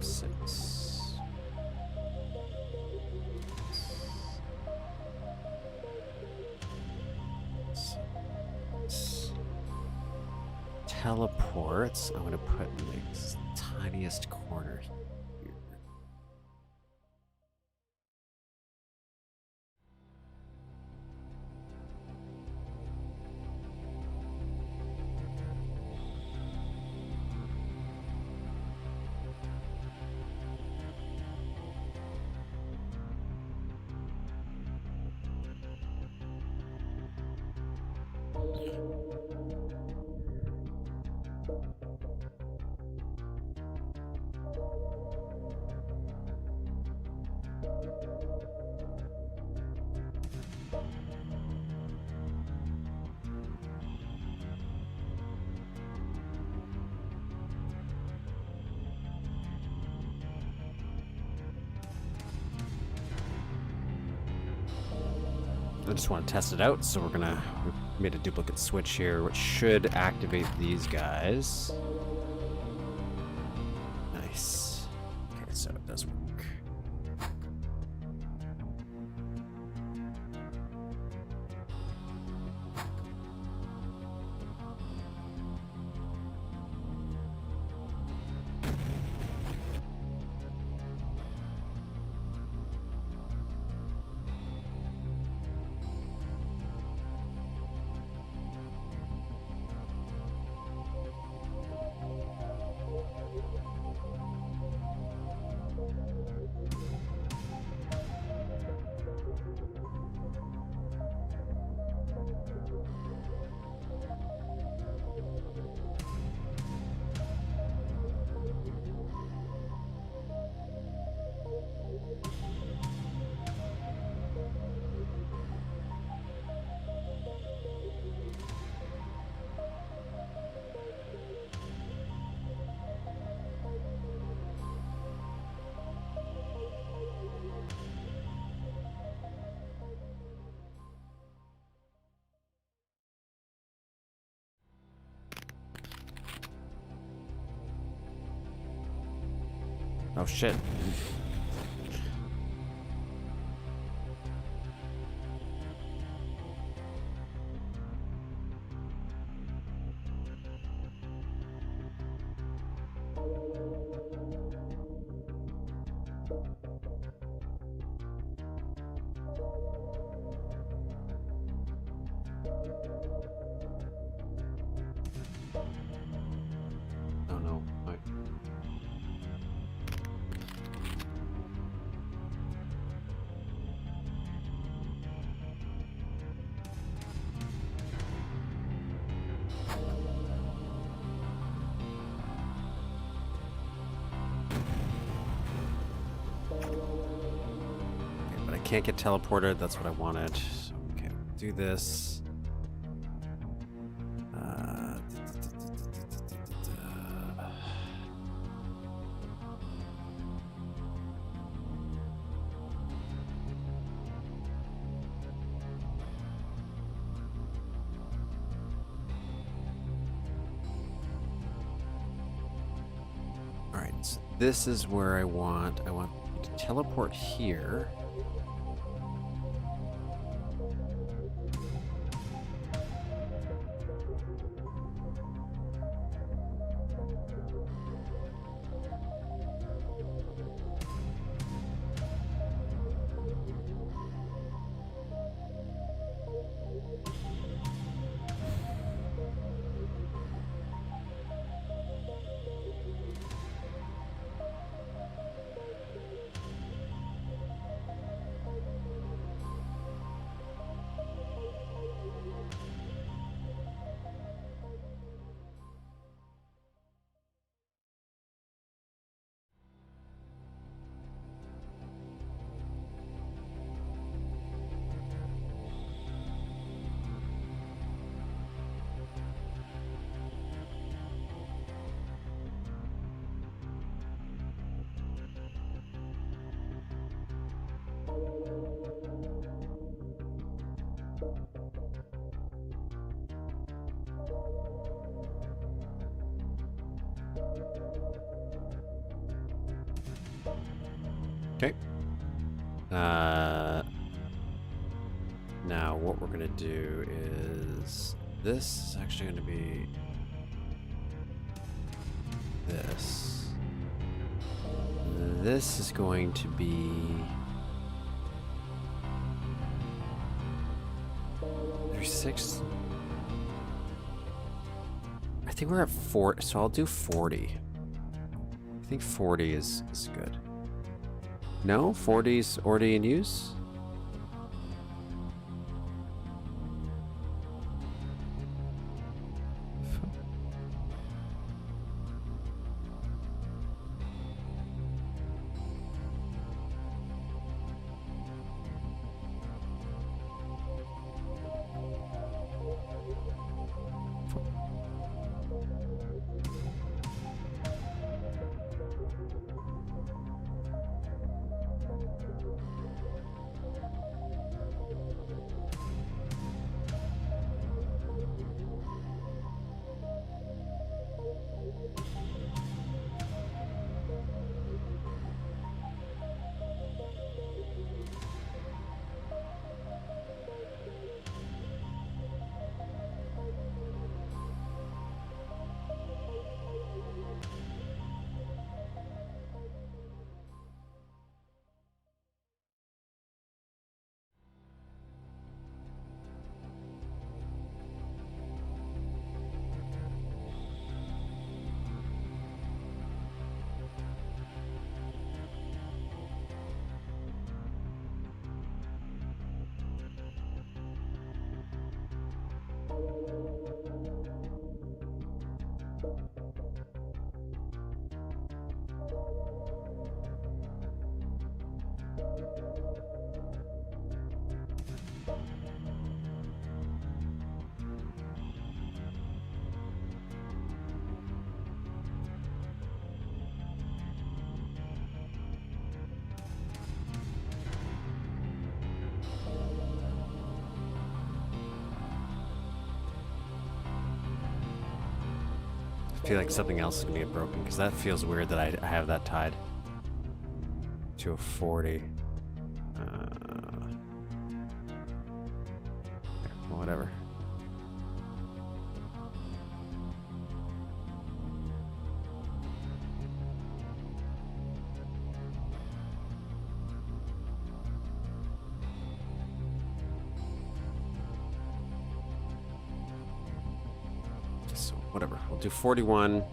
Six. Teleports. I'm going to put in the tiniest corner here. I just want to test it out, so we made a duplicate switch here, which should activate these guys. Nice. Okay, so it does work. Oh shit. Oh no. Can't get teleported. That's what I wanted. So, okay, do this. All right, so this is where I want you to teleport here. Okay. Now what we're gonna do is this is actually gonna be this. This is going to be 36. I think we're at 4, so I'll do 40. I think 40 is good. No, 40's already in use. I feel like something else is gonna get broken because that feels weird that I have that tied to a 40. Well, whatever. So whatever, we'll do 41.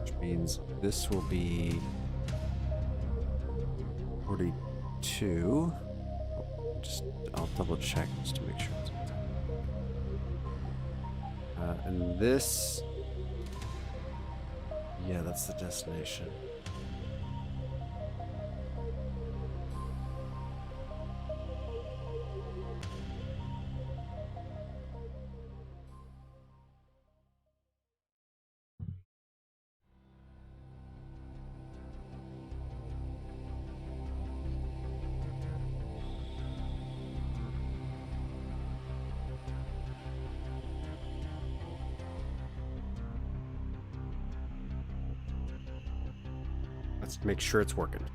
Which means this will be 42. I'll double check just to make sure it's and this, yeah, that's the destination. Let's make sure it's working.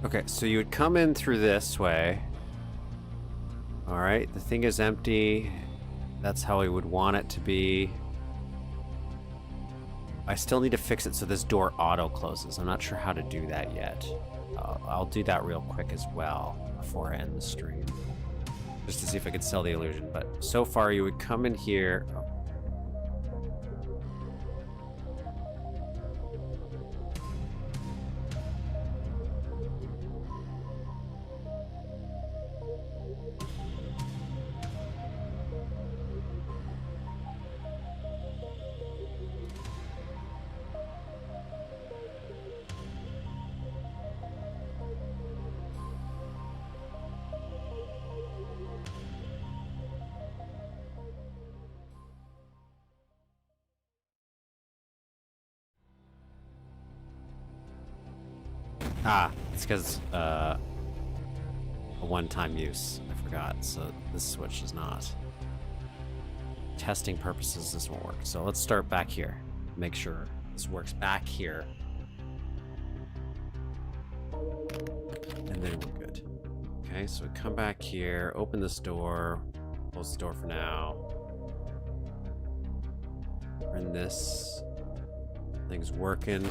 Okay, so you would come in through this way. All right, the thing is empty. That's how we would want it to be. I still need to fix it so this door auto closes. I'm not sure how to do that yet. I'll do that real quick as well before I end the stream. Just to see if I could sell the illusion. But so far you would come in here. Oh. Ah, it's because a one-time use. I forgot. So this switch is not. Testing purposes, this won't work. So let's start back here. Make sure this works back here. And then we're good. Okay, so we come back here, open this door, close the door for now. Turn this. Thing's working.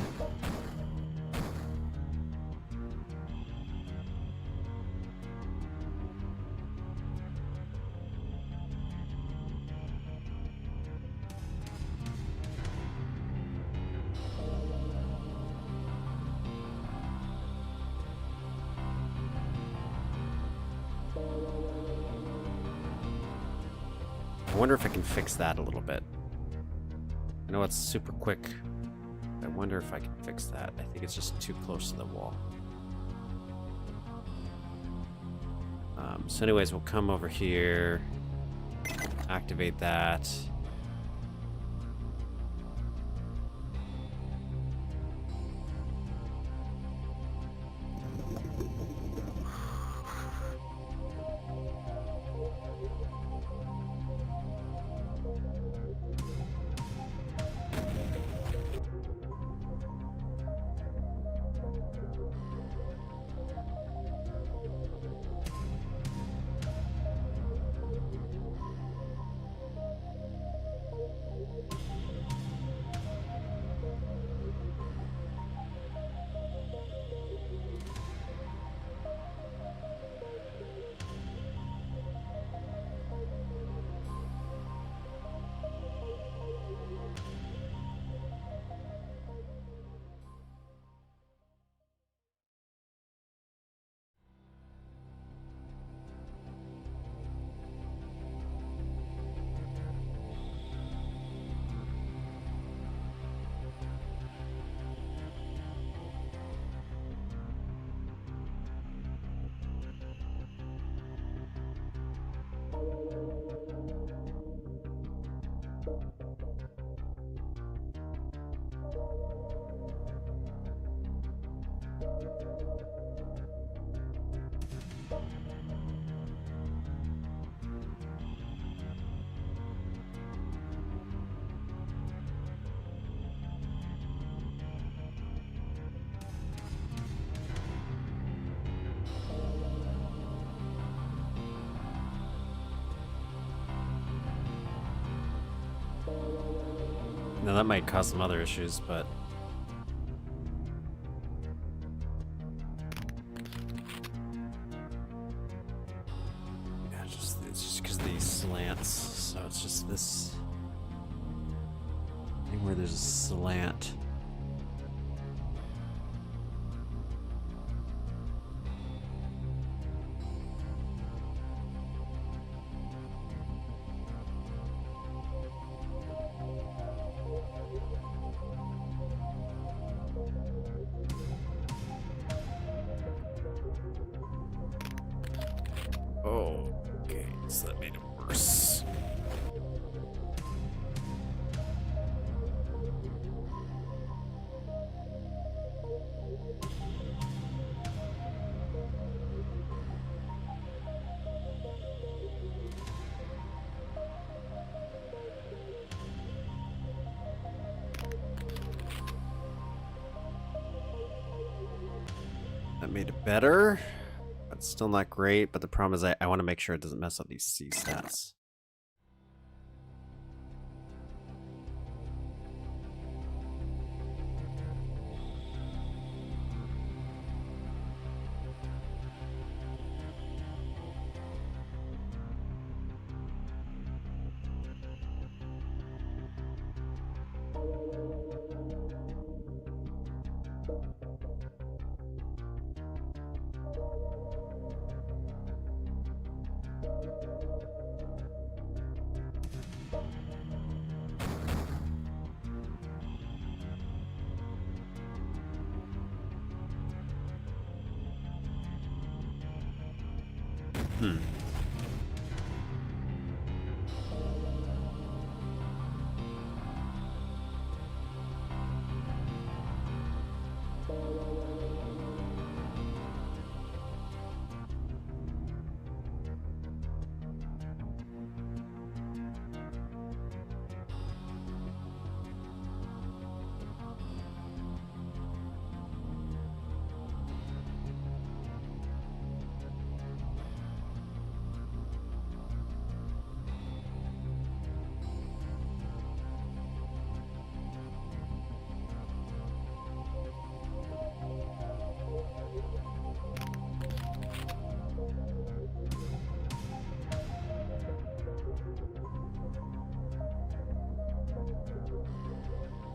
I wonder if I can fix that a little bit. I know it's super quick. I wonder if I can fix that. I think it's just too close to the wall. So anyways, we'll come over here, activate that. Now that might cause some other issues, but yeah, it's just because of these slants. So it's just this thing where there's a slant. Okay, so that made it worse. That made it better. It's still not great, but the problem is I want to make sure it doesn't mess up these C stats.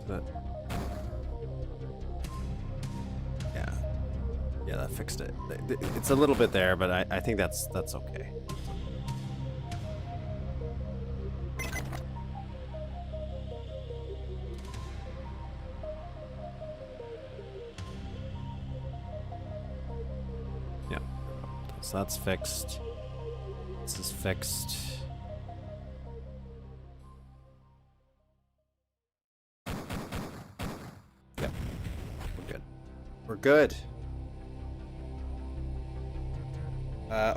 But yeah, that fixed it. It's a little bit there, but I think that's okay. Yeah, so that's fixed. This is fixed. Yep, we're good. We're good.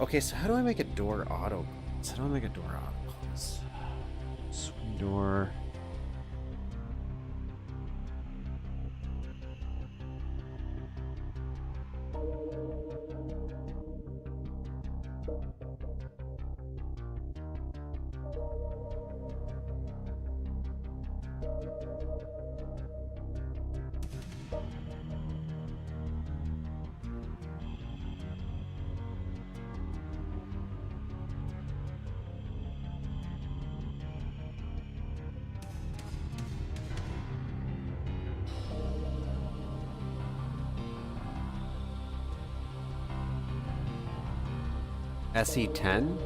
Okay, so how do I make a door auto? So how do I make a door auto close? Swing door. SE10?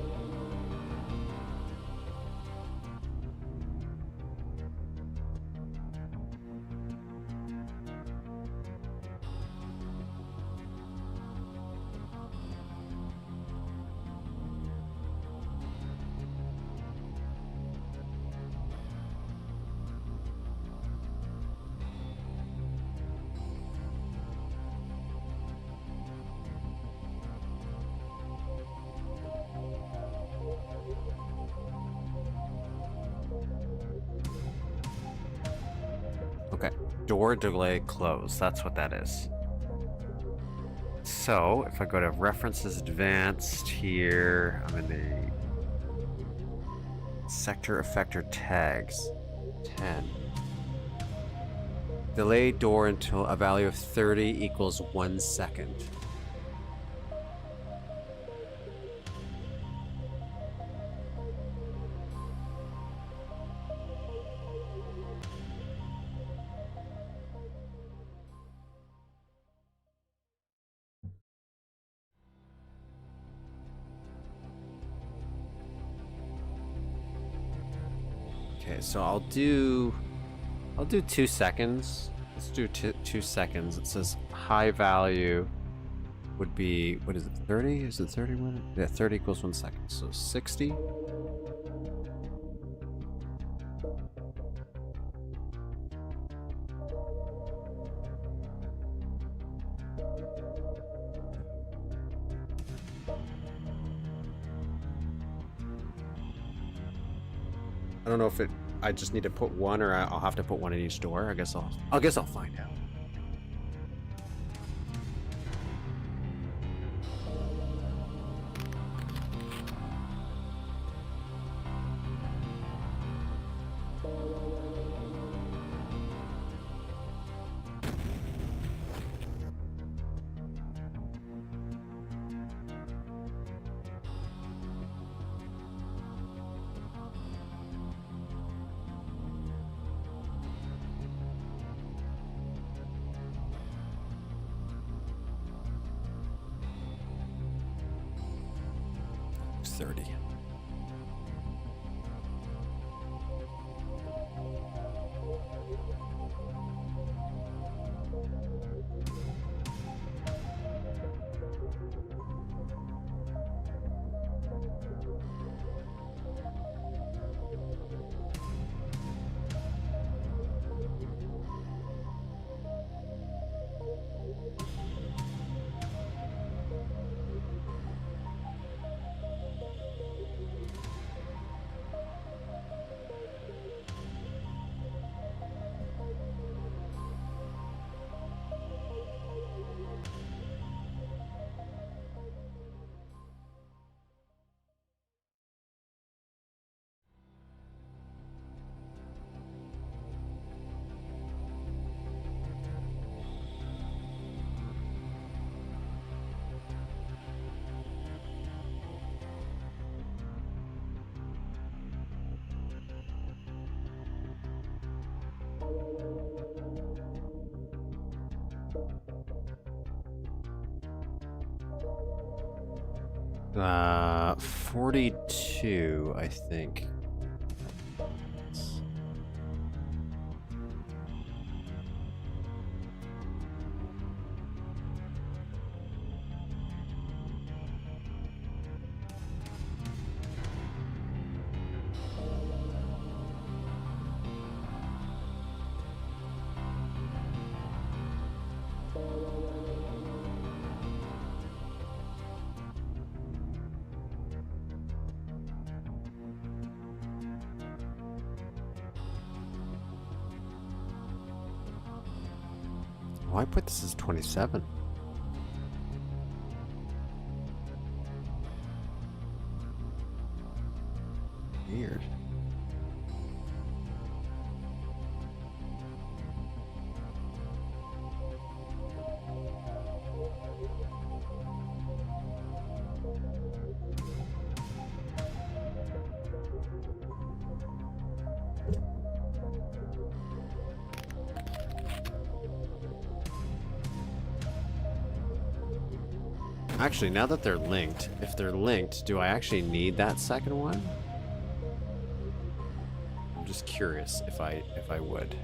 Okay, door delay close. That's what that is. So if I go to references advanced here, I'm in the sector effector tags 10. Delay door until a value of 30 equals 1 second. Okay, so I'll do 2 seconds. Let's do 2 seconds. It says high value would be, what is it, 30? Is it 30 minutes? Yeah, 30 equals 1 second. So 60. I don't know if I just need to put one, or I'll have to put one in each door. I guess I'll find out. 230. Uh, 42, I think. Oh, I put this as 27. Weird. Actually, now that they're linked, if they're linked, do I actually need that second one? I'm just curious if I would.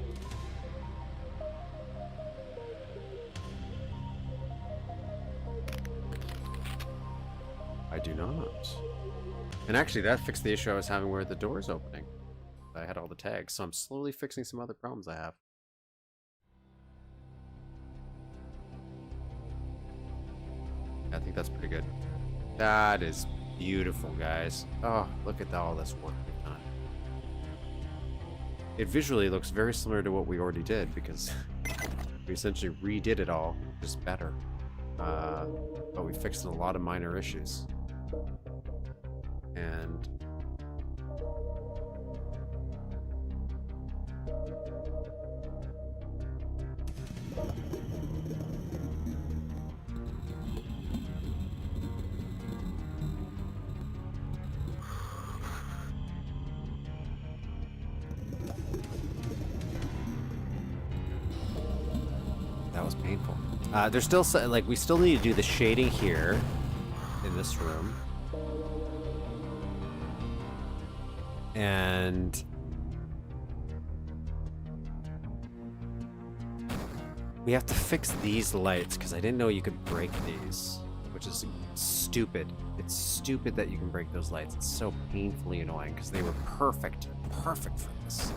I do not. And actually, that fixed the issue I was having where the door's opening. I had all the tags, so I'm slowly fixing some other problems I have. I think that's pretty good. That is beautiful, guys. Oh, look at all this work we've done. It visually looks very similar to what we already did because we essentially redid it all, just better. But we fixed a lot of minor issues. And that was painful. There's still like we still need to do the shading here in this room. And we have to fix these lights because I didn't know you could break these, which is stupid. It's stupid that you can break those lights. It's so painfully annoying because they were perfect for this.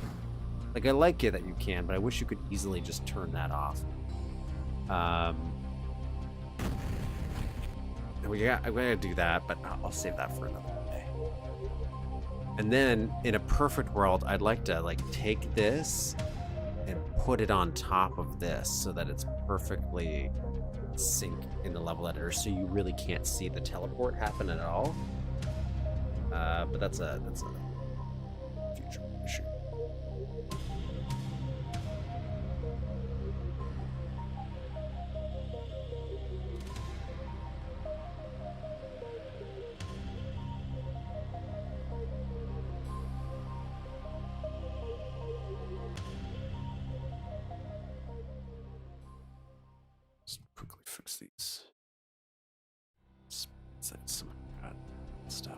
Like, I like it that you can, but I wish you could easily just turn that off. I'm gonna do that, but I'll save that for another day. And then, in a perfect world, I'd like to like take this and put it on top of this so that it's perfectly synced in the level editor, so you really can't see the teleport happen at all. But that's a future issue. Fix these. God, messed up.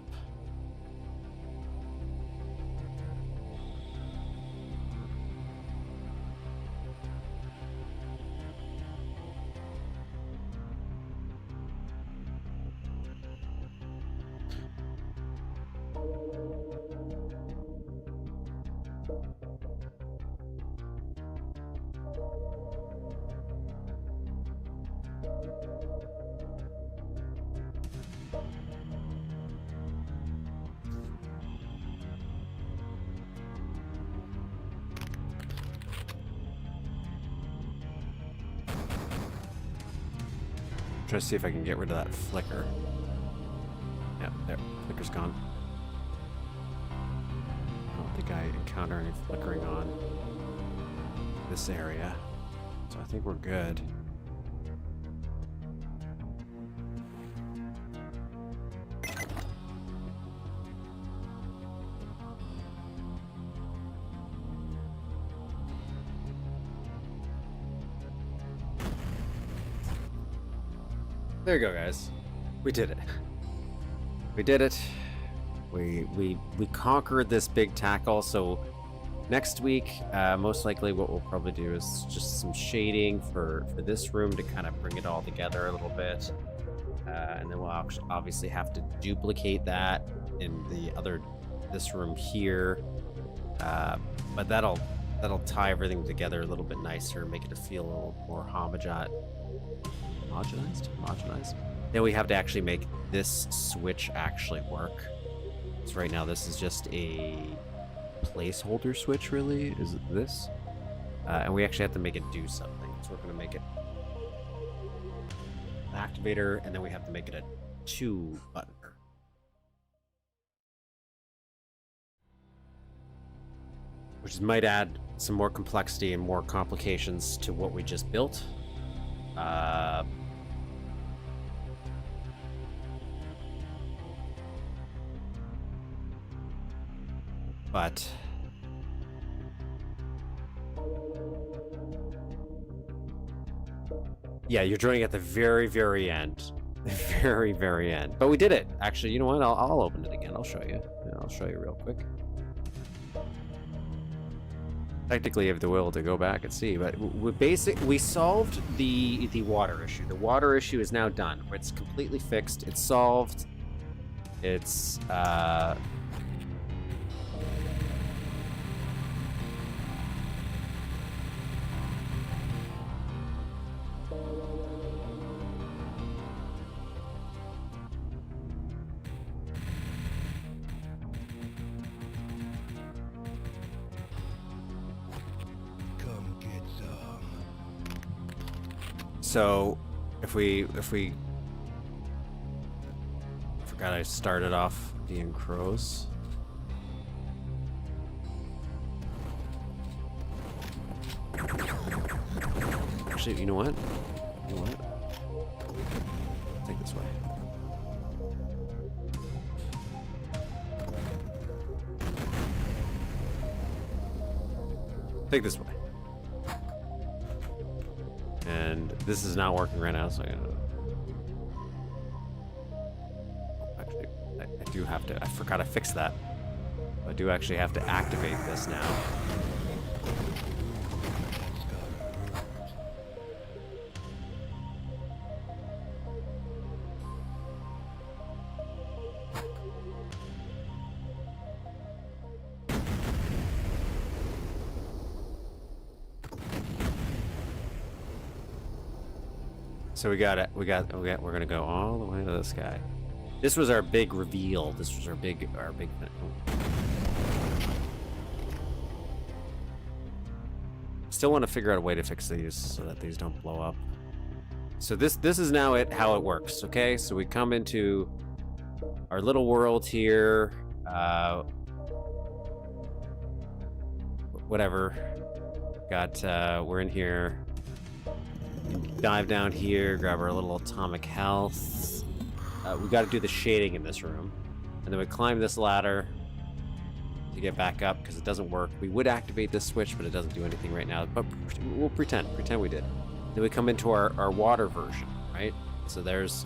Try to see if I can get rid of that flicker. Yeah, there. Flicker's gone. I don't think I encounter any flickering on this area. So I think we're good. There you go, guys. We did it. We did it. We conquered this big tackle. So next week, most likely what we'll probably do is just some shading for this room to kind of bring it all together a little bit. And then we'll obviously have to duplicate that in this room here. But that'll tie everything together a little bit nicer, make it feel a little more homogenized. Then we have to actually make this switch actually work. So right now this is just a placeholder switch, really. Is it this? And we actually have to make it do something. So we're going to make it an activator, and then we have to make it a 2 button. Which might add some more complexity and more complications to what we just built. But yeah, you're joining at the very, very end. The very, very end. But we did it. Actually, you know what? I'll open it again. I'll show you. Yeah, I'll show you real quick. Technically, I have the will to go back and see, but we solved the water issue. The water issue is now done. It's completely fixed. It's solved. It's so if we forgot I started off being crows. Actually, you know what? You know what? Take this way. Take this way. And this is not working right now, so actually, I do have to. I forgot to fix that. I do actually have to activate this now. So we got it. We're gonna go all the way to this guy. This was our big reveal. This was our big. Still want to figure out a way to fix these so that these don't blow up. So this is now how it works. Okay, so we come into our little world here. Whatever. We're in here. Dive down here, grab our little atomic health. We got to do the shading in this room, and then we climb this ladder to get back up because it doesn't work. We would activate this switch, but it doesn't do anything right now. But we'll pretend we did. Then we come into our water version, right? So there's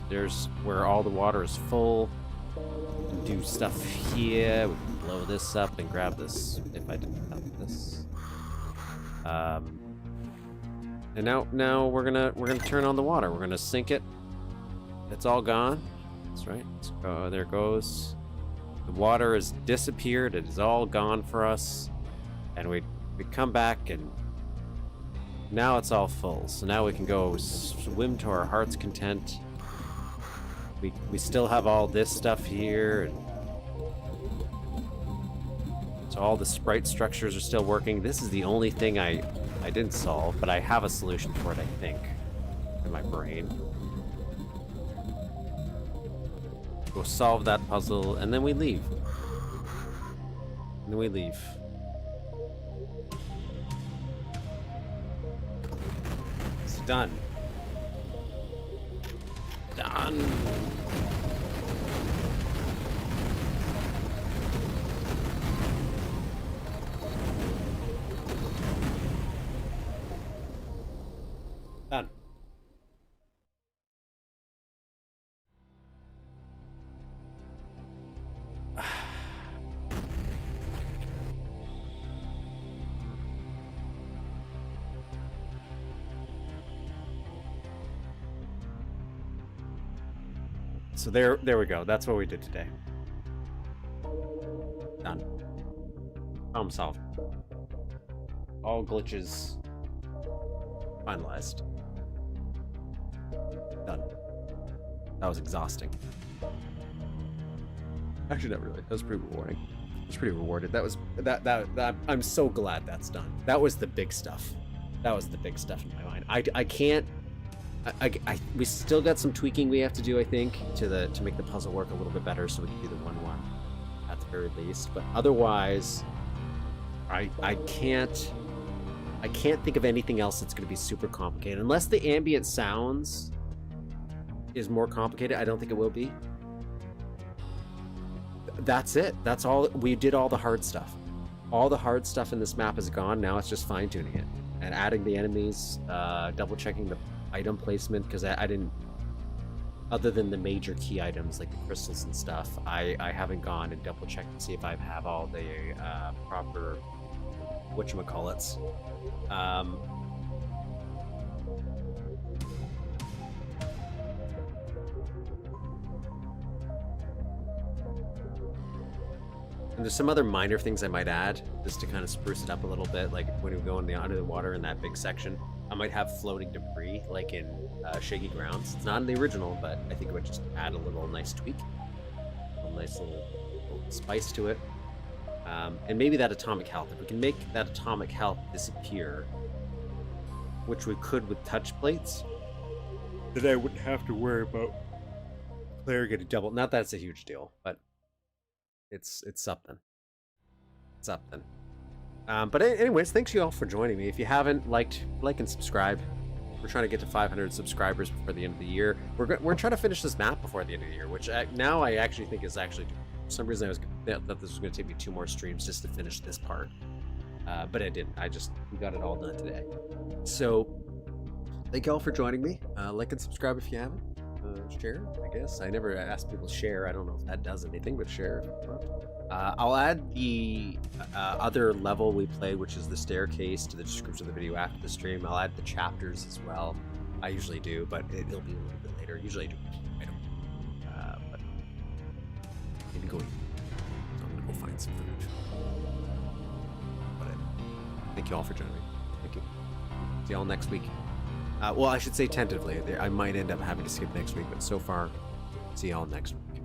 where all the water is full. do stuff here. We can blow this up and grab this if I didn't have this. And now we're gonna turn on the water. We're gonna sink it. It's all gone. That's right. There it goes. The water has disappeared. It is all gone for us. And we come back and now it's all full. So now we can go swim to our heart's content. We still have all this stuff here. And so all the sprite structures are still working. This is the only thing I didn't solve, but I have a solution for it, I think, in my brain. Go solve that puzzle, and then we leave. And then we leave. It's done. Done. Done. So there we go. That's what we did today. Done. Problem solved. All glitches finalized. Done. That was exhausting. Actually, not really. That was pretty rewarding. I was pretty rewarded. That was that. I'm so glad that's done. That was the big stuff. That was the big stuff in my mind. I can't. We still got some tweaking we have to do, I think, to make the puzzle work a little bit better, so we can do the 1-1 at the very least. But otherwise, I can't think of anything else that's going to be super complicated, unless the ambient sounds is more complicated. I don't think it will be. That's it. That's all. We did all the hard stuff. All the hard stuff in this map is gone. Now it's just fine tuning it and adding the enemies, double checking the item placement, because I didn't, other than the major key items like the crystals and stuff, I haven't gone and double checked to see if I have all the proper whatchamacallits. And there's some other minor things I might add just to kind of spruce it up a little bit, like when we go under the water in that big section. I might have floating debris, like in Shaky Grounds. It's not in the original, but I think it would just add a little nice tweak. A nice little spice to it. And maybe that atomic health. If we can make that atomic health disappear, which we could with touch plates, then I wouldn't have to worry about player getting double. Not that it's a huge deal, but it's something. It's something. But anyways, thanks you all for joining me. If you haven't, like and subscribe. We're trying to get to 500 subscribers before the end of the year. We're trying to finish this map before the end of the year, which now I actually think is actually, for some reason I thought this was going to take me 2 more streams just to finish this part. But I didn't. We got it all done today. So thank you all for joining me. Like and subscribe if you haven't. Share, I guess. I never asked people to share. I don't know if that does anything, but share if you want. I'll add the other level we play, which is the staircase, to the description of the video after the stream. I'll add the chapters as well. I usually do, but it'll be a little bit later. Usually I do. But maybe go eat. So I'm gonna go find some food. But thank you all for joining me. Thank you. See y'all next week. Well, I should say tentatively. I might end up having to skip next week, but so far, see y'all next week.